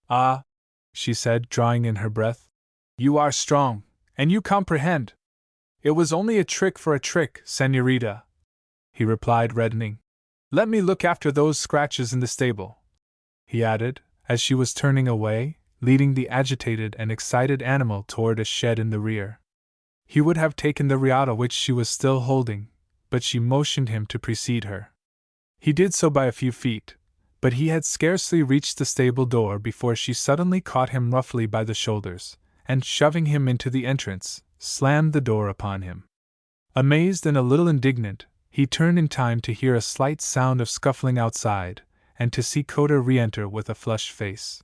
"Ah," she said, drawing in her breath, "you are strong, and you comprehend." "It was only a trick for a trick, señorita," he replied, reddening. "Let me look after those scratches in the stable," he added, as she was turning away, leading the agitated and excited animal toward a shed in the rear. He would have taken the riata which she was still holding, but she motioned him to precede her. He did so by a few feet, but he had scarcely reached the stable door before she suddenly caught him roughly by the shoulders, and shoving him into the entrance, slammed the door upon him. Amazed and a little indignant, he turned in time to hear a slight sound of scuffling outside, and to see Coda re-enter with a flushed face.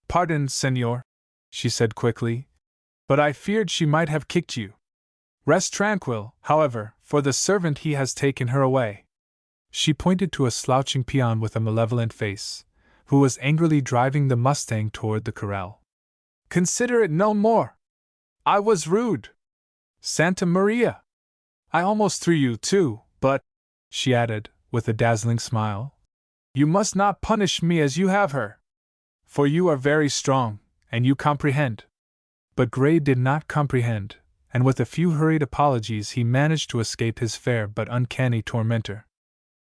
"Pardon, senor," she said quickly, "but I feared she might have kicked you. Rest tranquil, however, for the servant he has taken her away." She pointed to a slouching peon with a malevolent face, who was angrily driving the mustang toward the corral. "Consider it no more. I was rude. Santa Maria! I almost threw you, too, but," she added, with a dazzling smile, "you must not punish me as you have her. For you are very strong, and you comprehend." But Gray did not comprehend, and with a few hurried apologies he managed to escape his fair but uncanny tormentor.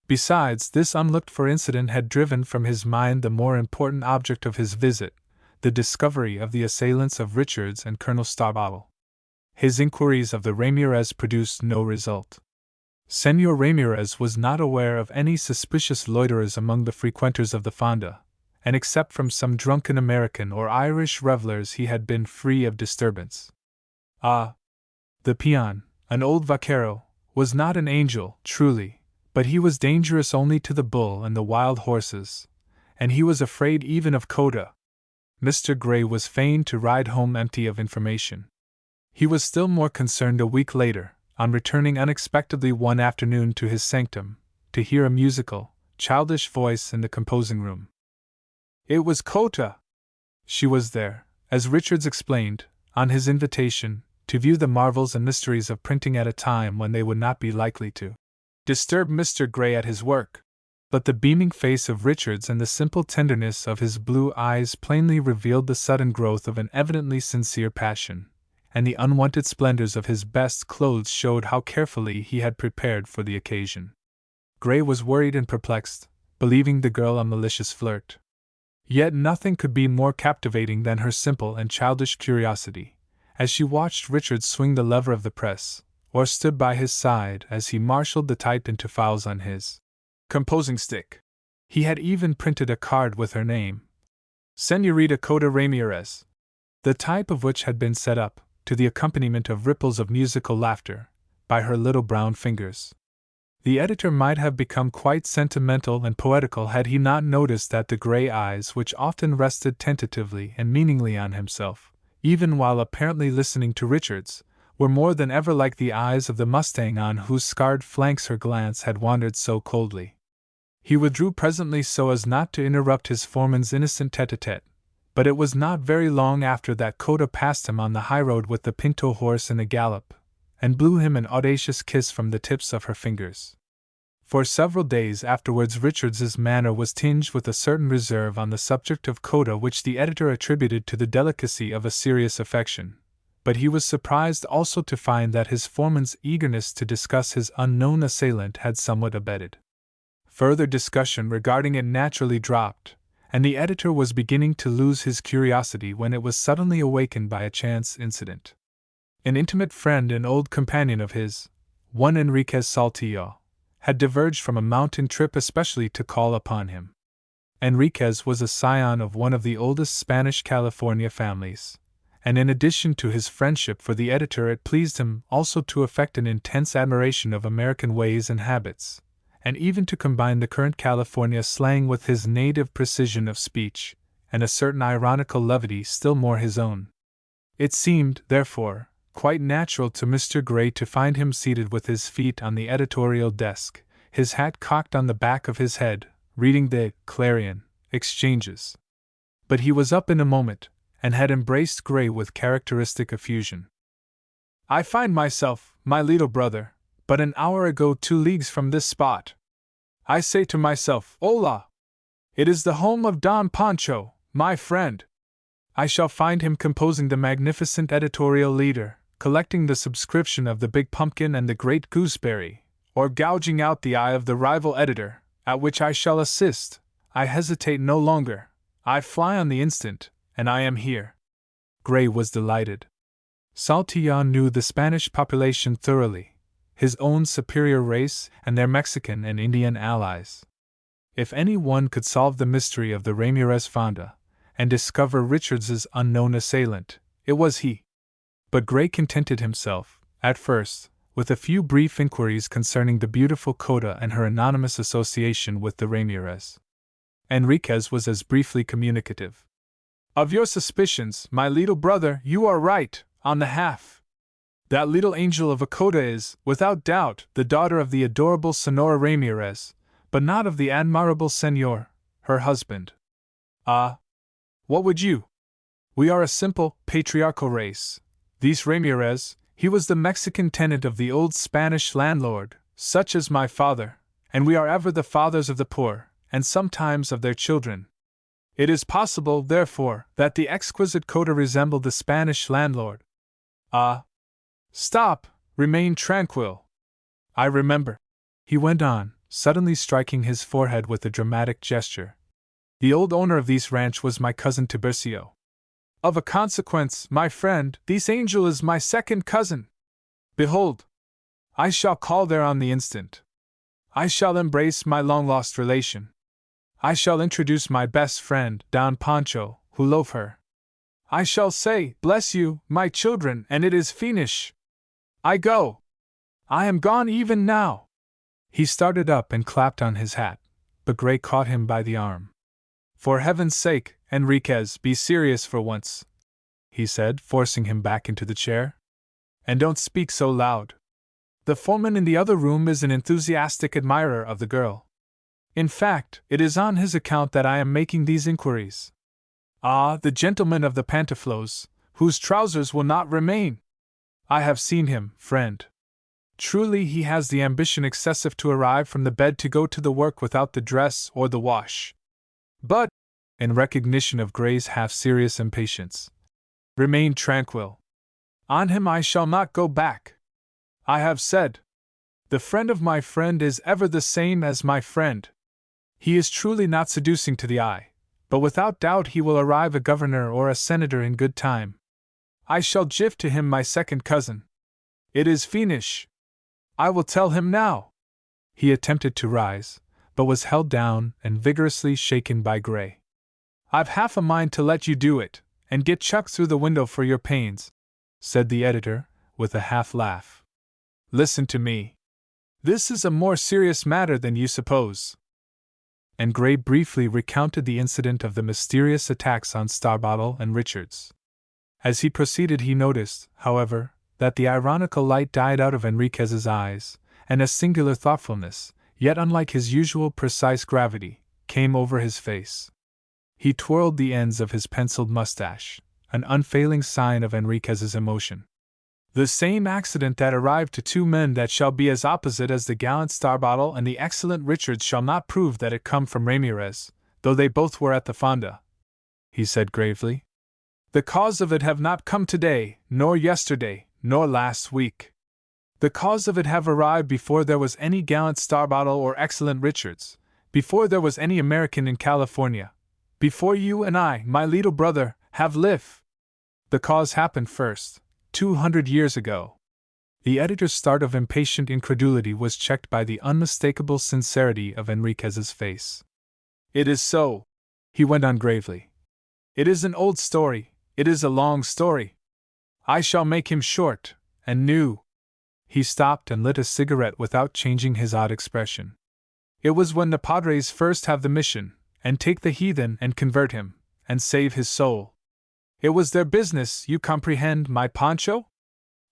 Besides, this unlooked-for incident had driven from his mind the more important object of his visit, the discovery of the assailants of Richards and Colonel Starbottle. His inquiries of the Ramirez produced no result. Senor Ramirez was not aware of any suspicious loiterers among the frequenters of the fonda, and except from some drunken American or Irish revelers he had been free of disturbance. Ah! The peon, an old vaquero, was not an angel, truly, but he was dangerous only to the bull and the wild horses, and he was afraid even of Coda. Mr. Gray was fain to ride home empty of information. He was still more concerned a week later, on returning unexpectedly one afternoon to his sanctum, to hear a musical, childish voice in the composing room. It was Cota! She was there, as Richards explained, on his invitation, to view the marvels and mysteries of printing at a time when they would not be likely to disturb Mr. Gray at his work. But the beaming face of Richards and the simple tenderness of his blue eyes plainly revealed the sudden growth of an evidently sincere passion, and the unwonted splendors of his best clothes showed how carefully he had prepared for the occasion. Gray was worried and perplexed, believing the girl a malicious flirt. Yet nothing could be more captivating than her simple and childish curiosity, as she watched Richards swing the lever of the press, or stood by his side as he marshaled the type into files on his composing stick. He had even printed a card with her name, Senorita Coda Ramirez, the type of which had been set up, to the accompaniment of ripples of musical laughter, by her little brown fingers. The editor might have become quite sentimental and poetical had he not noticed that the gray eyes, which often rested tentatively and meaningly on himself, even while apparently listening to Richards, were more than ever like the eyes of the mustang on whose scarred flanks her glance had wandered so coldly. He withdrew presently so as not to interrupt his foreman's innocent tete-a-tete, but it was not very long after that Coda passed him on the highroad with the pinto horse in a gallop, and blew him an audacious kiss from the tips of her fingers. For several days afterwards Richards's manner was tinged with a certain reserve on the subject of Coda which the editor attributed to the delicacy of a serious affection, but he was surprised also to find that his foreman's eagerness to discuss his unknown assailant had somewhat abated. Further discussion regarding it naturally dropped, and the editor was beginning to lose his curiosity when it was suddenly awakened by a chance incident. An intimate friend and old companion of his, one Enriquez Saltillo, had diverged from a mountain trip especially to call upon him. Enriquez was a scion of one of the oldest Spanish California families, and in addition to his friendship for the editor it pleased him also to affect an intense admiration of American ways and habits, and even to combine the current California slang with his native precision of speech, and a certain ironical levity still more his own. It seemed, therefore, quite natural to Mr. Gray to find him seated with his feet on the editorial desk, his hat cocked on the back of his head, reading the Clarion exchanges. But he was up in a moment, and had embraced Gray with characteristic effusion. "I find myself, my little brother, but an hour ago 2 leagues from this spot. I say to myself, Hola! It is the home of Don Pancho, my friend. I shall find him composing the magnificent editorial leader, collecting the subscription of the Big Pumpkin and the Great Gooseberry, or gouging out the eye of the rival editor, at which I shall assist. I hesitate no longer. I fly on the instant, and I am here." Gray was delighted. Saltillo knew the Spanish population thoroughly, his own superior race and their Mexican and Indian allies. If any one could solve the mystery of the Ramirez Fonda, and discover Richards's unknown assailant, it was he. But Gray contented himself, at first, with a few brief inquiries concerning the beautiful Coda and her anonymous association with the Ramirez. Enriquez was as briefly communicative. "Of your suspicions, my little brother, you are right, on the half. That little angel of a Coda is, without doubt, the daughter of the adorable Senora Ramirez, but not of the admirable Senor, her husband. Ah! What would you? We are a simple, patriarchal race. These Ramirez, he was the Mexican tenant of the old Spanish landlord, such as my father, and we are ever the fathers of the poor, and sometimes of their children. It is possible, therefore, that the exquisite Coda resembled the Spanish landlord." "Ah!" Stop! Remain tranquil! I remember, he went on, suddenly striking his forehead with a dramatic gesture. The old owner of this ranch was my cousin Tiburcio. Of a consequence, my friend, this angel is my second cousin. Behold! I shall call there on the instant. I shall embrace my long-lost relation. I shall introduce my best friend, Don Pancho, who love her. I shall say, bless you, my children, and it is finish. I go. I am gone even now. He started up and clapped on his hat, but Gray caught him by the arm. For heaven's sake, Enriquez, be serious for once, he said, forcing him back into the chair. And don't speak so loud. The foreman in the other room is an enthusiastic admirer of the girl. In fact, it is on his account that I am making these inquiries. Ah, the gentleman of the pantofles, whose trousers will not remain! I have seen him, friend. Truly he has the ambition excessive to arrive from the bed to go to the work without the dress or the wash. But, in recognition of Gray's half-serious impatience, remain tranquil. On him I shall not go back. I have said, the friend of my friend is ever the same as my friend. He is truly not seducing to the eye, but without doubt he will arrive a governor or a senator in good time. I shall give to him my second cousin. It is fiendish. I will tell him now. He attempted to rise, but was held down and vigorously shaken by Gray. I've half a mind to let you do it, and get chucked through the window for your pains, said the editor, with a half-laugh. Listen to me. This is a more serious matter than you suppose. And Gray briefly recounted the incident of the mysterious attacks on Starbottle and Richards. As he proceeded he noticed, however, that the ironical light died out of Enriquez's eyes, and a singular thoughtfulness, yet unlike his usual precise gravity, came over his face. He twirled the ends of his penciled mustache, an unfailing sign of Enriquez's emotion. The same accident that arrived to two men that shall be as opposite as the gallant Starbottle and the excellent Richards shall not prove that it come from Ramirez, though they both were at the fonda, he said gravely. The cause of it have not come today, nor yesterday, nor last week. The cause of it have arrived before there was any gallant Starbottle or excellent Richards, before there was any American in California, before you and I, my little brother, have lived. The cause happened first, 200 years ago. The editor's start of impatient incredulity was checked by the unmistakable sincerity of Enriquez's face. It is so, he went on gravely. It is an old story, it is a long story. I shall make him short, and new. He stopped and lit a cigarette without changing his odd expression. It was when the padres first have the mission, and take the heathen and convert him, and save his soul. It was their business, you comprehend, my Pancho?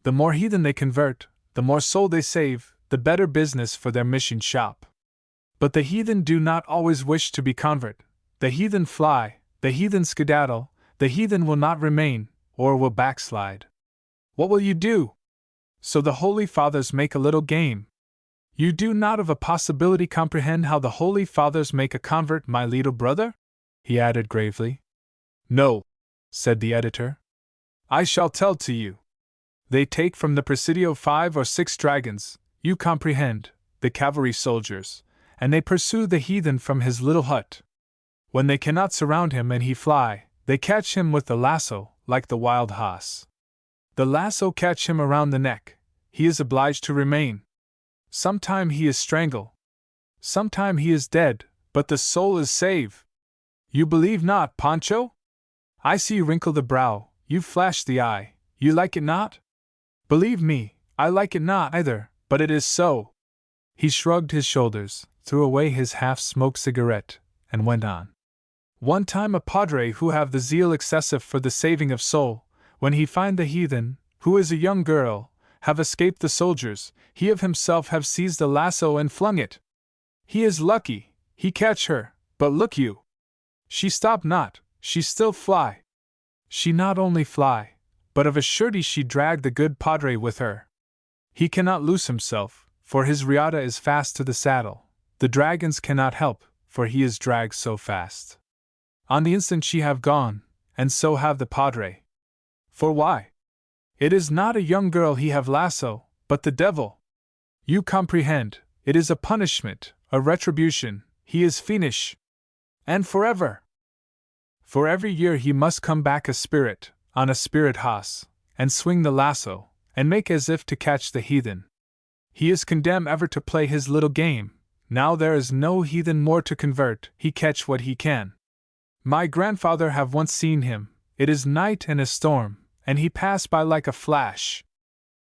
The more heathen they convert, the more soul they save, the better business for their mission shop. But the heathen do not always wish to be convert. The heathen fly, the heathen skedaddle, the heathen will not remain, or will backslide. What will you do? So the Holy Fathers make a little game. You do not of a possibility comprehend how the Holy Fathers make a convert, my little brother? He added gravely. No, said the editor. I shall tell to you. They take from the Presidio 5 or 6 dragons, you comprehend, the cavalry soldiers, and they pursue the heathen from his little hut. When they cannot surround him and he fly, they catch him with the lasso, like the wild hoss. The lasso catch him around the neck, he is obliged to remain. Sometime he is strangled. Sometime he is dead, but the soul is saved. You believe not, Pancho? I see you wrinkle the brow, you flash the eye, you like it not? Believe me, I like it not either, but it is so. He shrugged his shoulders, threw away his half-smoked cigarette, and went on. One time a padre who have the zeal excessive for the saving of soul, when he find the heathen, who is a young girl, have escaped the soldiers, he of himself have seized the lasso and flung it. He is lucky, he catch her, but look you. She stop not, she still fly. She not only fly, but of a surety she drag the good padre with her. He cannot loose himself, for his riata is fast to the saddle. The dragons cannot help, for he is dragged so fast. On the instant she have gone, and so have the padre. For why? It is not a young girl he have lasso, but the devil. You comprehend, it is a punishment, a retribution, he is fiendish. And forever. For every year he must come back a spirit, on a spirit hoss, and swing the lasso, and make as if to catch the heathen. He is condemned ever to play his little game. Now there is no heathen more to convert, he catch what he can. My grandfather have once seen him, it is night and a storm, and he pass by like a flash.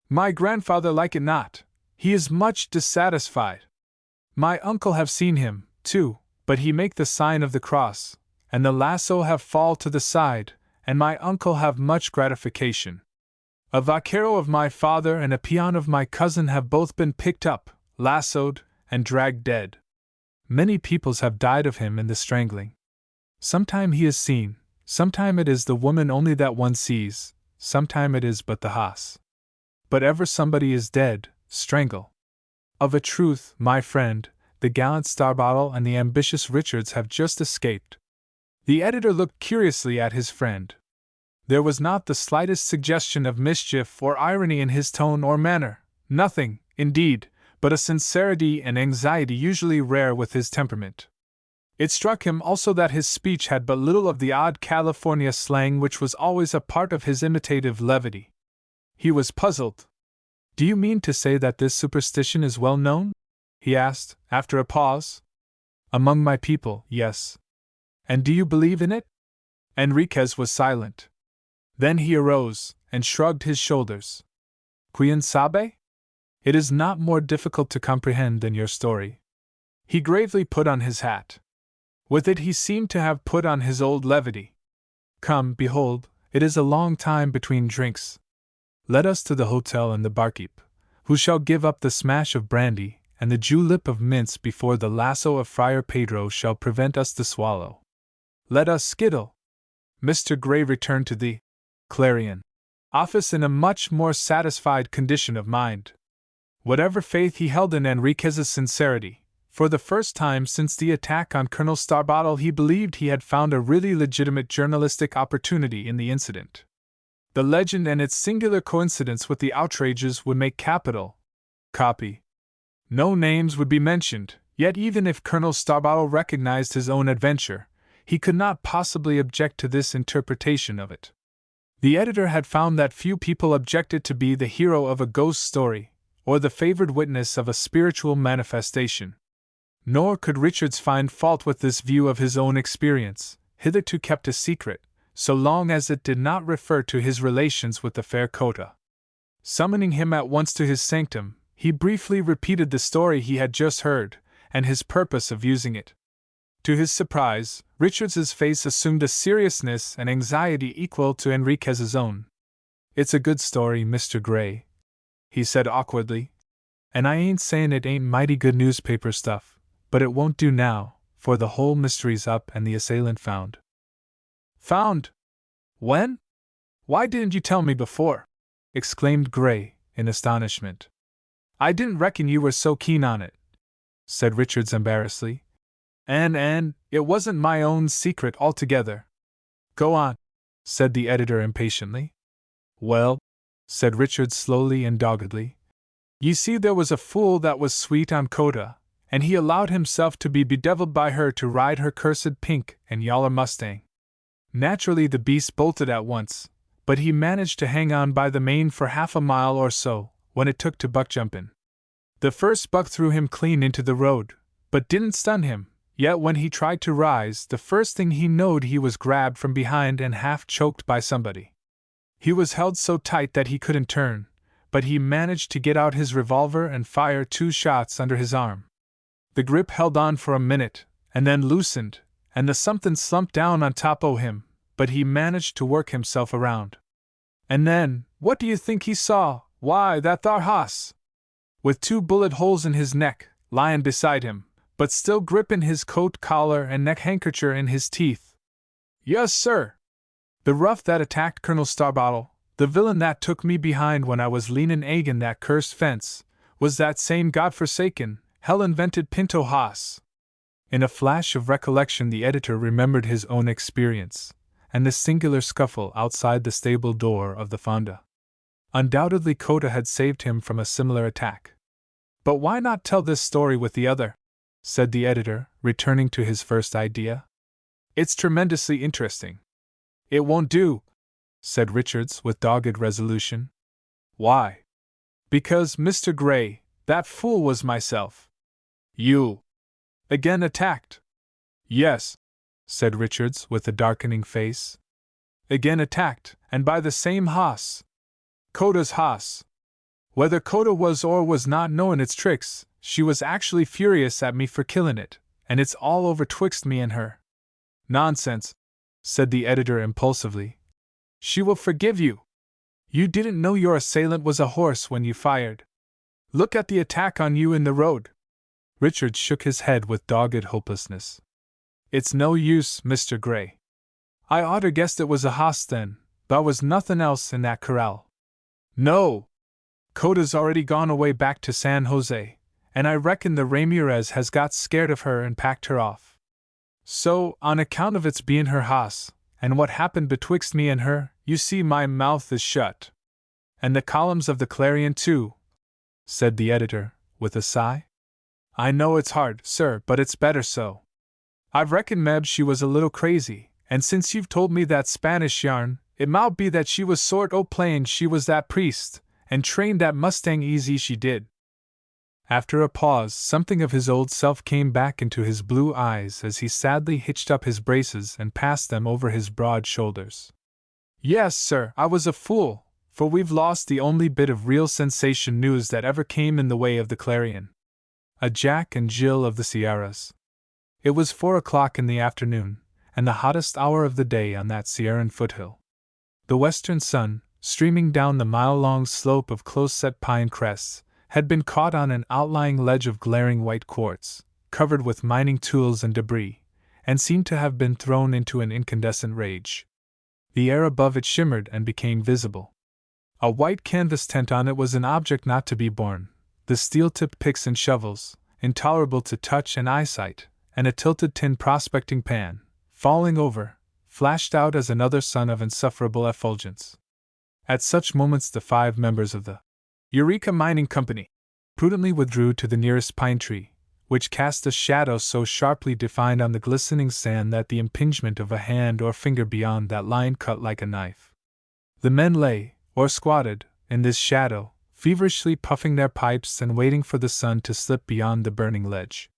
My grandfather like it not, he is much dissatisfied. My uncle have seen him, too, but he make the sign of the cross, and the lasso have fall to the side, and my uncle have much gratification. A vaquero of my father and a peon of my cousin have both been picked up, lassoed, and dragged dead. Many peoples have died of him in the strangling. Sometime he is seen, sometime it is the woman only that one sees, sometime it is but the hoss. But ever somebody is dead, strangle. Of a truth, my friend, the gallant Starbottle and the ambitious Richards have just escaped. The editor looked curiously at his friend. There was not the slightest suggestion of mischief or irony in his tone or manner, nothing, indeed, but a sincerity and anxiety usually rare with his temperament. It struck him also that his speech had but little of the odd California slang which was always a part of his imitative levity. He was puzzled. Do you mean to say that this superstition is well known? He asked, after a pause. Among my people, yes. And do you believe in it? Enriquez was silent. Then he arose, and shrugged his shoulders. Quien sabe? It is not more difficult to comprehend than your story. He gravely put on his hat. With it he seemed to have put on his old levity. Come, behold, it is a long time between drinks. Let us to the hotel and the barkeep, who shall give up the smash of brandy and the julep of mince before the lasso of Friar Pedro shall prevent us to swallow. Let us skittle. Mr. Gray returned to the Clarion office in a much more satisfied condition of mind. Whatever faith he held in Enriquez's sincerity, for the first time since the attack on Colonel Starbottle he believed he had found a really legitimate journalistic opportunity in the incident. The legend and its singular coincidence with the outrages would make capital copy. No names would be mentioned, yet even if Colonel Starbottle recognized his own adventure, he could not possibly object to this interpretation of it. The editor had found that few people objected to be the hero of a ghost story, or the favored witness of a spiritual manifestation. Nor could Richards find fault with this view of his own experience, hitherto kept a secret, so long as it did not refer to his relations with the fair Cota. Summoning him at once to his sanctum, he briefly repeated the story he had just heard, and his purpose of using it. To his surprise, Richards's face assumed a seriousness and anxiety equal to Enriquez's own. "It's a good story, Mr. Gray," he said awkwardly. "And I ain't sayin' it ain't mighty good newspaper stuff, but it won't do now, for the whole mystery's up and the assailant found." "Found? When? Why didn't you tell me before?" exclaimed Gray, in astonishment. "I didn't reckon you were so keen on it," said Richards embarrassedly. And, it wasn't my own secret altogether." "Go on," said the editor impatiently. "Well," said Richards slowly and doggedly, "ye see there was a fool that was sweet on Cota, and he allowed himself to be bedeviled by her to ride her cursed pink and yaller mustang. Naturally the beast bolted at once, but he managed to hang on by the mane for half a mile or so, when it took to buck jumpin'. The first buck threw him clean into the road, but didn't stun him. Yet when he tried to rise, the first thing he knowed he was grabbed from behind and half choked by somebody. He was held so tight that he couldn't turn, but he managed to get out his revolver and fire 2 shots under his arm. The grip held on for a minute, and then loosened, and the something slumped down on top o' him, but he managed to work himself around. And then, what do you think he saw? Why, that thar hoss, with 2 bullet holes in his neck, lying beside him, but still grippin' his coat collar and neck handkercher in his teeth. Yes, sir. The rough that attacked Colonel Starbottle, the villain that took me behind when I was leanin' agin that cursed fence, was that same godforsaken, hell-invented Pinto hoss." In a flash of recollection the editor remembered his own experience, and the singular scuffle outside the stable door of the Fonda. Undoubtedly Coda had saved him from a similar attack. But why not tell this story with the other? Said the editor, returning to his first idea. It's tremendously interesting. It won't do, said Richards with dogged resolution. Why? Because, Mr. Gray, that fool was myself. You again attacked? Yes, said Richards with a darkening face. Again attacked, and by the same hoss. Coda's hoss. Whether Coda was or was not knowin' its tricks, she was actually furious at me for killin' it, and it's all over twixt me and her. Nonsense, said the editor impulsively. She will forgive you. You didn't know your assailant was a horse when you fired. Look at the attack on you in the road. Richard shook his head with dogged hopelessness. It's no use, Mr. Gray. I oughter guessed it was a hoss then, but was nothin' else in that corral. No! Coda's already gone away back to San Jose, and I reckon the Ramirez has got scared of her and packed her off. So, on account of its bein' her hoss, and what happened betwixt me and her, you see my mouth is shut. And the columns of the Clarion too, said the editor, with a sigh. I know it's hard, sir, but it's better so. I've reckoned meb she was a little crazy, and since you've told me that Spanish yarn, it mout be that she was sort o' playin' she was that priest, and trained that mustang easy she did. After a pause, something of his old self came back into his blue eyes as he sadly hitched up his braces and passed them over his broad shoulders. Yes, sir, I was a fool, for we've lost the only bit of real sensation news that ever came in the way of the Clarion. A Jack and Jill of the Sierras. It was 4 o'clock in the afternoon, and the hottest hour of the day on that Sierran foothill. The western sun, streaming down the mile-long slope of close-set pine crests, had been caught on an outlying ledge of glaring white quartz, covered with mining tools and debris, and seemed to have been thrown into an incandescent rage. The air above it shimmered and became visible. A white canvas tent on it was an object not to be borne, the steel-tipped picks and shovels, intolerable to touch and eyesight, and a tilted tin prospecting pan, falling over, flashed out as another sun of insufferable effulgence. At such moments the 5 members of the Eureka Mining Company prudently withdrew to the nearest pine tree, which cast a shadow so sharply defined on the glistening sand that the impingement of a hand or finger beyond that line cut like a knife. The men lay, or squatted, in this shadow, feverishly puffing their pipes and waiting for the sun to slip beyond the burning ledge.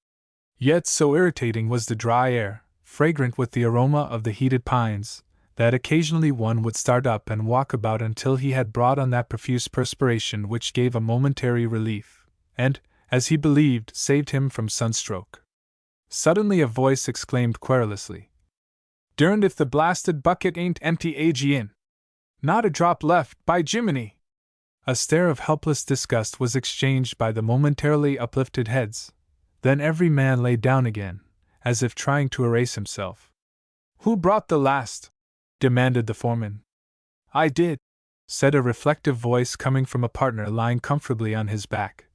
Yet so irritating was the dry air, fragrant with the aroma of the heated pines, that occasionally one would start up and walk about until he had brought on that profuse perspiration which gave a momentary relief, and, as he believed, saved him from sunstroke. Suddenly a voice exclaimed querulously, "Derned if the blasted bucket ain't empty agin! Not a drop left, by Jiminy!" A stare of helpless disgust was exchanged by the momentarily uplifted heads. Then every man lay down again, as if trying to erase himself. "Who brought the last?" demanded the foreman. "I did," said a reflective voice coming from a partner lying comfortably on his back.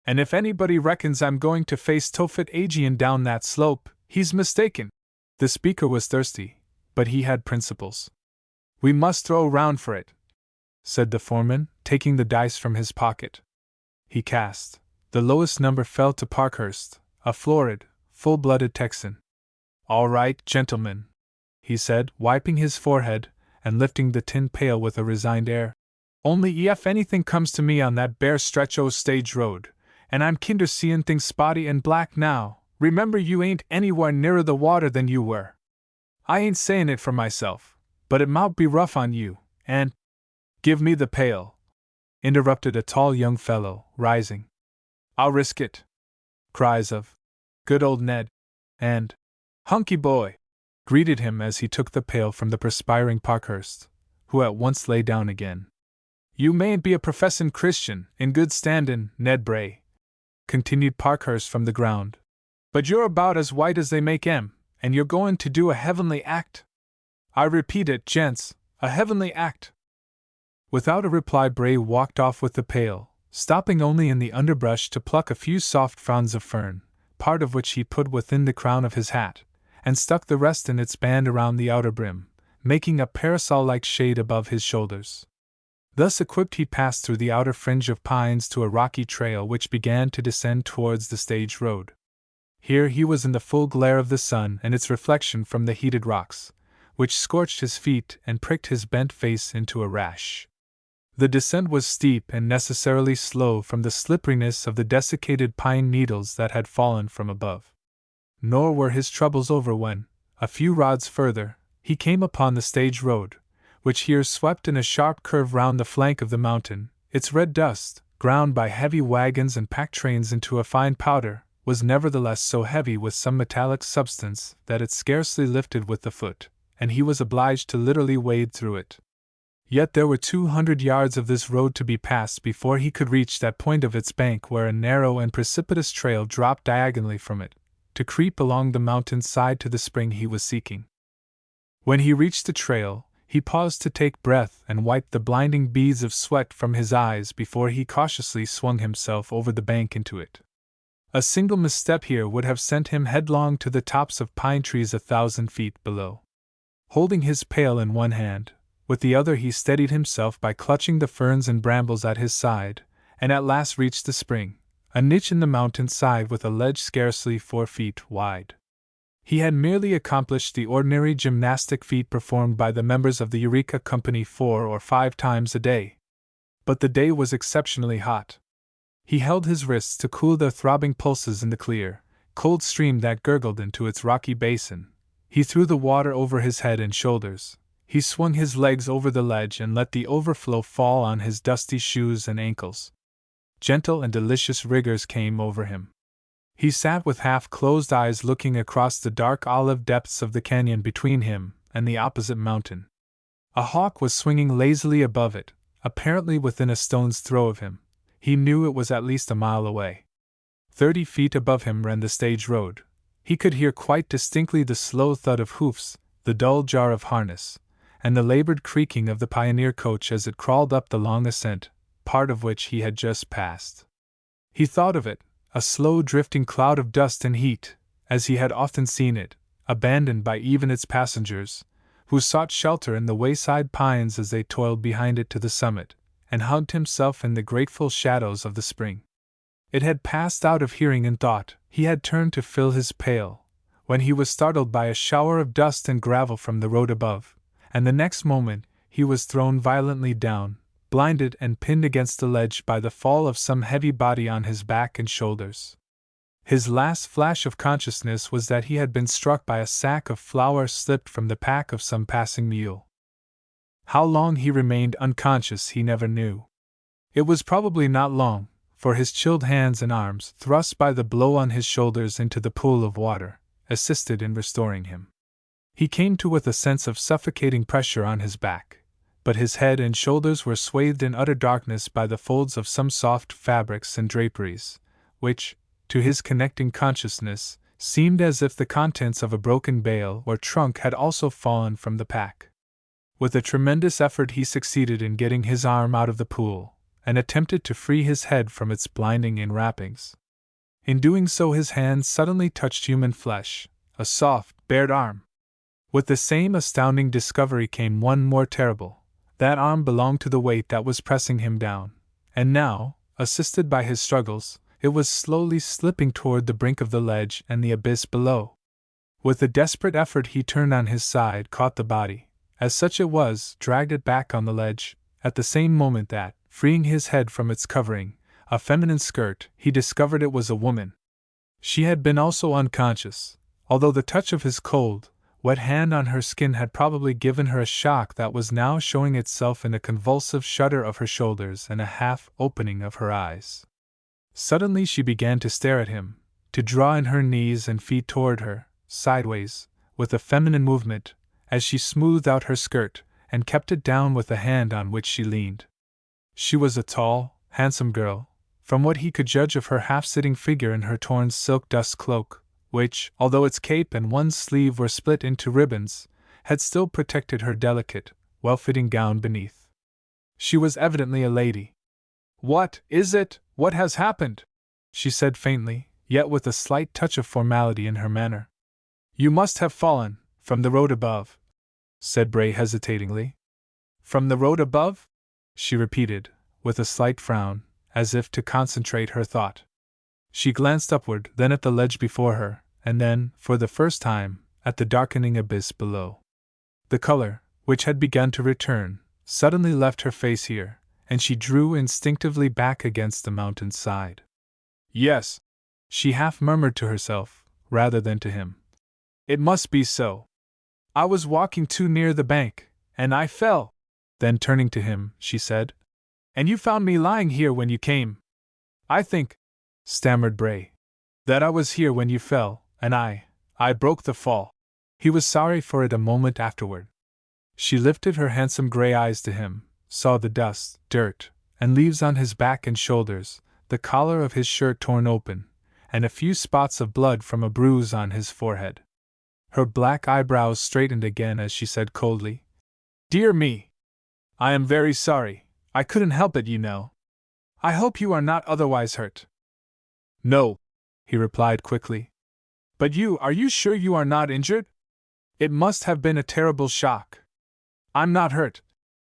"And if anybody reckons I'm going to face Tophet Aegean down that slope, he's mistaken." The speaker was thirsty, but he had principles. "We must throw round for it," said the foreman, taking the dice from his pocket. He cast. The lowest number fell to Parkhurst, a florid, full-blooded Texan. "All right, gentlemen," he said, wiping his forehead and lifting the tin pail with a resigned air. "Only ef anything comes to me on that bare stretch o' stage road, and I'm kinder seein' things spotty and black now, remember you ain't anywhere nearer the water than you were. I ain't sayin' it for myself, but it mout be rough on you, and—" "Give me the pail," interrupted a tall young fellow, rising. "I'll risk it." Cries of "Good old Ned!" and "Hunky boy!" greeted him as he took the pail from the perspiring Parkhurst, who at once lay down again. "You mayn't be a professin' Christian, in good standin', Ned Bray," continued Parkhurst from the ground, "but you're about as white as they make 'em, and you're goin' to do a heavenly act. I repeat it, gents, a heavenly act." Without a reply, Bray walked off with the pail, stopping only in the underbrush to pluck a few soft fronds of fern, part of which he put within the crown of his hat, and stuck the rest in its band around the outer brim, making a parasol-like shade above his shoulders. Thus equipped, he passed through the outer fringe of pines to a rocky trail which began to descend towards the stage road. Here he was in the full glare of the sun and its reflection from the heated rocks, which scorched his feet and pricked his bent face into a rash. The descent was steep and necessarily slow from the slipperiness of the desiccated pine needles that had fallen from above. Nor were his troubles over when, a few rods further, he came upon the stage road, which here swept in a sharp curve round the flank of the mountain. Its red dust, ground by heavy wagons and pack trains into a fine powder, was nevertheless so heavy with some metallic substance that it scarcely lifted with the foot, and he was obliged to literally wade through it. Yet there were 200 yards of this road to be passed before he could reach that point of its bank where a narrow and precipitous trail dropped diagonally from it, to creep along the mountain side to the spring he was seeking. When he reached the trail, he paused to take breath and wipe the blinding beads of sweat from his eyes before he cautiously swung himself over the bank into it. A single misstep here would have sent him headlong to the tops of pine trees 1,000 feet below. Holding his pail in one hand, with the other he steadied himself by clutching the ferns and brambles at his side, and at last reached the spring, a niche in the mountain side with a ledge scarcely 4 feet wide. He had merely accomplished the ordinary gymnastic feat performed by the members of the Eureka Company 4 or 5 times a day. But the day was exceptionally hot. He held his wrists to cool their throbbing pulses in the clear, cold stream that gurgled into its rocky basin. He threw the water over his head and shoulders. He swung his legs over the ledge and let the overflow fall on his dusty shoes and ankles. Gentle and delicious rigors came over him. He sat with half-closed eyes looking across the dark olive depths of the canyon between him and the opposite mountain. A hawk was swinging lazily above it, apparently within a stone's throw of him. He knew it was at least a mile away. 30 feet above him ran the stage road. He could hear quite distinctly the slow thud of hoofs, the dull jar of harness, and the labored creaking of the pioneer coach as it crawled up the long ascent, part of which he had just passed. He thought of it, a slow drifting cloud of dust and heat, as he had often seen it, abandoned by even its passengers, who sought shelter in the wayside pines as they toiled behind it to the summit, and hugged himself in the grateful shadows of the spring. It had passed out of hearing and thought. He had turned to fill his pail, when he was startled by a shower of dust and gravel from the road above, and the next moment he was thrown violently down, blinded and pinned against the ledge by the fall of some heavy body on his back and shoulders. His last flash of consciousness was that he had been struck by a sack of flour slipped from the pack of some passing mule. How long he remained unconscious he never knew. It was probably not long, for his chilled hands and arms, thrust by the blow on his shoulders into the pool of water, assisted in restoring him. He came to with a sense of suffocating pressure on his back, but his head and shoulders were swathed in utter darkness by the folds of some soft fabrics and draperies, which, to his connecting consciousness, seemed as if the contents of a broken bale or trunk had also fallen from the pack. With a tremendous effort he succeeded in getting his arm out of the pool, and attempted to free his head from its blinding enwrappings. In doing so his hand suddenly touched human flesh, a soft, bared arm. With the same astounding discovery came one more terrible. That arm belonged to the weight that was pressing him down, and now, assisted by his struggles, it was slowly slipping toward the brink of the ledge and the abyss below. With a desperate effort he turned on his side, caught the body, as such it was, dragged it back on the ledge, at the same moment that, freeing his head from its covering, a feminine skirt, he discovered it was a woman. She had been also unconscious, although the touch of his cold, wet hand on her skin had probably given her a shock that was now showing itself in a convulsive shudder of her shoulders and a half-opening of her eyes. Suddenly she began to stare at him, to draw in her knees and feet toward her, sideways, with a feminine movement, as she smoothed out her skirt, and kept it down with the hand on which she leaned. She was a tall, handsome girl, from what he could judge of her half-sitting figure in her torn silk dust cloak, which, although its cape and one sleeve were split into ribbons, had still protected her delicate, well-fitting gown beneath. She was evidently a lady. "What is it? What has happened?" she said faintly, yet with a slight touch of formality in her manner. "You must have fallen, from the road above," said Bray hesitatingly. "From the road above?" she repeated, with a slight frown, as if to concentrate her thought. She glanced upward, then at the ledge before her, and then, for the first time, at the darkening abyss below. The color, which had begun to return, suddenly left her face here, and she drew instinctively back against the mountain's side. Yes, she half murmured to herself, rather than to him. It must be so. I was walking too near the bank, and I fell. Then turning to him, she said, "And you found me lying here when you came." "I think," stammered Bray, "that I was here when you fell, and I broke the fall." He was sorry for it a moment afterward. She lifted her handsome gray eyes to him, saw the dust, dirt, and leaves on his back and shoulders, the collar of his shirt torn open, and a few spots of blood from a bruise on his forehead. Her black eyebrows straightened again as she said coldly, "Dear me! I am very sorry. I couldn't help it, you know. I hope you are not otherwise hurt." "No," he replied quickly. "But are you sure you are not injured? It must have been a terrible shock." "I'm not hurt,"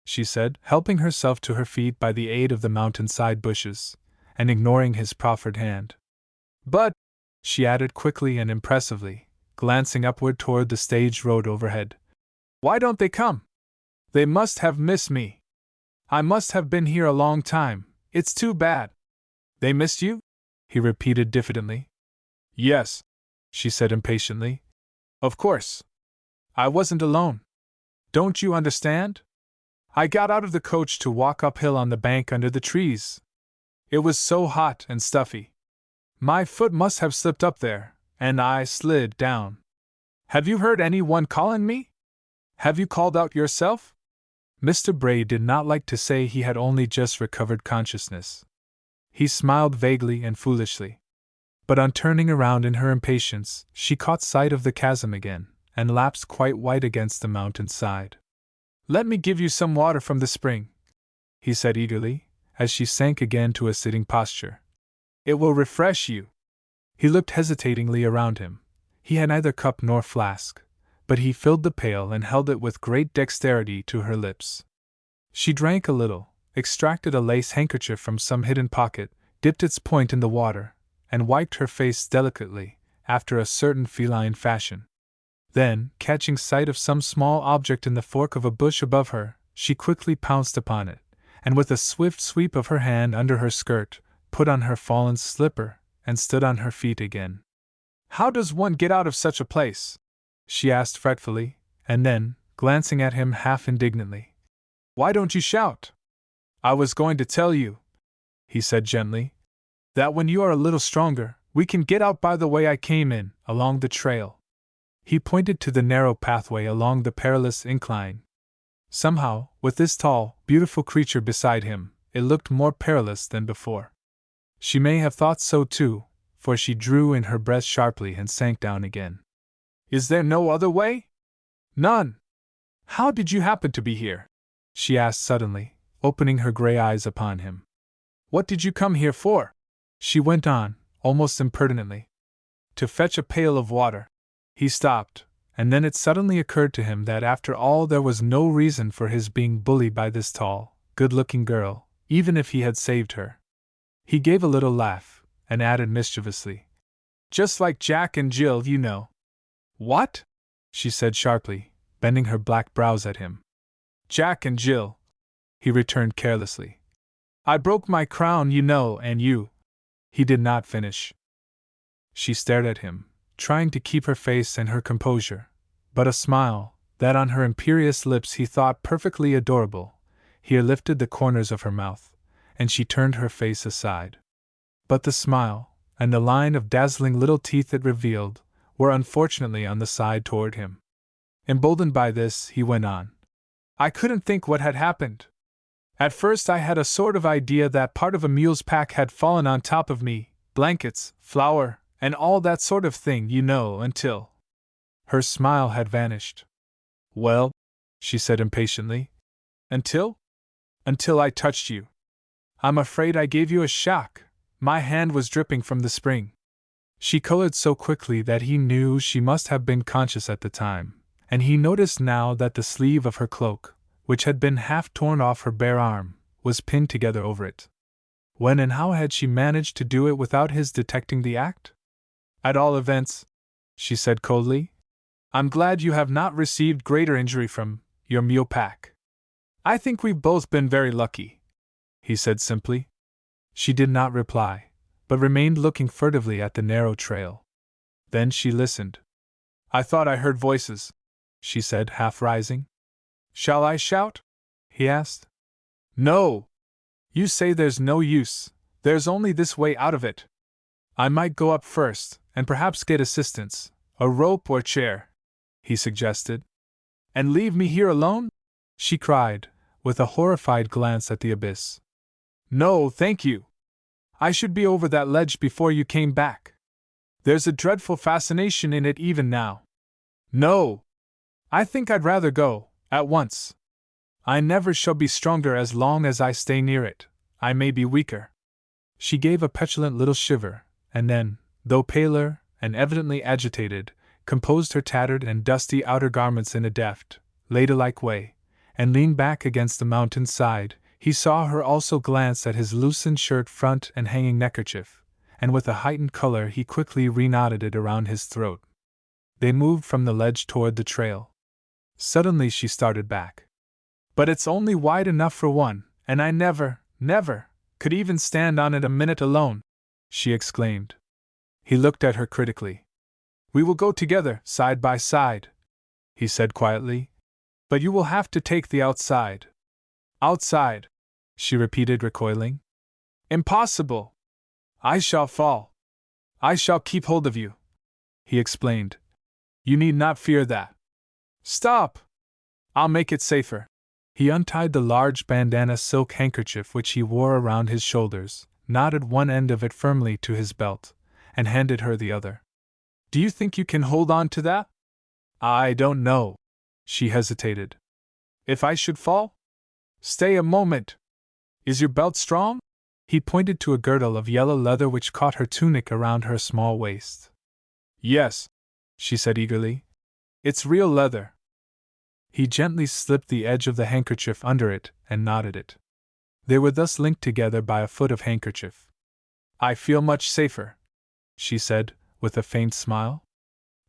she said, helping herself to her feet by the aid of the mountainside bushes, and ignoring his proffered hand. "But," she added quickly and impressively, glancing upward toward the stage road overhead, "why don't they come? They must have missed me. I must have been here a long time. It's too bad." "They missed you?" he repeated diffidently. "Yes," she said impatiently. "Of course. I wasn't alone. Don't you understand? I got out of the coach to walk uphill on the bank under the trees. It was so hot and stuffy. My foot must have slipped up there, and I slid down. Have you heard anyone calling me? Have you called out yourself?" Mr. Bray did not like to say he had only just recovered consciousness. He smiled vaguely and foolishly. But on turning around in her impatience, she caught sight of the chasm again, and lapsed quite white against the mountain's side. "Let me give you some water from the spring," he said eagerly, as she sank again to a sitting posture. "It will refresh you." He looked hesitatingly around him. He had neither cup nor flask, but he filled the pail and held it with great dexterity to her lips. She drank a little, extracted a lace handkerchief from some hidden pocket, dipped its point in the water, and wiped her face delicately, after a certain feline fashion. Then, catching sight of some small object in the fork of a bush above her, she quickly pounced upon it, and with a swift sweep of her hand under her skirt, put on her fallen slipper, and stood on her feet again. "How does one get out of such a place?" she asked fretfully, and then, glancing at him half indignantly, "Why don't you shout?" "I was going to tell you," he said gently, "that when you are a little stronger, we can get out by the way I came in, along the trail." He pointed to the narrow pathway along the perilous incline. Somehow, with this tall, beautiful creature beside him, it looked more perilous than before. She may have thought so too, for she drew in her breath sharply and sank down again. "Is there no other way?" "None." "How did you happen to be here?" she asked suddenly, opening her gray eyes upon him. "What did you come here for?" she went on, almost impertinently. "To fetch a pail of water." He stopped, and then it suddenly occurred to him that after all there was no reason for his being bullied by this tall, good-looking girl, even if he had saved her. He gave a little laugh, and added mischievously, "Just like Jack and Jill, you know." "What?" she said sharply, bending her black brows at him. "Jack and Jill," he returned carelessly. "I broke my crown, you know, and you—" He did not finish. She stared at him, trying to keep her face and her composure, but a smile, that on her imperious lips he thought perfectly adorable, here lifted the corners of her mouth, and she turned her face aside. But the smile, and the line of dazzling little teeth it revealed, were unfortunately on the side toward him. Emboldened by this, he went on. "I couldn't think what had happened. At first I had a sort of idea that part of a mule's pack had fallen on top of me, blankets, flour, and all that sort of thing, you know, until—" Her smile had vanished. "Well," she said impatiently. "Until?" "Until I touched you. I'm afraid I gave you a shock. My hand was dripping from the spring." She colored so quickly that he knew she must have been conscious at the time, and he noticed now that the sleeve of her cloak, which had been half torn off her bare arm, was pinned together over it. When and how had she managed to do it without his detecting the act? At all events, she said coldly, I'm glad you have not received greater injury from your mule pack. I think we've both been very lucky, he said simply. She did not reply, but remained looking furtively at the narrow trail. Then she listened. I thought I heard voices, she said, half rising. Shall I shout? He asked. No! You say there's no use, there's only this way out of it. I might go up first, and perhaps get assistance, a rope or chair, he suggested. And leave me here alone? She cried, with a horrified glance at the abyss. No, thank you. I should be over that ledge before you came back. There's a dreadful fascination in it even now. No! I think I'd rather go, at once. I never shall be stronger as long as I stay near it. I may be weaker. She gave a petulant little shiver, and then, though paler and evidently agitated, composed her tattered and dusty outer garments in a deft, ladylike way, and leaned back against the mountain side. He saw her also glance at his loosened shirt front and hanging neckerchief, and with a heightened color he quickly reknotted it around his throat. They moved from the ledge toward the trail. Suddenly she started back. But it's only wide enough for one, and I never could even stand on it a minute alone, she exclaimed. He looked at her critically. We will go together, side by side, he said quietly. But you will have to take the outside. Outside, she repeated, recoiling. Impossible! I shall fall. I shall keep hold of you, he explained. You need not fear that. Stop! I'll make it safer. He untied the large bandana silk handkerchief which he wore around his shoulders, knotted one end of it firmly to his belt, and handed her the other. Do you think you can hold on to that? I don't know. She hesitated. If I should fall? Stay a moment. Is your belt strong? He pointed to a girdle of yellow leather which caught her tunic around her small waist. Yes, she said eagerly. It's real leather. He gently slipped the edge of the handkerchief under it and knotted it. They were thus linked together by a foot of handkerchief. I feel much safer, she said, with a faint smile.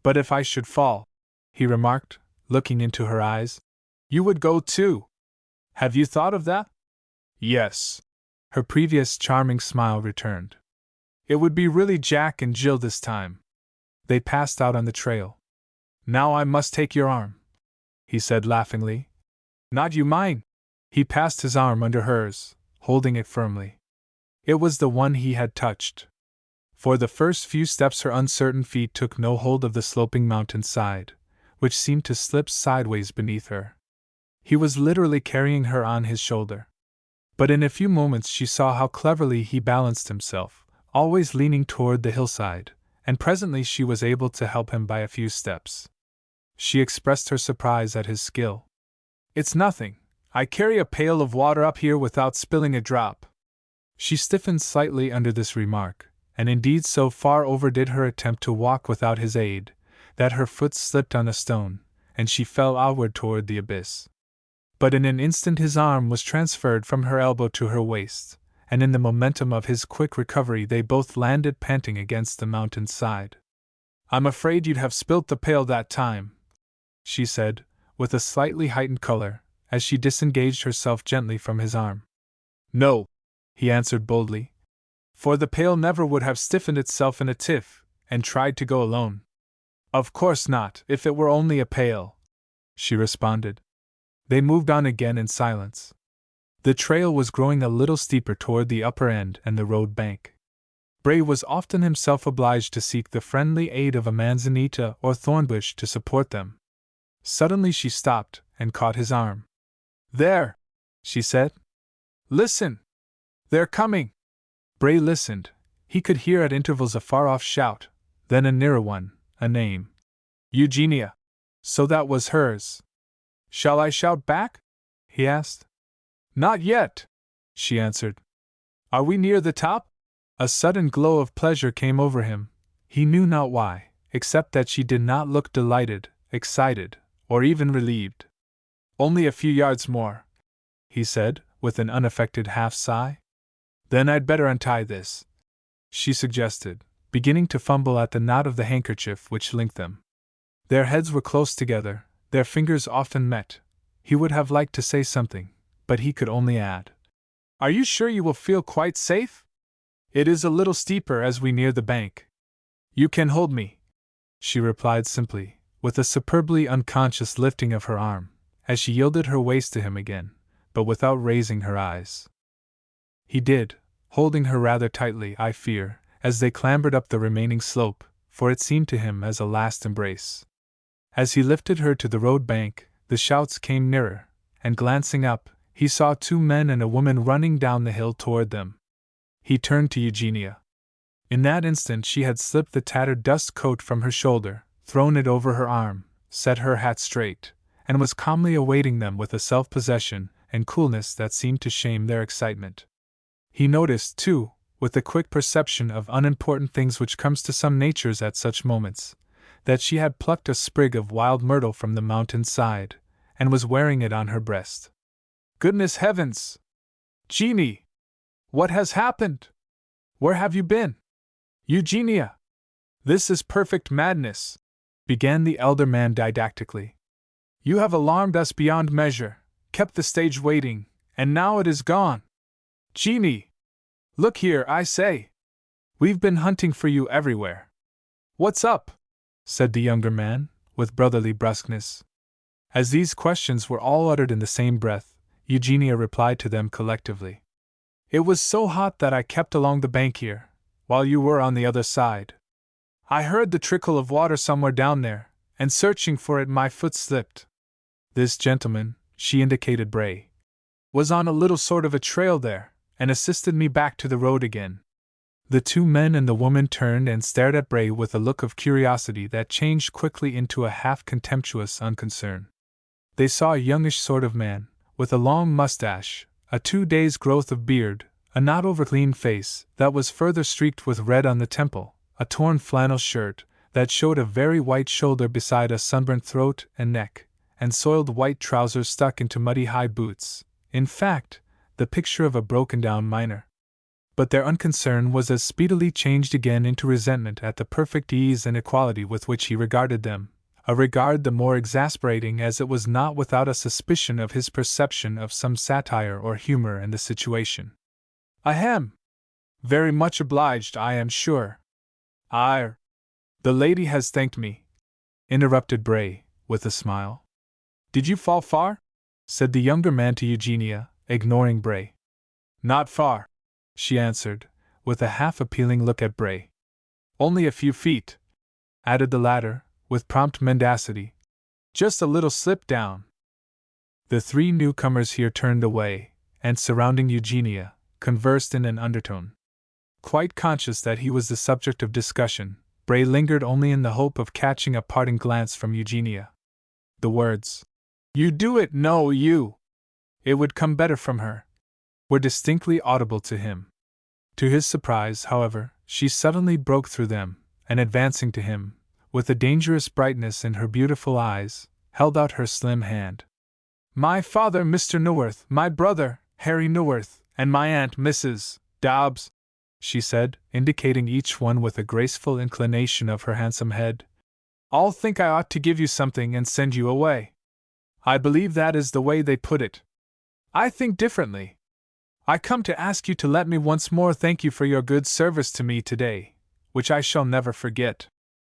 But if I should fall, he remarked, looking into her eyes, you would go too. Have you thought of that? Yes. Her previous charming smile returned. It would be really Jack and Jill this time. They passed out on the trail. Now I must take your arm, he said laughingly. Not you mine. He passed his arm under hers, holding it firmly. It was the one he had touched. For the first few steps her uncertain feet took no hold of the sloping mountain side, which seemed to slip sideways beneath her. He was literally carrying her on his shoulder. But in a few moments she saw how cleverly he balanced himself, always leaning toward the hillside, and presently she was able to help him by a few steps. She expressed her surprise at his skill. It's nothing. I carry a pail of water up here without spilling a drop. She stiffened slightly under this remark, and indeed so far overdid her attempt to walk without his aid, that her foot slipped on a stone, and she fell outward toward the abyss. But in an instant his arm was transferred from her elbow to her waist, and in the momentum of his quick recovery they both landed panting against the mountain side. I'm afraid you'd have spilt the pail that time, she said, with a slightly heightened color, as she disengaged herself gently from his arm. No, he answered boldly, for the pail never would have stiffened itself in a tiff, and tried to go alone. Of course not, if it were only a pail, she responded. They moved on again in silence. The trail was growing a little steeper toward the upper end and the road bank. Bray was often himself obliged to seek the friendly aid of a manzanita or thornbush to support them. Suddenly she stopped and caught his arm. There, she said. Listen! They're coming! Bray listened. He could hear at intervals a far-off shout, then a nearer one, a name. Eugenia. So that was hers. Shall I shout back? He asked. Not yet, she answered. Are we near the top? A sudden glow of pleasure came over him, he knew not why, except that she did not look delighted, excited, or even relieved. Only a few yards more, he said, with an unaffected half-sigh. "Then I'd better untie this," she suggested, beginning to fumble at the knot of the handkerchief which linked them. Their heads were close together, their fingers often met. He would have liked to say something, but he could only add, "Are you sure you will feel quite safe? It is a little steeper as we near the bank." "You can hold me," she replied simply, with a superbly unconscious lifting of her arm, as she yielded her waist to him again, but without raising her eyes. He did, holding her rather tightly, I fear, as they clambered up the remaining slope, for it seemed to him as a last embrace. As he lifted her to the road bank, the shouts came nearer, and glancing up, he saw 2 men and a woman running down the hill toward them. He turned to Eugenia. In that instant she had slipped the tattered dust coat from her shoulder, thrown it over her arm, set her hat straight, and was calmly awaiting them with a self-possession and coolness that seemed to shame their excitement. He noticed, too, with the quick perception of unimportant things which comes to some natures at such moments, that she had plucked a sprig of wild myrtle from the mountain side, and was wearing it on her breast. "Goodness heavens! Jeanie! What has happened? Where have you been? Eugenia! This is perfect madness," began the elder man didactically. "You have alarmed us beyond measure, kept the stage waiting, and now it is gone. Jeanie! Look here, I say! We've been hunting for you everywhere." "What's up?" said the younger man, with brotherly brusqueness. As these questions were all uttered in the same breath, Eugenia replied to them collectively. "It was so hot that I kept along the bank here, while you were on the other side. I heard the trickle of water somewhere down there, and searching for it my foot slipped. This gentleman," she indicated Bray, "was on a little sort of a trail there, and assisted me back to the road again." The 2 men and the woman turned and stared at Bray with a look of curiosity that changed quickly into a half-contemptuous unconcern. They saw a youngish sort of man, with a long mustache, a 2 days' growth of beard, a not over-clean face that was further streaked with red on the temple, a torn flannel shirt that showed a very white shoulder beside a sunburnt throat and neck, and soiled white trousers stuck into muddy high boots, in fact, the picture of a broken-down miner. But their unconcern was as speedily changed again into resentment at the perfect ease and equality with which he regarded them, a regard the more exasperating as it was not without a suspicion of his perception of some satire or humor in the situation. "Ahem! Very much obliged, I am sure." "The lady has thanked me," interrupted Bray, with a smile. "Did you fall far?" said the younger man to Eugenia, ignoring Bray. "Not far," she answered, with a half-appealing look at Bray. "Only a few feet," added the latter, with prompt mendacity. "Just a little slip down." The 3 newcomers here turned away, and surrounding Eugenia, conversed in an undertone. Quite conscious that he was the subject of discussion, Bray lingered only in the hope of catching a parting glance from Eugenia. The words, "You do it, no you! It would come better from her," were distinctly audible to him. To his surprise, however, she suddenly broke through them, and advancing to him, with a dangerous brightness in her beautiful eyes, held out her slim hand. "My father, Mr. Neuwirth, my brother, Harry Neuwirth, and my aunt, Mrs. Dobbs," she said, indicating each one with a graceful inclination of her handsome head, "all think I ought to give you something and send you away. I believe that is the way they put it. I think differently. I come to ask you to let me once more thank you for your good service to me today, which I shall never forget."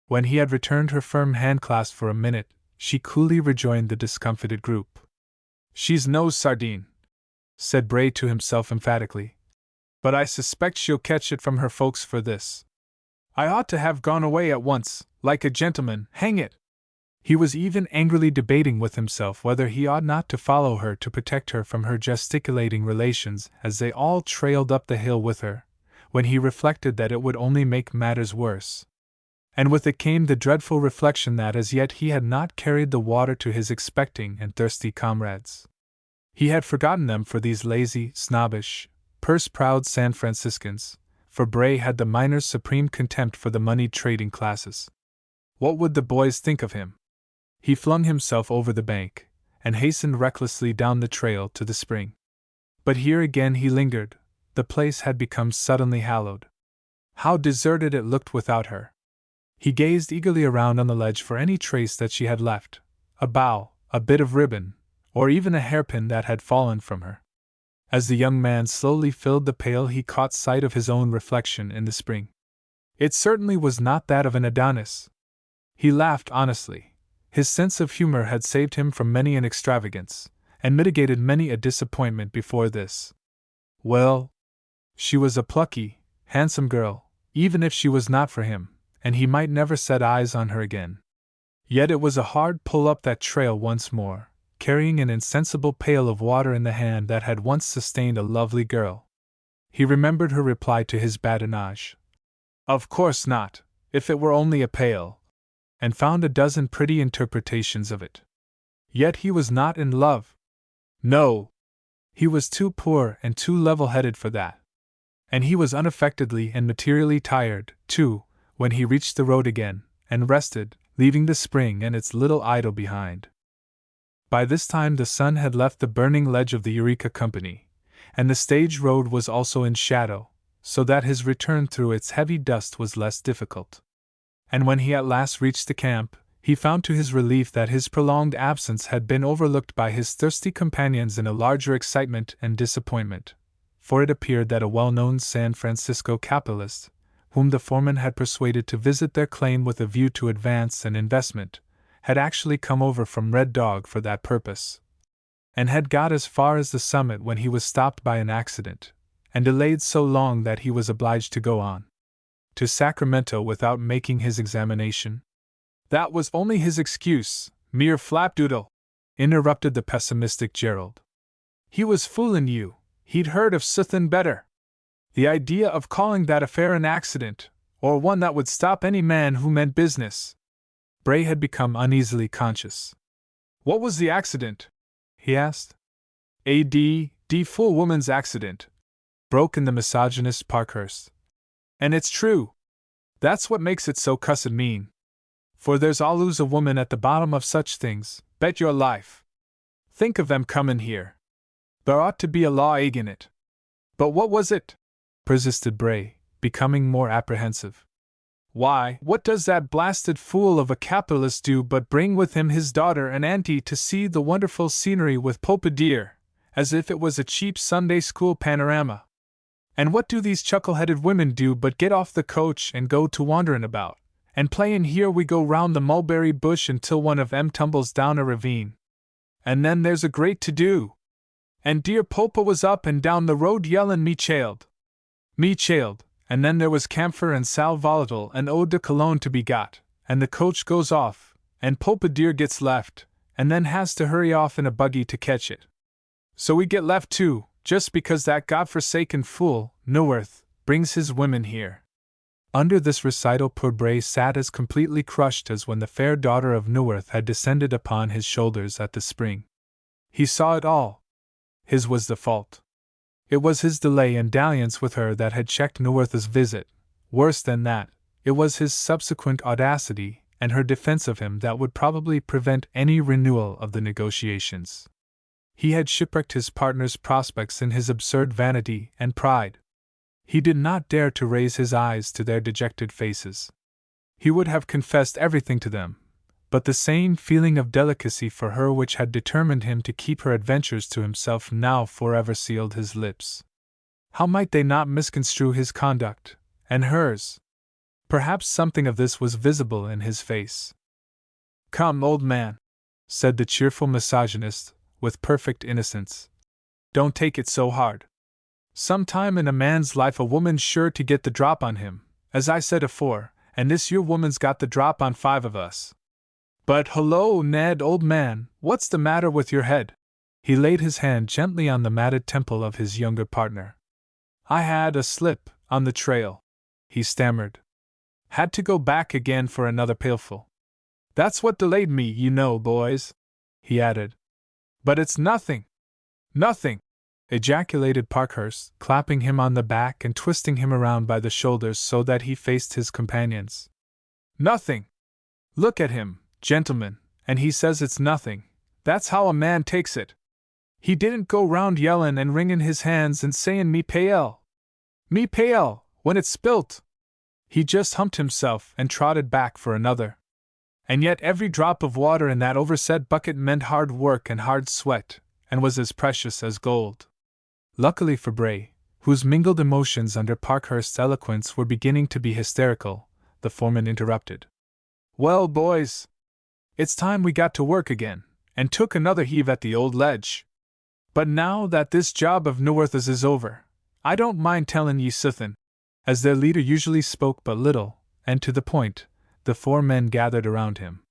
When he had returned her firm handclasp for a minute, she coolly rejoined the discomfited group. "She's no sardine," said Bray to himself emphatically, "but I suspect she'll catch it from her folks for this. I ought to have gone away at once, like a gentleman, hang it!" He was even angrily debating with himself whether he ought not to follow her to protect her from her gesticulating relations as they all trailed up the hill with her, when he reflected that it would only make matters worse. And with it came the dreadful reflection that as yet he had not carried the water to his expecting and thirsty comrades. He had forgotten them for these lazy, snobbish, purse-proud San Franciscans, for Bray had the miner's supreme contempt for the moneyed trading classes. What would the boys think of him? He flung himself over the bank, and hastened recklessly down the trail to the spring. But here again he lingered. The place had become suddenly hallowed. How deserted it looked without her. He gazed eagerly around on the ledge for any trace that she had left, a bough, a bit of ribbon, or even a hairpin that had fallen from her. As the young man slowly filled the pail, he caught sight of his own reflection in the spring. It certainly was not that of an Adonis. He laughed honestly. His sense of humor had saved him from many an extravagance, and mitigated many a disappointment before this. Well, she was a plucky, handsome girl, even if she was not for him, and he might never set eyes on her again. Yet it was a hard pull up that trail once more, carrying an insensible pail of water in the hand that had once sustained a lovely girl. He remembered her reply to his badinage. Of course not, if it were only a pail, and found a dozen pretty interpretations of it. Yet he was not in love. No! He was too poor and too level-headed for that. And he was unaffectedly and materially tired, too, when he reached the road again, and rested, leaving the spring and its little idol behind. By this time the sun had left the burning ledge of the Eureka Company, and the stage road was also in shadow, so that his return through its heavy dust was less difficult. And when he at last reached the camp, he found to his relief that his prolonged absence had been overlooked by his thirsty companions in a larger excitement and disappointment, for it appeared that a well-known San Francisco capitalist, whom the foreman had persuaded to visit their claim with a view to advance and investment, had actually come over from Red Dog for that purpose, and had got as far as the summit when he was stopped by an accident, and delayed so long that he was obliged to go on to Sacramento without making his examination. That was only his excuse, mere flapdoodle, interrupted the pessimistic Gerald. He was foolin' you, he'd heard of suthin' better. The idea of calling that affair an accident, or one that would stop any man who meant business. Bray had become uneasily conscious. What was the accident? He asked. A fool woman's accident, broke in the misogynist Parkhurst. And it's true. That's what makes it so cussed mean. For there's always a woman at the bottom of such things, bet your life. Think of them comin' here. There ought to be a law agin it. But what was it? Persisted Bray, becoming more apprehensive. Why, what does that blasted fool of a capitalist do but bring with him his daughter and auntie to see the wonderful scenery with Pompadour, as if it was a cheap Sunday school panorama. And what do these chuckle-headed women do but get off the coach and go to wanderin' about, and playin' here we go round the mulberry bush until one of 'em tumbles down a ravine. And then there's a great to-do. And dear Popa was up and down the road yellin' me child, and then there was camphor and sal volatile and eau de cologne to be got, and the coach goes off, and Pompadour gets left, and then has to hurry off in a buggy to catch it. So we get left too, just because that godforsaken fool, Neuwirth, brings his women here. Under this recital poor Bray sat as completely crushed as when the fair daughter of Neuwirth had descended upon his shoulders at the spring. He saw it all. His was the fault. It was his delay and dalliance with her that had checked Neuwirth's visit. Worse than that, it was his subsequent audacity and her defense of him that would probably prevent any renewal of the negotiations. He had shipwrecked his partner's prospects in his absurd vanity and pride. He did not dare to raise his eyes to their dejected faces. He would have confessed everything to them, but the same feeling of delicacy for her which had determined him to keep her adventures to himself now forever sealed his lips. How might they not misconstrue his conduct, and hers? Perhaps something of this was visible in his face. "Come, old man," said the cheerful misogynist, with perfect innocence. "Don't take it so hard. Sometime in a man's life a woman's sure to get the drop on him, as I said afore, and this your woman's got the drop on 5 of us. But hullo, Ned, old man, what's the matter with your head?" He laid his hand gently on the matted temple of his younger partner. "I had a slip on the trail," he stammered. "Had to go back again for another pailful. That's what delayed me, you know, boys," he added. "But it's nothing. Nothing!" ejaculated Parkhurst, clapping him on the back and twisting him around by the shoulders so that he faced his companions. "Nothing! Look at him, gentlemen, and he says it's nothing. That's how a man takes it. He didn't go round yellin' and wringin' his hands and sayin' me pale, when it spilt. He just humped himself and trotted back for another. And yet every drop of water in that overset bucket meant hard work and hard sweat, and was as precious as gold. Luckily for Bray, whose mingled emotions under Parkhurst's eloquence were beginning to be hysterical, the foreman interrupted. "Well, boys, it's time we got to work again," and took another heave at the old ledge. "But now that this job of North's is over, I don't mind tellin' ye suthin." As their leader usually spoke but little, and to the point, the 4 men gathered around him.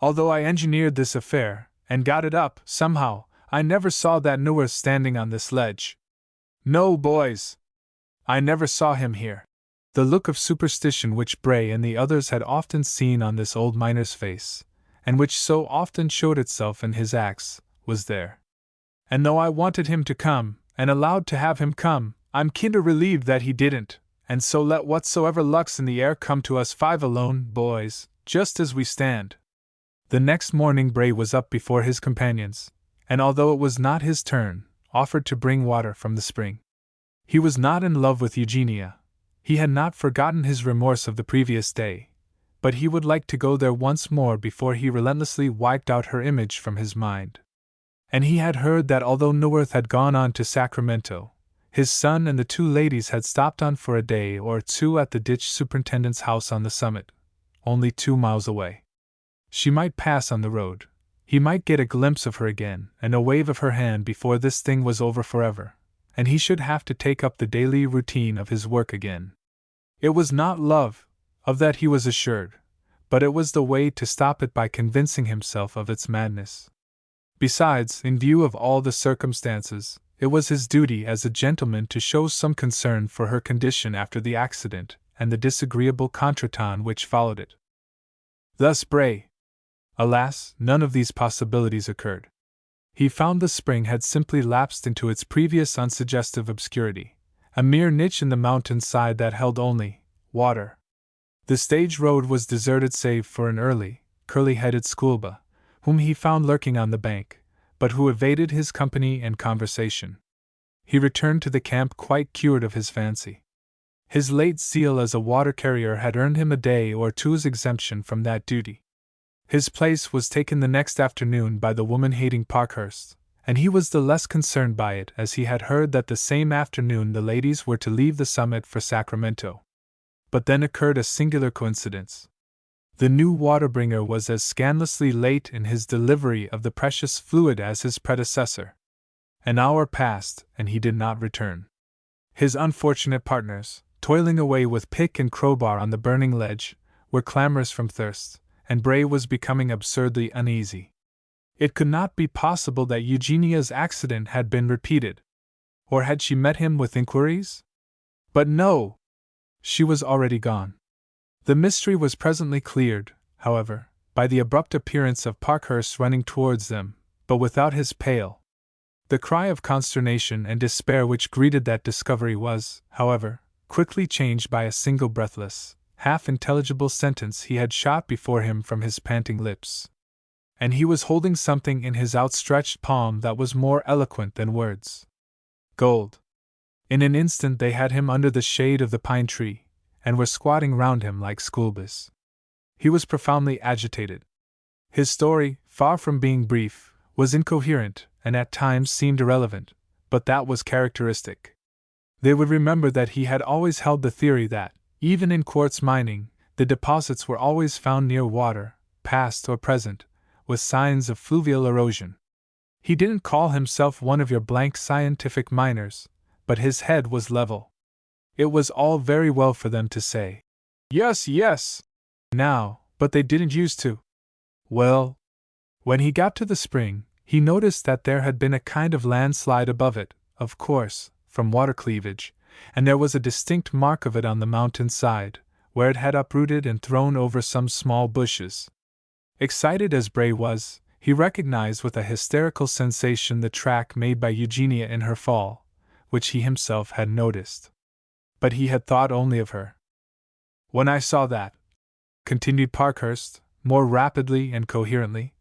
"Although I engineered this affair, and got it up, somehow, I never saw that North standing on this ledge. No, boys! I never saw him here." The look of superstition which Bray and the others had often seen on this old miner's face, and which so often showed itself in his acts, was there. "And though I wanted him to come, and allowed to have him come, I'm kinder relieved that he didn't, and so let whatsoever luck's in the air come to us 5 alone, boys, just as we stand." The next morning Bray was up before his companions, and although it was not his turn, offered to bring water from the spring. He was not in love with Eugenia. He had not forgotten his remorse of the previous day, but he would like to go there once more before he relentlessly wiped out her image from his mind. And he had heard that although North had gone on to Sacramento, his son and the 2 ladies had stopped on for a day or 2 at the ditch superintendent's house on the summit, only 2 miles away. She might pass on the road. He might get a glimpse of her again and a wave of her hand before this thing was over forever, and he should have to take up the daily routine of his work again. It was not love, of that he was assured, but it was the way to stop it by convincing himself of its madness. Besides, in view of all the circumstances, it was his duty as a gentleman to show some concern for her condition after the accident and the disagreeable contretemps which followed it. Thus Bray. Alas, none of these possibilities occurred. He found the spring had simply lapsed into its previous unsuggestive obscurity, a mere niche in the mountain side that held only water. The stage road was deserted save for an early, curly-headed schoolboy, whom he found lurking on the bank, but who evaded his company and conversation. He returned to the camp quite cured of his fancy. His late zeal as a water carrier had earned him a day or 2's exemption from that duty. His place was taken the next afternoon by the woman-hating Parkhurst, and he was the less concerned by it as he had heard that the same afternoon the ladies were to leave the summit for Sacramento. But then occurred a singular coincidence. The new water-bringer was as scandalously late in his delivery of the precious fluid as his predecessor. An hour passed, and he did not return. His unfortunate partners, toiling away with pick and crowbar on the burning ledge, were clamorous from thirst, and Bray was becoming absurdly uneasy. It could not be possible that Eugenia's accident had been repeated. Or had she met him with inquiries? But no! She was already gone. The mystery was presently cleared, however, by the abrupt appearance of Parkhurst running towards them, but without his pail. The cry of consternation and despair which greeted that discovery was, however, quickly changed by a single breathless, half-intelligible sentence he had shot before him from his panting lips. And he was holding something in his outstretched palm that was more eloquent than words. Gold. In an instant they had him under the shade of the pine tree, and were squatting round him like schoolboys. He was profoundly agitated. His story, far from being brief, was incoherent, and at times seemed irrelevant, but that was characteristic. They would remember that he had always held the theory that, even in quartz mining, the deposits were always found near water, past or present, with signs of fluvial erosion. He didn't call himself one of your blank scientific miners, but his head was level. It was all very well for them to say, "Yes, yes," now, but they didn't used to. Well, when he got to the spring, he noticed that there had been a kind of landslide above it, of course, from water cleavage, and there was a distinct mark of it on the mountain side, where it had uprooted and thrown over some small bushes. Excited as Bray was, he recognized with a hysterical sensation the track made by Eugenia in her fall, which he himself had noticed. But he had thought only of her. "When I saw that," continued Parkhurst, more rapidly and coherently,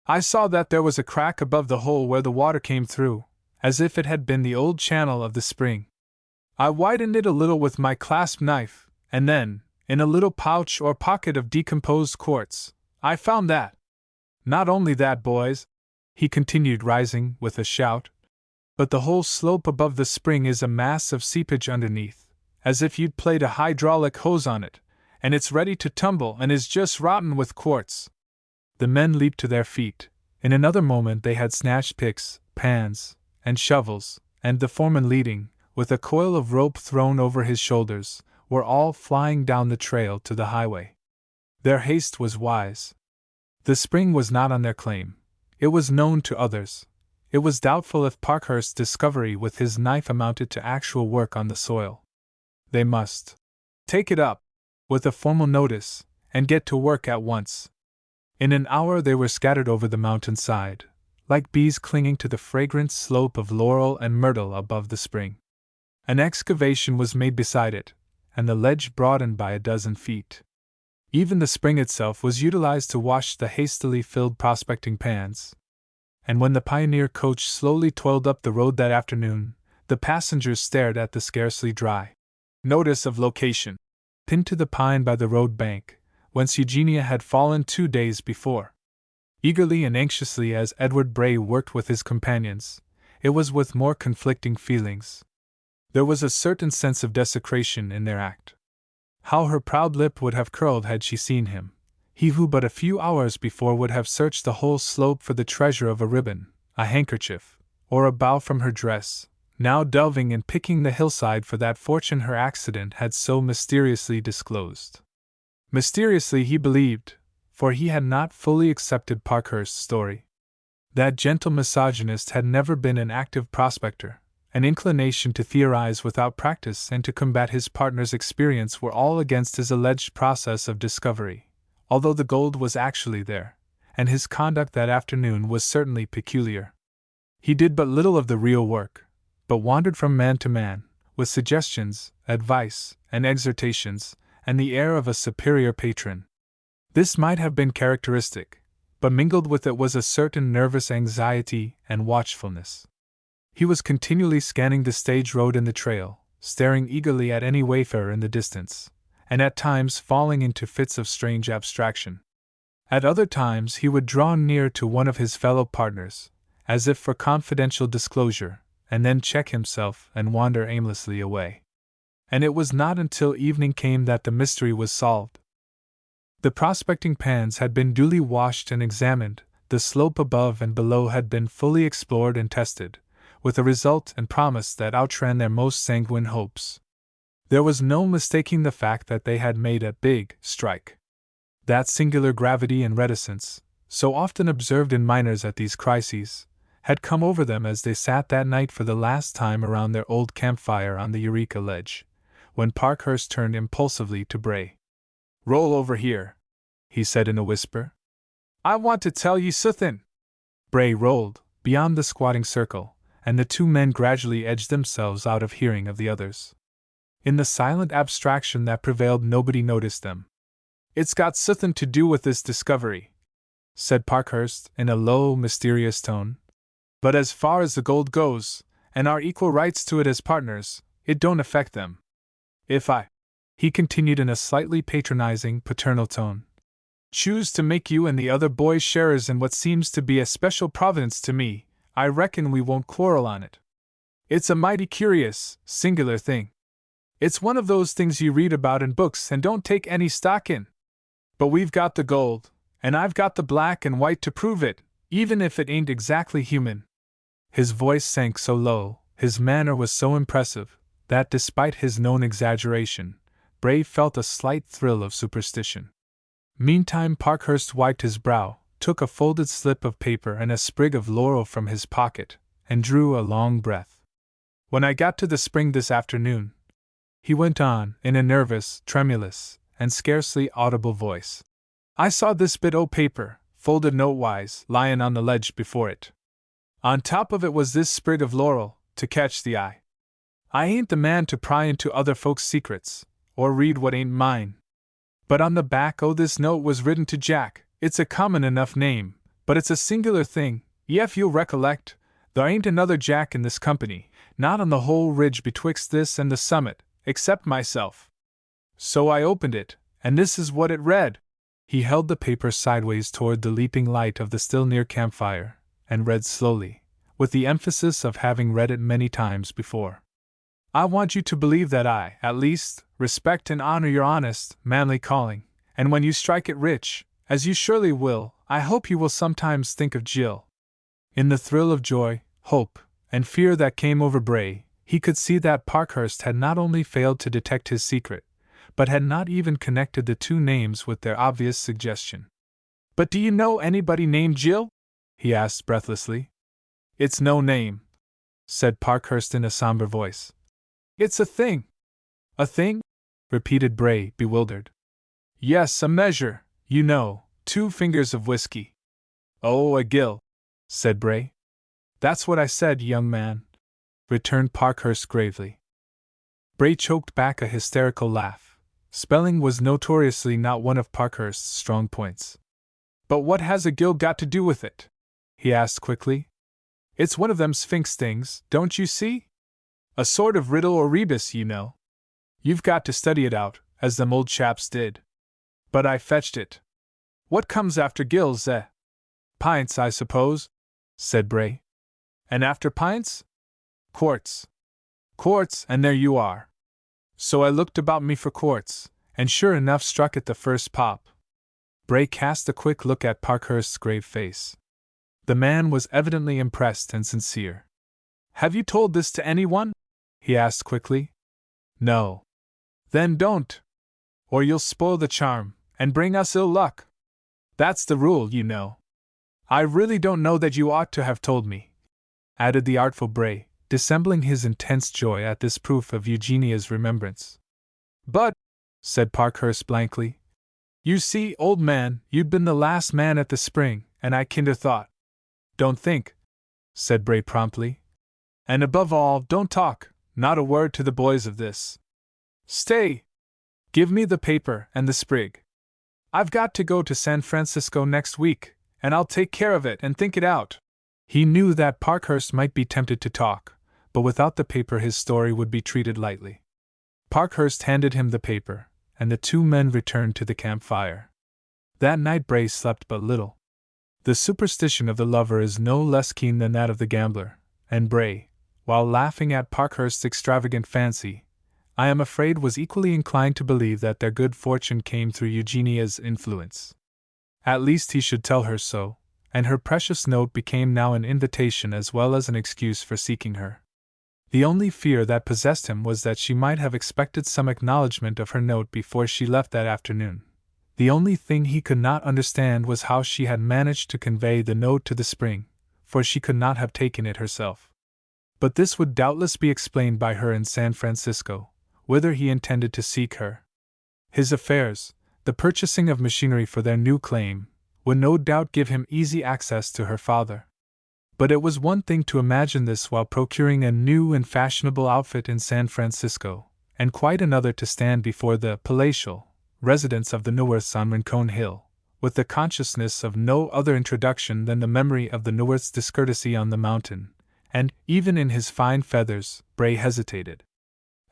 I saw that there was a crack above the hole where the water came through, as if it had been the old channel of the spring. I widened it a little with my clasp knife, and then, in a little pouch or pocket of decomposed quartz, I found that. Not only that, boys," he continued, rising with a shout, "but the whole slope above the spring is a mass of seepage underneath, as if you'd played a hydraulic hose on it, and it's ready to tumble and is just rotten with quartz." The men leaped to their feet. In another moment they had snatched picks, pans, and shovels, and the foreman leading, with a coil of rope thrown over his shoulders, were all flying down the trail to the highway. Their haste was wise. The spring was not on their claim. It was known to others. It was doubtful if Parkhurst's discovery with his knife amounted to actual work on the soil. They must take it up, with a formal notice, and get to work at once. In an hour they were scattered over the mountainside, like bees clinging to the fragrant slope of laurel and myrtle above the spring. An excavation was made beside it, and the ledge broadened by a dozen feet. Even the spring itself was utilized to wash the hastily filled prospecting pans. And when the pioneer coach slowly toiled up the road that afternoon, the passengers stared at the scarcely dry notice of location, pinned to the pine by the road bank, whence Eugenia had fallen 2 days before. Eagerly and anxiously as Edward Bray worked with his companions, it was with more conflicting feelings. There was a certain sense of desecration in their act. How her proud lip would have curled had she seen him, he who but a few hours before would have searched the whole slope for the treasure of a ribbon, a handkerchief, or a bough from her dress, now delving and picking the hillside for that fortune her accident had so mysteriously disclosed. Mysteriously he believed, for he had not fully accepted Parkhurst's story. That gentle misogynist had never been an active prospector. An inclination to theorize without practice and to combat his partner's experience were all against his alleged process of discovery, although the gold was actually there, and his conduct that afternoon was certainly peculiar. He did but little of the real work, but wandered from man to man, with suggestions, advice, and exhortations, and the air of a superior patron. This might have been characteristic, but mingled with it was a certain nervous anxiety and watchfulness. He was continually scanning the stage road and the trail, staring eagerly at any wayfarer in the distance, and at times falling into fits of strange abstraction. At other times he would draw near to one of his fellow partners, as if for confidential disclosure, and then check himself and wander aimlessly away. And it was not until evening came that the mystery was solved. The prospecting pans had been duly washed and examined, the slope above and below had been fully explored and tested, with a result and promise that outran their most sanguine hopes. There was no mistaking the fact that they had made a big strike. That singular gravity and reticence, so often observed in miners at these crises, had come over them as they sat that night for the last time around their old campfire on the Eureka ledge, when Parkhurst turned impulsively to Bray. "Roll over here," he said in a whisper. "I want to tell you suthin'." Bray rolled, beyond the squatting circle, and the two men gradually edged themselves out of hearing of the others. In the silent abstraction that prevailed nobody noticed them. "It's got suthin' to do with this discovery," said Parkhurst in a low, mysterious tone. "But as far as the gold goes, and our equal rights to it as partners, it don't affect them. If I," he continued in a slightly patronizing, paternal tone, "choose to make you and the other boys sharers in what seems to be a special providence to me, I reckon we won't quarrel on it. It's a mighty curious, singular thing. It's one of those things you read about in books and don't take any stock in. But we've got the gold, and I've got the black and white to prove it, even if it ain't exactly human." His voice sank so low, his manner was so impressive, that despite his known exaggeration, Bray felt a slight thrill of superstition. Meantime Parkhurst wiped his brow, took a folded slip of paper and a sprig of laurel from his pocket, and drew a long breath. "When I got to the spring this afternoon," he went on, in a nervous, tremulous, and scarcely audible voice, "I saw this bit o' paper, folded note-wise, lyin' on the ledge before it. On top of it was this sprig of laurel, to catch the eye. I ain't the man to pry into other folks' secrets, or read what ain't mine. But on the back o' this note was written to Jack. It's a common enough name, But it's a singular thing, if you'll recollect, there ain't another Jack in this company, not on the whole ridge betwixt this and the summit, except myself. So I opened it, and this is what it read. He held the paper sideways toward the leaping light of the still near campfire, and read slowly, with the emphasis of having read it many times before. I want you to believe that I, at least, respect and honor your honest, manly calling, and when you strike it rich, as you surely will, I hope you will sometimes think of Jill. In the thrill of joy, hope, and fear that came over Bray, he could see that Parkhurst had not only failed to detect his secret, but had not even connected the two names with their obvious suggestion. But do you know anybody named Jill? He asked breathlessly. It's no name, said Parkhurst in a somber voice. It's a thing. A thing? Repeated Bray, bewildered. Yes, a measure, you know, 2 fingers of whiskey. Oh, a gill, said Bray. That's what I said, young man, returned Parkhurst gravely. Bray choked back a hysterical laugh. Spelling was notoriously not one of Parkhurst's strong points. But what has a gill got to do with it? He asked quickly. It's one of them Sphinx things, don't you see? A sort of riddle or rebus, you know. You've got to study it out, as them old chaps did. But I fetched it. What comes after gills, eh? Pints, I suppose, said Bray. And after pints? Quarts. Quarts, and there you are. So I looked about me for quarts, and sure enough struck at the first pop. Bray cast a quick look at Parkhurst's grave face. The man was evidently impressed and sincere. Have you told this to anyone? He asked quickly. No. Then don't. Or you'll spoil the charm, and bring us ill luck. That's the rule, you know. I really don't know that you ought to have told me, added the artful Bray, dissembling his intense joy at this proof of Eugenia's remembrance. But, said Parkhurst blankly, you see, old man, you'd been the last man at the spring, and I kinder thought. Don't think, said Bray promptly. And above all, don't talk, not a word to the boys of this. Stay! Give me the paper and the sprig. I've got to go to San Francisco next week, and I'll take care of it and think it out. He knew that Parkhurst might be tempted to talk, but without the paper his story would be treated lightly. Parkhurst handed him the paper, and the 2 men returned to the campfire. That night Bray slept but little. The superstition of the lover is no less keen than that of the gambler, and Bray, while laughing at Parkhurst's extravagant fancy, I am afraid was equally inclined to believe that their good fortune came through Eugenia's influence. At least he should tell her so, and her precious note became now an invitation as well as an excuse for seeking her. The only fear that possessed him was that she might have expected some acknowledgment of her note before she left that afternoon. The only thing he could not understand was how she had managed to convey the note to the spring, for she could not have taken it herself. But this would doubtless be explained by her in San Francisco, whither he intended to seek her. His affairs, the purchasing of machinery for their new claim, would no doubt give him easy access to her father. But it was one thing to imagine this while procuring a new and fashionable outfit in San Francisco, and quite another to stand before the palatial residence of the Neuwirths on Rincon Hill, with the consciousness of no other introduction than the memory of the Neuwirths' discourtesy on the mountain, and, even in his fine feathers, Bray hesitated.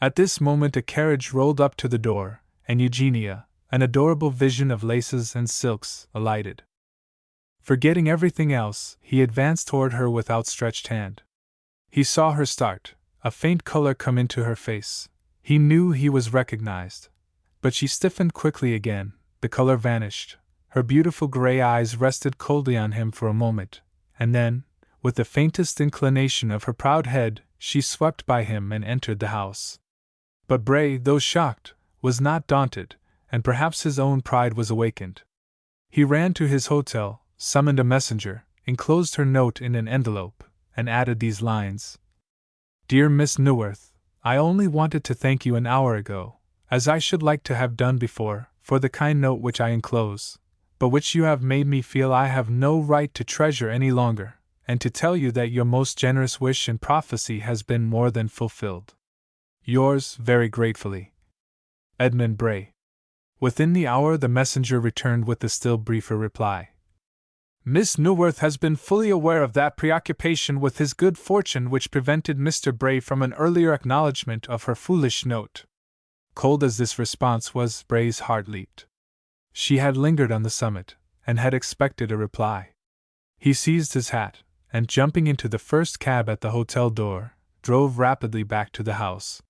At this moment a carriage rolled up to the door, and Eugenia, an adorable vision of laces and silks, alighted. Forgetting everything else, he advanced toward her with outstretched hand. He saw her start, a faint color come into her face. He knew he was recognized. But she stiffened quickly again, the color vanished, her beautiful gray eyes rested coldly on him for a moment, and then, with the faintest inclination of her proud head, she swept by him and entered the house. But Bray, though shocked, was not daunted, and perhaps his own pride was awakened. He ran to his hotel, summoned a messenger, enclosed her note in an envelope, and added these lines. Dear Miss Neuwirth, I only wanted to thank you an hour ago, as I should like to have done before, for the kind note which I enclose, but which you have made me feel I have no right to treasure any longer, and to tell you that your most generous wish and prophecy has been more than fulfilled. Yours, very gratefully, Edmund Bray. Within the hour the messenger returned with the still briefer reply. Miss Newworth has been fully aware of that preoccupation with his good fortune which prevented Mr. Bray from an earlier acknowledgment of her foolish note. Cold as this response was, Bray's heart leaped. She had lingered on the summit, and had expected a reply. He seized his hat, and jumping into the first cab at the hotel door, drove rapidly back to the house.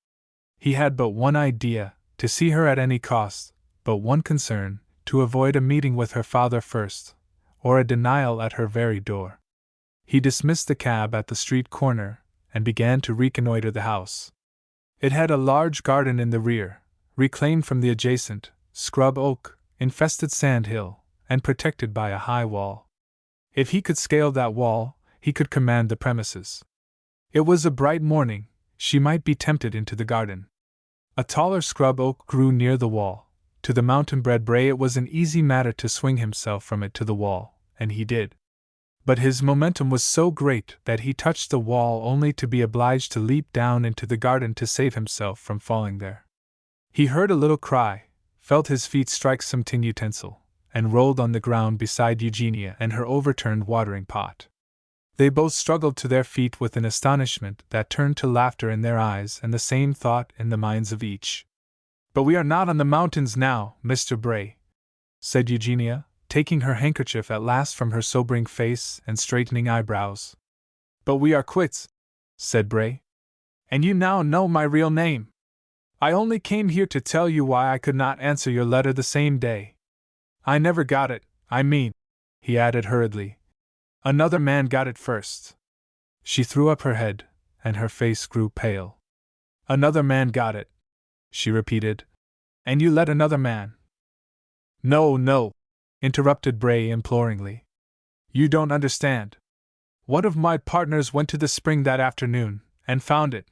He had but one idea, to see her at any cost, but one concern, to avoid a meeting with her father first, or a denial at her very door. He dismissed the cab at the street corner, and began to reconnoiter the house. It had a large garden in the rear, reclaimed from the adjacent, scrub oak, infested sand hill, and protected by a high wall. If he could scale that wall, he could command the premises. It was a bright morning, she might be tempted into the garden. A taller scrub oak grew near the wall. To the mountain-bred Bray it was an easy matter to swing himself from it to the wall, and he did. But his momentum was so great that he touched the wall only to be obliged to leap down into the garden to save himself from falling there. He heard a little cry, felt his feet strike some tin utensil, and rolled on the ground beside Eugenia and her overturned watering pot. They both struggled to their feet with an astonishment that turned to laughter in their eyes and the same thought in the minds of each. "But we are not on the mountains now, Mr. Bray," said Eugenia, taking her handkerchief at last from her sobering face and straightening eyebrows. "But we are quits," said Bray. "And you now know my real name. I only came here to tell you why I could not answer your letter the same day. I never got it, I mean," he added hurriedly. "Another man got it first." She threw up her head, and her face grew pale. "Another man got it," she repeated. "And you let another man—" "No, no," interrupted Bray imploringly. "You don't understand. One of my partners went to the spring that afternoon, and found it,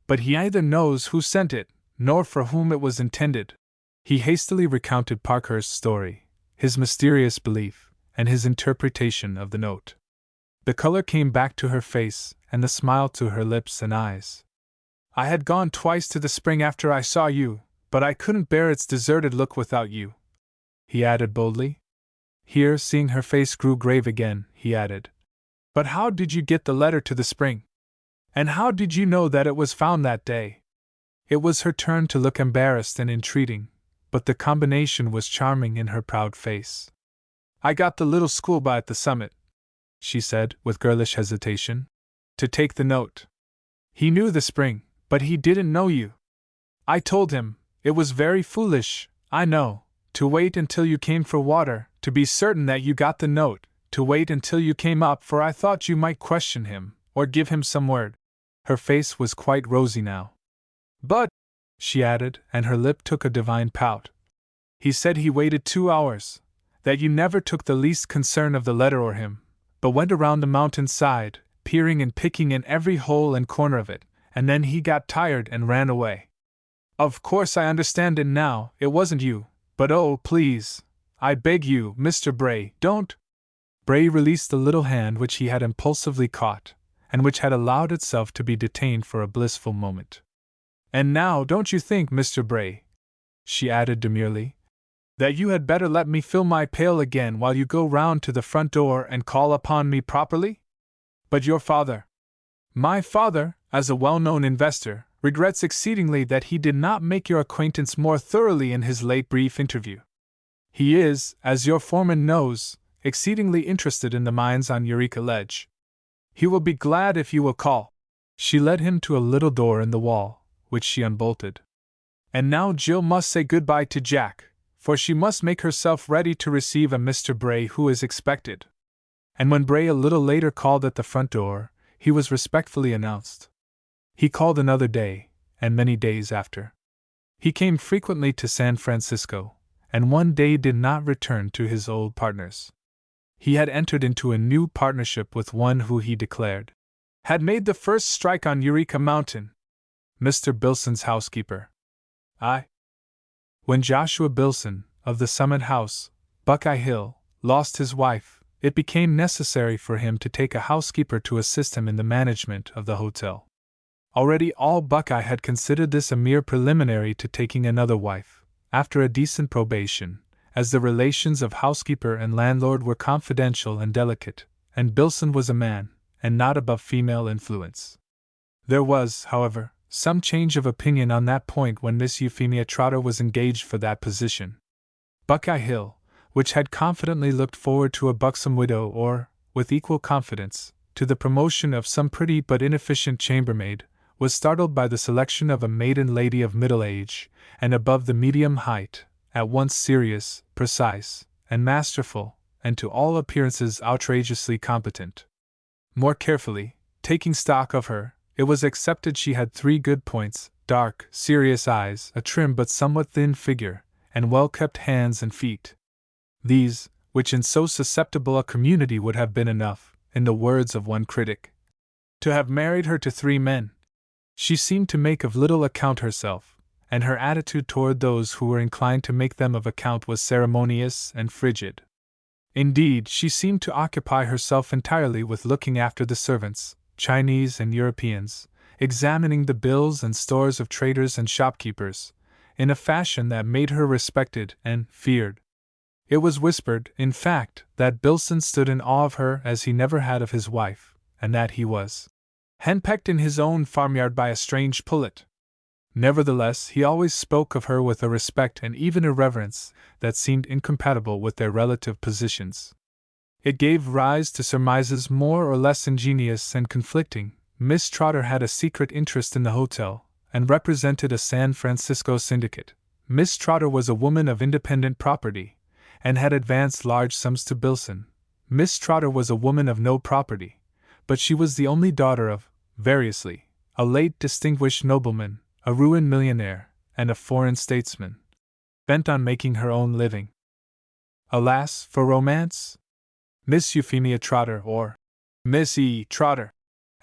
but he neither knows who sent it, nor for whom it was intended." He hastily recounted Parkhurst's story, his mysterious belief, and his interpretation of the note. The color came back to her face, and the smile to her lips and eyes. "I had gone twice to the spring after I saw you, but I couldn't bear its deserted look without you," he added boldly. Here, seeing her face grew grave again, he added, "But how did you get the letter to the spring? And how did you know that it was found that day?" It was her turn to look embarrassed and entreating, but the combination was charming in her proud face. "I got the little schoolboy at the summit," she said, with girlish hesitation, "to take the note. He knew the spring, but he didn't know you. I told him, it was very foolish, I know, to wait until you came for water, to be certain that you got the note, to wait until you came up, for I thought you might question him, or give him some word." Her face was quite rosy now. "But," she added, and her lip took a divine pout, "he said he waited 2 hours, that you never took the least concern of the letter or him, but went around the mountain side, peering and picking in every hole and corner of it, and then he got tired and ran away. Of course I understand it now, it wasn't you, but oh, please, I beg you, Mr. Bray, don't—" Bray released the little hand which he had impulsively caught, and which had allowed itself to be detained for a blissful moment. "And now don't you think, Mr. Bray," she added demurely, "that you had better let me fill my pail again while you go round to the front door and call upon me properly? But your father—" "My father, as a well-known investor, regrets exceedingly that he did not make your acquaintance more thoroughly in his late brief interview. He is, as your foreman knows, exceedingly interested in the mines on Eureka Ledge. He will be glad if you will call." She led him to a little door in the wall, which she unbolted. "And now Jill must say good-bye to Jack, for she must make herself ready to receive a Mr. Bray who is expected." And when Bray a little later called at the front door, he was respectfully announced. He called another day, and many days after. He came frequently to San Francisco, and one day did not return to his old partners. He had entered into a new partnership with one who he declared had made the first strike on Eureka Mountain, Mr. Bilson's housekeeper. When Joshua Bilson, of the Summit House, Buckeye Hill, lost his wife, it became necessary for him to take a housekeeper to assist him in the management of the hotel. Already all Buckeye had considered this a mere preliminary to taking another wife, after a decent probation, as the relations of housekeeper and landlord were confidential and delicate, and Billson was a man, and not above female influence. There was, however, some change of opinion on that point when Miss Euphemia Trotter was engaged for that position. Buckeye Hill, which had confidently looked forward to a buxom widow or, with equal confidence, to the promotion of some pretty but inefficient chambermaid, was startled by the selection of a maiden lady of middle age, and above the medium height, at once serious, precise, and masterful, and to all appearances outrageously competent. More carefully, taking stock of her, it was accepted she had 3 good points: dark, serious eyes, a trim but somewhat thin figure, and well-kept hands and feet. These, which in so susceptible a community would have been enough, in the words of one critic, to have married her to 3 men. She seemed to make of little account herself, and her attitude toward those who were inclined to make them of account was ceremonious and frigid. Indeed, she seemed to occupy herself entirely with looking after the servants, Chinese and Europeans, examining the bills and stores of traders and shopkeepers, in a fashion that made her respected and feared. It was whispered, in fact, that Billson stood in awe of her as he never had of his wife, and that he was henpecked in his own farmyard by a strange pullet. Nevertheless, he always spoke of her with a respect and even a reverence that seemed incompatible with their relative positions. It gave rise to surmises more or less ingenious and conflicting. Miss Trotter had a secret interest in the hotel, and represented a San Francisco syndicate. Miss Trotter was a woman of independent property, and had advanced large sums to Billson. Miss Trotter was a woman of no property, but she was the only daughter of, variously, a late distinguished nobleman, a ruined millionaire, and a foreign statesman, bent on making her own living. Alas, for romance! Miss Euphemia Trotter, or Miss E. Trotter,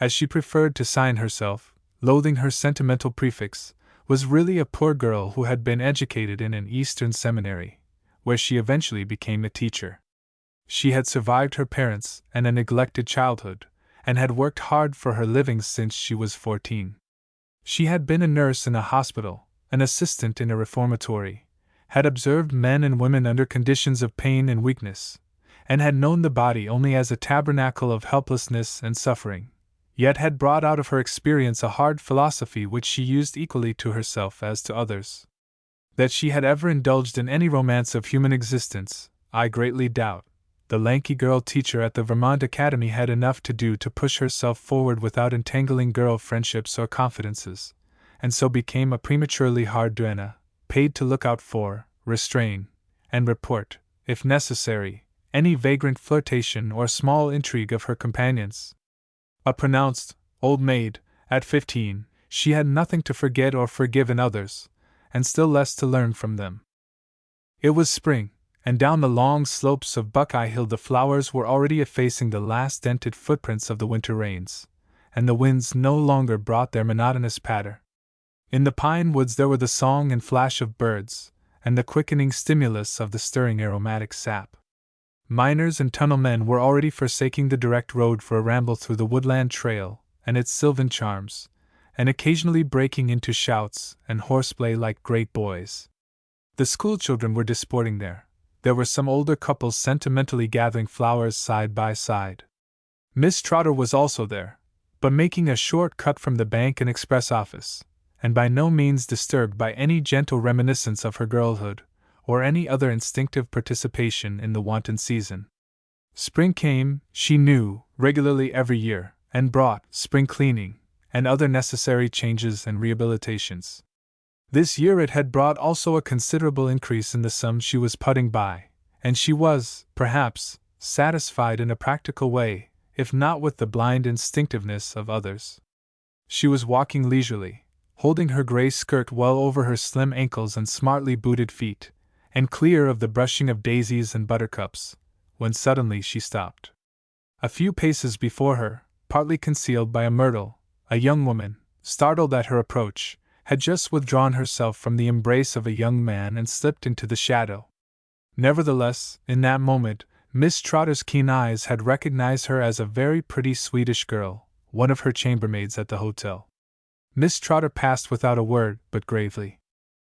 as she preferred to sign herself, loathing her sentimental prefix, was really a poor girl who had been educated in an Eastern seminary, where she eventually became a teacher. She had survived her parents and a neglected childhood, and had worked hard for her living since she was 14. She had been a nurse in a hospital, an assistant in a reformatory, had observed men and women under conditions of pain and weakness, and had known the body only as a tabernacle of helplessness and suffering, yet had brought out of her experience a hard philosophy which she used equally to herself as to others. That she had ever indulged in any romance of human existence, I greatly doubt. The lanky girl teacher at the Vermont Academy had enough to do to push herself forward without entangling girl friendships or confidences, and so became a prematurely hard duenna, paid to look out for, restrain, and report, if necessary, any vagrant flirtation or small intrigue of her companions. A pronounced old maid, at 15, she had nothing to forget or forgive in others, and still less to learn from them. It was spring, and down the long slopes of Buckeye Hill the flowers were already effacing the last dented footprints of the winter rains, and the winds no longer brought their monotonous patter. In the pine woods there were the song and flash of birds, and the quickening stimulus of the stirring aromatic sap. Miners and tunnelmen were already forsaking the direct road for a ramble through the woodland trail and its sylvan charms, and occasionally breaking into shouts and horseplay like great boys. The schoolchildren were disporting there. There were some older couples sentimentally gathering flowers side by side. Miss Trotter was also there, but making a short cut from the bank and express office, and by no means disturbed by any gentle reminiscence of her girlhood, or any other instinctive participation in the wanton season. Spring came, she knew, regularly every year, and brought spring cleaning, and other necessary changes and rehabilitations. This year it had brought also a considerable increase in the sum she was putting by, and she was, perhaps, satisfied in a practical way, if not with the blind instinctiveness of others. She was walking leisurely, holding her gray skirt well over her slim ankles and smartly booted feet, and clear of the brushing of daisies and buttercups, when suddenly she stopped. A few paces before her, partly concealed by a myrtle, a young woman, startled at her approach, had just withdrawn herself from the embrace of a young man and slipped into the shadow. Nevertheless, in that moment, Miss Trotter's keen eyes had recognized her as a very pretty Swedish girl, one of her chambermaids at the hotel. Miss Trotter passed without a word, but gravely.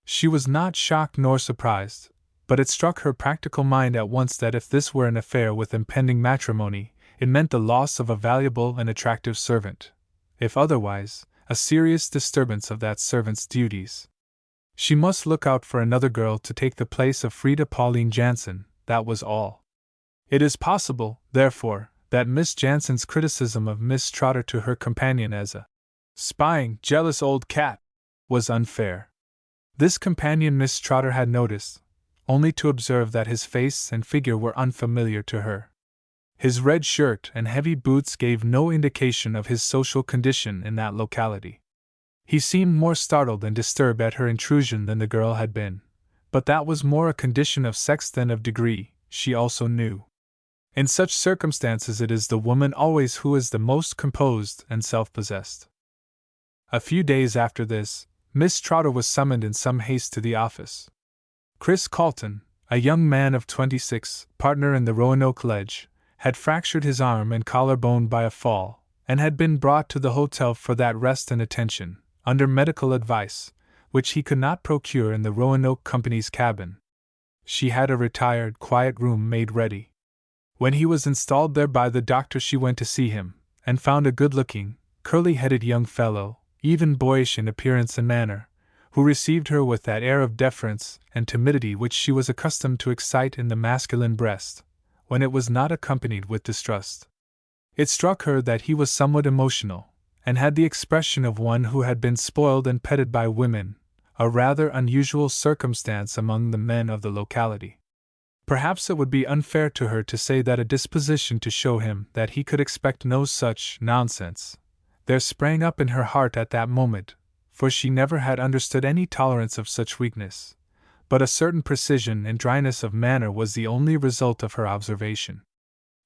She was not shocked nor surprised, but it struck her practical mind at once that if this were an affair with impending matrimony, it meant the loss of a valuable and attractive servant; if otherwise, a serious disturbance of that servant's duties. She must look out for another girl to take the place of Frida Pauline Jansen, that was all. It is possible, therefore, that Miss Jansen's criticism of Miss Trotter to her companion as a spying, jealous old cat was unfair. This companion Miss Trotter had noticed, only to observe that his face and figure were unfamiliar to her. His red shirt and heavy boots gave no indication of his social condition in that locality. He seemed more startled and disturbed at her intrusion than the girl had been, but that was more a condition of sex than of degree, she also knew. In such circumstances it is the woman always who is the most composed and self-possessed. A few days after this, Miss Trotter was summoned in some haste to the office. Chris Calton, a young man of 26, partner in the Roanoke Ledge, had fractured his arm and collarbone by a fall, and had been brought to the hotel for that rest and attention, under medical advice, which he could not procure in the Roanoke Company's cabin. She had a retired, quiet room made ready. When he was installed there by the doctor, she went to see him, and found a good-looking, curly-headed young fellow, even boyish in appearance and manner, who received her with that air of deference and timidity which she was accustomed to excite in the masculine breast, when it was not accompanied with distrust. It struck her that he was somewhat emotional, and had the expression of one who had been spoiled and petted by women, a rather unusual circumstance among the men of the locality. Perhaps it would be unfair to her to say that a disposition to show him that he could expect no such nonsense there sprang up in her heart at that moment, for she never had understood any tolerance of such weakness, but a certain precision and dryness of manner was the only result of her observation.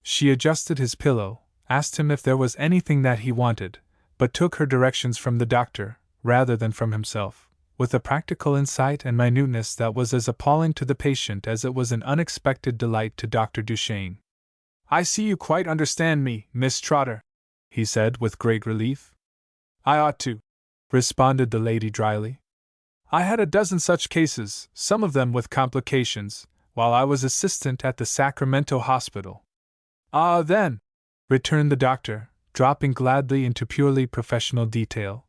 She adjusted his pillow, asked him if there was anything that he wanted, but took her directions from the doctor, rather than from himself, with a practical insight and minuteness that was as appalling to the patient as it was an unexpected delight to Dr. Duchesne. "I see you quite understand me, Miss Trotter," he said with great relief. "I ought to," responded the lady dryly. "I had a dozen such cases, some of them with complications, while I was assistant at the Sacramento hospital." "Ah, then," returned the doctor, dropping gladly into purely professional detail,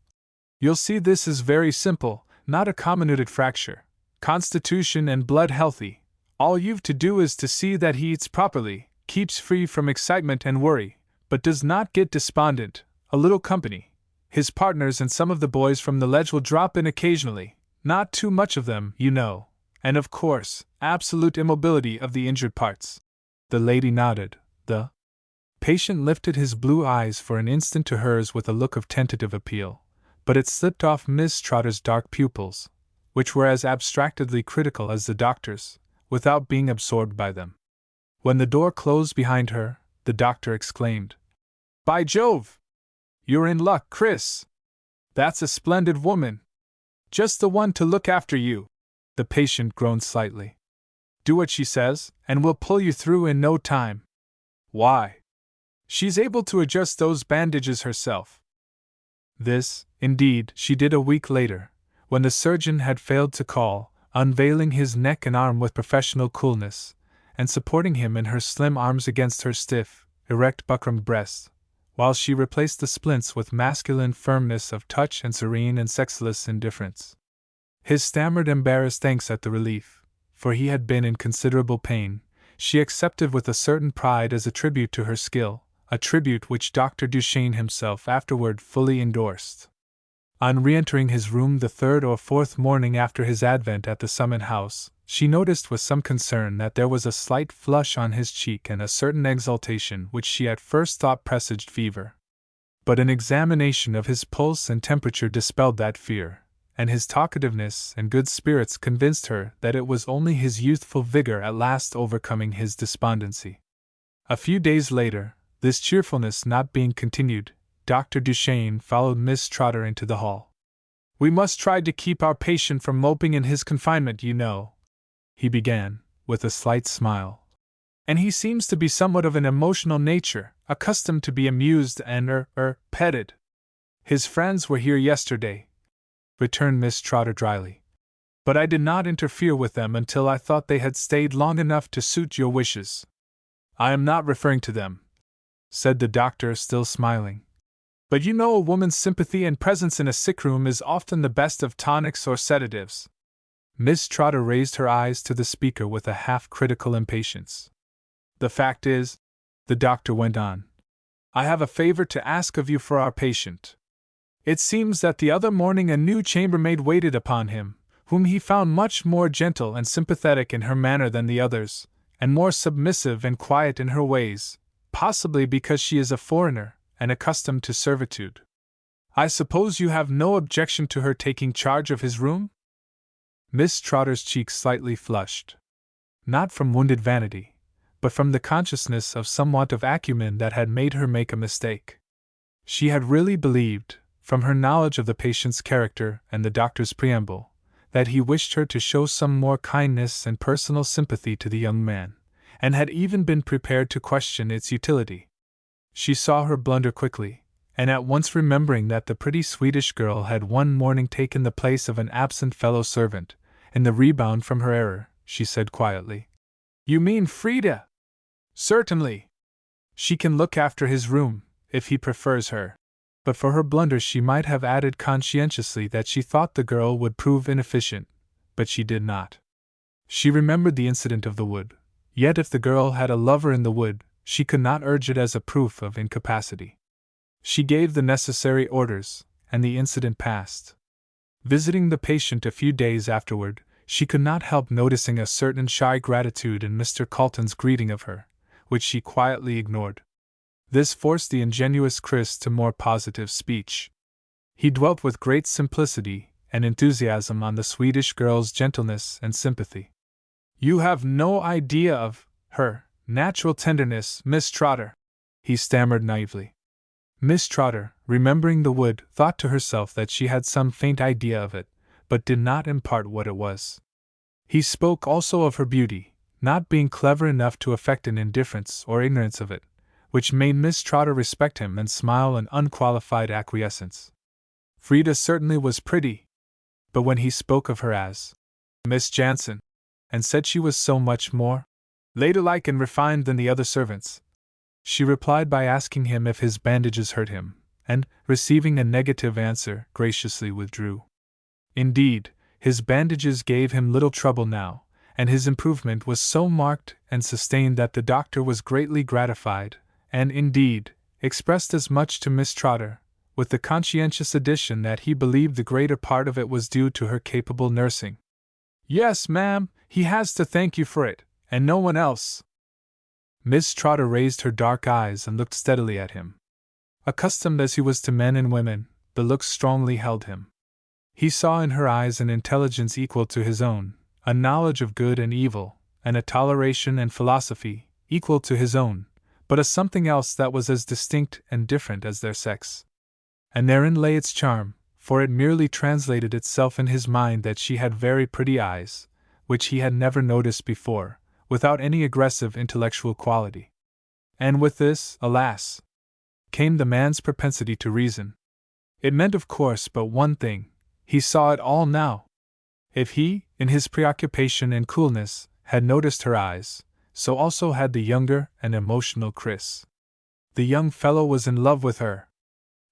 "you'll see this is very simple, not a comminuted fracture, constitution and blood healthy. All you've to do is to see that he eats properly, keeps free from excitement and worry, but does not get despondent. A little company, his partners and some of the boys from the ledge will drop in occasionally, not too much of them, you know, and of course, absolute immobility of the injured parts." The lady nodded. The patient lifted his blue eyes for an instant to hers with a look of tentative appeal, but it slipped off Miss Trotter's dark pupils, which were as abstractedly critical as the doctor's, without being absorbed by them. When the door closed behind her, the doctor exclaimed, "By Jove! You're in luck, Chris! That's a splendid woman! Just the one to look after you." The patient groaned slightly. "Do what she says, and we'll pull you through in no time. Why, she's able to adjust those bandages herself." This, indeed, she did a week later, when the surgeon had failed to call, unveiling his neck and arm with professional coolness, and supporting him in her slim arms against her stiff, erect buckram breast, while she replaced the splints with masculine firmness of touch and serene and sexless indifference. His stammered embarrassed thanks at the relief, for he had been in considerable pain, she accepted with a certain pride as a tribute to her skill, a tribute which Dr. Duchesne himself afterward fully endorsed. On re-entering his room the third or fourth morning after his advent at the Summit House, she noticed with some concern that there was a slight flush on his cheek and a certain exultation which she at first thought presaged fever. But an examination of his pulse and temperature dispelled that fear, and his talkativeness and good spirits convinced her that it was only his youthful vigor at last overcoming his despondency. A few days later, this cheerfulness not being continued, Dr. Duchesne followed Miss Trotter into the hall. "We must try to keep our patient from moping in his confinement, you know," he began, with a slight smile. "And he seems to be somewhat of an emotional nature, accustomed to be amused and petted. His friends were here yesterday," returned Miss Trotter dryly. but I did not interfere with them until I thought they had stayed long enough to suit your wishes. I am not referring to them," said the doctor, still smiling. "But you know a woman's sympathy and presence in a sick room is often the best of tonics or sedatives." Miss Trotter raised her eyes to the speaker with a half-critical impatience. "The fact is," the doctor went on, "I have a favor to ask of you for our patient. It seems that the other morning a new chambermaid waited upon him, whom he found much more gentle and sympathetic in her manner than the others, and more submissive and quiet in her ways, possibly because she is a foreigner and accustomed to servitude. I suppose you have no objection to her taking charge of his room?" Miss Trotter's cheeks slightly flushed. Not from wounded vanity, but from the consciousness of some want of acumen that had made her make a mistake. She had really believed, from her knowledge of the patient's character and the doctor's preamble, that he wished her to show some more kindness and personal sympathy to the young man, and had even been prepared to question its utility. She saw her blunder quickly, and at once remembering that the pretty Swedish girl had one morning taken the place of an absent fellow-servant, in the rebound from her error, she said quietly, "You mean Frida?" "Certainly. She can look after his room, if he prefers her." But for her blunder she might have added conscientiously that she thought the girl would prove inefficient, but she did not. She remembered the incident of the wood, yet if the girl had a lover in the wood, she could not urge it as a proof of incapacity. She gave the necessary orders, and the incident passed. Visiting the patient a few days afterward, she could not help noticing a certain shy gratitude in Mr. Carleton's greeting of her, which she quietly ignored. This forced the ingenuous Chris to more positive speech. He dwelt with great simplicity and enthusiasm on the Swedish girl's gentleness and sympathy. "You have no idea of her natural tenderness, Miss Trotter," he stammered naively. Miss Trotter, remembering the wood, thought to herself that she had some faint idea of it, but did not impart what it was. He spoke also of her beauty, not being clever enough to affect an indifference or ignorance of it, which made Miss Trotter respect him and smile an unqualified acquiescence. Frida certainly was pretty, but when he spoke of her as Miss Jansen, and said she was so much more ladylike and refined than the other servants, she replied by asking him if his bandages hurt him, and, receiving a negative answer, graciously withdrew. Indeed, his bandages gave him little trouble now, and his improvement was so marked and sustained that the doctor was greatly gratified, and, indeed, expressed as much to Miss Trotter, with the conscientious addition that he believed the greater part of it was due to her capable nursing. "Yes, ma'am, he has to thank you for it, and no one else." Miss Trotter raised her dark eyes and looked steadily at him. Accustomed as he was to men and women, the look strongly held him. He saw in her eyes an intelligence equal to his own, a knowledge of good and evil, and a toleration and philosophy equal to his own, but a something else that was as distinct and different as their sex. And therein lay its charm, for it merely translated itself in his mind that she had very pretty eyes, which he had never noticed before, without any aggressive intellectual quality. And with this, alas, came the man's propensity to reason. It meant, of course, but one thing: he saw it all now. If he, in his preoccupation and coolness, had noticed her eyes, so also had the younger and emotional Chris. The young fellow was in love with her.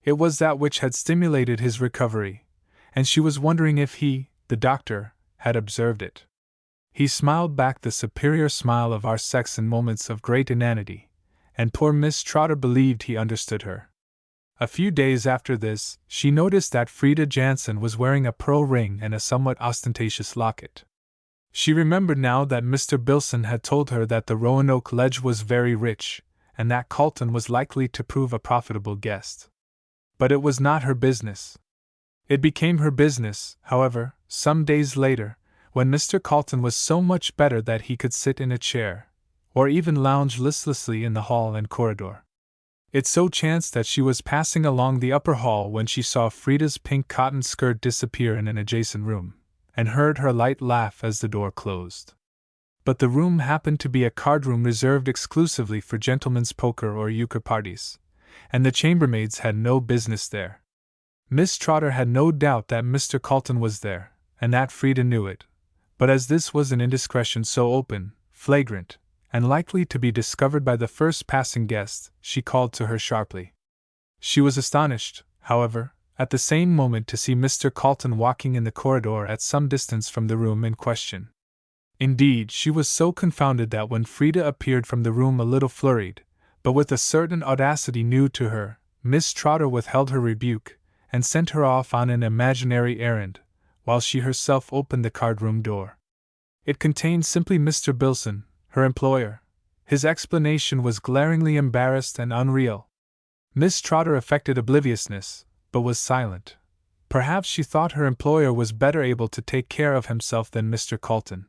It was that which had stimulated his recovery, and she was wondering if he, the doctor, had observed it. He smiled back the superior smile of our sex in moments of great inanity, and poor Miss Trotter believed he understood her. A few days after this, she noticed that Frida Jansen was wearing a pearl ring and a somewhat ostentatious locket. She remembered now that Mr. Bilson had told her that the Roanoke Ledge was very rich, and that Carleton was likely to prove a profitable guest. But it was not her business. It became her business, however, some days later, when Mr. Carleton was so much better that he could sit in a chair, or even lounge listlessly in the hall and corridor. It so chanced that she was passing along the upper hall when she saw Frida's pink cotton skirt disappear in an adjacent room, and heard her light laugh as the door closed. But the room happened to be a card-room reserved exclusively for gentlemen's poker or euchre parties, and the chambermaids had no business there. Miss Trotter had no doubt that Mr. Carleton was there, and that Frida knew it. But as this was an indiscretion so open, flagrant, and likely to be discovered by the first passing guest, she called to her sharply. She was astonished, however, at the same moment to see Mr. Carlton walking in the corridor at some distance from the room in question. Indeed, she was so confounded that when Frida appeared from the room a little flurried, but with a certain audacity new to her, Miss Trotter withheld her rebuke, and sent her off on an imaginary errand, while she herself opened the card-room door. It contained simply Mr. Bilson, her employer. His explanation was glaringly embarrassed and unreal. Miss Trotter affected obliviousness, but was silent. Perhaps she thought her employer was better able to take care of himself than Mr. Carlton.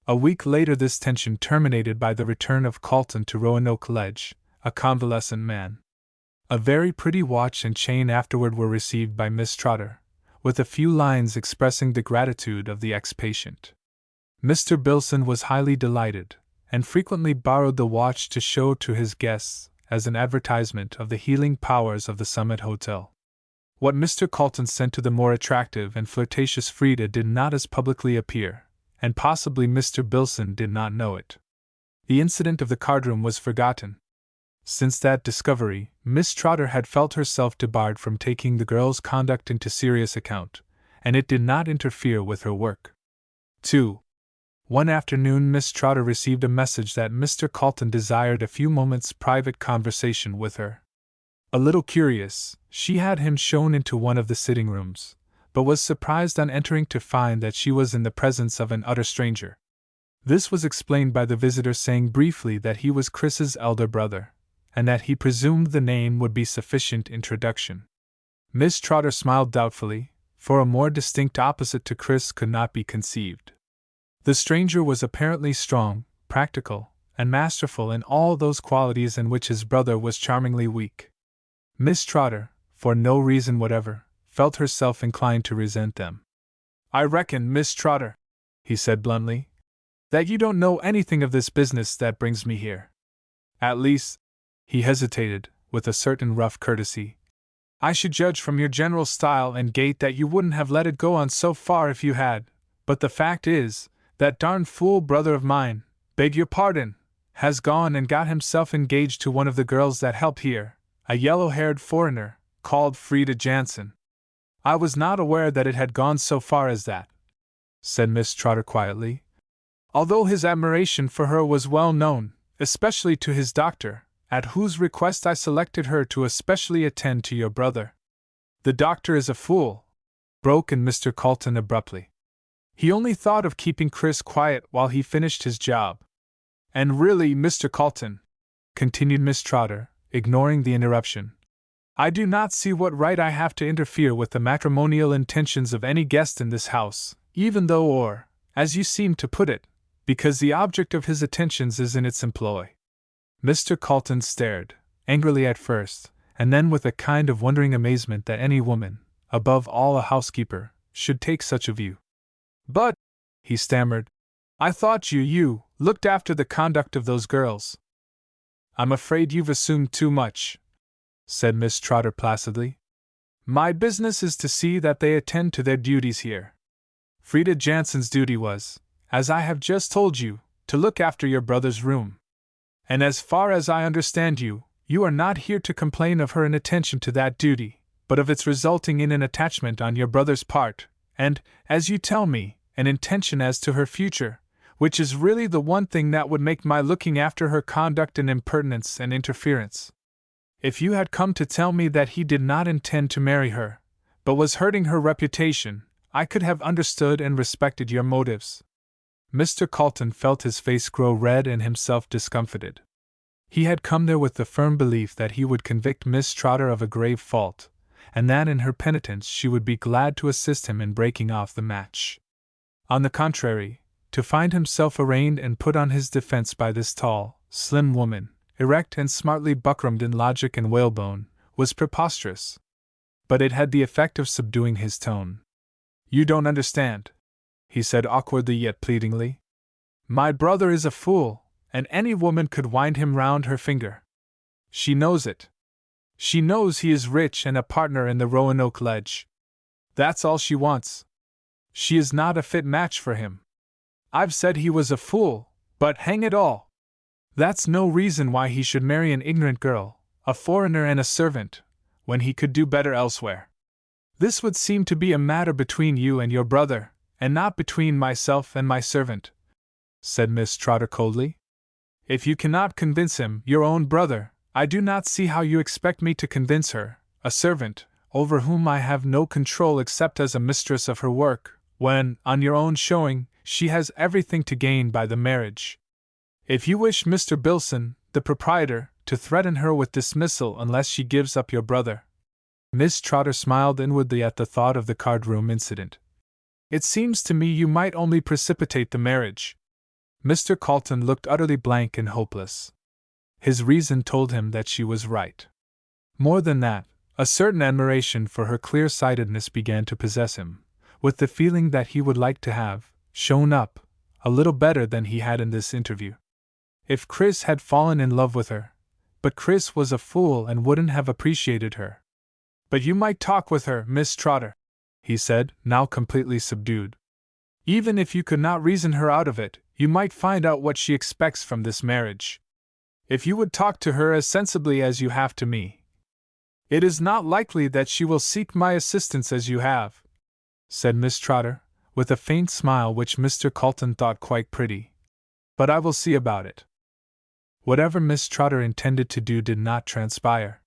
A week later this tension terminated by the return of Carlton to Roanoke Ledge, a convalescent man. A very pretty watch and chain afterward were received by Miss Trotter, with a few lines expressing the gratitude of the ex-patient. Mr. Bilson was highly delighted, and frequently borrowed the watch to show to his guests as an advertisement of the healing powers of the Summit Hotel. What Mr. Carlton sent to the more attractive and flirtatious Frida did not as publicly appear, and possibly Mr. Bilson did not know it. The incident of the cardroom was forgotten. Since that discovery, Miss Trotter had felt herself debarred from taking the girl's conduct into serious account, and it did not interfere with her work. 2. One afternoon Miss Trotter received a message that Mr. Carlton desired a few moments' private conversation with her. A little curious, she had him shown into one of the sitting rooms, but was surprised on entering to find that she was in the presence of an utter stranger. This was explained by the visitor saying briefly that he was Chris's elder brother, and that he presumed the name would be sufficient introduction. Miss Trotter smiled doubtfully, for a more distinct opposite to Chris could not be conceived. The stranger was apparently strong, practical, and masterful in all those qualities in which his brother was charmingly weak. Miss Trotter, for no reason whatever, felt herself inclined to resent them. "I reckon, Miss Trotter," he said bluntly, "that you don't know anything of this business that brings me here. At least," he hesitated, with a certain rough courtesy, "I should judge from your general style and gait that you wouldn't have let it go on so far if you had, but the fact is, that darned fool brother of mine, beg your pardon, has gone and got himself engaged to one of the girls that help here, a yellow-haired foreigner, called Frida Jansen." "I was not aware that it had gone so far as that," said Miss Trotter quietly, "although his admiration for her was well known, especially to his doctor, at whose request I selected her to especially attend to your brother." "The doctor is a fool," broke in Mr. Carlton abruptly. "He only thought of keeping Chris quiet while he finished his job. And really, Mr. Carlton," continued Miss Trotter, ignoring the interruption, "I do not see what right I have to interfere with the matrimonial intentions of any guest in this house, even though, or, as you seem to put it, because the object of his attentions is in its employ." Mr. Carlton stared, angrily at first, and then with a kind of wondering amazement that any woman, above all a housekeeper, should take such a view. "But," he stammered, "I thought you looked after the conduct of those girls." "I'm afraid you've assumed too much," said Miss Trotter placidly. "My business is to see that they attend to their duties here. Frida Jansen's duty was, as I have just told you, to look after your brother's room. And as far as I understand you, you are not here to complain of her inattention to that duty, but of its resulting in an attachment on your brother's part, and, as you tell me, an intention as to her future, which is really the one thing that would make my looking after her conduct an impertinence and interference. If you had come to tell me that he did not intend to marry her, but was hurting her reputation, I could have understood and respected your motives." Mr. Carlton felt his face grow red and himself discomfited. He had come there with the firm belief that he would convict Miss Trotter of a grave fault, and that in her penitence she would be glad to assist him in breaking off the match. On the contrary, to find himself arraigned and put on his defense by this tall, slim woman, erect and smartly buckrammed in logic and whalebone, was preposterous. But it had the effect of subduing his tone. "You don't understand," he said awkwardly yet pleadingly. "My brother is a fool, and any woman could wind him round her finger. She knows it. She knows he is rich and a partner in the Roanoke Ledge. That's all she wants. She is not a fit match for him. I've said he was a fool, but hang it all! That's no reason why he should marry an ignorant girl, a foreigner and a servant, when he could do better elsewhere. This would seem to be a matter between you and your brother, and not between myself and my servant," said Miss Trotter coldly. "If you cannot convince him, your own brother, I do not see how you expect me to convince her, a servant, over whom I have no control except as a mistress of her work, when, on your own showing, she has everything to gain by the marriage. If you wish Mr. Bilson, the proprietor, to threaten her with dismissal unless she gives up your brother." Miss Trotter smiled inwardly at the thought of the card-room incident. "It seems to me you might only precipitate the marriage." Mr. Colton looked utterly blank and hopeless. His reason told him that she was right. More than that, a certain admiration for her clear-sightedness began to possess him, with the feeling that he would like to have shown up a little better than he had in this interview. If Chris had fallen in love with her, but Chris was a fool and wouldn't have appreciated her. "But you might talk with her, Miss Trotter," he said, now completely subdued. "Even if you could not reason her out of it, you might find out what she expects from this marriage. If you would talk to her as sensibly as you have to me, it is not likely that she will seek my assistance as you have," said Miss Trotter, with a faint smile which Mr. Colton thought quite pretty. "But I will see about it." Whatever Miss Trotter intended to do did not transpire.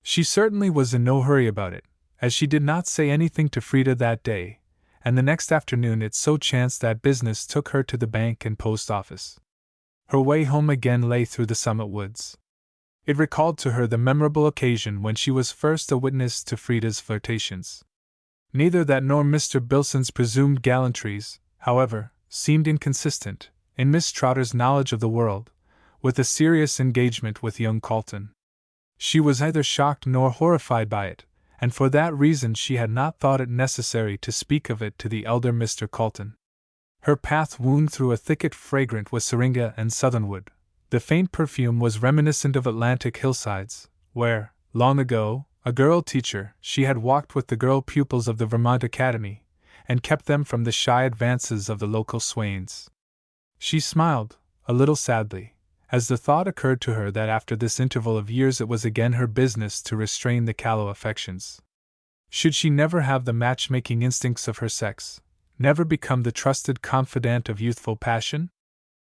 She certainly was in no hurry about it, as she did not say anything to Frida that day, and the next afternoon it so chanced that business took her to the bank and post office. Her way home again lay through the Summit woods. It recalled to her the memorable occasion when she was first a witness to Frida's flirtations. Neither that nor Mr. Bilson's presumed gallantries, however, seemed inconsistent, in Miss Trotter's knowledge of the world, with a serious engagement with young Colton. She was neither shocked nor horrified by it, and for that reason she had not thought it necessary to speak of it to the elder Mr. Colton. Her path wound through a thicket fragrant with syringa and southernwood. The faint perfume was reminiscent of Atlantic hillsides, where, long ago, a girl teacher, she had walked with the girl pupils of the Vermont Academy, and kept them from the shy advances of the local swains. She smiled, a little sadly, as the thought occurred to her that after this interval of years it was again her business to restrain the callow affections. Should she never have the matchmaking instincts of her sex, never become the trusted confidant of youthful passion?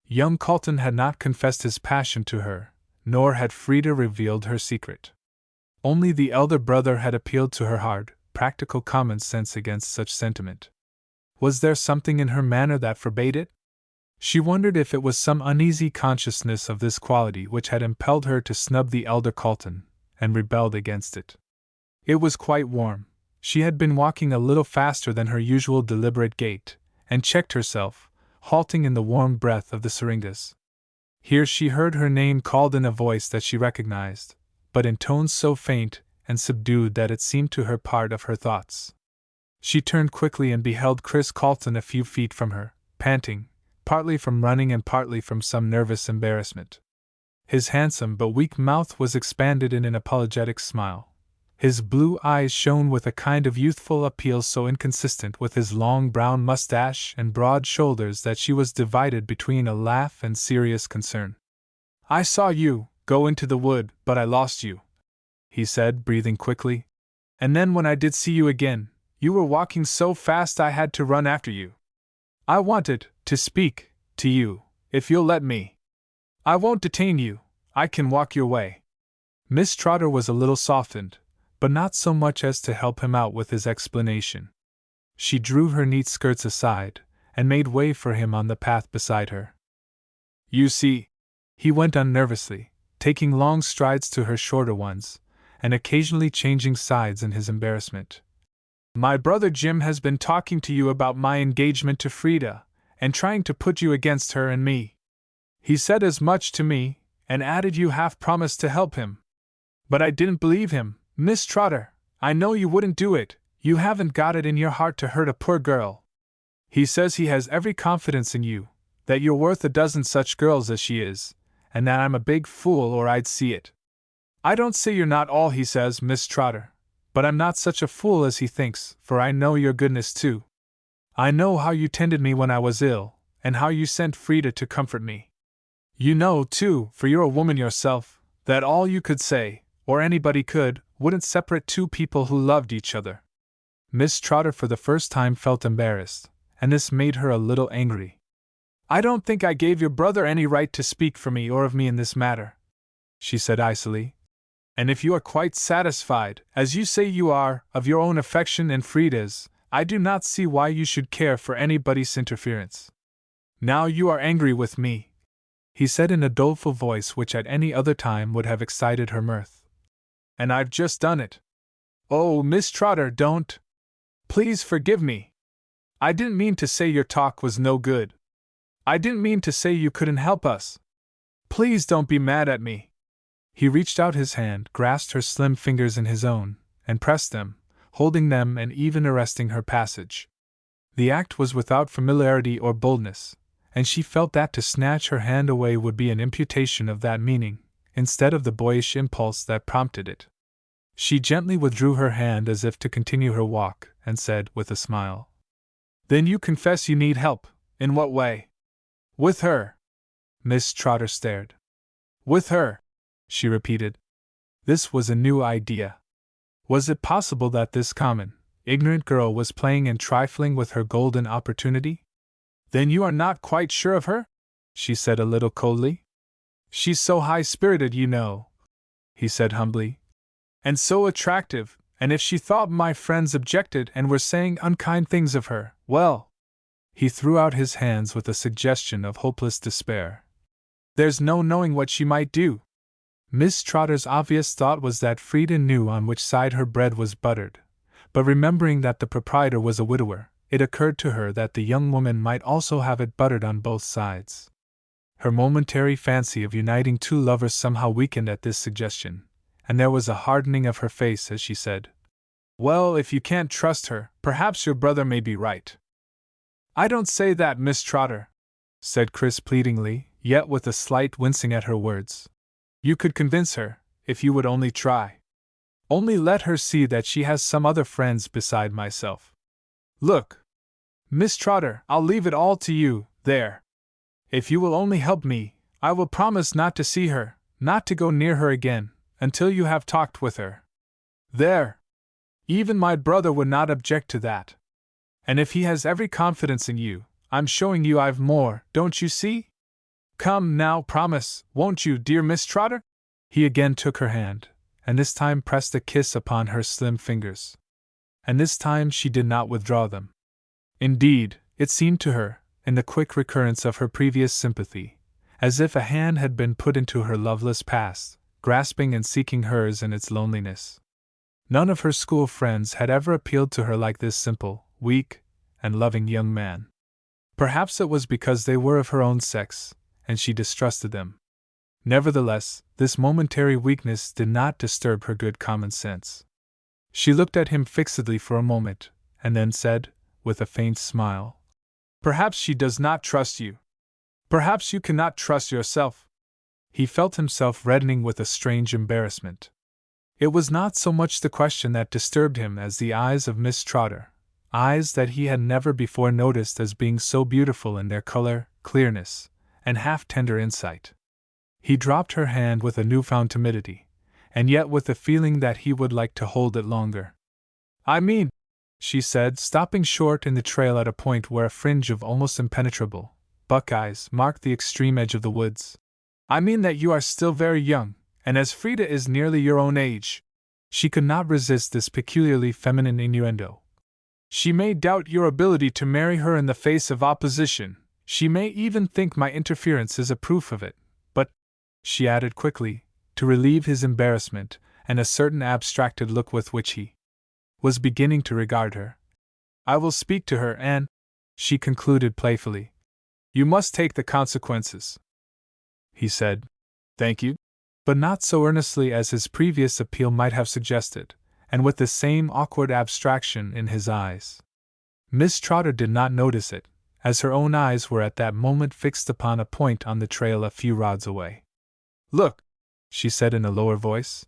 Young Colton had not confessed his passion to her, nor had Frida revealed her secret. Only the elder brother had appealed to her hard, practical common sense against such sentiment. Was there something in her manner that forbade it? She wondered if it was some uneasy consciousness of this quality which had impelled her to snub the elder Colton, and rebelled against it. It was quite warm. She had been walking a little faster than her usual deliberate gait, and checked herself, halting in the warm breath of the syringas. Here she heard her name called in a voice that she recognized, but in tones so faint and subdued that it seemed to her part of her thoughts. She turned quickly and beheld Chris Colton a few feet from her, panting, partly from running and partly from some nervous embarrassment. His handsome but weak mouth was expanded in an apologetic smile. His blue eyes shone with a kind of youthful appeal so inconsistent with his long brown mustache and broad shoulders that she was divided between a laugh and serious concern. "I saw you go into the wood, but I lost you," he said, breathing quickly. "And then when I did see you again, you were walking so fast I had to run after you. I wanted to speak to you, if you'll let me. I won't detain you, I can walk your way." Miss Trotter was a little softened, but not so much as to help him out with his explanation. She drew her neat skirts aside, and made way for him on the path beside her. "You see," he went on nervously, taking long strides to her shorter ones, and occasionally changing sides in his embarrassment, "my brother Jim has been talking to you about my engagement to Frida, and trying to put you against her and me. He said as much to me, and added you half promised to help him. But I didn't believe him, Miss Trotter. I know you wouldn't do it, you haven't got it in your heart to hurt a poor girl. He says he has every confidence in you, that you're worth a dozen such girls as she is, and that I'm a big fool or I'd see it. I don't say you're not all he says, Miss Trotter, but I'm not such a fool as he thinks, for I know your goodness too. I know how you tended me when I was ill, and how you sent Frida to comfort me. You know, too, for you're a woman yourself, that all you could say, or anybody could, wouldn't separate two people who loved each other." Miss Trotter for the first time felt embarrassed, and this made her a little angry. "I don't think I gave your brother any right to speak for me or of me in this matter," she said icily. "And if you are quite satisfied, as you say you are, of your own affection and Frida's, I do not see why you should care for anybody's interference. Now you are angry with me," he said in a doleful voice which at any other time would have excited her mirth. "And I've just done it. Oh, Miss Trotter, don't. Please forgive me. I didn't mean to say your talk was no good. I didn't mean to say you couldn't help us. Please don't be mad at me." He reached out his hand, grasped her slim fingers in his own, and pressed them, holding them and even arresting her passage. The act was without familiarity or boldness, and she felt that to snatch her hand away would be an imputation of that meaning, instead of the boyish impulse that prompted it. She gently withdrew her hand as if to continue her walk, and said, with a smile, "Then you confess you need help. In what way?" "With her." Miss Trotter stared. "With her," she repeated. This was a new idea. Was it possible that this common, ignorant girl was playing and trifling with her golden opportunity? "Then you are not quite sure of her?" she said a little coldly. "She's so high-spirited, you know," he said humbly, "and so attractive, and if she thought my friends objected and were saying unkind things of her, well—" he threw out his hands with a suggestion of hopeless despair. "There's no knowing what she might do." Miss Trotter's obvious thought was that Frida knew on which side her bread was buttered, but remembering that the proprietor was a widower, it occurred to her that the young woman might also have it buttered on both sides. Her momentary fancy of uniting two lovers somehow weakened at this suggestion, and there was a hardening of her face as she said, "Well, if you can't trust her, perhaps your brother may be right." "I don't say that, Miss Trotter," said Chris pleadingly, yet with a slight wincing at her words. "You could convince her, if you would only try. Only let her see that she has some other friends beside myself. Look, Miss Trotter, I'll leave it all to you, there. If you will only help me, I will promise not to see her, not to go near her again, until you have talked with her. There! Even my brother would not object to that. And if he has every confidence in you, I'm showing you I've more, don't you see? Come now, promise, won't you, dear Miss Trotter?" He again took her hand, and this time pressed a kiss upon her slim fingers. And this time she did not withdraw them. Indeed, it seemed to her, in the quick recurrence of her previous sympathy, as if a hand had been put into her loveless past, grasping and seeking hers in its loneliness. None of her school friends had ever appealed to her like this simple, weak, and loving young man. Perhaps it was because they were of her own sex, and she distrusted them. Nevertheless, this momentary weakness did not disturb her good common sense. She looked at him fixedly for a moment, and then said, with a faint smile, "Perhaps she does not trust you. Perhaps you cannot trust yourself." He felt himself reddening with a strange embarrassment. It was not so much the question that disturbed him as the eyes of Miss Trotter, eyes that he had never before noticed as being so beautiful in their color, clearness, and half-tender insight. He dropped her hand with a newfound timidity, and yet with the feeling that he would like to hold it longer. "I mean," she said, stopping short in the trail at a point where a fringe of almost impenetrable buckeyes marked the extreme edge of the woods, "I mean that you are still very young, and as Frida is nearly your own age." She could not resist this peculiarly feminine innuendo. "She may doubt your ability to marry her in the face of opposition. She may even think my interference is a proof of it, but," she added quickly, to relieve his embarrassment and a certain abstracted look with which he was beginning to regard her, "I will speak to her and," she concluded playfully, "you must take the consequences." He said, "Thank you," but not so earnestly as his previous appeal might have suggested, and with the same awkward abstraction in his eyes. Miss Trotter did not notice it, as her own eyes were at that moment fixed upon a point on the trail a few rods away. "Look," she said in a lower voice.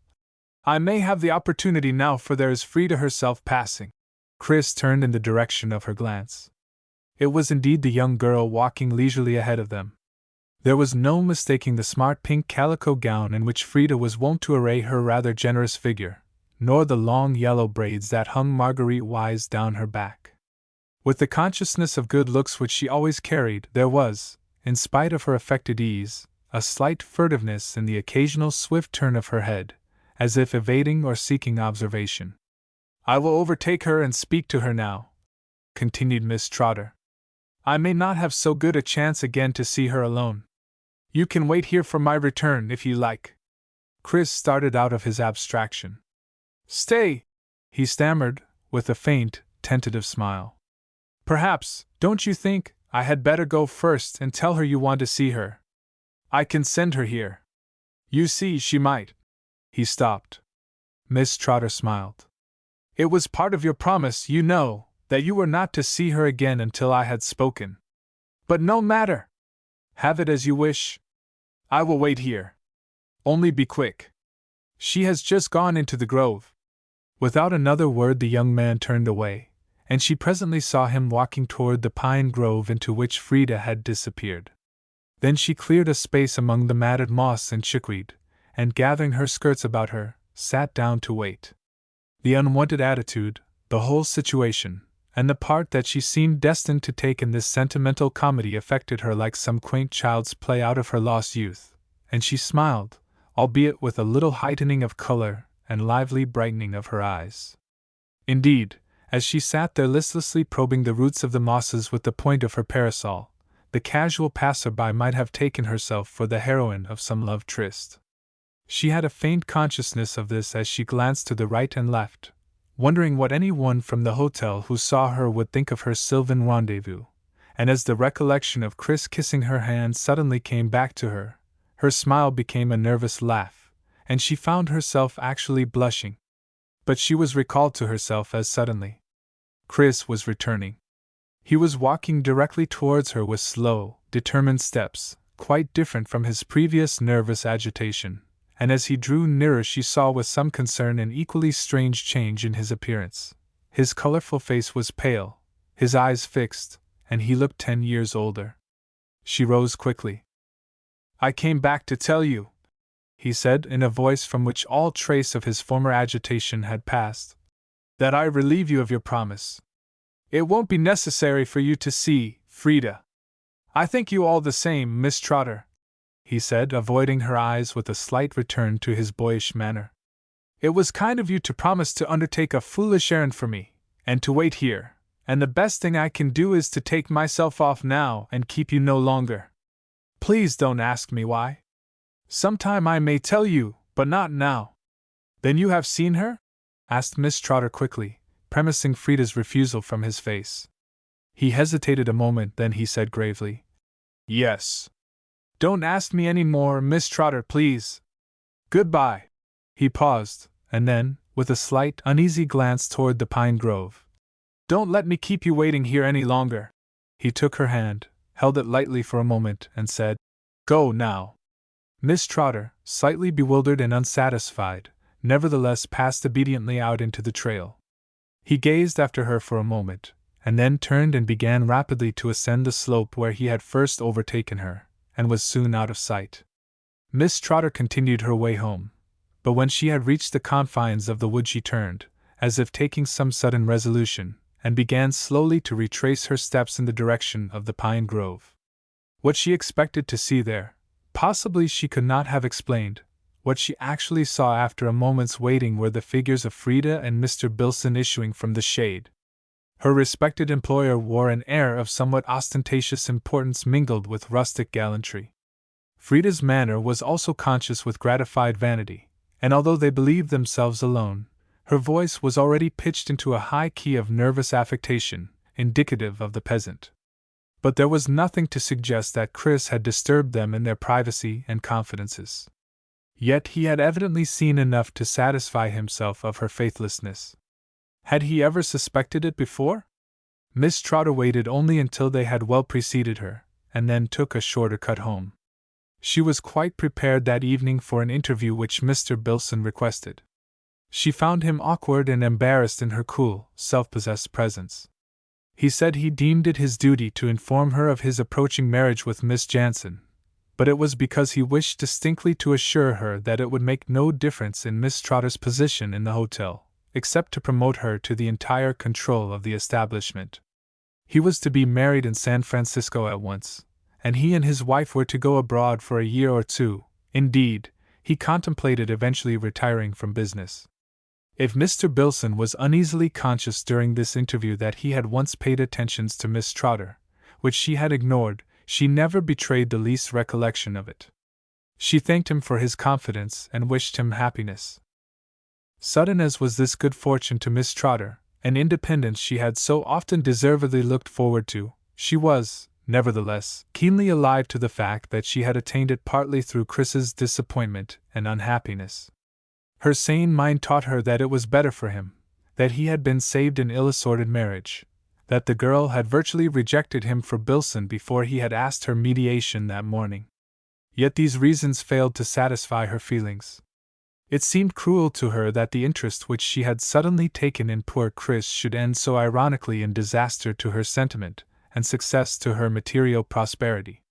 "I may have the opportunity now, for there is Frida herself passing." Chris turned in the direction of her glance. It was indeed the young girl walking leisurely ahead of them. There was no mistaking the smart pink calico gown in which Frida was wont to array her rather generous figure, nor the long yellow braids that hung Marguerite-wise down her back. With the consciousness of good looks which she always carried, there was, in spite of her affected ease, a slight furtiveness in the occasional swift turn of her head, as if evading or seeking observation. "I will overtake her and speak to her now," continued Miss Trotter. "I may not have so good a chance again to see her alone. You can wait here for my return if you like." Chris started out of his abstraction. "Stay," he stammered, with a faint, tentative smile. "Perhaps, don't you think, I had better go first and tell her you want to see her? I can send her here. You see, she might." He stopped. Miss Trotter smiled. "It was part of your promise, you know, that you were not to see her again until I had spoken. But no matter. Have it as you wish. I will wait here. Only be quick. She has just gone into the grove." Without another word the young man turned away, and she presently saw him walking toward the pine grove into which Frida had disappeared. Then she cleared a space among the matted moss and chickweed, and gathering her skirts about her, sat down to wait. The unwonted attitude, the whole situation, and the part that she seemed destined to take in this sentimental comedy affected her like some quaint child's play out of her lost youth, and she smiled, albeit with a little heightening of color and lively brightening of her eyes. Indeed, as she sat there listlessly probing the roots of the mosses with the point of her parasol, the casual passer-by might have taken herself for the heroine of some love tryst. She had a faint consciousness of this as she glanced to the right and left, wondering what any one from the hotel who saw her would think of her sylvan rendezvous, and as the recollection of Chris kissing her hand suddenly came back to her, her smile became a nervous laugh, and she found herself actually blushing. But she was recalled to herself as suddenly. Chris was returning. He was walking directly towards her with slow, determined steps, quite different from his previous nervous agitation, and as he drew nearer she saw with some concern an equally strange change in his appearance. His colorful face was pale, his eyes fixed, and he looked 10 years older. She rose quickly. "I came back to tell you," he said in a voice from which all trace of his former agitation had passed, "that I relieve you of your promise. It won't be necessary for you to see Frida. I thank you all the same, Miss Trotter," he said, avoiding her eyes with a slight return to his boyish manner. "It was kind of you to promise to undertake a foolish errand for me, and to wait here, and the best thing I can do is to take myself off now and keep you no longer. Please don't ask me why. Sometime I may tell you, but not now." "Then you have seen her?" asked Miss Trotter quickly, premising Frida's refusal from his face. He hesitated a moment, then he said gravely, "Yes." "Don't ask me any more, Miss Trotter, please. Goodbye." He paused, and then, with a slight, uneasy glance toward the pine grove, "Don't let me keep you waiting here any longer." He took her hand, held it lightly for a moment, and said, "Go now." Miss Trotter, slightly bewildered and unsatisfied, nevertheless passed obediently out into the trail. He gazed after her for a moment, and then turned and began rapidly to ascend the slope where he had first overtaken her, and was soon out of sight. Miss Trotter continued her way home, but when she had reached the confines of the wood she turned, as if taking some sudden resolution, and began slowly to retrace her steps in the direction of the pine grove. What she expected to see there, possibly she could not have explained. What she actually saw after a moment's waiting were the figures of Frida and Mr. Bilson issuing from the shade. Her respected employer wore an air of somewhat ostentatious importance mingled with rustic gallantry. Frida's manner was also conscious with gratified vanity, and although they believed themselves alone, her voice was already pitched into a high key of nervous affectation, indicative of the peasant. But there was nothing to suggest that Chris had disturbed them in their privacy and confidences. Yet he had evidently seen enough to satisfy himself of her faithlessness. Had he ever suspected it before? Miss Trotter waited only until they had well preceded her, and then took a shorter cut home. She was quite prepared that evening for an interview which Mr. Bilson requested. She found him awkward and embarrassed in her cool, self-possessed presence. He said he deemed it his duty to inform her of his approaching marriage with Miss Jansen, but it was because he wished distinctly to assure her that it would make no difference in Miss Trotter's position in the hotel, except to promote her to the entire control of the establishment. He was to be married in San Francisco at once, and he and his wife were to go abroad for a year or two. Indeed, he contemplated eventually retiring from business. If Mr. Bilson was uneasily conscious during this interview that he had once paid attentions to Miss Trotter, which she had ignored, she never betrayed the least recollection of it. She thanked him for his confidence and wished him happiness. Sudden as was this good fortune to Miss Trotter, an independence she had so often deservedly looked forward to, she was, nevertheless, keenly alive to the fact that she had attained it partly through Chris's disappointment and unhappiness. Her sane mind taught her that it was better for him, that he had been saved an ill-assorted marriage, that the girl had virtually rejected him for Bilson before he had asked her mediation that morning. Yet these reasons failed to satisfy her feelings. It seemed cruel to her that the interest which she had suddenly taken in poor Chris should end so ironically in disaster to her sentiment, and success to her material prosperity.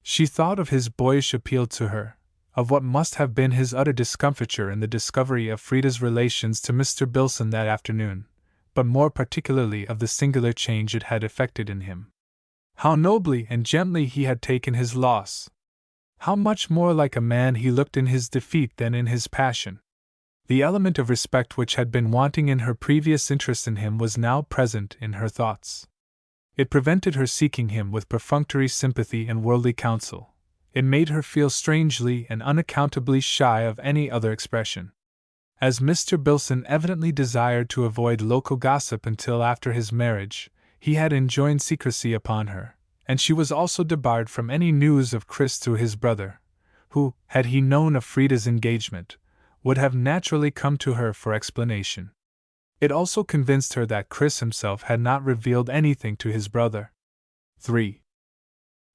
She thought of his boyish appeal to her, of what must have been his utter discomfiture in the discovery of Frida's relations to Mr. Bilson that afternoon, but more particularly of the singular change it had effected in him. How nobly and gently he had taken his loss! How much more like a man he looked in his defeat than in his passion! The element of respect which had been wanting in her previous interest in him was now present in her thoughts. It prevented her seeking him with perfunctory sympathy and worldly counsel. It made her feel strangely and unaccountably shy of any other expression. As Mr. Bilson evidently desired to avoid local gossip until after his marriage, he had enjoined secrecy upon her, and she was also debarred from any news of Chris through his brother, who, had he known of Frida's engagement, would have naturally come to her for explanation. It also convinced her that Chris himself had not revealed anything to his brother. 3.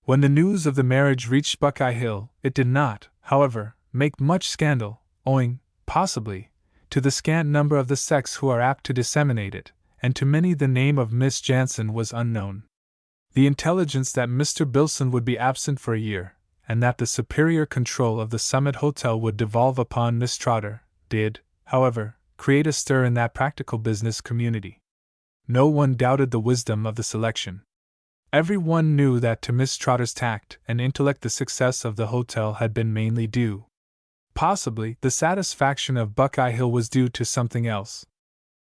When the news of the marriage reached Buckeye Hill, it did not, however, make much scandal, owing, possibly, to the scant number of the sex who are apt to disseminate it, and to many the name of Miss Jansen was unknown. The intelligence that Mr. Bilson would be absent for a year, and that the superior control of the Summit Hotel would devolve upon Miss Trotter, did, however, create a stir in that practical business community. No one doubted the wisdom of the selection. Every one knew that to Miss Trotter's tact and intellect the success of the hotel had been mainly due. Possibly, the satisfaction of Buckeye Hill was due to something else.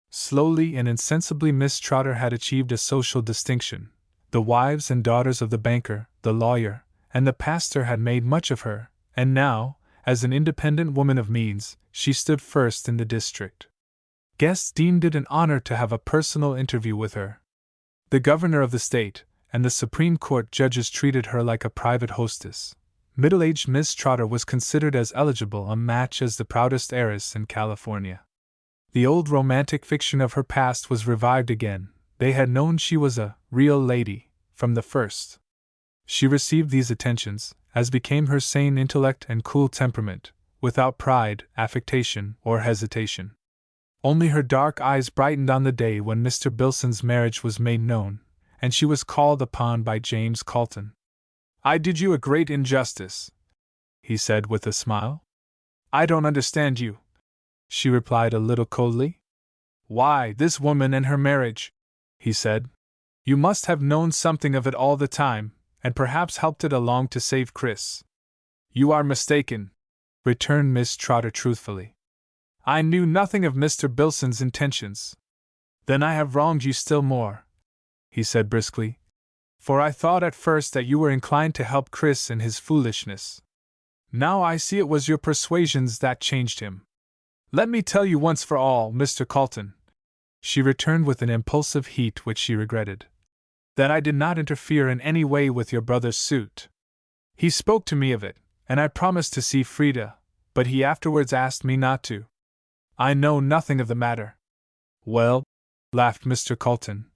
Slowly and insensibly Miss Trotter had achieved a social distinction. The wives and daughters of the banker, the lawyer, and the pastor had made much of her, and now, as an independent woman of means, she stood first in the district. Guests deemed it an honor to have a personal interview with her. The governor of the state and the Supreme Court judges treated her like a private hostess. Middle-aged Miss Trotter was considered as eligible a match as the proudest heiress in California. The old romantic fiction of her past was revived again. They had known she was a real lady from the first. She received these attentions, as became her sane intellect and cool temperament, without pride, affectation, or hesitation. Only her dark eyes brightened on the day when Mr. Bilson's marriage was made known, and she was called upon by James Colton. "I did you a great injustice," he said with a smile. "I don't understand you," she replied a little coldly. "Why, this woman and her marriage," he said. "You must have known something of it all the time, and perhaps helped it along to save Chris." "You are mistaken," returned Miss Trotter truthfully. "I knew nothing of Mr. Bilson's intentions." "Then I have wronged you still more," he said briskly, "for I thought at first that you were inclined to help Chris in his foolishness. Now I see it was your persuasions that changed him. Let me tell you once for all, Mr. Colton," she returned with an impulsive heat which she regretted, "that I did not interfere in any way with your brother's suit. He spoke to me of it, and I promised to see Frida, but he afterwards asked me not to. I know nothing of the matter." "Well," laughed Mr. Colton,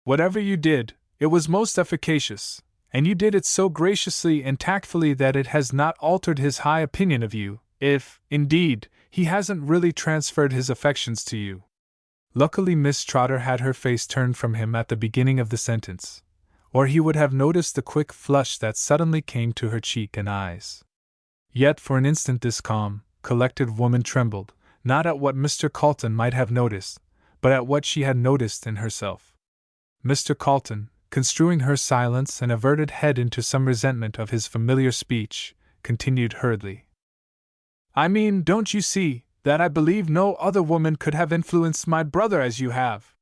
"whatever you did, it was most efficacious, and you did it so graciously and tactfully that it has not altered his high opinion of you, if, indeed, he hasn't really transferred his affections to you." Luckily, Miss Trotter had her face turned from him at the beginning of the sentence, or he would have noticed the quick flush that suddenly came to her cheek and eyes. Yet for an instant this calm, collected woman trembled, not at what Mr. Carlton might have noticed, but at what she had noticed in herself. Mr. Carlton, construing her silence and averted head into some resentment of his familiar speech, continued hurriedly. "I mean, don't you see, that I believe no other woman could have influenced my brother as you have?"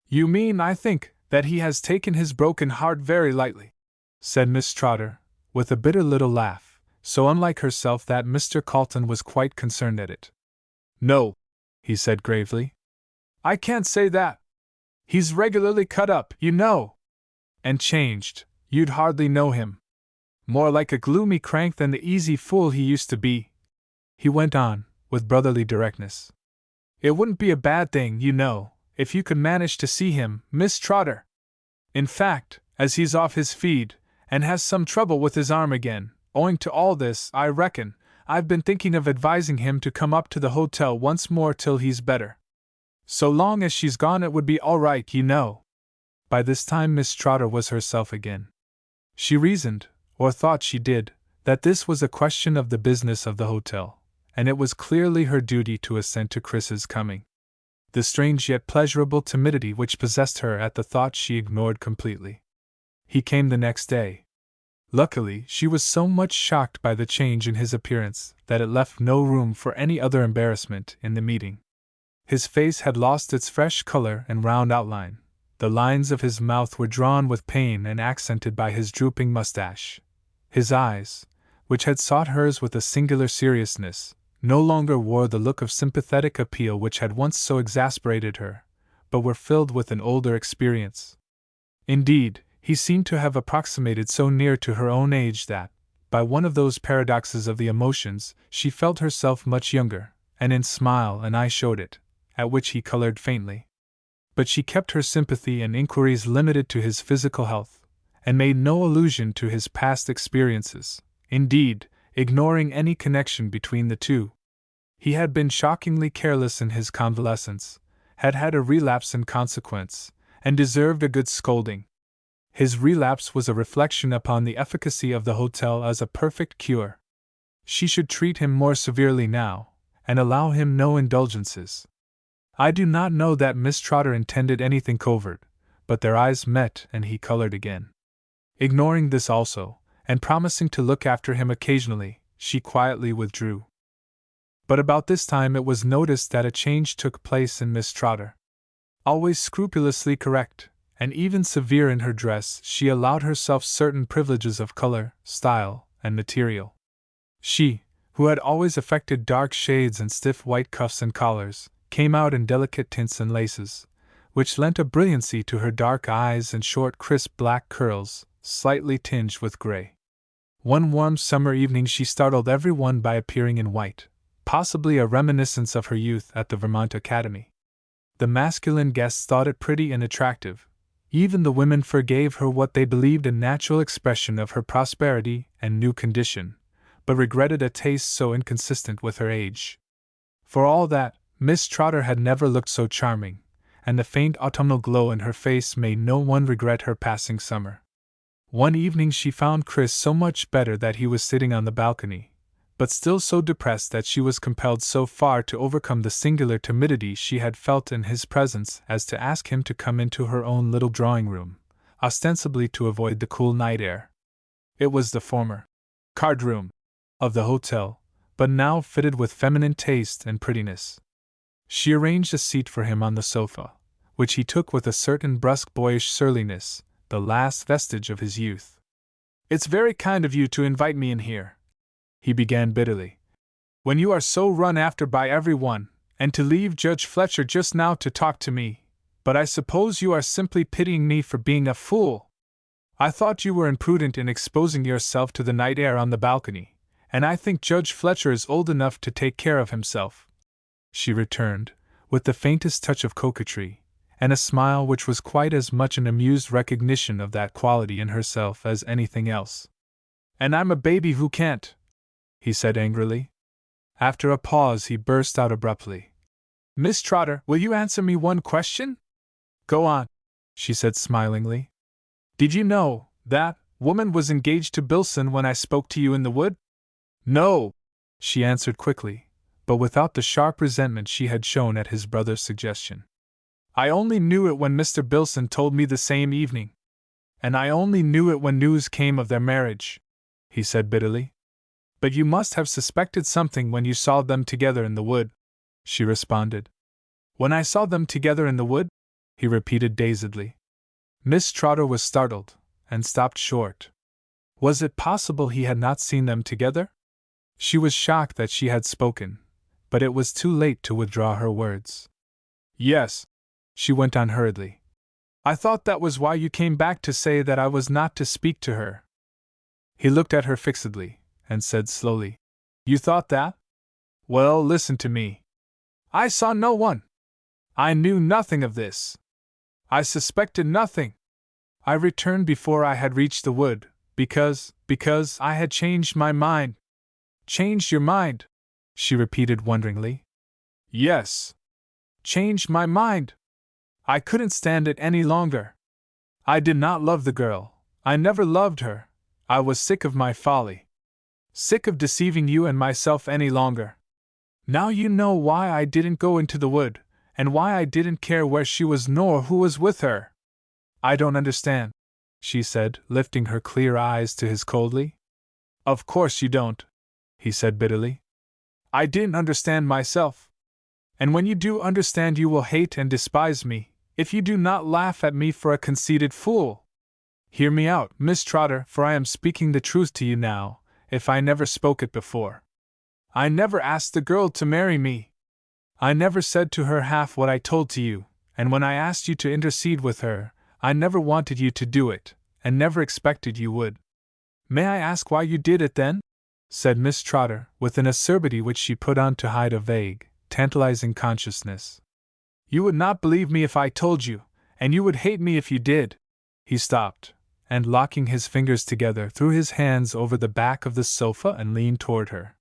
"You mean, I think, that he has taken his broken heart very lightly," said Miss Trotter, with a bitter little laugh, so unlike herself that Mr. Carlton was quite concerned at it. "No," he said gravely. "I can't say that. He's regularly cut up, you know. And changed, you'd hardly know him. More like a gloomy crank than the easy fool he used to be," he went on, with brotherly directness. "It wouldn't be a bad thing, you know, if you could manage to see him, Miss Trotter. In fact, as he's off his feed, and has some trouble with his arm again, owing to all this, I reckon, I've been thinking of advising him to come up to the hotel once more till he's better. So long as she's gone it would be all right, you know." By this time Miss Trotter was herself again. She reasoned, or thought she did, that this was a question of the business of the hotel, and it was clearly her duty to assent to Chris's coming. The strange yet pleasurable timidity which possessed her at the thought she ignored completely. He came the next day. Luckily, she was so much shocked by the change in his appearance that it left no room for any other embarrassment in the meeting. His face had lost its fresh color and round outline. The lines of his mouth were drawn with pain and accented by his drooping mustache. His eyes, which had sought hers with a singular seriousness, no longer wore the look of sympathetic appeal which had once so exasperated her, but were filled with an older experience. Indeed, he seemed to have approximated so near to her own age that, by one of those paradoxes of the emotions, she felt herself much younger, and in smile and eye showed it, at which he colored faintly. But she kept her sympathy and inquiries limited to his physical health, and made no allusion to his past experiences, indeed, ignoring any connection between the two. He had been shockingly careless in his convalescence, had had a relapse in consequence, and deserved a good scolding. His relapse was a reflection upon the efficacy of the hotel as a perfect cure. She should treat him more severely now, and allow him no indulgences. I do not know that Miss Trotter intended anything covert, but their eyes met and he colored again. Ignoring this also, and promising to look after him occasionally, she quietly withdrew. But about this time it was noticed that a change took place in Miss Trotter. Always scrupulously correct, and even severe in her dress, she allowed herself certain privileges of color, style, and material. She, who had always affected dark shades and stiff white cuffs and collars, came out in delicate tints and laces, which lent a brilliancy to her dark eyes and short crisp black curls, slightly tinged with gray. One warm summer evening she startled everyone by appearing in white, possibly a reminiscence of her youth at the Vermont Academy. The masculine guests thought it pretty and attractive. Even the women forgave her what they believed a natural expression of her prosperity and new condition, but regretted a taste so inconsistent with her age. For all that, Miss Trotter had never looked so charming, and the faint autumnal glow in her face made no one regret her passing summer. One evening she found Chris so much better that he was sitting on the balcony, but still so depressed that she was compelled so far to overcome the singular timidity she had felt in his presence as to ask him to come into her own little drawing-room, ostensibly to avoid the cool night air. It was the former card-room of the hotel, but now fitted with feminine taste and prettiness. She arranged a seat for him on the sofa, which he took with a certain brusque boyish surliness, the last vestige of his youth. "It's very kind of you to invite me in here," he began bitterly, "when you are so run after by everyone, and to leave Judge Fletcher just now to talk to me, but I suppose you are simply pitying me for being a fool. I thought you were imprudent in exposing yourself to the night air on the balcony, and I think Judge Fletcher is old enough to take care of himself," she returned, with the faintest touch of coquetry, and a smile which was quite as much an amused recognition of that quality in herself as anything else. "And I'm a baby who can't," he said angrily. After a pause he burst out abruptly. Miss Trotter, will you answer me one question? Go on, she said smilingly. Did you know that woman was engaged to Billson when I spoke to you in the wood? No, she answered quickly, but without the sharp resentment she had shown at his brother's suggestion. I only knew it when Mr. Billson told me the same evening. And I only knew it when news came of their marriage, he said bitterly. But you must have suspected something when you saw them together in the wood, she responded. When I saw them together in the wood? He repeated dazedly. Miss Trotter was startled, and stopped short. Was it possible he had not seen them together? She was shocked that she had spoken, but it was too late to withdraw her words. Yes, she went on hurriedly. I thought that was why you came back to say that I was not to speak to her. He looked at her fixedly, and said slowly, You thought that? Well, listen to me. I saw no one. I knew nothing of this. I suspected nothing. I returned before I had reached the wood, because I had changed my mind. Changed your mind? She repeated wonderingly. Yes. Changed my mind. I couldn't stand it any longer. I did not love the girl. I never loved her. I was sick of my folly. Sick of deceiving you and myself any longer. Now you know why I didn't go into the wood, and why I didn't care where she was nor who was with her. I don't understand, she said, lifting her clear eyes to his coldly. Of course you don't, he said bitterly. I didn't understand myself. And when you do understand, you will hate and despise me, if you do not laugh at me for a conceited fool. Hear me out, Miss Trotter, for I am speaking the truth to you now, if I never spoke it before. I never asked the girl to marry me. I never said to her half what I told to you, and when I asked you to intercede with her, I never wanted you to do it, and never expected you would. May I ask why you did it then? Said Miss Trotter, with an acerbity which she put on to hide a vague, tantalizing consciousness. You would not believe me if I told you, and you would hate me if you did. He stopped, and locking his fingers together, threw his hands over the back of the sofa and leaned toward her.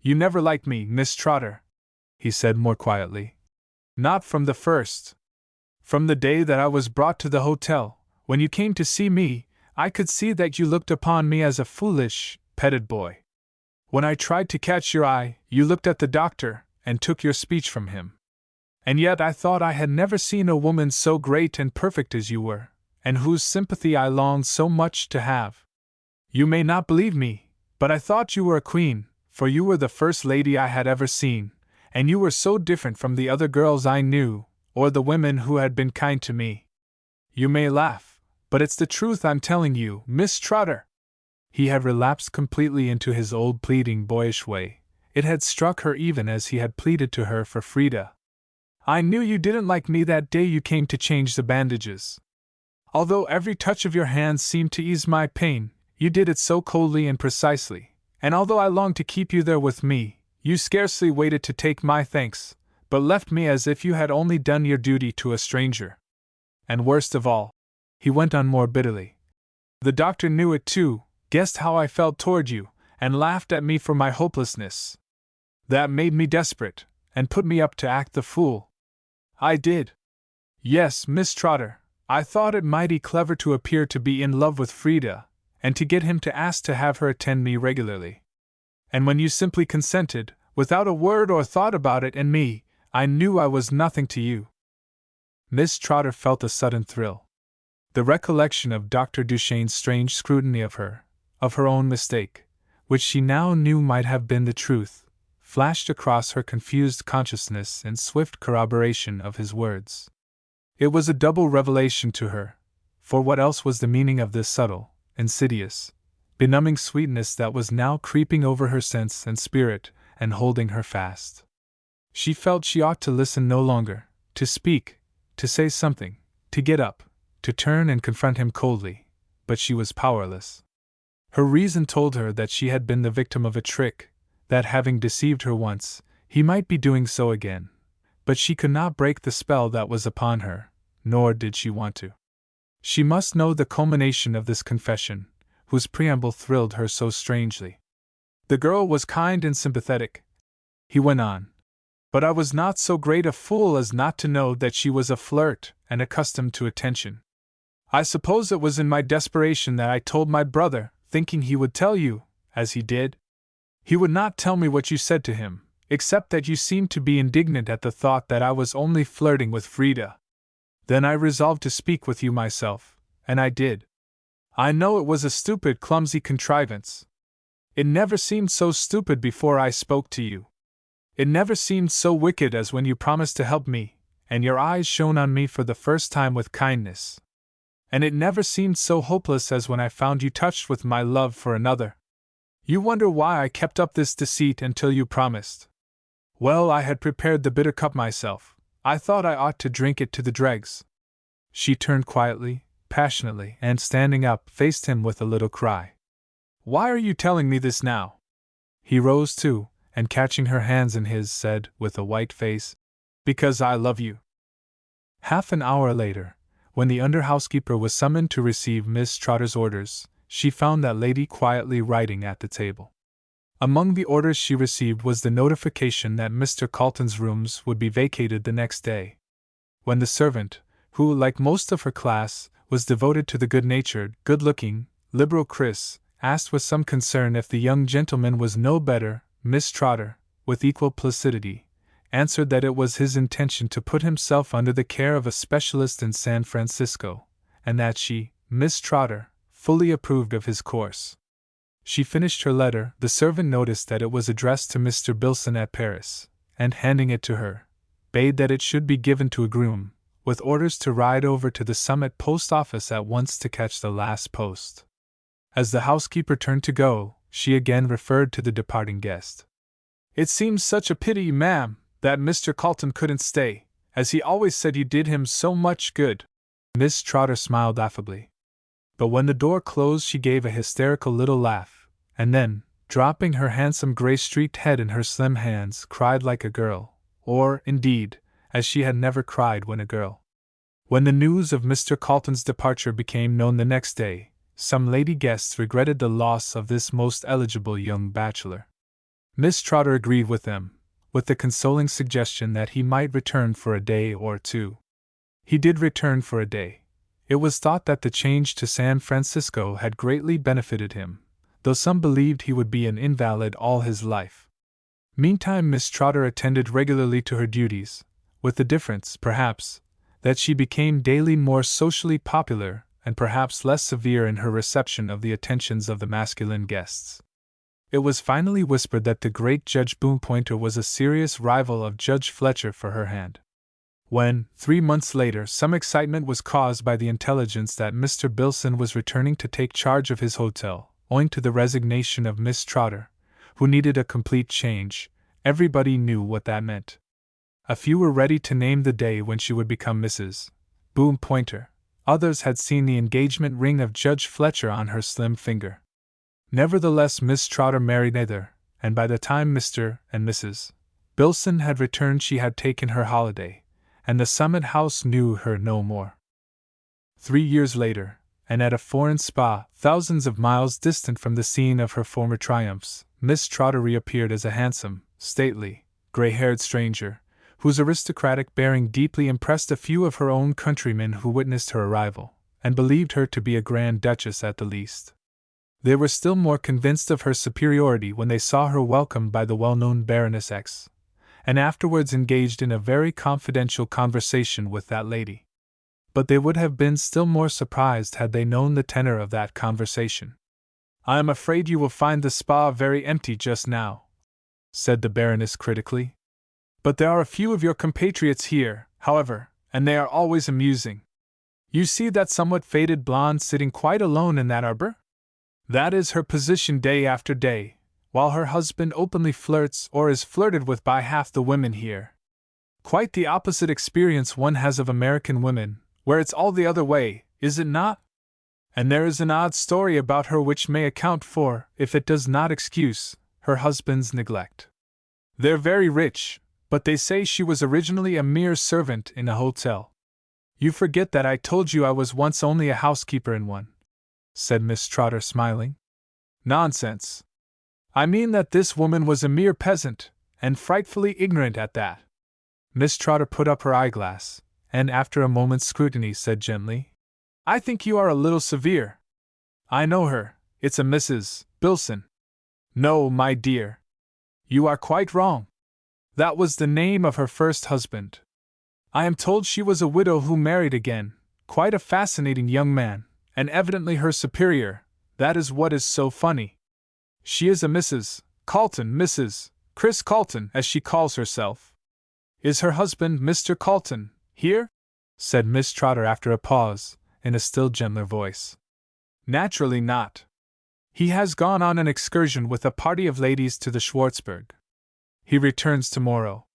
You never liked me, Miss Trotter, he said more quietly. Not from the first. From the day that I was brought to the hotel, when you came to see me, I could see that you looked upon me as a foolish, petted boy. When I tried to catch your eye, you looked at the doctor, and took your speech from him. And yet I thought I had never seen a woman so great and perfect as you were, and whose sympathy I longed so much to have. You may not believe me, but I thought you were a queen, for you were the first lady I had ever seen, and you were so different from the other girls I knew, or the women who had been kind to me. You may laugh, but it's the truth I'm telling you, Miss Trotter. He had relapsed completely into his old pleading boyish way. It had struck her even as he had pleaded to her for Frida. I knew you didn't like me that day you came to change the bandages. Although every touch of your hands seemed to ease my pain, you did it so coldly and precisely, and although I longed to keep you there with me, you scarcely waited to take my thanks, but left me as if you had only done your duty to a stranger. And worst of all, he went on more bitterly, the doctor knew it too, guessed how I felt toward you, and laughed at me for my hopelessness. That made me desperate, and put me up to act the fool. I did. Yes, Miss Trotter, I thought it mighty clever to appear to be in love with Frida, and to get him to ask to have her attend me regularly. And when you simply consented, without a word or thought about it and me, I knew I was nothing to you. Miss Trotter felt a sudden thrill. The recollection of Dr. Duchesne's strange scrutiny of her own mistake, which she now knew might have been the truth, flashed across her confused consciousness in swift corroboration of his words. It was a double revelation to her, for what else was the meaning of this subtle, insidious, benumbing sweetness that was now creeping over her sense and spirit and holding her fast? She felt she ought to listen no longer, to speak, to say something, to get up, to turn and confront him coldly, but she was powerless. Her reason told her that she had been the victim of a trick, that having deceived her once, he might be doing so again, but she could not break the spell that was upon her, nor did she want to. She must know the culmination of this confession, whose preamble thrilled her so strangely. The girl was kind and sympathetic, he went on, But I was not so great a fool as not to know that she was a flirt and accustomed to attention. I suppose it was in my desperation that I told my brother, thinking he would tell you, as he did. He would not tell me what you said to him, except that you seemed to be indignant at the thought that I was only flirting with Frida. Then I resolved to speak with you myself, and I did. I know it was a stupid, clumsy contrivance. It never seemed so stupid before I spoke to you. It never seemed so wicked as when you promised to help me, and your eyes shone on me for the first time with kindness. And it never seemed so hopeless as when I found you touched with my love for another. You wonder why I kept up this deceit until you promised. Well, I had prepared the bitter cup myself. I thought I ought to drink it to the dregs. She turned quietly, passionately, and standing up, faced him with a little cry. Why are you telling me this now? He rose too, and catching her hands in his, said, with a white face, Because I love you. Half an hour later, when the under-housekeeper was summoned to receive Miss Trotter's orders, she found that lady quietly writing at the table. Among the orders she received was the notification that Mr. Carlton's rooms would be vacated the next day. When the servant, who, like most of her class, was devoted to the good-natured, good-looking, liberal Chris, asked with some concern if the young gentleman was no better, Miss Trotter, with equal placidity, answered that it was his intention to put himself under the care of a specialist in San Francisco, and that she, Miss Trotter, fully approved of his course. She finished her letter. The servant noticed that it was addressed to Mr. Bilson at Paris, and handing it to her, bade that it should be given to a groom, with orders to ride over to the Summit post office at once to catch the last post. As the housekeeper turned to go, she again referred to the departing guest. It seems such a pity, ma'am, that Mr. Carlton couldn't stay, as he always said you did him so much good. Miss Trotter smiled affably. But when the door closed she gave a hysterical little laugh, and then, dropping her handsome gray-streaked head in her slim hands, cried like a girl, or, indeed, as she had never cried when a girl. When the news of Mr. Carlton's departure became known the next day, some lady guests regretted the loss of this most eligible young bachelor. Miss Trotter agreed with them, with the consoling suggestion that he might return for a day or two. He did return for a day. It was thought that the change to San Francisco had greatly benefited him, though some believed he would be an invalid all his life. Meantime Miss Trotter attended regularly to her duties, with the difference, perhaps, that she became daily more socially popular and perhaps less severe in her reception of the attentions of the masculine guests. It was finally whispered that the great Judge Boompointer was a serious rival of Judge Fletcher for her hand. When, 3 months later, some excitement was caused by the intelligence that Mr. Bilson was returning to take charge of his hotel, owing to the resignation of Miss Trotter, who needed a complete change, everybody knew what that meant. A few were ready to name the day when she would become Mrs. Boompointer. Others had seen the engagement ring of Judge Fletcher on her slim finger. Nevertheless, Miss Trotter married neither, and by the time Mr. and Mrs. Bilson had returned she had taken her holiday, and the Summit House knew her no more. 3 years later, and at a foreign spa, thousands of miles distant from the scene of her former triumphs, Miss Trotter reappeared as a handsome, stately, gray-haired stranger, whose aristocratic bearing deeply impressed a few of her own countrymen who witnessed her arrival, and believed her to be a grand duchess at the least. They were still more convinced of her superiority when they saw her welcomed by the well-known Baroness X, and afterwards engaged in a very confidential conversation with that lady. But they would have been still more surprised had they known the tenor of that conversation. "I am afraid you will find the spa very empty just now," said the Baroness critically. "But there are a few of your compatriots here, however, and they are always amusing. You see that somewhat faded blonde sitting quite alone in that arbor? That is her position day after day, while her husband openly flirts or is flirted with by half the women here. Quite the opposite experience one has of American women, where it's all the other way, is it not? And there is an odd story about her which may account for, if it does not excuse, her husband's neglect. They're very rich, but they say she was originally a mere servant in a hotel. You forget that I told you I was once only a housekeeper in one," said Miss Trotter, smiling. "Nonsense. I mean that this woman was a mere peasant, and frightfully ignorant at that. Miss Trotter put up her eyeglass, and after a moment's scrutiny said gently, I think you are a little severe. I know her, it's a Mrs. Bilson. No, my dear. You are quite wrong. That was the name of her first husband. I am told she was a widow who married again, quite a fascinating young man, and evidently her superior. That is what is so funny. She is a Mrs. Calton, Mrs. Chris Calton, as she calls herself. Is her husband, Mr. Calton, here? Said Miss Trotter after a pause, in a still gentler voice. Naturally not. He has gone on an excursion with a party of ladies to the Schwartzburg. He returns tomorrow.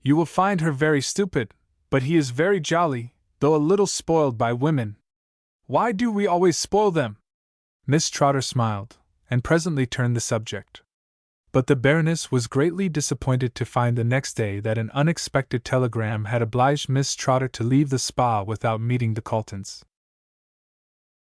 You will find her very stupid, but he is very jolly, though a little spoiled by women. Why do we always spoil them? Miss Trotter smiled, and presently turned the subject. But the Baroness was greatly disappointed to find the next day that an unexpected telegram had obliged Miss Trotter to leave the spa without meeting the Caltons.